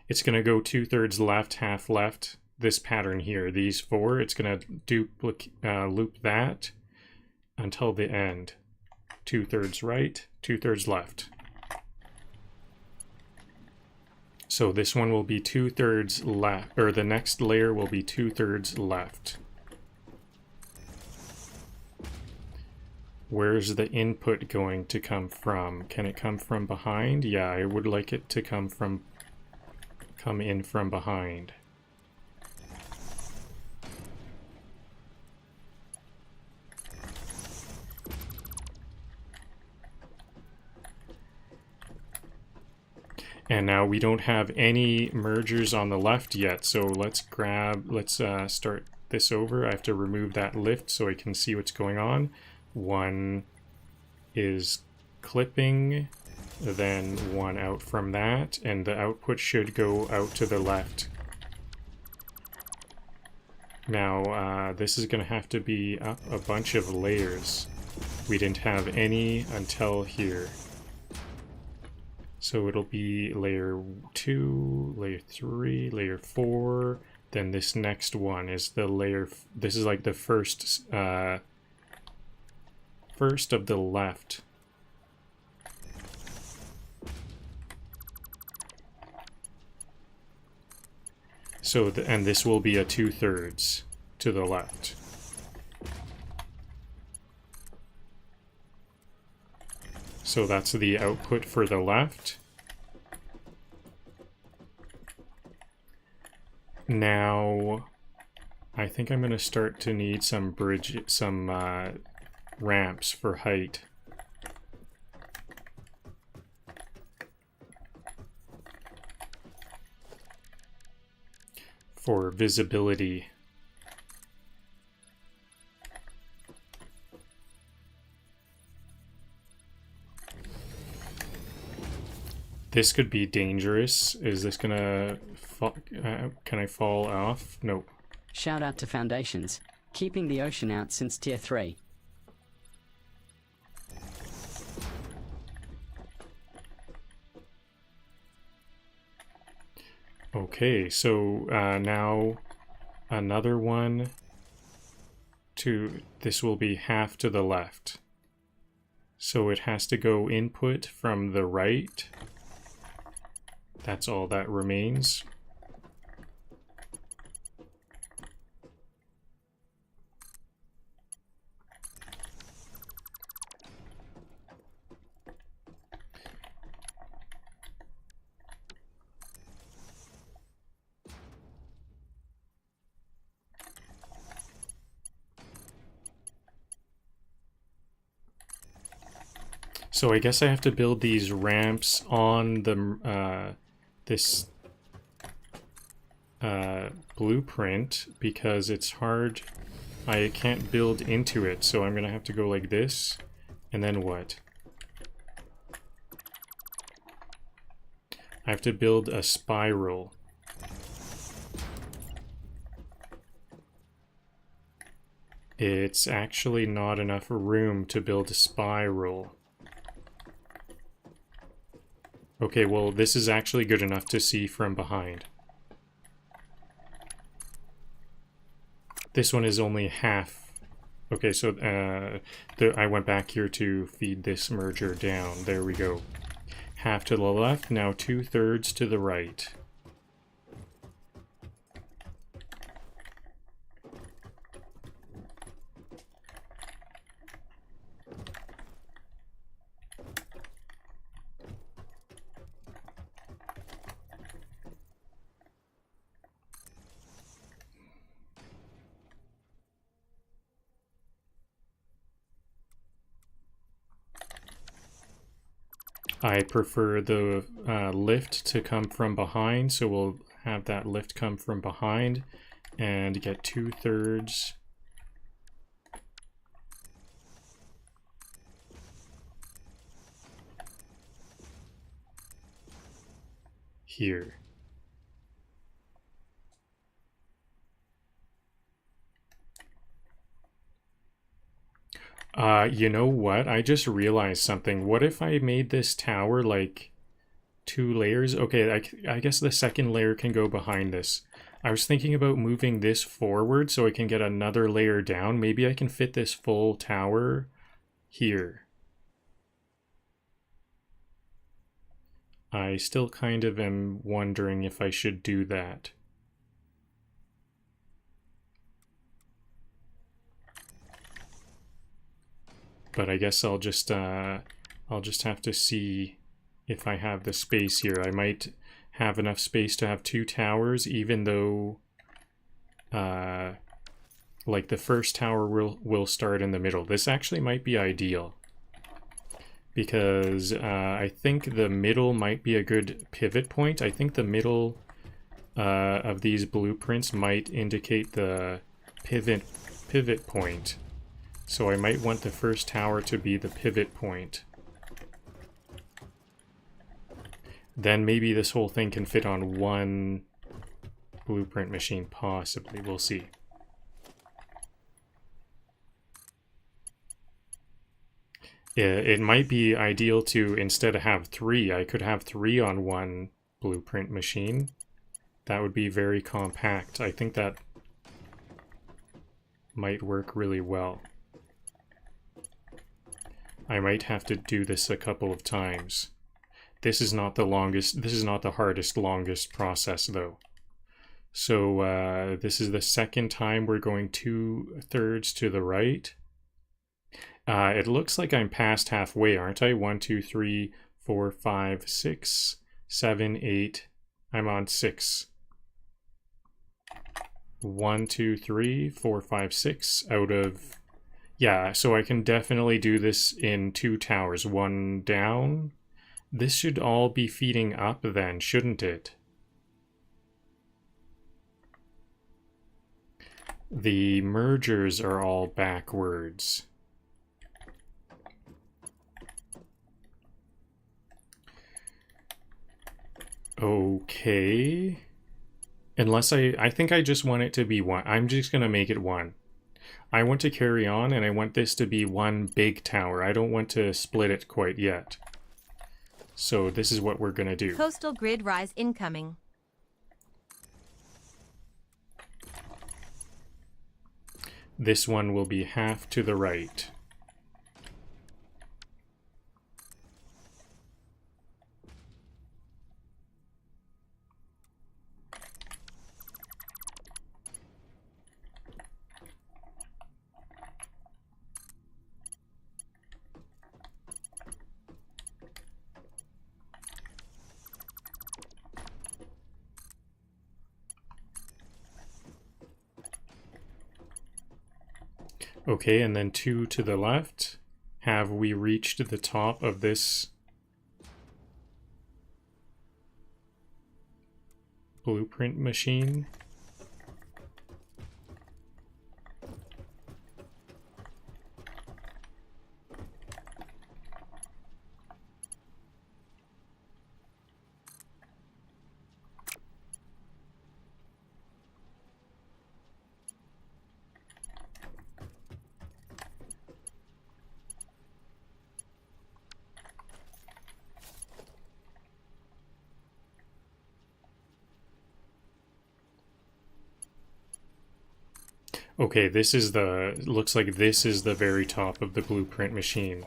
It's going to go 2/3 left, 1/2 left, this pattern here, these four. It's going to loop that until the end. 2/3 right, 2/3 left. So this one will be 2/3 left, or the next layer will be 2/3 left. Where's the input going to come from? Can it come from behind? Yeah, I would like it to come in from behind. And now we don't have any mergers on the left yet, so let's start this over. I have to remove that lift so I can see what's going on. One is clipping, then one out from that, and the output should go out to the left. Now, this is going to have to be up a bunch of layers. We didn't have any until here. So it'll be layer 2, layer 3, layer 4, then this next one is the layer, this is like the first of the left. So, and this will be a 2/3 to the left. So that's the output for the left. Now, I think I'm going to start to need some ramps for height. For visibility. This could be dangerous. Is this gonna can I fall off? Nope. Shout out to Foundations, keeping the ocean out since Tier 3. Okay, so now another one to, this will be half to the left. So it has to go input from the right. That's all that remains. So I guess I have to build these ramps on the this blueprint because it's hard. I can't build into it, so I'm gonna have to go like this, and then what? I have to build a spiral. It's actually not enough room to build a spiral. Okay, well, this is actually good enough to see from behind. This one is only half. Okay, so I went back here to feed this merger down. There we go. Half to the left, now 2/3 to the right. I prefer the lift to come from behind, so we'll have that lift come from behind and get 2/3. Here. You know what? I just realized something. What if I made this tower like 2 layers? Okay, I guess the second layer can go behind this. I was thinking about moving this forward so I can get another layer down. Maybe I can fit this full tower here. I still kind of am wondering if I should do that. But I guess I'll just have to see if I have the space here. I might have enough space to have 2 towers, even though like the first tower will start in the middle. This actually might be ideal because I think the middle might be a good pivot point. I think the middle of these blueprints might indicate the pivot point. So I might want the first tower to be the pivot point. Then maybe this whole thing can fit on one blueprint machine, possibly. We'll see. It might be ideal to, instead of have 3, I could have 3 on one blueprint machine. That would be very compact. I think that might work really well. I might have to do this a couple of times. This is not the hardest, longest process though. So this is the second time we're going 2/3 to the right. It looks like I'm past halfway, aren't I? 1, 2, 3, 4, 5, 6, 7, 8. I'm on 6. 1, 2, 3, 4, 5, 6 out of... Yeah, so I can definitely do this in 2 towers. 1 down. This should all be feeding up then, shouldn't it? The mergers are all backwards. Okay. Unless I think I just want it to be 1. I'm just going to make it 1. I want to carry on, and I want this to be 1 big tower. I don't want to split it quite yet. So this is what we're going to do. Coastal grid rise incoming. this one will be half to the right. Okay, and then 2 to the left. Have we reached the top of this blueprint machine? Okay, this is the, looks like this is the very top of the blueprint machine.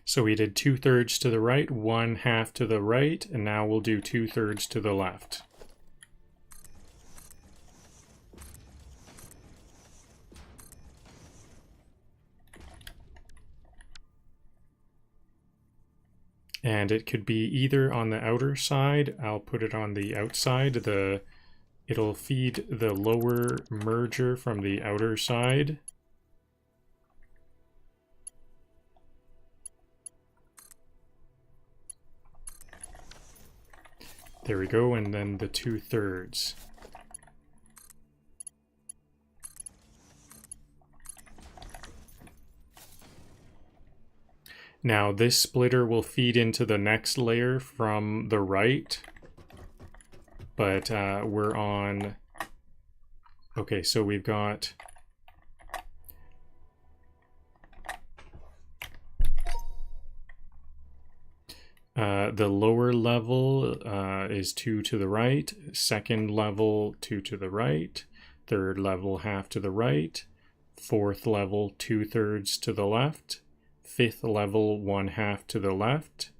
So we did 2/3 to the right, 1/2 to the right, and now we'll do 2/3 to the left. And it could be either on the outer side, I'll put it on the outside, it'll feed the lower merger from the outer side. There we go, and then the 2/3. Now this splitter will feed into the next layer from the right, but we're on, okay, so we've got the lower level is 2 to the right, second level 2 to the right, third level 1/2 to the right, fourth level 2/3 to the left, fifth level 1/2 to the left,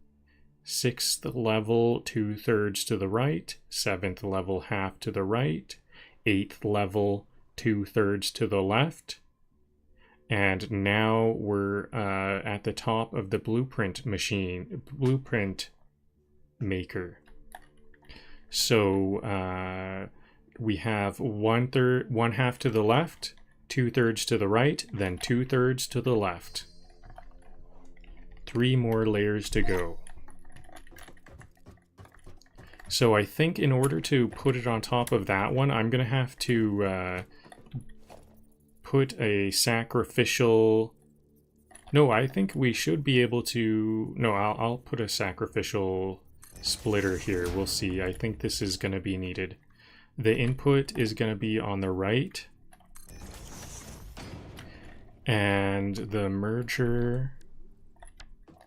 sixth level 2/3 to the right, seventh level 1/2 to the right, eighth level 2/3 to the left. And now we're at the top of the blueprint maker. So we have 1/2 to the left, 2/3 to the right, then 2/3 to the left. 3 more layers to go. So I think in order to put it on top of that one, I'm gonna have to put a sacrificial, no, I think we should be able to, no, I'll put a sacrificial splitter here. We'll see. I think this is going to be needed. The input is going to be on the right, and the merger,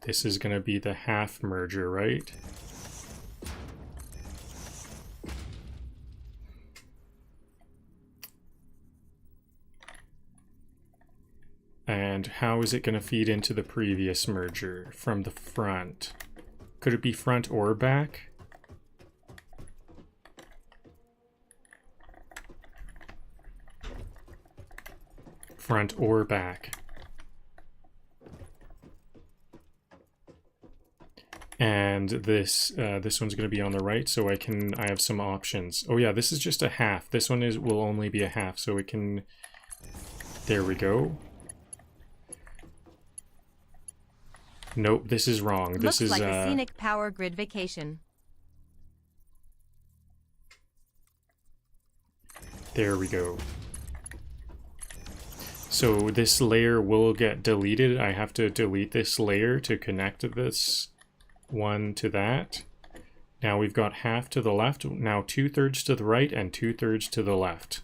this is going to be the half merger, right? And how is it going to feed into the previous merger from the front? Could it be front or back? Front or back. And this one's going to be on the right, so I have some options. Oh yeah, this is just a half. This one will only be a half, so it can, there we go. Nope, this is wrong. This is looks like a scenic power grid vacation. There we go. So this layer will get deleted. I have to delete this layer to connect this one to that. Now we've got half to the left, now 2/3 to the right and 2/3 to the left.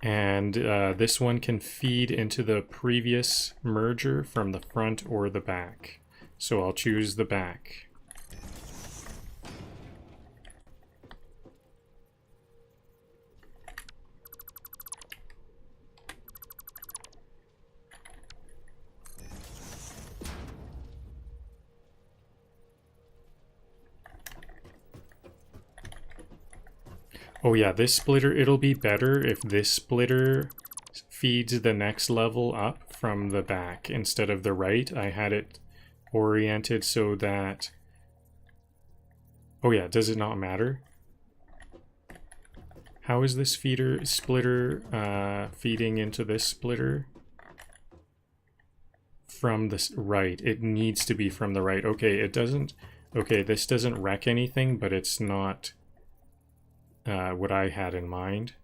And this one can feed into the previous merger from the front or the back. So I'll choose the back. Oh yeah, this splitter, it'll be better if this splitter feeds the next level up from the back instead of the right. I had it oriented so that... Oh yeah, does it not matter? How is this splitter feeding into this splitter? From the right. It needs to be from the right. Okay, it doesn't... Okay, this doesn't wreck anything, but it's not... what I had in mind.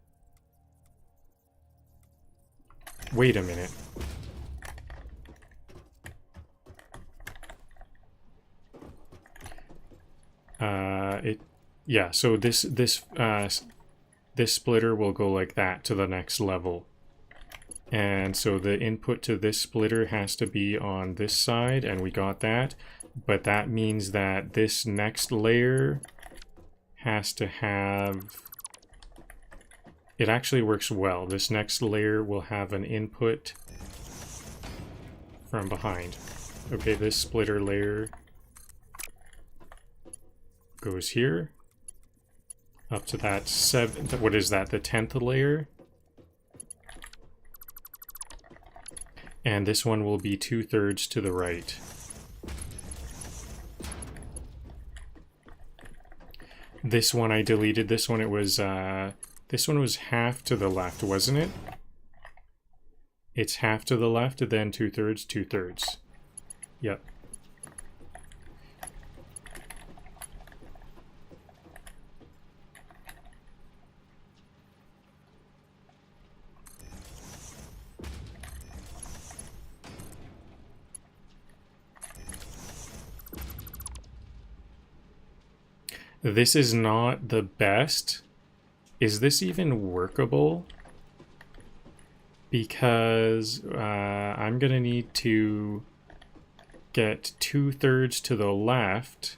Wait a minute. Yeah, so this splitter will go like that to the next level. And so the input to this splitter has to be on this side, and we got that. But that means that this next layer has to have... It actually works well. This next layer will have an input from behind. Okay, this splitter layer goes here. Up to that what is that, the 10th layer? And this one will be 2/3 to the right. This one I deleted. This one it was this one was half to the left, wasn't it? It's half to the left, then 2/3, 2/3. Yep. This is not the best. Is this even workable? Because I'm gonna need to get 2/3 to the left,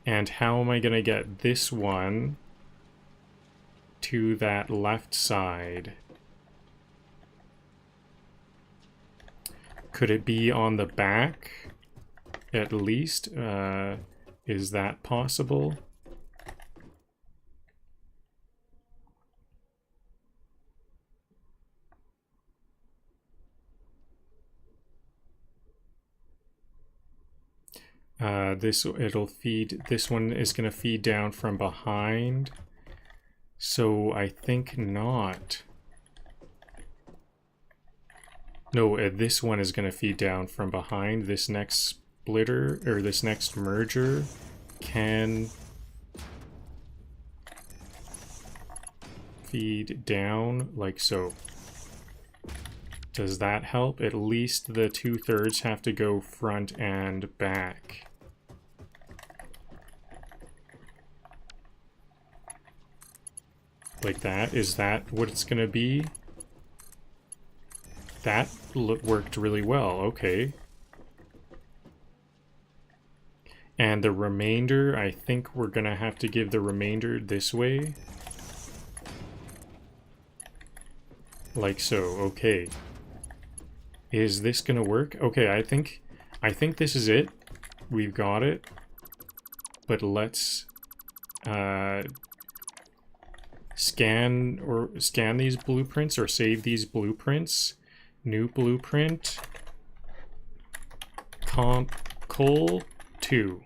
and how am I gonna get this one to that left side? Could it be on the back at least? Is that possible? It'll feed, this one is going to feed down from behind, so I think not. No, this one is going to feed down from behind. This next splitter, or this next merger, can feed down like so. Does that help? At least the 2/3 have to go front and back. Like that? Is that what it's gonna be? That worked really well, okay. And the remainder, I think we're gonna have to give the remainder this way. Like so, okay. Is this gonna work? Okay, I think this is it. We've got it. But let's scan these blueprints or save these blueprints. New blueprint. Comp col 2.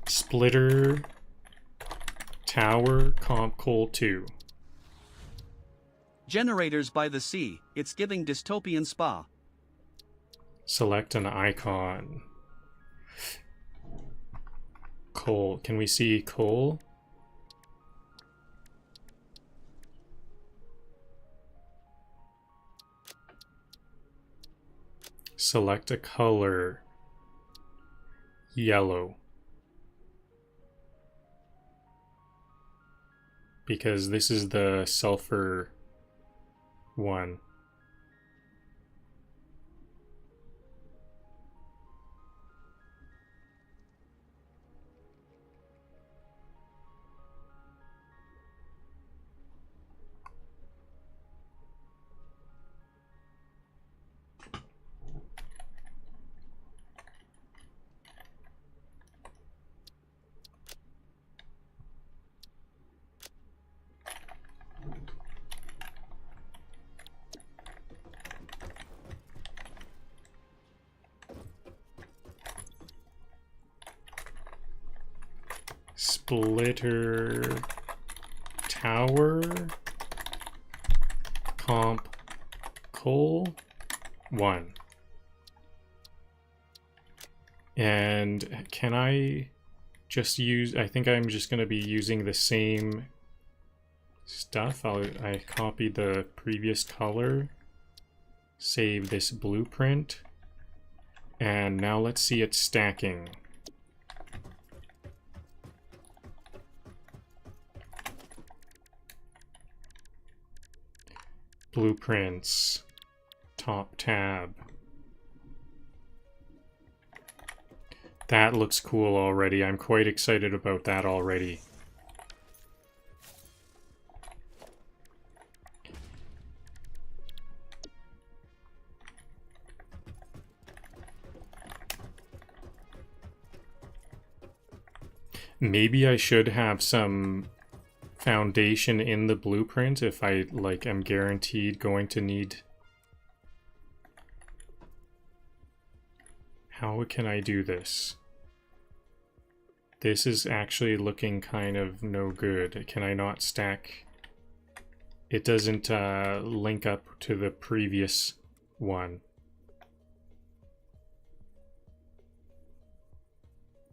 Splitter tower comp col 2. Generators by the sea. It's giving dystopian spa. Select an icon. coal. Can we see coal? Select a color. Yellow. Because this is the sulfur one. Splitter tower comp coal 1. And can I just use, I think I'm just going to be using the same stuff. I copied the previous color, save this blueprint, and now let's see it stacking. Blueprints, top tab. That looks cool already. I'm quite excited about that already. Maybe I should have some foundation in the blueprint if I am guaranteed going to need. How can I do this? This is actually looking kind of no good. Can I not stack? It doesn't link up to the previous one.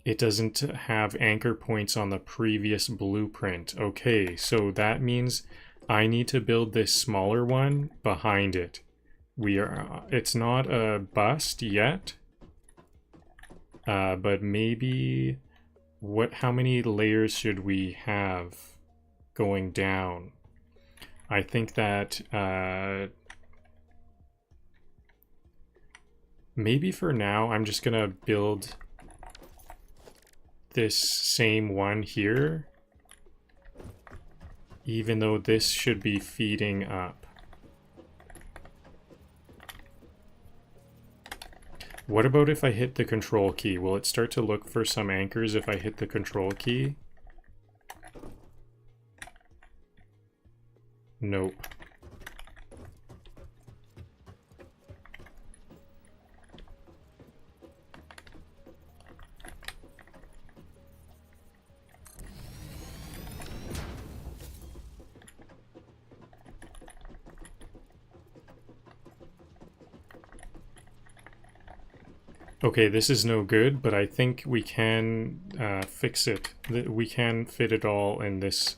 It doesn't have anchor points on the previous blueprint. Okay, so that means I need to build this smaller one behind it. It's not a bust yet, but maybe how many layers should we have going down? I think that maybe for now I'm just gonna build this same one here, even though this should be feeding up. What about if I hit the control key? Will it start to look for some anchors if I hit the control key? Nope. Okay, this is no good, but I think we can fix it. We can fit it all in this.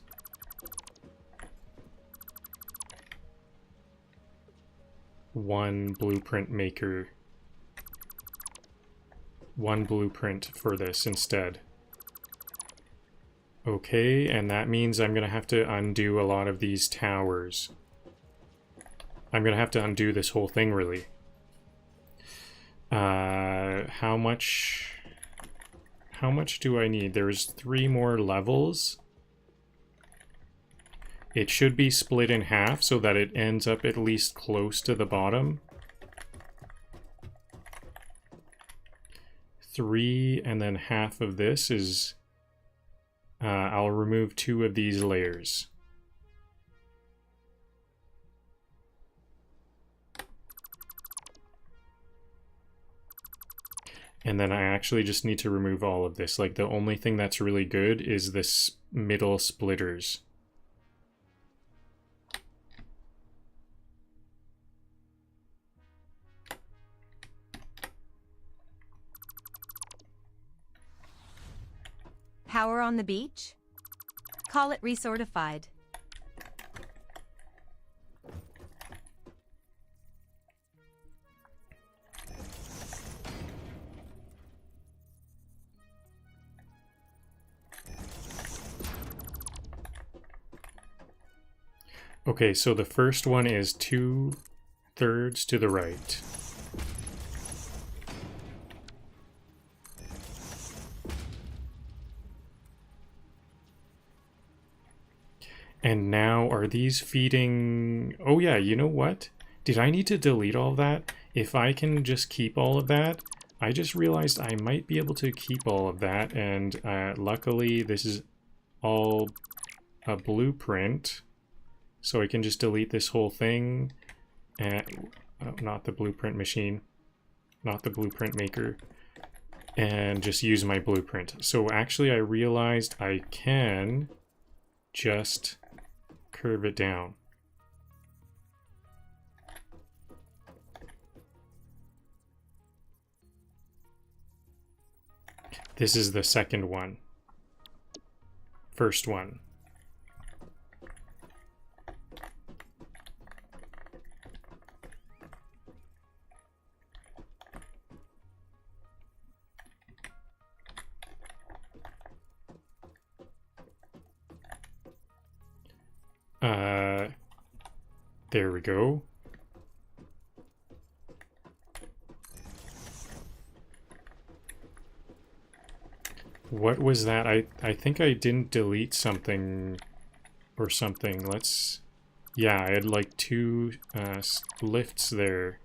One blueprint maker. One blueprint for this instead. Okay, and that means I'm gonna have to undo a lot of these towers. I'm gonna have to undo this whole thing, really. How much do I need? There's 3 more levels. It should be split in half so that it ends up at least close to the bottom. 3, and then half of this is... I'll remove 2 of these layers. And then I actually just need to remove all of this. Like, the only thing that's really good is this middle splitters. Power on the beach? Call it resortified. Okay, so the first one is 2/3 to the right. And now, are these feeding... Oh yeah, you know what? Did I need to delete all that? If I can just keep all of that, I just realized I might be able to keep all of that, and luckily this is all a blueprint, so I can just delete this whole thing, and not the blueprint machine, not the blueprint maker, and just use my blueprint. So actually I realized I can just curve it down. This is the second one. First one. There we go. What was that? I think I didn't delete something or something. Let's... Yeah, I had like 2 lifts there.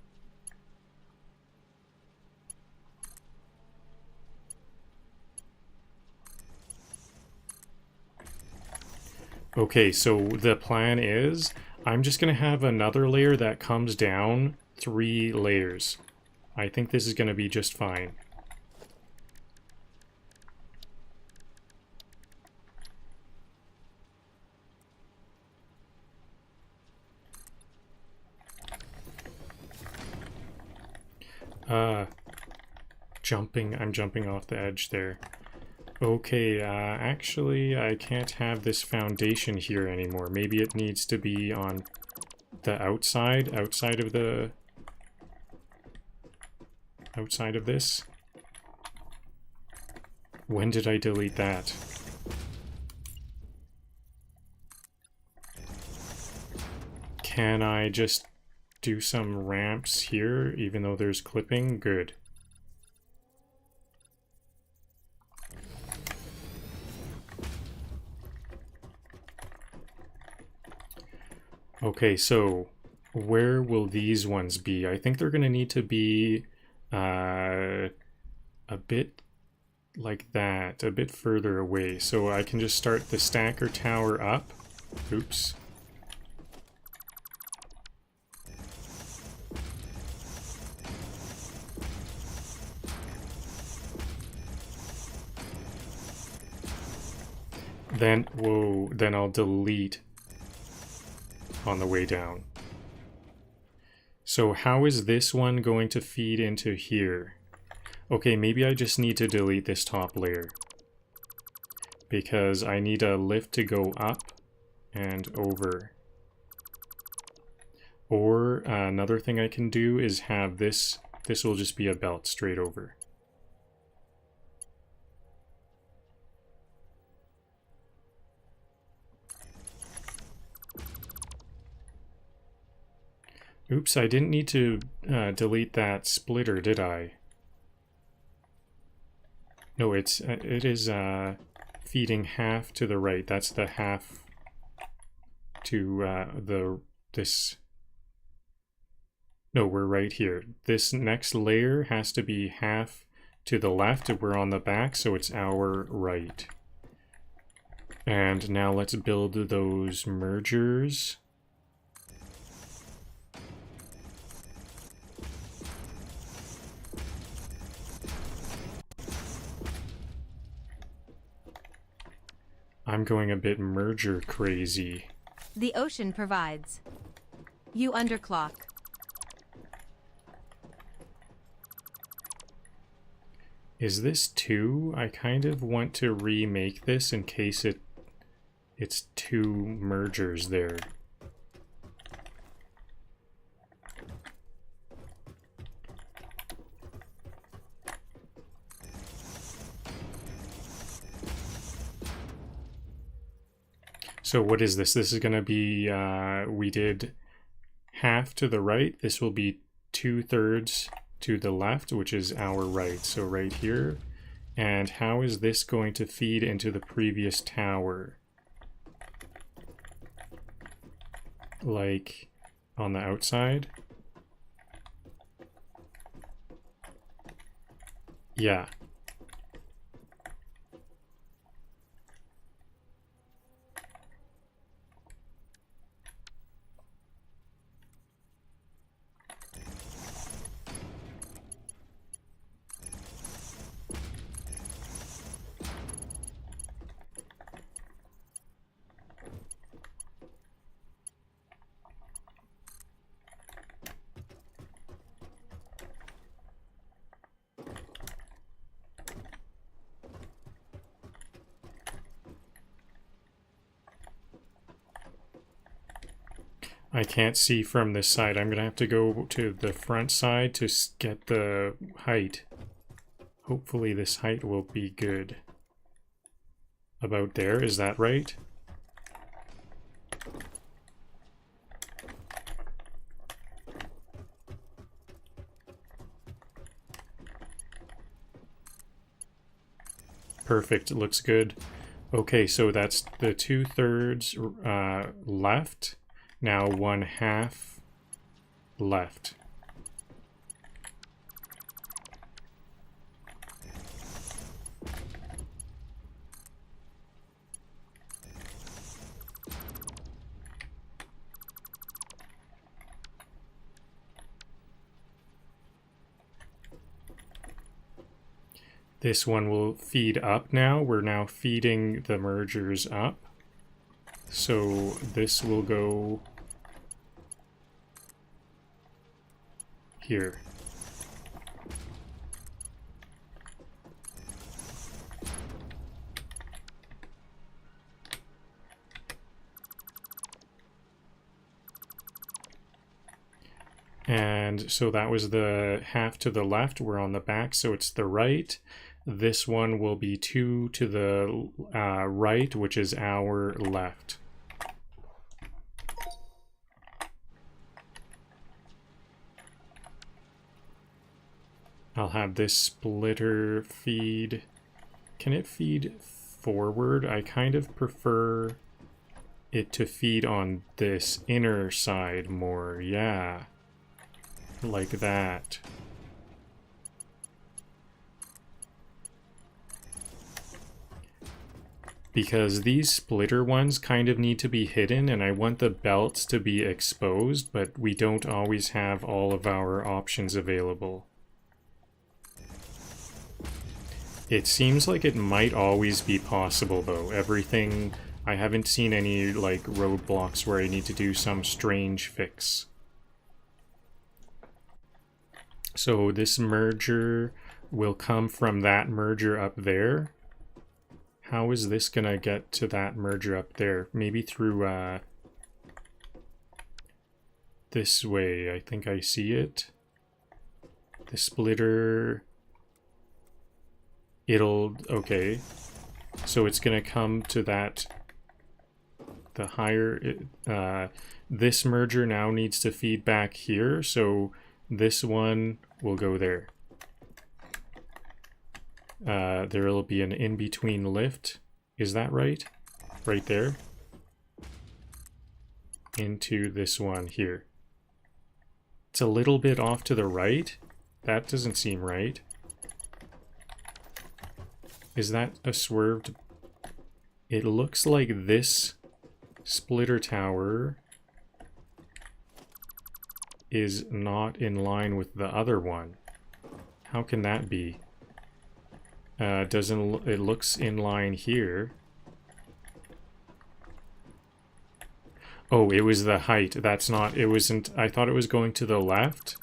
Okay, so the plan is I'm just going to have another layer that comes down 3 layers. I think this is going to be just fine. I'm jumping off the edge there. Okay, actually, I can't have this foundation here anymore. Maybe it needs to be on the outside of the... outside of this. When did I delete that? Can I just do some ramps here, even though there's clipping? Good. Okay, so where will these ones be? I think they're going to need to be a bit like that, a bit further away. So I can just start the stacker tower up. Oops. Then, whoa, then I'll delete on the way down. So how is this one going to feed into here? Okay, maybe I just need to delete this top layer, because I need a lift to go up and over. Or another thing I can do is have this will just be a belt straight over. Oops, I didn't need to delete that splitter, did I? No, it is feeding half to the right. That's the half to this. No, we're right here. This next layer has to be half to the left if we're on the back, so it's our right. And now let's build those mergers. I'm going a bit merger crazy. The ocean provides. You underclock. Is this 2? I kind of want to remake this in case it's 2 mergers there. So what is this? This is going to be, we did half to the right. This will be 2/3 to the left, which is our right. So right here. And how is this going to feed into the previous tower? Like on the outside? Yeah. I can't see from this side. I'm going to have to go to the front side to get the height. Hopefully this height will be good. About there, is that right? Perfect, it looks good. Okay, so that's the 2/3 left. Now 1/2 left. This one will feed up now. We're now feeding the mergers up. So this will go here. And so that was the half to the left. We're on the back, so it's the right. This one will be 2 to the right, which is our left. I'll have this splitter feed. Can it feed forward? I kind of prefer it to feed on this inner side more. Yeah. Like that. Because these splitter ones kind of need to be hidden, and I want the belts to be exposed, but we don't always have all of our options available. It seems like it might always be possible, though. Everything... I haven't seen any, like, roadblocks where I need to do some strange fix. So this merger will come from that merger up there. How is this gonna get to that merger up there? Maybe through this way. I think I see it. The splitter. Okay. So it's gonna come to that. The higher. This merger now needs to feed back here. So this one will go there. There will be an in-between lift. Is that right? Right there. Into this one here. It's a little bit off to the right. That doesn't seem right. Is that a swerved? It looks like this splitter tower is not in line with the other one. How can that be? It looks in line here. Oh, it was the height. That's not, it wasn't, I thought it was going to the left,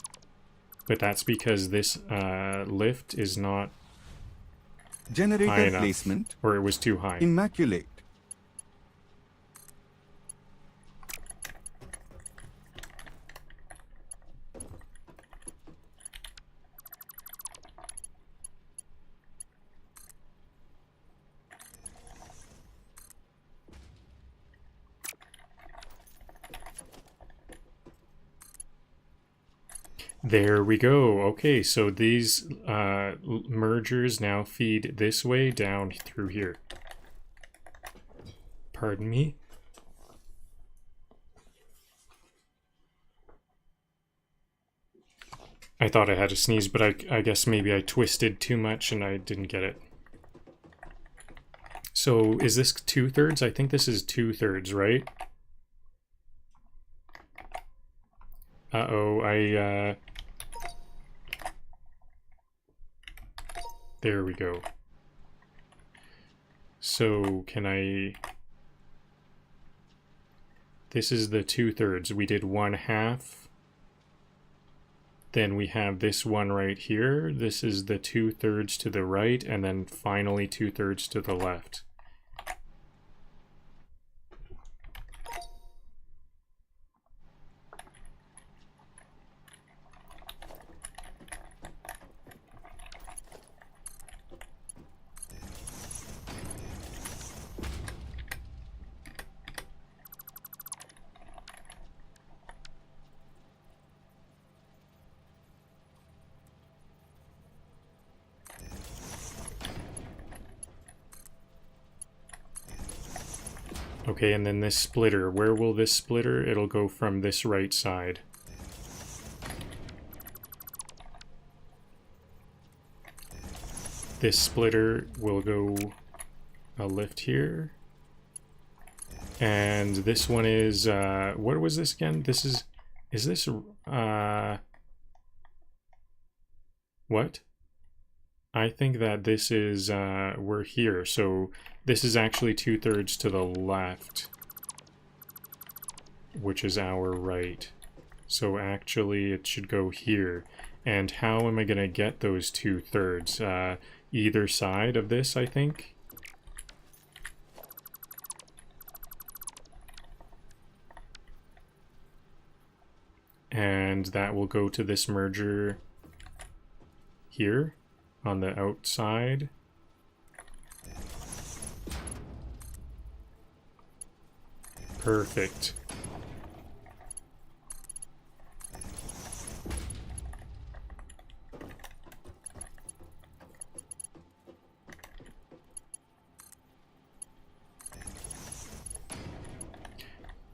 but that's because this lift is not Generator enough. placement, Or it was too high. immaculate. There we go. Okay, so these mergers now feed this way down through here. Pardon me. I thought I had a sneeze, but I guess maybe I twisted too much and I didn't get it. So is this 2/3? I think this is 2/3, right? Uh-oh, there we go. So can I... This is the 2/3. We did 1/2. Then we have this one right here. This is the 2/3 to the right, and then finally 2/3 to the left. Okay, and then this splitter. Where will this splitter? It'll go from this right side. This splitter will go a lift here. And this one is, what was this again? This is this, what? I think that this is, we're here, so this is actually 2/3 to the left, which is our right. So actually it should go here. And how am I going to get those 2/3? Either side of this, I think. And that will go to this merger here on the outside. Perfect.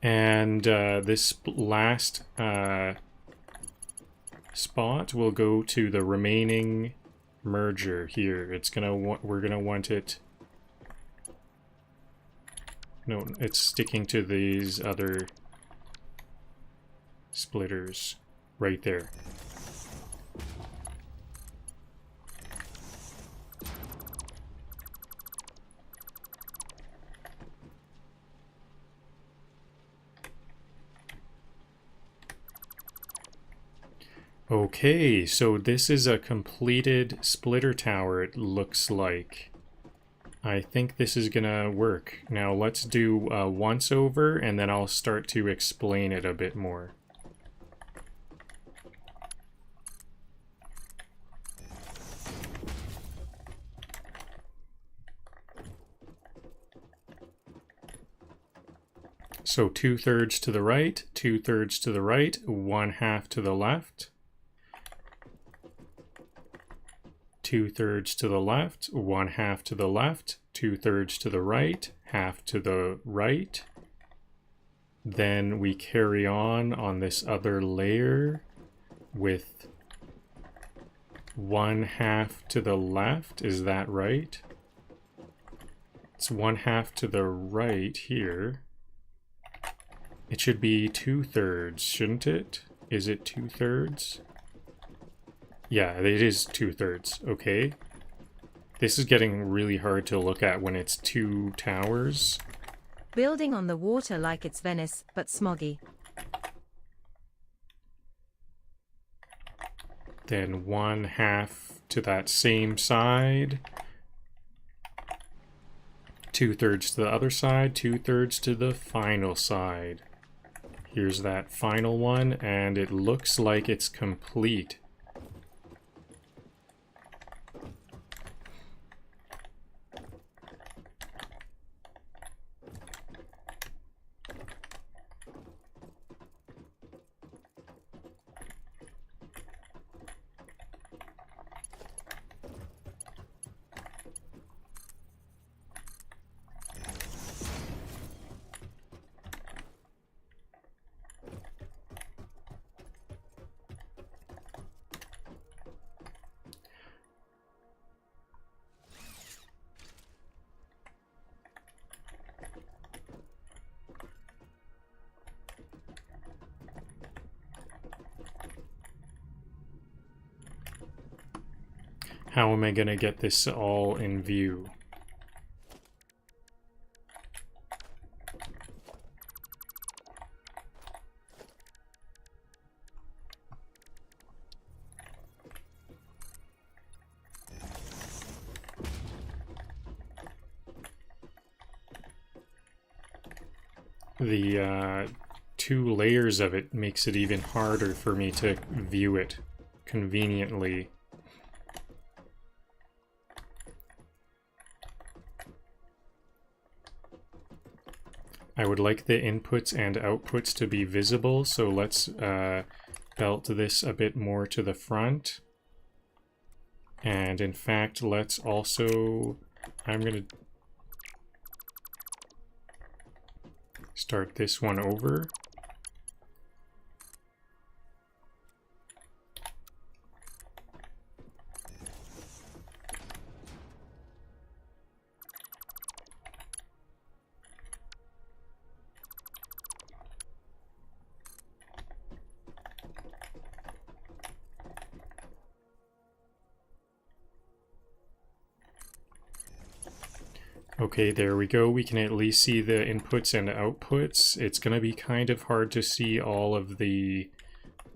And this last spot will go to the remaining merger here. It's gonna we're gonna want it. No, it's sticking to these other splitters right there. Okay, so this is a completed splitter tower, it looks like. I think this is gonna work. Now let's do a once over, and then I'll start to explain it a bit more. So 2/3 to the right, 2/3 to the right, 1/2 to the left. 2/3 to the left, 1/2 to the left, 2/3 to the right, 1/2 to the right. Then we carry on this other layer with 1/2 to the left. Is that right? It's 1/2 to the right here. It should be 2/3, shouldn't it? Is it 2/3? Yeah, it is 2/3. Okay. This is getting really hard to look at when it's two towers. Building on the water like it's Venice, but smoggy. Then 1/2 to that same side. 2/3 to the other side, 2/3 to the final side. Here's that final one, and it looks like it's complete. How am I going to get this all in view? The 2 layers of it makes it even harder for me to view it conveniently. I would like the inputs and outputs to be visible, so let's belt this a bit more to the front. And in fact, let's also, I'm going to start this one over. Okay, there we go. We can at least see the inputs and outputs. It's going to be kind of hard to see all of the,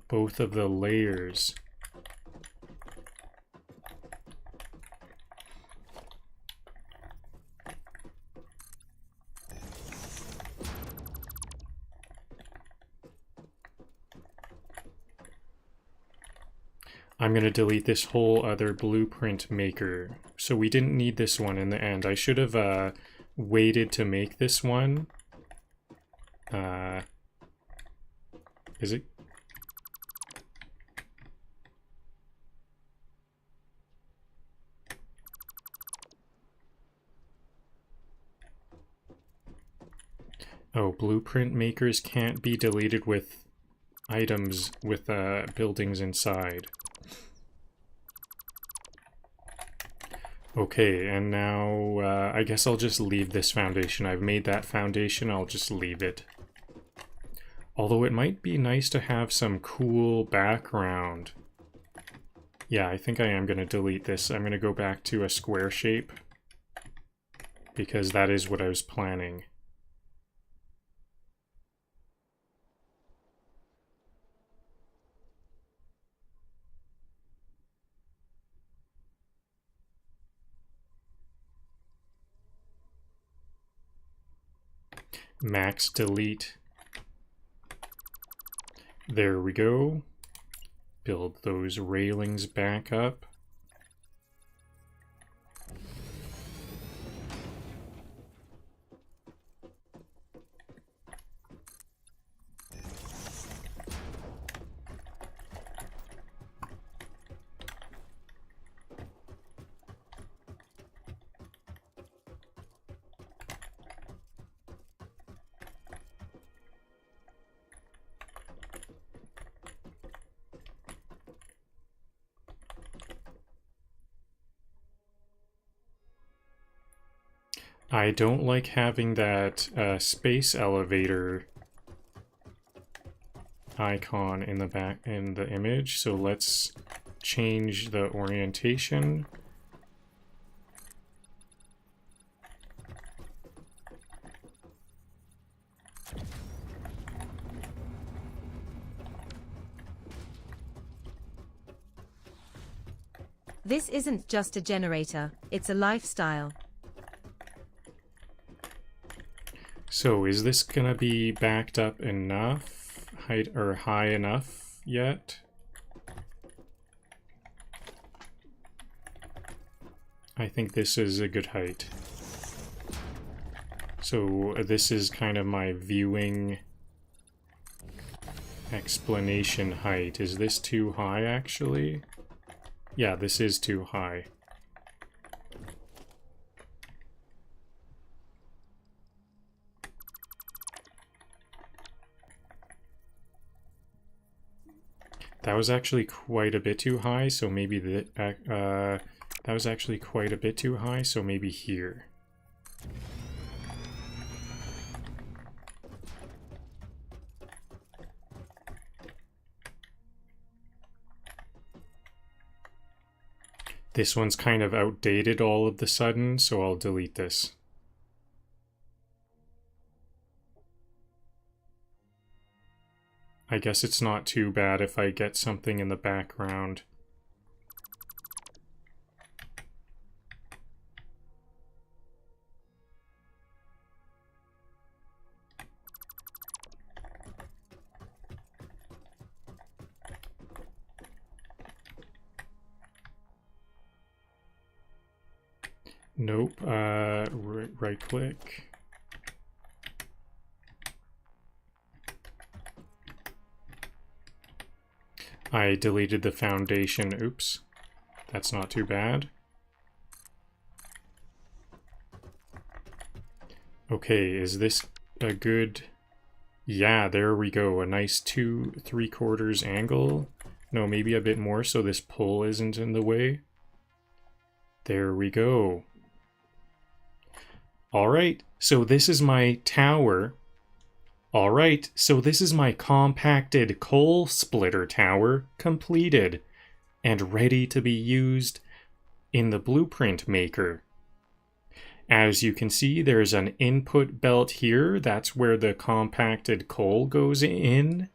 both of the layers. I'm going to delete this whole other blueprint maker. So we didn't need this one in the end. I should have waited to make this one. Is it? Oh, blueprint makers can't be deleted with items with buildings inside. Okay, and now I guess I'll just leave this foundation. I've made that foundation, I'll just leave it. Although it might be nice to have some cool background. Yeah, I think I am going to delete this. I'm going to go back to a square shape, because that is what I was planning. Max delete. There we go. Build those railings back up. I don't like having that space elevator icon in the back in the image, so let's change the orientation. This isn't just a generator, it's a lifestyle. So is this gonna be backed up enough, height or high enough yet? I think this is a good height. So this is kind of my viewing explanation height. Is this too high actually? Yeah, this is too high. That was actually quite a bit too high, so maybe that was actually quite a bit too high, so maybe here. This one's kind of outdated all of the sudden, so I'll delete this. I guess it's not too bad if I get something in the background. Nope, right click. I deleted the foundation, oops. That's not too bad. Okay, is this a good... Yeah, there we go, a nice 2 3/4 angle. No, maybe a bit more so this pull isn't in the way. There we go. Alright, so this is my tower. Alright, so this is my compacted coal splitter tower completed and ready to be used in the blueprint maker. As you can see, there's an input belt here. That's where the compacted coal goes in.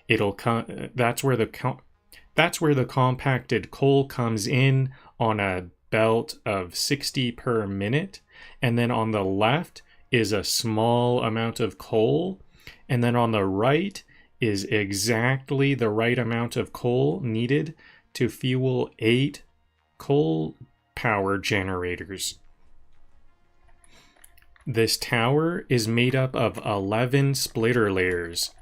That's where the compacted coal comes in on a belt of 60 per minute. And then on the left is a small amount of coal. And then on the right is exactly the right amount of coal needed to fuel 8 coal power generators. This tower is made up of 11 splitter layers.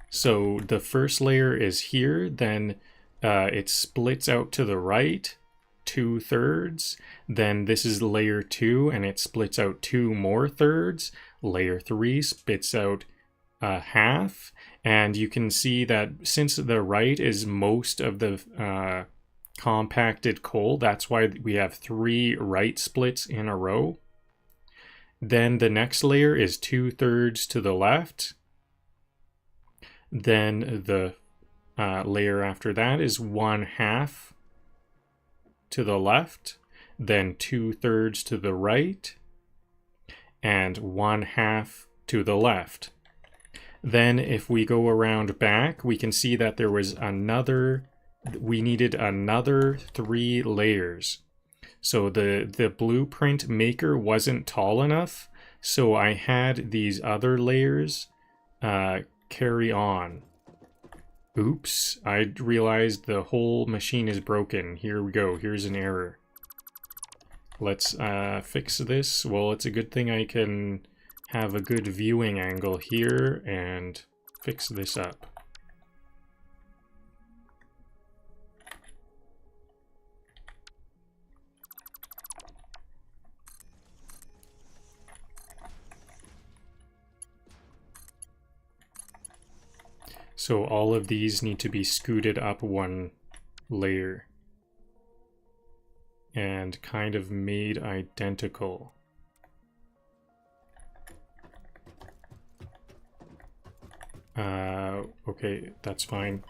So the first layer is here, then it splits out to the right 2/3. Then this is layer 2 and it splits out 2 more thirds. Layer 3 spits out half. And you can see that since the right is most of the compacted coal, that's why we have 3 right splits in a row. Then the next layer is 2/3 to the left. Then the layer after that is 1/2 to the left. Then 2/3 to the right. And 1/2 to the left. Then if we go around back, we can see that we needed another 3 layers. So the blueprint maker wasn't tall enough, so I had these other layers carry on. Oops, I realized the whole machine is broken. Here we go, here's an error. Let's fix this. Well, it's a good thing I can have a good viewing angle here and fix this up. So all of these need to be scooted up 1 layer and kind of made identical. Okay, that's fine.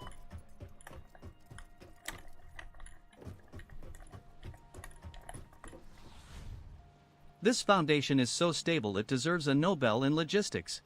This foundation is so stable it deserves a Nobel in logistics.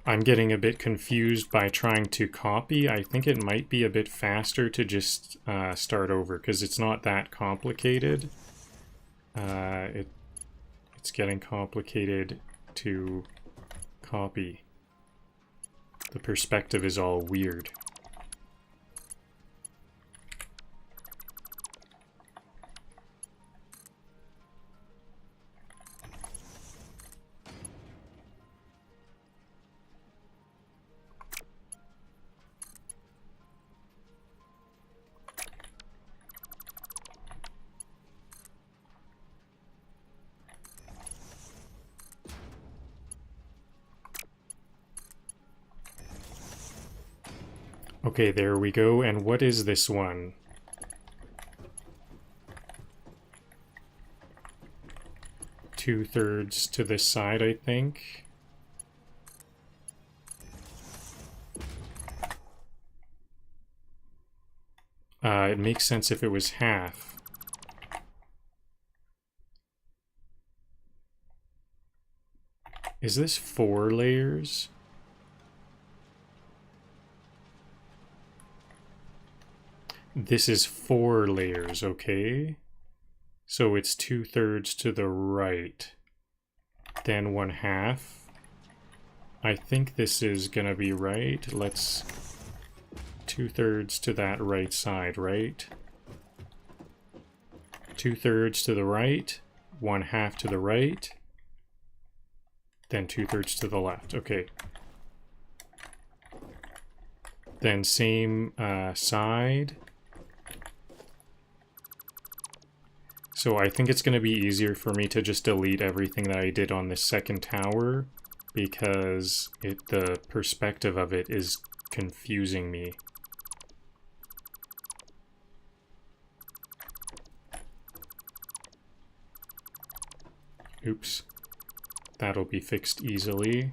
I'm getting a bit confused by trying to copy. I think it might be a bit faster to just start over, because it's not that complicated. It's getting complicated to copy. The perspective is all weird. Okay, there we go. And what is this one? Two-thirds to this side, I think. It makes sense if it was half. Is this 4 layers? This is 4 layers, okay? So it's 2/3 to the right, then 1/2. I think this is gonna be right. Let's 2/3 to that right side, right? 2/3 to the right, 1/2 to the right, then 2/3 to the left. Okay. Then same side. So I think it's going to be easier for me to just delete everything that I did on the second tower, because the perspective of it is confusing me. Oops. That'll be fixed easily.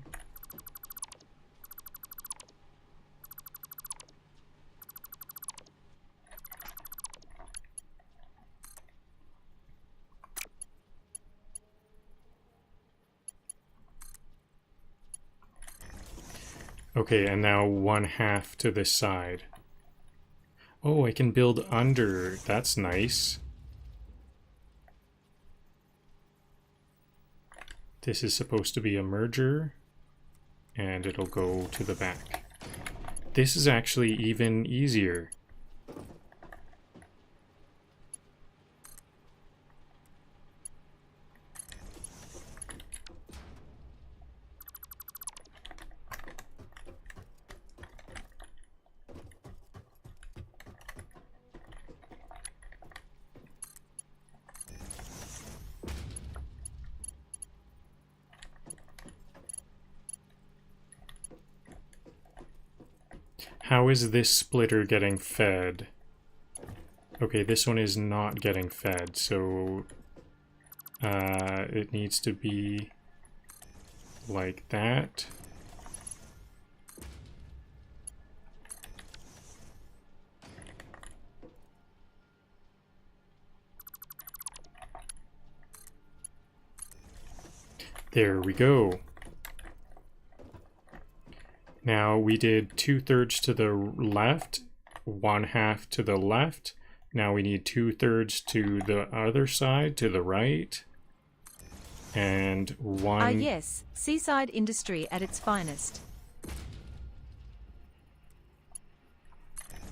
Okay, and now 1/2 to this side. Oh, I can build under. That's nice. This is supposed to be a merger, and it'll go to the back. This is actually even easier. How is this splitter getting fed? Okay, this one is not getting fed, so it needs to be like that. There we go. Now we did 2/3 to the left, 1/2 to the left. Now we need 2/3 to the other side, to the right. And one... Ah yes, seaside industry at its finest.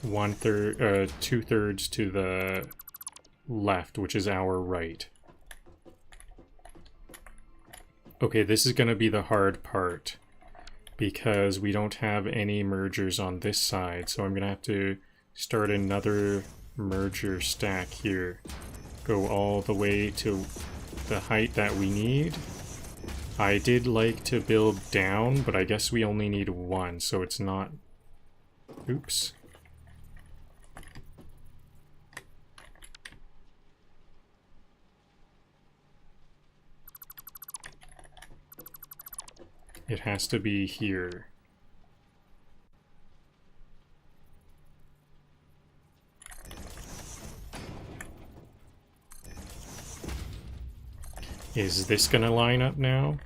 2/3 to the left, which is our right. Okay, this is going to be the hard part, because we don't have any mergers on this side, so I'm going to have to start another merger stack here. Go all the way to the height that we need. I did like to build down, but I guess we only need 1, so it's not... Oops. It has to be here. Is this gonna line up now?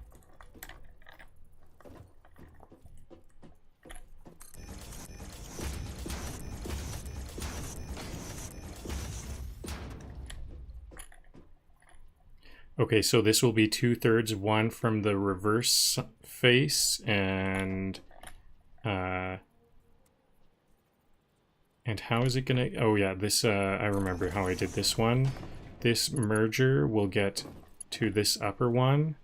Okay, so this will be 2/3, one from the reverse face, and how is it gonna, oh yeah, this, I remember how I did this one. This merger will get to this upper one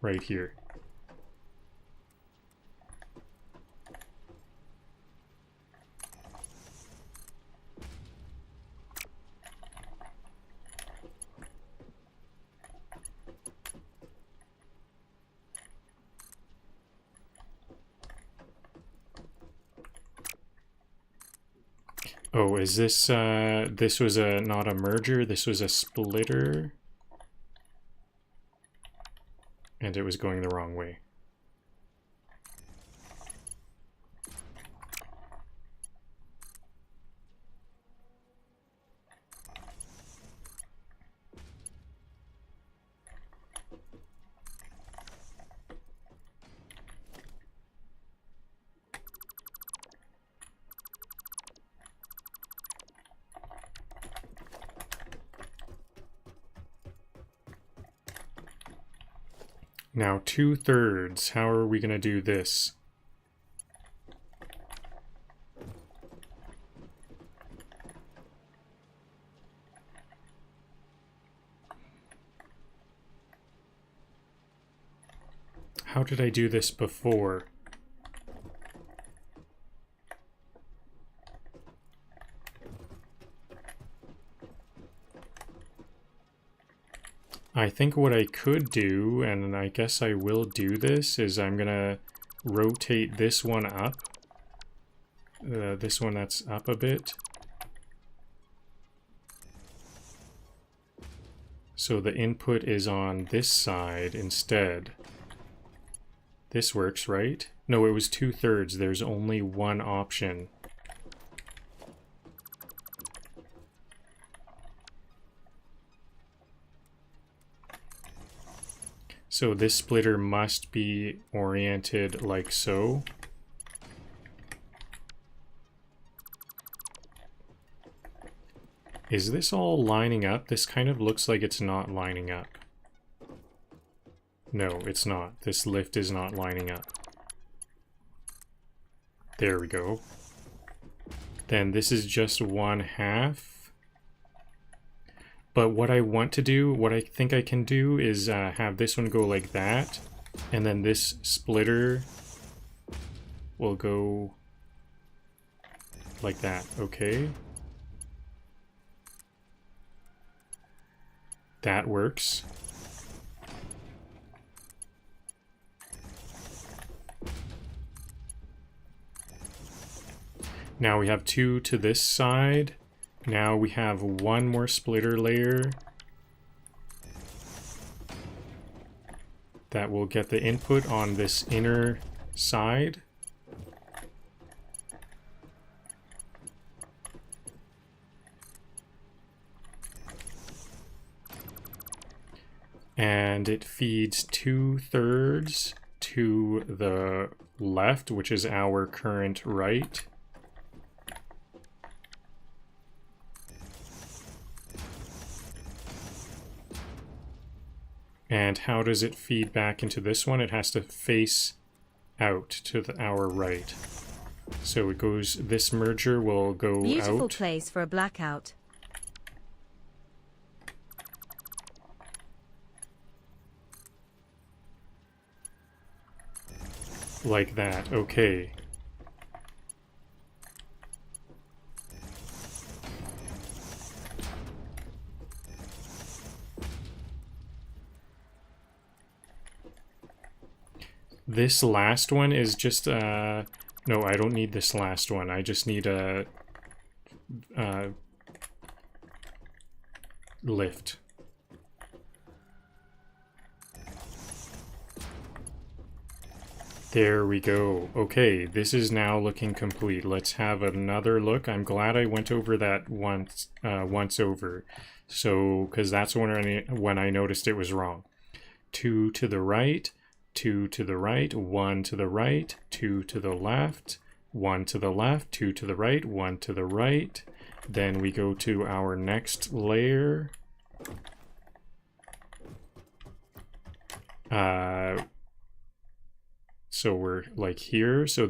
right here. Oh, is this, this was not a merger, this was a splitter. And it was going the wrong way. Now 2/3, how are we gonna do this? How did I do this before? I think what I could do, and I guess I will do this, is I'm gonna rotate this one up. This one that's up a bit. So the input is on this side instead. This works, right? No, it was 2/3. There's only one option. So this splitter must be oriented like so. Is this all lining up? This kind of looks like it's not lining up. No, it's not. This lift is not lining up. There we go. Then this is just 1/2. But what I want to do, what I think I can do is have this one go like that. And then this splitter will go like that, okay? That works. Now we have 2 to this side. Now we have one more splitter layer that will get the input on this inner side. And it feeds 2/3 to the left, which is our current right. And how does it feed back into this one? It has to face out to our right. So it goes, this merger will go Beautiful out. place for a blackout. Like that, okay. This last one is just, no, I don't need this last one. I just need a lift. There we go. Okay, this is now looking complete. Let's have another look. I'm glad I went over that once over. So, because that's when I noticed it was wrong. 2 to the right, 2 to the right, 1 to the right, 2 to the left, 1 to the left, 2 to the right, 1 to the right. Then we go to our next layer. So we're like here. So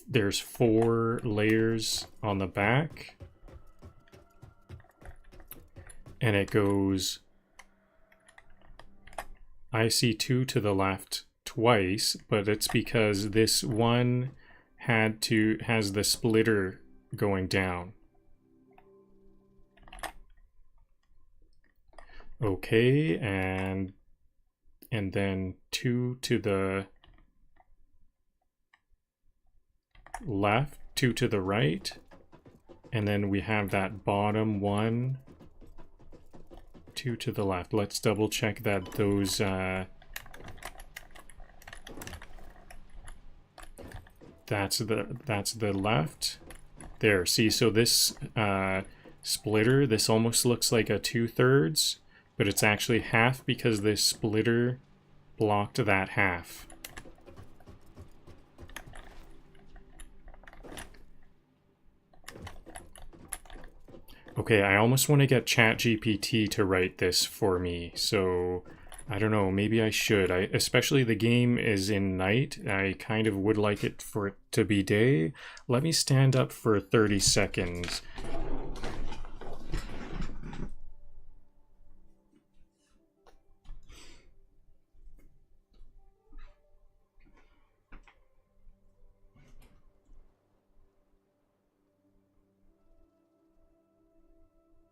there's 4 layers on the back. And it goes, I see 2 to the left twice, but it's because this one has the splitter going down. Okay, and then 2 to the left, 2 to the right, and then we have that bottom one, 2 to the left. Let's double check that those that's the left. There, see, so this splitter, this almost looks like a 2/3, but it's actually half because this splitter blocked that half. Okay, I almost want to get ChatGPT to write this for me, so I don't know, maybe I should. Especially the game is in night. I kind of would like it for it to be day. Let me stand up for 30 seconds.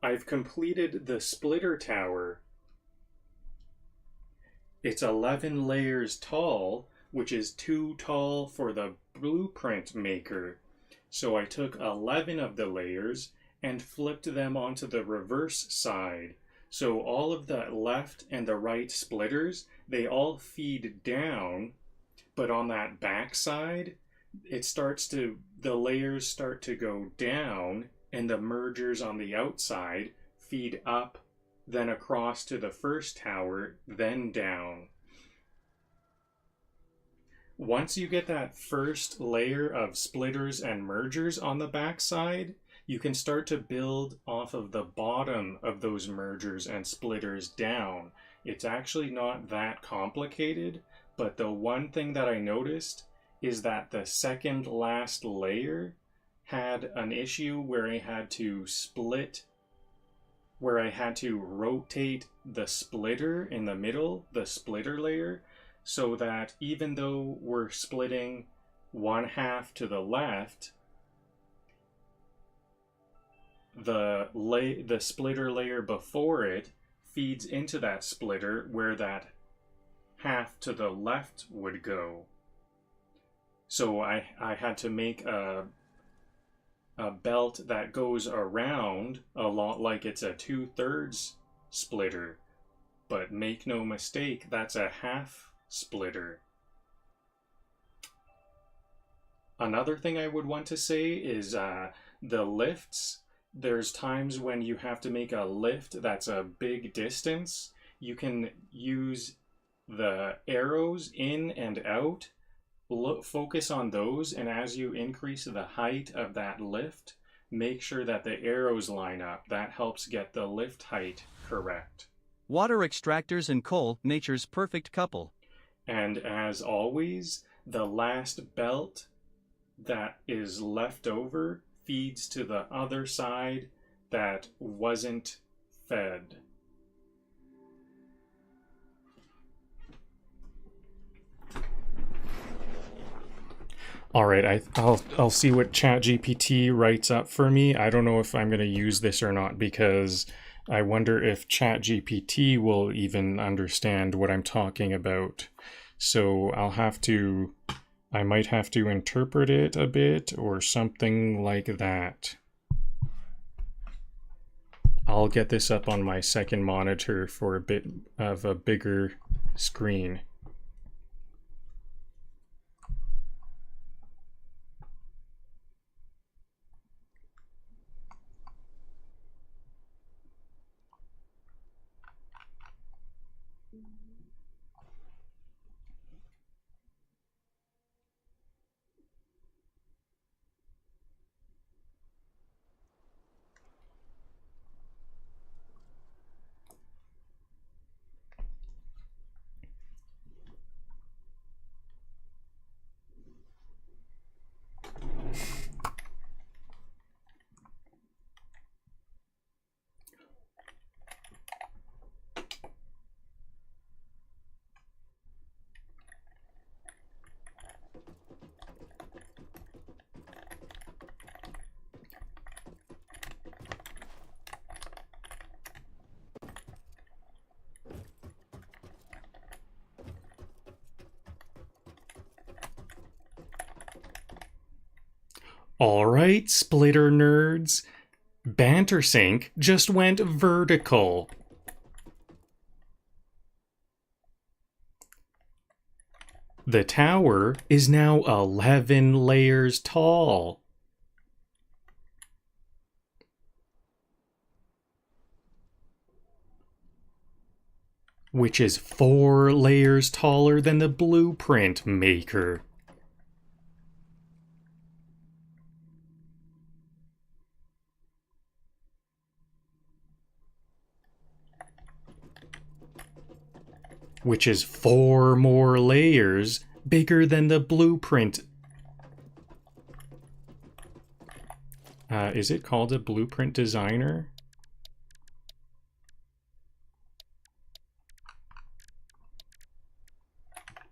I've completed the splitter tower. It's 11 layers tall, which is too tall for the blueprint maker. So I took 11 of the layers and flipped them onto the reverse side. So all of the left and the right splitters, they all feed down, but on that back side, the layers start to go down, and the mergers on the outside feed up, then across to the first tower, then down. Once you get that first layer of splitters and mergers on the backside, you can start to build off of the bottom of those mergers and splitters down. It's actually not that complicated, but the one thing that I noticed is that the second last layer had an issue where I had to rotate the splitter in the middle, the splitter layer, so that even though we're splitting 1/2 to the left, the splitter layer before it feeds into that splitter where that 1/2 to the left would go. So I had to make a belt that goes around a lot like it's a 2/3 splitter, but make no mistake, that's a 1/2 splitter. Another thing I would want to say is the lifts. There's times when you have to make a lift that's a big distance. You can use the arrows in and out. Focus on those, and as you increase the height of that lift, make sure that the arrows line up. That helps get the lift height correct. Water extractors and coal, nature's perfect couple. And as always, the last belt that is left over feeds to the other side that wasn't fed. All right, I'll see what ChatGPT writes up for me. I don't know if I'm going to use this or not, because I wonder if ChatGPT will even understand what I'm talking about. So I might have to interpret it a bit or something like that. I'll get this up on my second monitor for a bit of a bigger screen. All right, splitter nerds. BanterSync just went vertical. The tower is now 11 layers tall. Which is 4 layers taller than the blueprint maker. Which is 4 more layers bigger than the blueprint. Is it called a blueprint designer?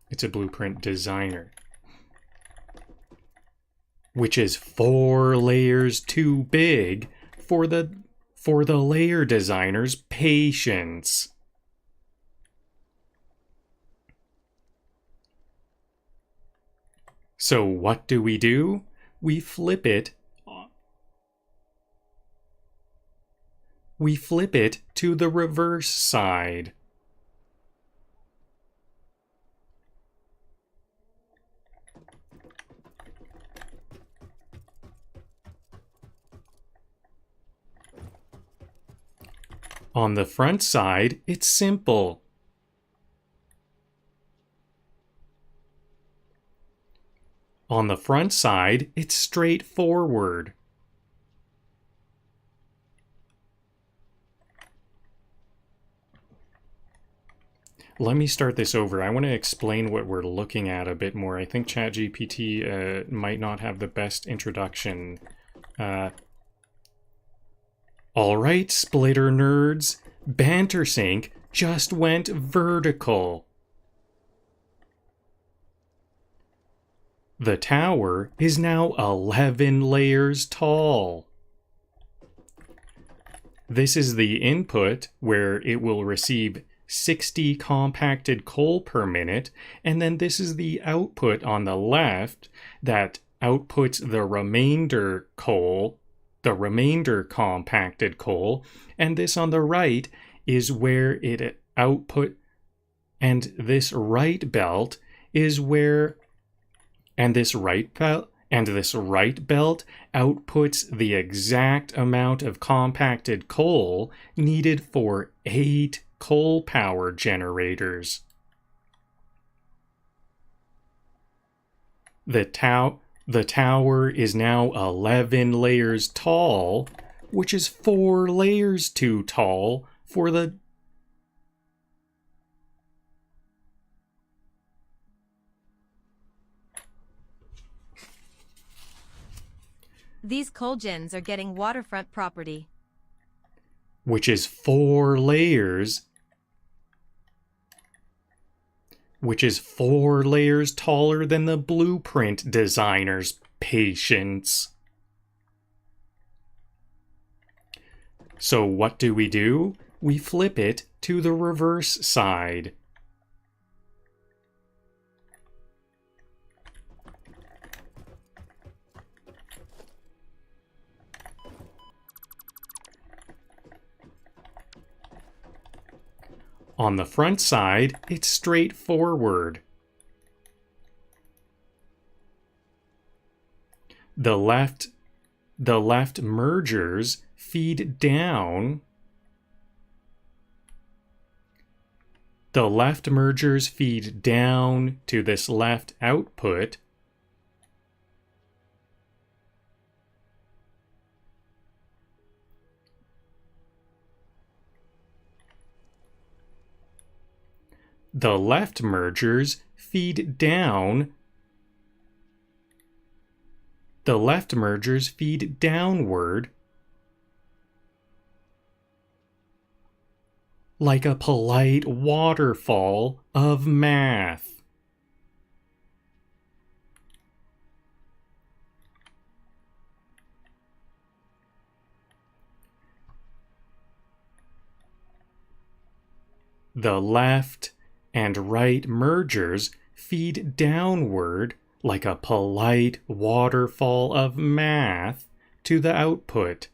It's a blueprint designer. Which is 4 layers too big for the layer designer's patience. So what do? We flip it. We flip it to the reverse side. On the front side, it's simple. On the front side, it's straightforward. Let me start this over. I want to explain what we're looking at a bit more. I think ChatGPT might not have the best introduction. All right, splitter nerds. BanterSync just went vertical. The tower is now 11 layers tall. This is the input where it will receive 60 compacted coal per minute, and then this is the output on the left that outputs the remainder coal, the remainder compacted coal, and this on the right is where it output, and this right belt is where, and this right belt outputs the exact amount of compacted coal needed for 8 coal power generators. The tower is now 11 layers tall, which is 4 layers too tall for the... These coal gens are getting waterfront property. Which is 4 layers taller than the blueprint designer's patience. So what do? We flip it to the reverse side. On the front side, it's straightforward. The left mergers feed down. The left mergers feed down to this left output. The left mergers feed down. The left mergers feed downward like a polite waterfall of math. The left and right mergers feed downward like a polite waterfall of math to the output.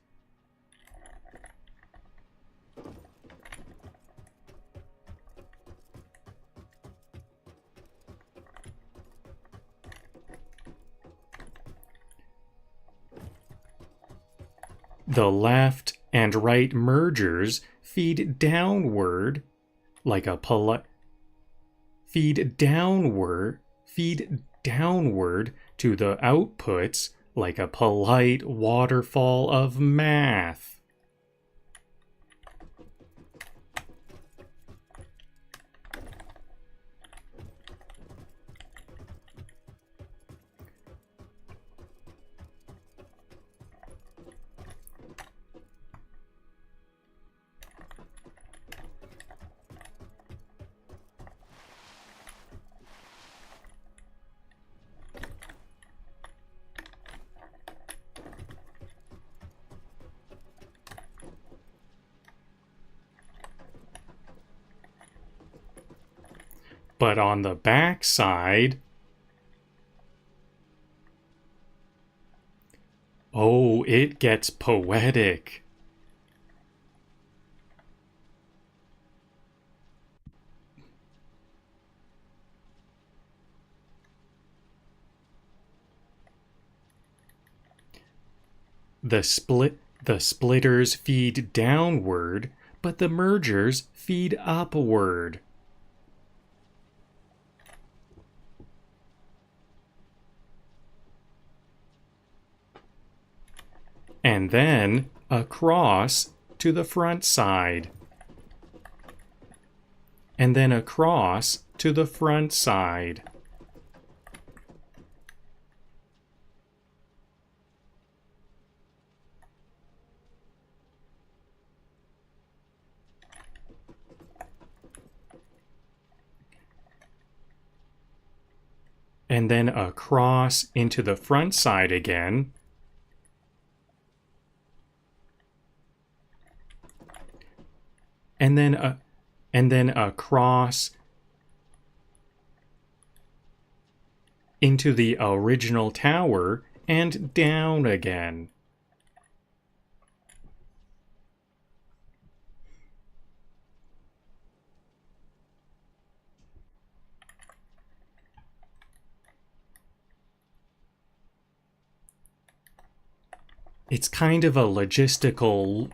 The left and right mergers feed downward like a feed downward to the outputs like a polite waterfall of math. But on the back side, oh, it gets poetic. The splitters feed downward, but the mergers feed upward. And then across to the front side. And then across to the front side. And then across into the front side again. And then across into the original tower and down again. It's kind of a logistical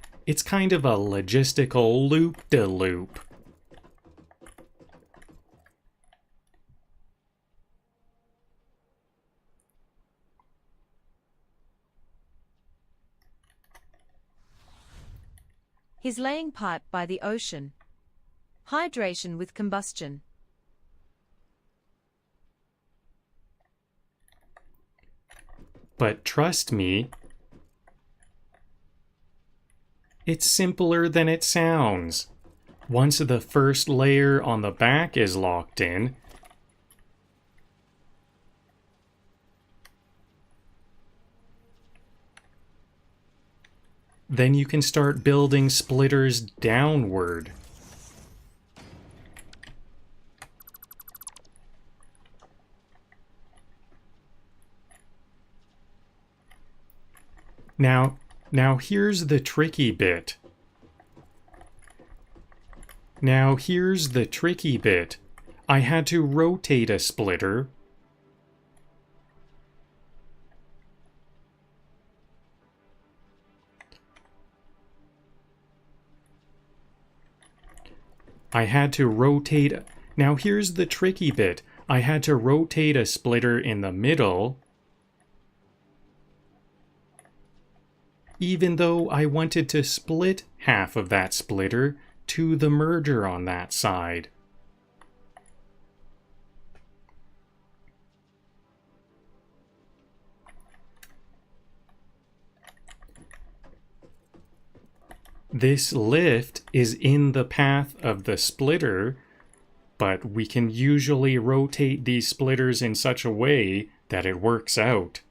loop-de-loop. He's laying pipe by the ocean. Hydration with combustion. But trust me, it's simpler than it sounds. Once the first layer on the back is locked in, then you can start building splitters downward. Now here's the tricky bit. I had to rotate a splitter. Now here's the tricky bit. I had to rotate a splitter in the middle, even though I wanted to split half of that splitter to the merger on that side. This lift is in the path of the splitter, but we can usually rotate these splitters in such a way that it works out.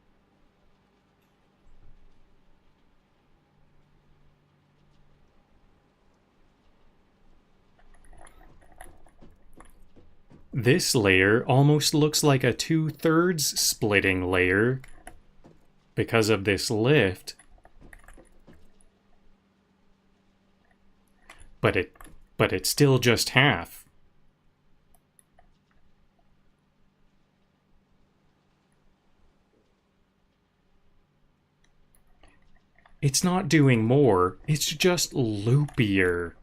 This layer almost looks like a 2/3 splitting layer because of this lift. But it's still just half. It's not doing more, it's just loopier.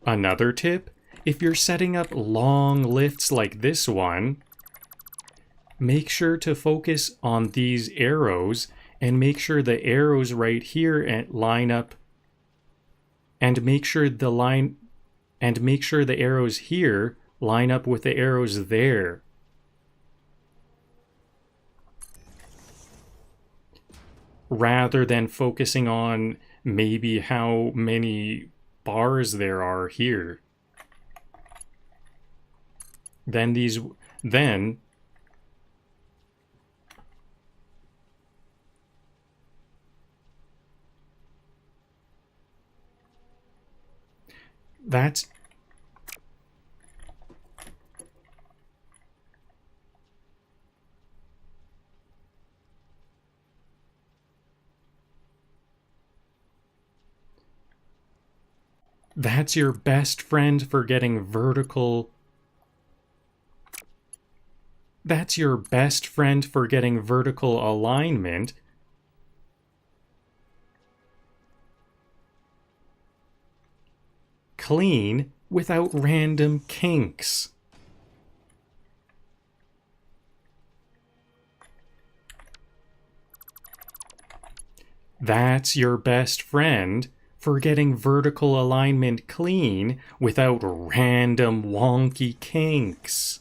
Another tip, if you're setting up long lifts like this one, make sure to focus on these arrows and make sure the arrows right here line up, and make sure the arrows here line up with the arrows there. Rather than focusing on maybe how many bars there are here. Then that's your best friend for getting vertical. That's your best friend for getting vertical alignment. Clean without random kinks. That's your best friend for getting vertical alignment clean without random wonky kinks.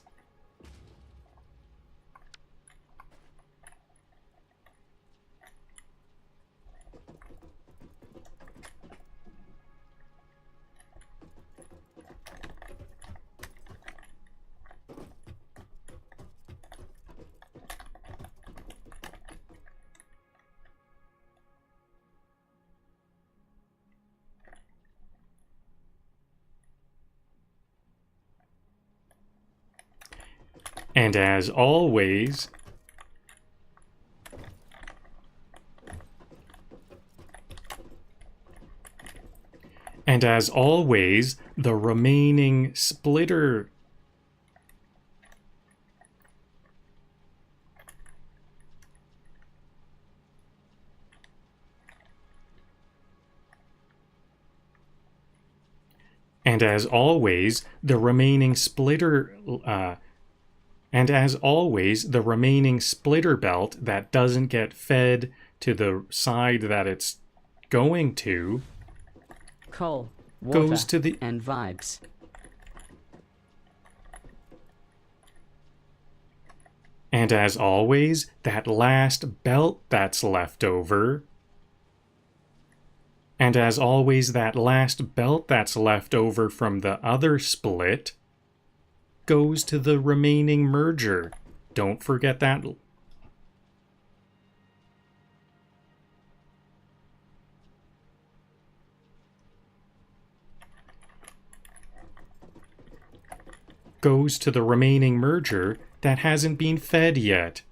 And as always, the remaining splitter And as always, the remaining splitter belt that doesn't get fed to the side that it's going to Coal, water, goes to the and vibes. And as always, that last belt that's left over. And as always, that last belt that's left over from the other split goes to the remaining merger. Don't forget that. Goes to the remaining merger that hasn't been fed yet.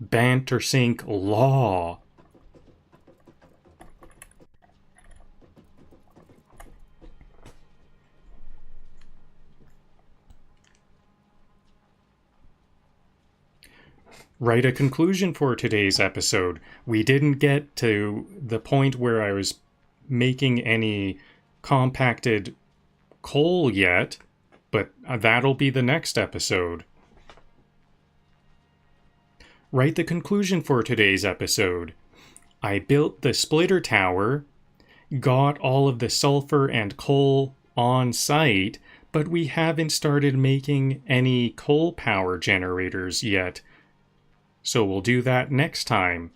Bantersync law. Write a conclusion for today's episode. We didn't get to the point where I was making any compacted coal yet, but that'll be the next episode. Write the conclusion for today's episode. I built the splitter tower, got all of the sulfur and coal on site, but we haven't started making any coal power generators yet. So we'll do that next time.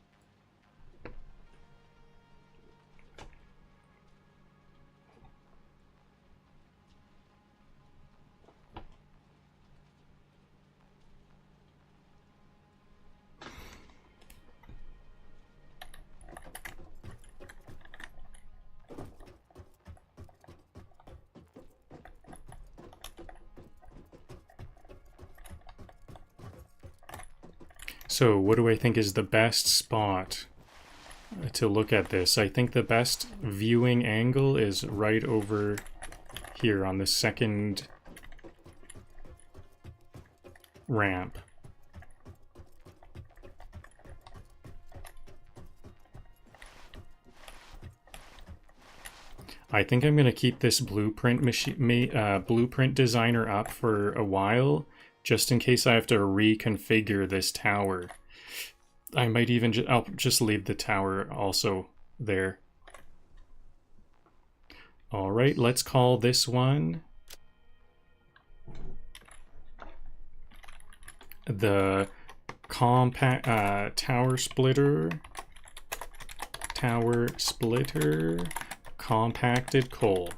So what do I think is the best spot to look at this? I think the best viewing angle is right over here on the second ramp. I think I'm going to keep this blueprint blueprint designer up for a while, just in case I have to reconfigure this tower. I might even I'll just leave the tower also there. All right, let's call this one the compact tower splitter compacted coal.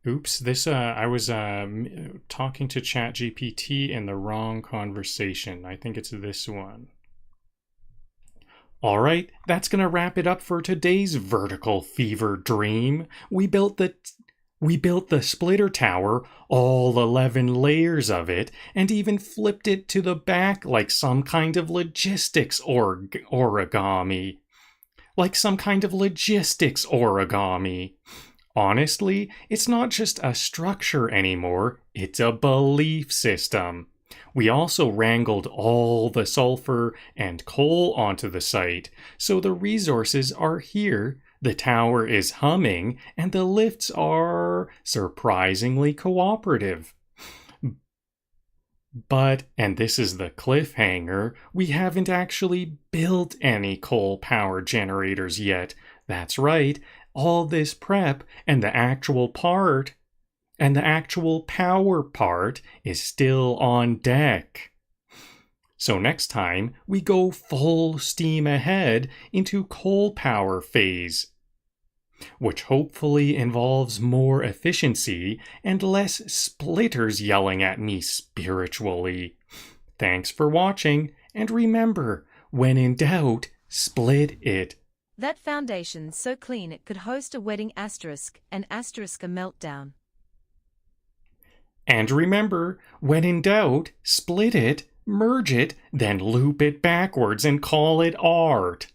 Oops, this I was talking to ChatGPT in the wrong conversation. I think it's this one. All right, that's going to wrap it up for today's vertical fever dream. We built the splitter tower, all 11 layers of it, and even flipped it to the back like some kind of logistics origami. Honestly, it's not just a structure anymore, it's a belief system. We also wrangled all the sulfur and coal onto the site, so the resources are here, the tower is humming, and the lifts are surprisingly cooperative. But, and this is the cliffhanger, we haven't actually built any coal power generators yet. That's right. All this prep and the actual power part is still on deck. So next time, we go full steam ahead into coal power phase, which hopefully involves more efficiency and less splitters yelling at me spiritually. Thanks for watching, and remember, when in doubt, split it. That foundation's so clean it could host a wedding asterisk and asterisk a meltdown. And remember, when in doubt, split it, merge it, then loop it backwards and call it art.